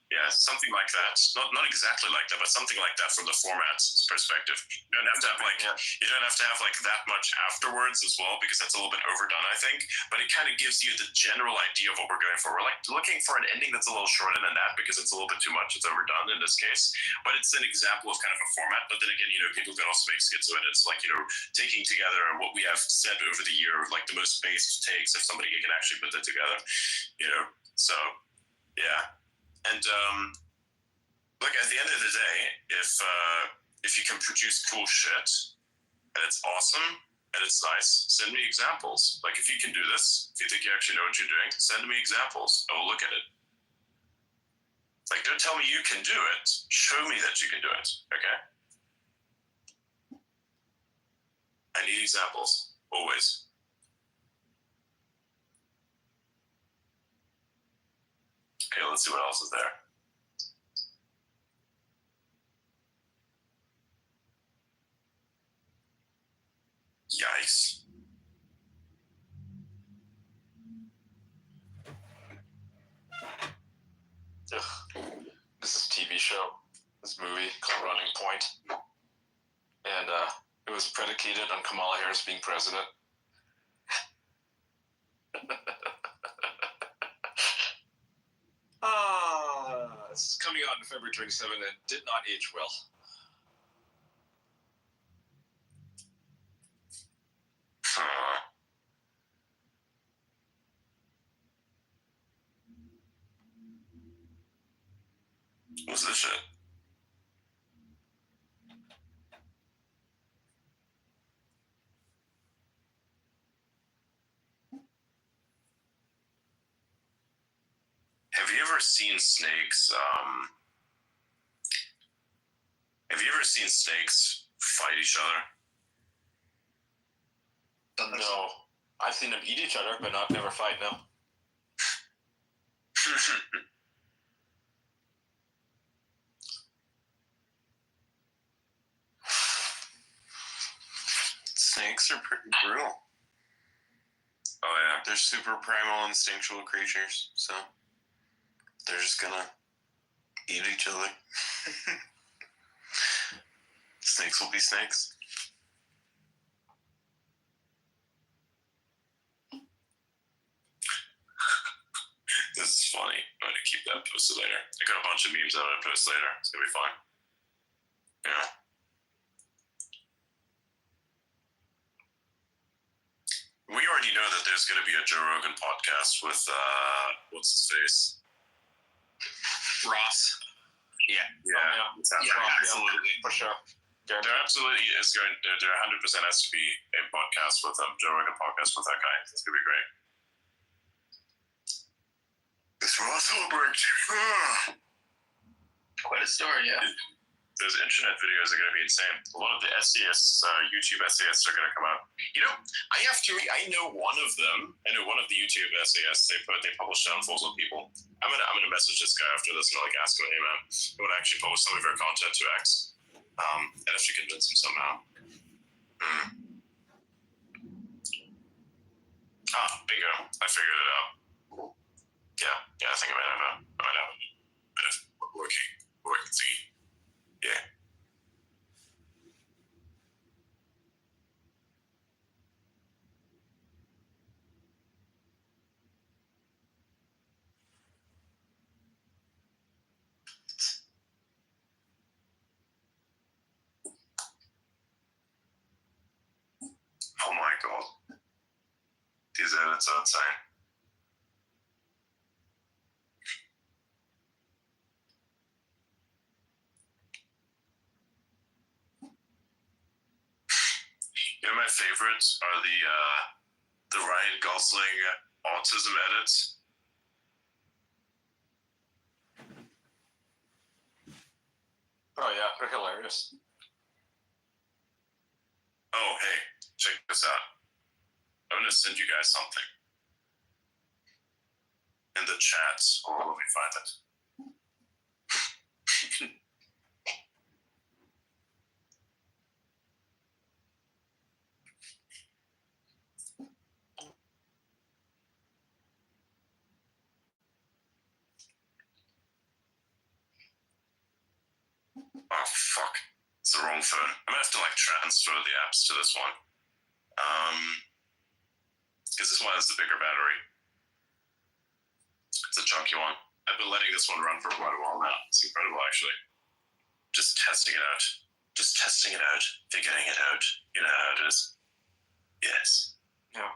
Yeah, something like that. Not exactly like that, but something like that from the format perspective. You don't have to have like that much afterwards as well, because that's a little bit overdone, I think. But it kind of gives you the general idea of what we're going for. We're like looking for an ending that's a little shorter than that, because it's a little bit too much. It's overdone in this case. But it's an example of kind of a format. But then again, you know, people can also make schizo edits, like, you know, taking together what we have said over the year, like the most based takes, if somebody can actually put that together, you know. So yeah. And look, at the end of the day, if you can produce cool shit and it's awesome and it's nice, send me examples. Like, if you can do this, if you think you actually know what you're doing, send me examples. I will look at it. Like, don't tell me you can do it. Show me that you can do it. Okay? I need examples, always. Okay, let's see what else is there. Nice. Ugh. This is a TV show, this movie called Running Point, and it was predicated on Kamala Harris being president. It's coming out on February 27 and did not age well. What's this shit? Have you ever seen snakes? Have you ever seen snakes fight each other? No. I've seen them eat each other, but not never fight, no. Snakes are pretty brutal. Oh yeah, they're super primal instinctual creatures, so they're just gonna eat each other. Snakes will be snakes. This is funny. I'm gonna keep that posted later. I got a bunch of memes I'm gonna post later. It's gonna be fun. Yeah. We already know that there's gonna be a Joe Rogan podcast with what's his face? Ross. Yeah. Absolutely. For sure. There absolutely is going. There 100% has to be a podcast with Joe Rogan podcast with that guy. It's gonna be great. This Ross Ulbricht. Quite a story, yeah. Those internet videos are going to be insane. A lot of the essayists, YouTube essayists, are going to come out. You know, I know one of them. I know one of the YouTube essayists. They publish downfalls on people. I'm gonna message this guy after this and ask him, hey man, I would actually post some of your content to X. And if you convince him somehow. Bingo! I figured it out. Yeah, I think I might have working thing. Yeah. Oh my god. These edits are insane. You know, my favorites are the Ryan Gosling autism edits. Oh yeah, they're hilarious. Oh hey, check this out. I'm gonna send you guys something in the chats. Oh, let me find it. Oh fuck, it's the wrong phone. I'm gonna have to transfer the apps to this one. Because this one has the bigger battery. It's a chunky one. I've been letting this one run for quite a while now. It's incredible, actually. Just testing it out. Figuring it out. You know how it is. Yes. Yeah.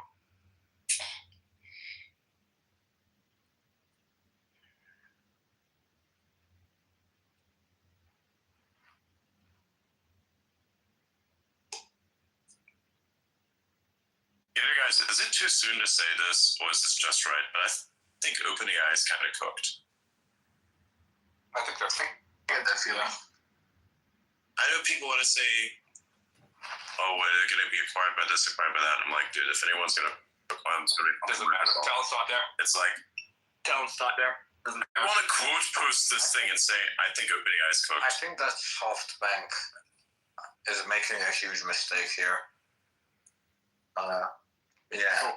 Yeah, guys, is it too soon to say this, or is this just right? But I think OpenAI is kind of cooked. I think that's I get that feeling. I know people want to say, oh, well, they're going to be acquired by this, acquired by that. I'm like, dude, if anyone's going to acquire them, it's going to be doesn't matter. Talent's not there. It's like, Talent's not there. Doesn't I want to quote post this thing and say, I think OpenAI is cooked. I think that SoftBank is making a huge mistake here. Yeah.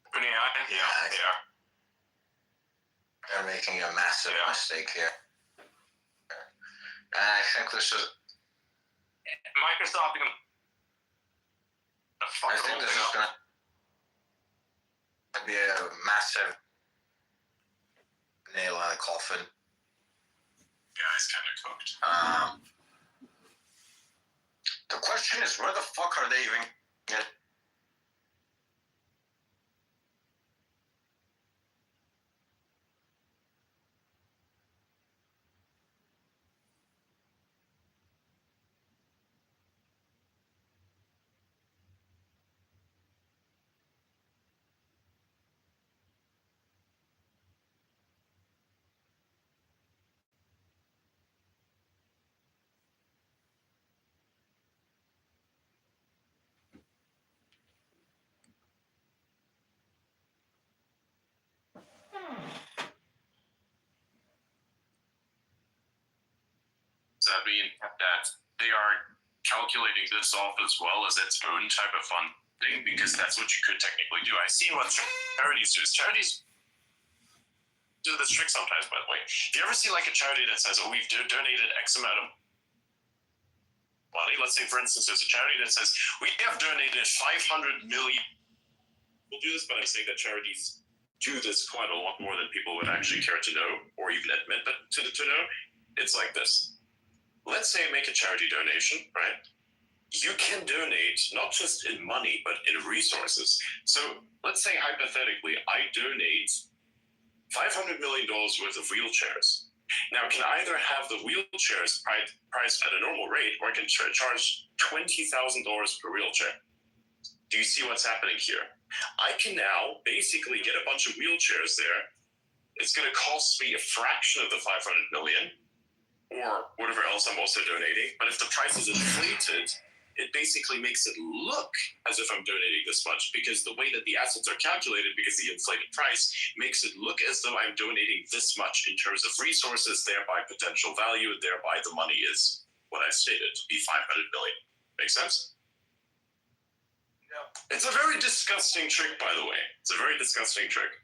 OpenAI? Yeah, they are. They're making a massive mistake here. And I think this is. Microsoft. I think this is going to be a massive nail in the coffin. Yeah, it's kind of cooked. The question is, where the fuck are they even get? Does that mean that they are calculating this off as well as its own type of funding? Because that's what you could technically do. I've seen what charities do. Charities do this trick sometimes, by the way. Do you ever see like a charity that says, oh, we've donated X amount of money? Let's say, for instance, there's a charity that says, we have donated 500 million. We'll do this, but I'm saying that charities do this quite a lot more than people would actually care to know or even admit but to know. It's like this. Let's say make a charity donation, right? You can donate not just in money, but in resources. So let's say hypothetically, I donate $500 million worth of wheelchairs. Now, I can either have the wheelchairs priced at a normal rate, or I can charge $20,000 per wheelchair. Do you see what's happening here? I can now basically get a bunch of wheelchairs there. It's going to cost me a fraction of the $500 million, or whatever else I'm also donating. But if the price is inflated, it basically makes it look as if I'm donating this much, because the way that the assets are calculated, because the inflated price makes it look as though I'm donating this much in terms of resources, thereby potential value, and thereby the money is what I stated to be 500 million. Make sense? Yeah. It's a very disgusting trick, by the way. It's a very disgusting trick.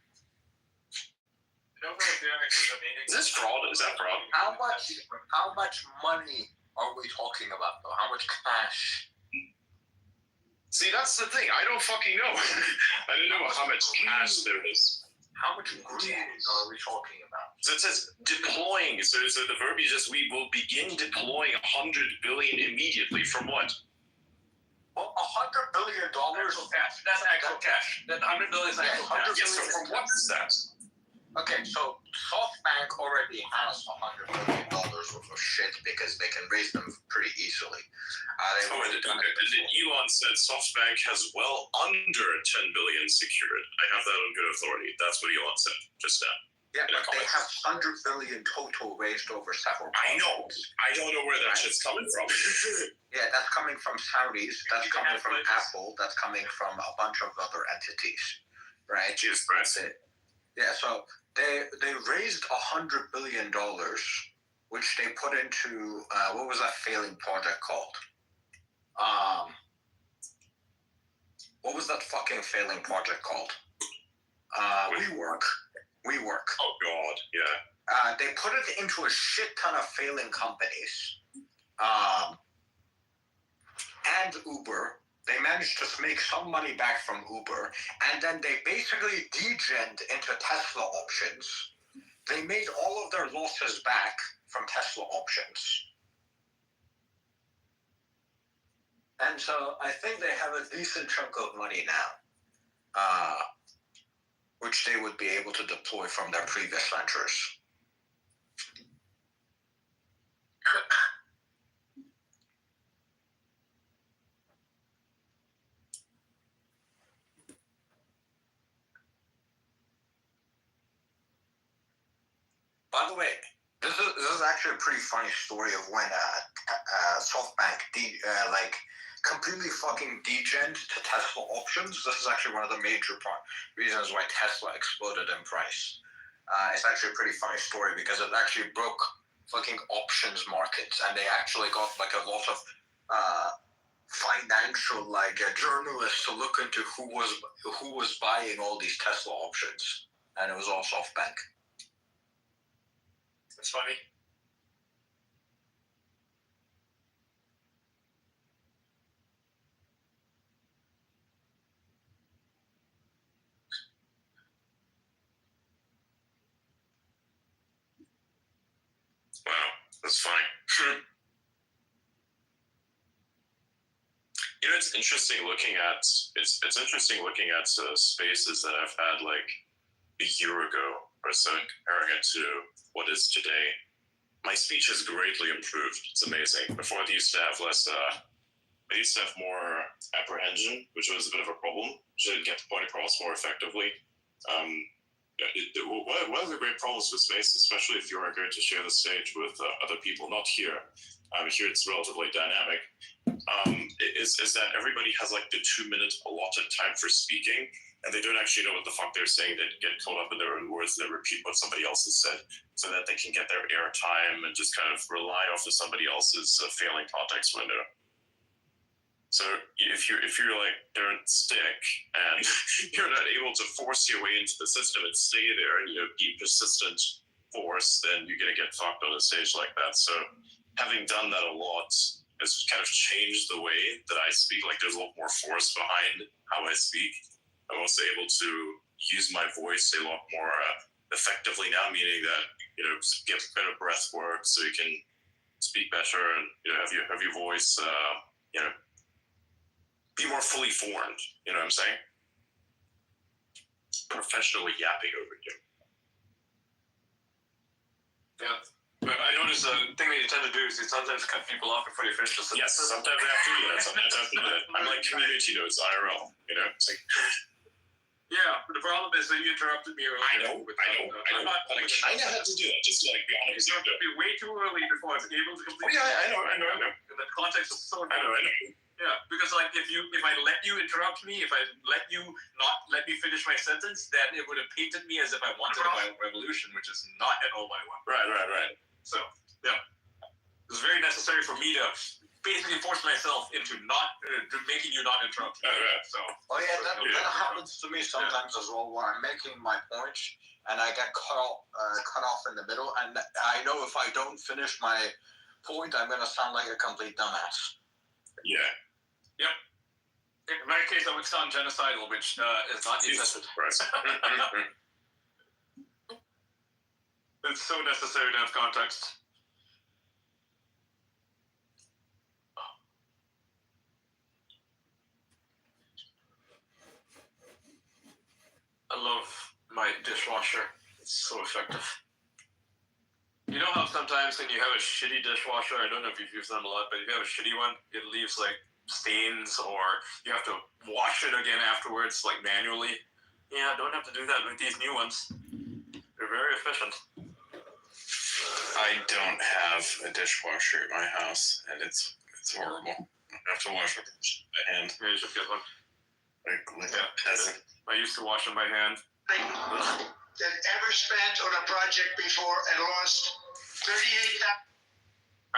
Is this fraud? Is that fraud? How much money are we talking about, though? How much cash? See, that's the thing. I don't fucking know. I don't know how much cash there is. How much greed are we talking about? So it says deploying. So the verbiage is we will begin deploying $100 billion immediately. From what? Well, $100 billion. Cash. That's actual cash. That $100 billion is actual cash. Yes. So from what is that? Okay, so SoftBank already has $100 billion worth of shit because they can raise them pretty easily. Elon said SoftBank has well under 10 billion secured. I have that on good authority. That's what Elon said just now. Yeah, but they have 100 billion total raised over several. I know. I don't know where that shit's coming from. Yeah, that's coming from Saudis. That's coming from Apple. That's coming from a bunch of other entities, right? Cheers, That's it. Yeah, so they raised $100 billion, which they put into what was that failing project called? What was that fucking failing project called? WeWork. Oh God, yeah. They put it into a shit ton of failing companies, and Uber. They managed to make some money back from Uber, and then they basically degened into Tesla options. They made all of their losses back from Tesla options. And so I think they have a decent chunk of money now, which they would be able to deploy from their previous ventures. By the way, this is actually a pretty funny story of when SoftBank completely fucking degened to Tesla options. This is actually one of the major reasons why Tesla exploded in price. It's actually a pretty funny story because it actually broke fucking options markets, and they actually got like a lot of financial journalists to look into who was buying all these Tesla options, and it was all SoftBank. It's funny. Wow, that's funny. You know, it's interesting looking at spaces that I've had like a year ago or so, comparing it to what is today. My speech has greatly improved. It's amazing. Before, I used to have less. I used to have more apprehension, which was a bit of a problem. Should get the point across more effectively. One of the great problems with space, especially if you are going to share the stage with other people, not here. Here it's relatively dynamic. Is that everybody has like the 2-minute allotted time for speaking, and they don't actually know what the fuck they're saying. They get caught up in their own words. They repeat what somebody else has said, so that they can get their airtime and just kind of rely off of somebody else's failing context window. So if you're like don't stick and you're not able to force your way into the system and stay there and be persistent force, then you're gonna get fucked on a stage like that. So having done that a lot has kind of changed the way that I speak. Like there's a lot more force behind how I speak. I'm also able to use my voice a lot more effectively now, meaning that get better breath work so you can speak better and have your voice be more fully formed. You know what I'm saying? Professionally yapping over here. Yeah. But I notice the thing that you tend to do is you sometimes cut people off before you finish the sentence. Yes, sometimes I have to do that. Sometimes I have to do that. I'm like community notes, IRL. It's like. Yeah, but the problem is that you interrupted me earlier. I know. I kind of had to do that, just to be honest. You interrupted me way too early before I was able to complete. Oh, yeah, I know. And the context is so important. I know. Yeah, because like if I let you interrupt me, if I let you not let me finish my sentence, then it would have painted me as if I wanted a violent revolution, which is not at all what I want. Right. So yeah, it was very necessary for me to basically force myself into not making you not interrupt me. So. Oh yeah, that happens to me sometimes as well, where I'm making my point and I get cut off in the middle, and I know if I don't finish my point, I'm gonna sound like a complete dumbass. Yeah. Yep. In my case, I would sound genocidal, which is not necessary. It's so necessary to have context. I love my dishwasher. It's so effective. You know how sometimes when you have a shitty dishwasher, I don't know if you've used them a lot, but if you have a shitty one, it leaves like stains, or you have to wash it again afterwards, like manually. Yeah, don't have to do that with these new ones. They're very efficient. I don't have a dishwasher at my house, and it's horrible. I have to wash it by hand. Yeah, you should get one. Like a peasant. I used to wash them by hand. That ever spent on a project before and lost 38,000.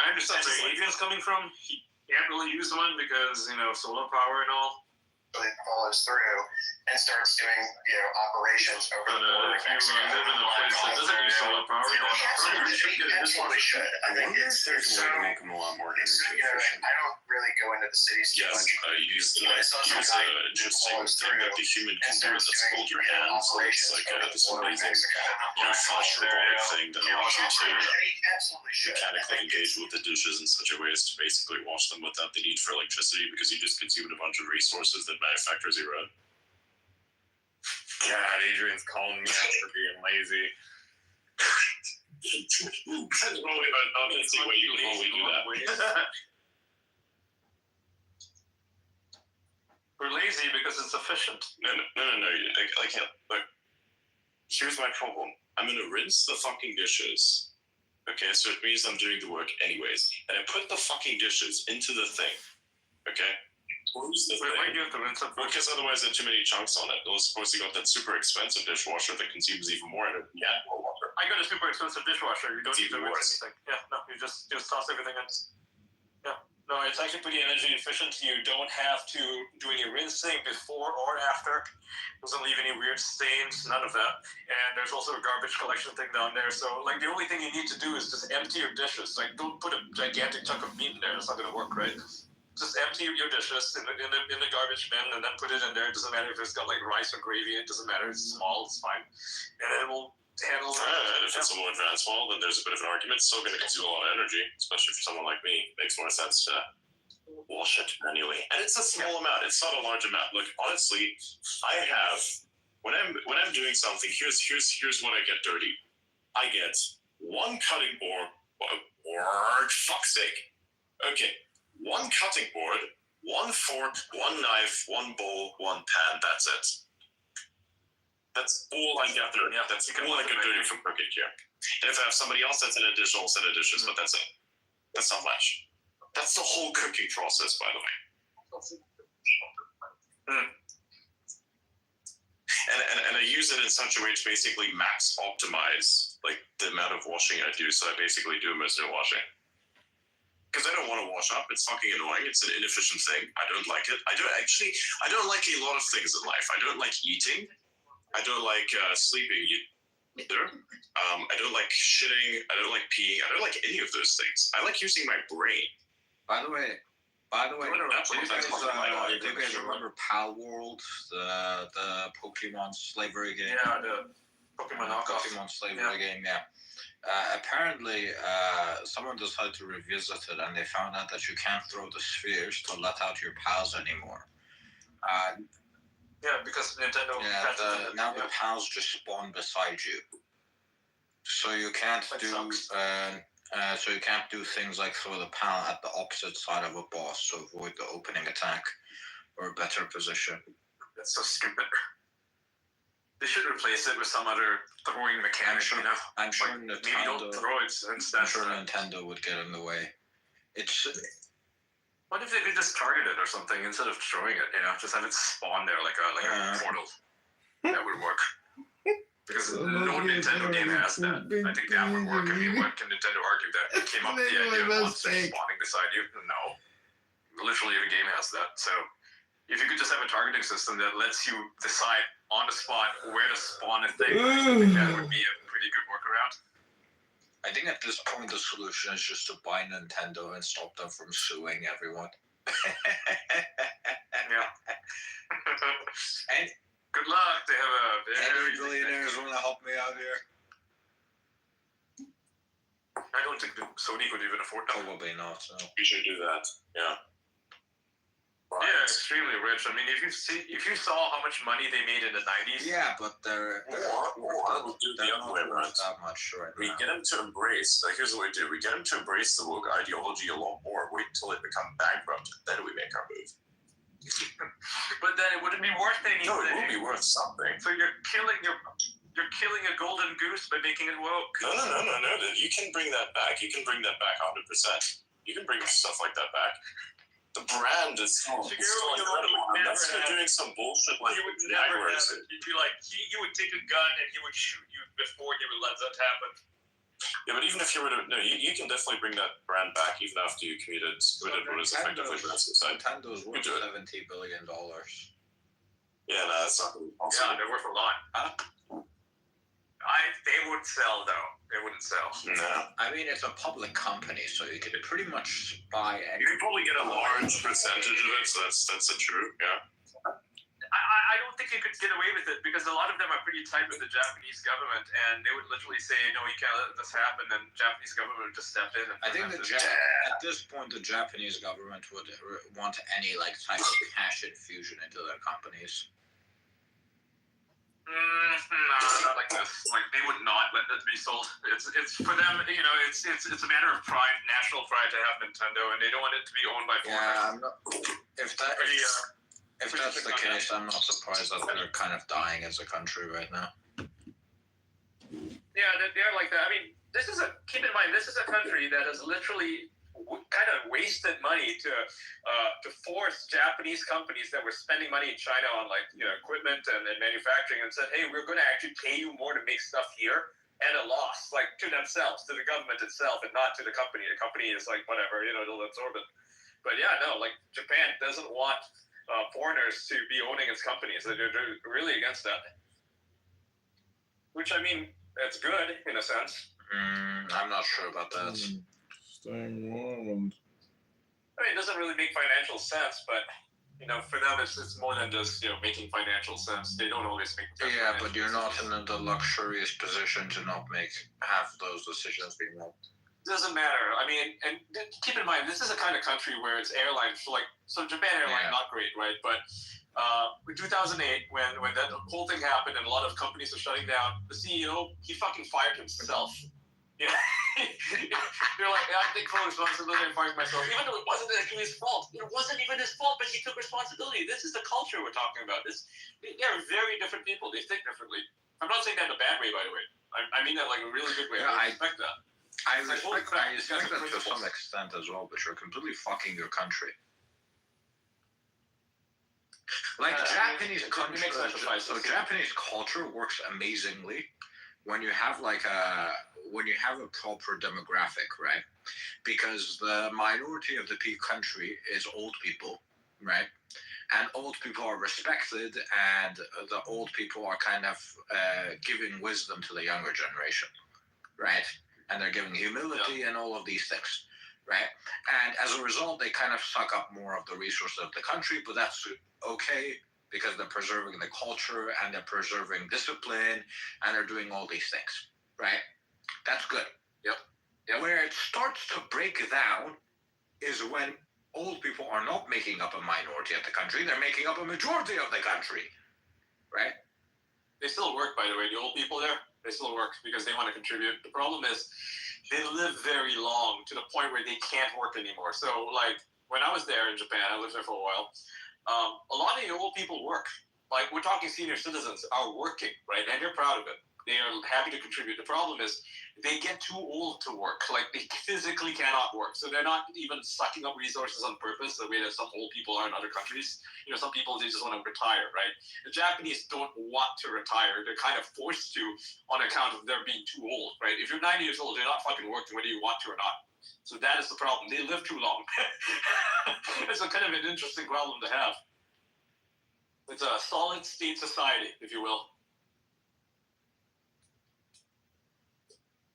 I understand where Adrian's coming from. He can't really use one because, solar power and all. Really follows through and starts doing, operations over the border. If you live in a place that doesn't use solar power, you should get a dishwasher. Absolutely should. I think there's a way to make them a lot more energy efficient. I don't really go into the cities too Yes, much. use an interesting thing that the human can do that's called your hands. So it's like this amazing, flash robotic thing that allows you to mechanically engage with the dishes in such a way as to basically wash them without the need for electricity, because you just consumed a bunch of resources that manufacturers your own. God, Adrian's calling me out for being lazy. That's probably the way you can only do that. We're lazy because it's efficient. No. I can't. Look, here's my problem. I'm gonna rinse the fucking dishes. Okay, so it means I'm doing the work anyways, and I put the fucking dishes into the thing. Okay. Who's the thing? Why do you have to rinse them? Because otherwise there are too many chunks on it. Of course, you got that super expensive dishwasher that consumes even more energy. Yeah, more water. I got a super expensive dishwasher. You don't need to rinse anything. Yeah, no, you just toss everything in. Yeah, No, it's actually pretty energy efficient. You don't have to do any rinsing before or after. Doesn't leave any weird stains, none of that. And there's also a garbage collection thing down there. So, like, the only thing you need to do is just empty your dishes. Like, don't put a gigantic chunk of meat in there. It's not going to work, right? Just empty your dishes in the garbage bin and then put it in there. It doesn't matter if it's got, like, rice or gravy. It doesn't matter. It's small. It's fine. And it will handle if it's a more advanced model, then there's a bit of an argument. It's still going to consume a lot of energy, especially for someone like me. It makes more sense to wash it manually, and it's a small amount. It's not a large amount. Look, honestly, I have when I'm doing something. Here's what I get dirty. I get one cutting board. For fuck's sake. Okay, one cutting board, one fork, one knife, one bowl, one pan. That's it. That's all I got there. Yeah, that's all I get dirty from cooking here. And if I have somebody else, that's an additional set of dishes, but that's it. That's not much. That's the whole cooking process, by the way. And I use it in such a way to basically max optimize like the amount of washing I do. So I basically do most of the washing. Because I don't want to wash up. It's fucking annoying. It's an inefficient thing. I don't like it. I don't like a lot of things in life. I don't like eating. I don't like sleeping either. I don't like shitting. I don't like peeing. I don't like any of those things. I like using my brain. By the way, do you guys remember Pal World, the Pokemon slavery game? Yeah, the Pokemon slavery game. Yeah. Apparently, someone decided to revisit it, and they found out that you can't throw the spheres to let out your pals anymore. Yeah, because Nintendo. Yeah, now the pals just spawn beside you, so you can't so you can't do things like throw the pal at the opposite side of a boss to avoid the opening attack or a better position. That's so stupid. They should replace it with some other throwing mechanic. I'm sure maybe don't throw it instead. I'm sure Nintendo would get in the way. What if they could just target it or something instead of throwing it? Just have it spawn there like a portal. That would work. Because no Nintendo game has that. I think that would work. I mean, what can Nintendo argue that? It came up with the idea of monsters spawning beside you? No. Literally every game has that. So if you could just have a targeting system that lets you decide on the spot where to spawn a thing, I think that would be a pretty good workaround. I think at this point the solution is just to buy Nintendo and stop them from suing everyone. Yeah. And good luck. They have any billionaires want to help me out here? I don't think Sony could even afford that. Probably not. No. You should do that. Yeah. Right. Yeah, extremely rich. I mean, if you saw how much money they made in the 90s. Yeah, but they're we'll do the other way around. That much right we now. get them to embrace. Here's what we do: we get them to embrace the woke ideology a lot more. Wait until they become bankrupt, then we make our move. But then it wouldn't be worth anything. No, it will be worth something. So you're killing a golden goose by making it woke. No. You can bring that back. You can bring that back 100%. You can bring stuff like that back. The brand is still incredible. Unless you're doing some bullshit like you would never have it. You'd be like, he would take a gun and he would shoot you before you would let that happen. Yeah, but even if you were to, you can definitely bring that brand back even after you committed what is effectively brand suicide. Nintendo's worth $70 billion. Yeah, no, that's not really possible. Yeah, they're worth a lot. They would sell though. They wouldn't sell. No. I mean, it's a public company, so you could pretty much buy any. You could probably get a large percentage of it, so that's true. Yeah. I don't think you could get away with it because a lot of them are pretty tight with the Japanese government, and they would literally say, "No, you can't let this happen." And the Japanese government would just step in. And I think at this point, the Japanese government would want any type of cash infusion into their companies. No, not like this. Like they would not let it be sold. It's for them. It's a matter of pride, national pride, to have Nintendo, and they don't want it to be owned by foreigners. If that's the case, I'm not surprised that they're kind of dying as a country right now. Yeah, they're like that. I mean, keep in mind, this is a country that has literally kind of wasted money to force Japanese companies that were spending money in China on equipment and manufacturing, and said, hey, we're going to actually pay you more to make stuff here at a loss, to themselves, to the government itself, and not to the company. The company is whatever, they'll absorb it. But yeah, no, like Japan doesn't want foreigners to be owning its companies. They're really against that. Which, I mean, that's good in a sense. I'm not sure about that. Staying warm. I mean, it doesn't really make financial sense, but you know, for them, it's more than just making financial sense. They don't always make. Yeah, but you're not in the luxurious position to not have those decisions being made. Doesn't matter. I mean, and keep in mind, this is a kind of country where it's airlines. So Japan airline, not great, right? But in 2008, when that whole thing happened and a lot of companies were shutting down, the CEO, he fucking fired himself. Yeah. You're like, I take full responsibility and fired myself, even though it wasn't actually his fault. It wasn't even his fault, but he took responsibility. This is the culture we're talking about. They're very different people. They think differently. I'm not saying that in a bad way, by the way. I mean that like a really good way. Yeah, I respect that. I It's like, respect holy crap, that these guys have to some principles. extent as well, but you're completely fucking your country. Like Japanese it makes culture, sacrifices. so Japanese culture works amazingly when you have a proper demographic, right? Because the minority of the country is old people, right? And old people are respected, and the old people are kind of giving wisdom to the younger generation, right? And they're giving humility and all of these things, right? And as a result, they kind of suck up more of the resources of the country, but that's okay because they're preserving the culture and they're preserving discipline and they're doing all these things, right? That's good. Yep. Where it starts to break down is when old people are not making up a minority of the country, they're making up a majority of the country, right? They still work, by the way. The old people there, they still work because they want to contribute. The problem is they live very long to the point where they can't work anymore. So, like, when I was there in Japan, I lived there for a while, a lot of the old people work. Like, we're talking senior citizens are working, right? And they're proud of it. They are happy to contribute. The problem is they get too old to work. Like, they physically cannot work. So they're not even sucking up resources on purpose the way that some old people are in other countries. Some people, they just want to retire, right? The Japanese don't want to retire. They're kind of forced to on account of their being too old, right? If you're 90 years old, you're not fucking working whether you want to or not. So that is the problem. They live too long. It's a kind of an interesting problem to have. It's a solid state society, if you will.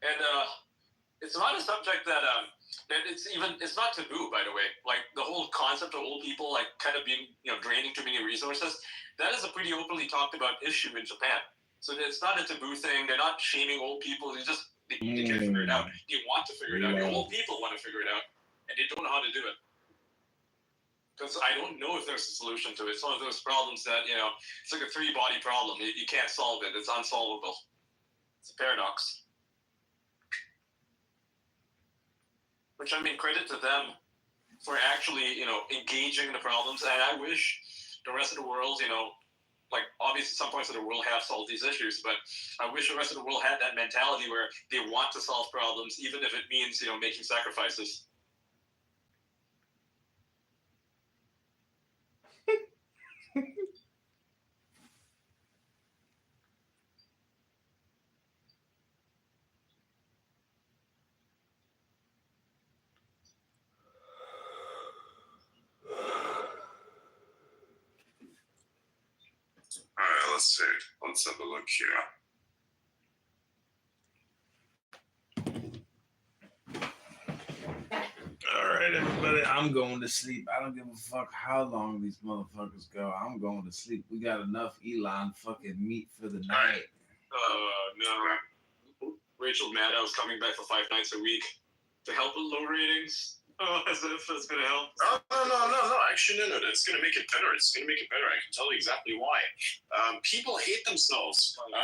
And it's not a subject that it's not taboo, by the way. Like the whole concept of old people like kind of being draining too many resources. That is a pretty openly talked about issue in Japan. So it's not a taboo thing. They're not shaming old people. They can't figure it out. They want to figure it out. The old people want to figure it out, and they don't know how to do it. Because I don't know if there's a solution to it. It's one of those problems that it's like a three-body problem. You can't solve it. It's unsolvable. It's a paradox. Which, I mean, credit to them for actually, engaging in the problems. And I wish the rest of the world, like obviously some parts of the world have solved these issues, but I wish the rest of the world had that mentality where they want to solve problems, even if it means, making sacrifices. All right, let's see. Let's have a look here. All right, everybody, I'm going to sleep. I don't give a fuck how long these motherfuckers go. I'm going to sleep. We got enough Elon fucking meat for the night. No. Rachel Maddow's coming back for 5 nights a week to help with low ratings. Oh, as if that's going to help. Oh, no. Actually, no. It's going to make it better. It's going to make it better. I can tell you exactly why. People hate themselves.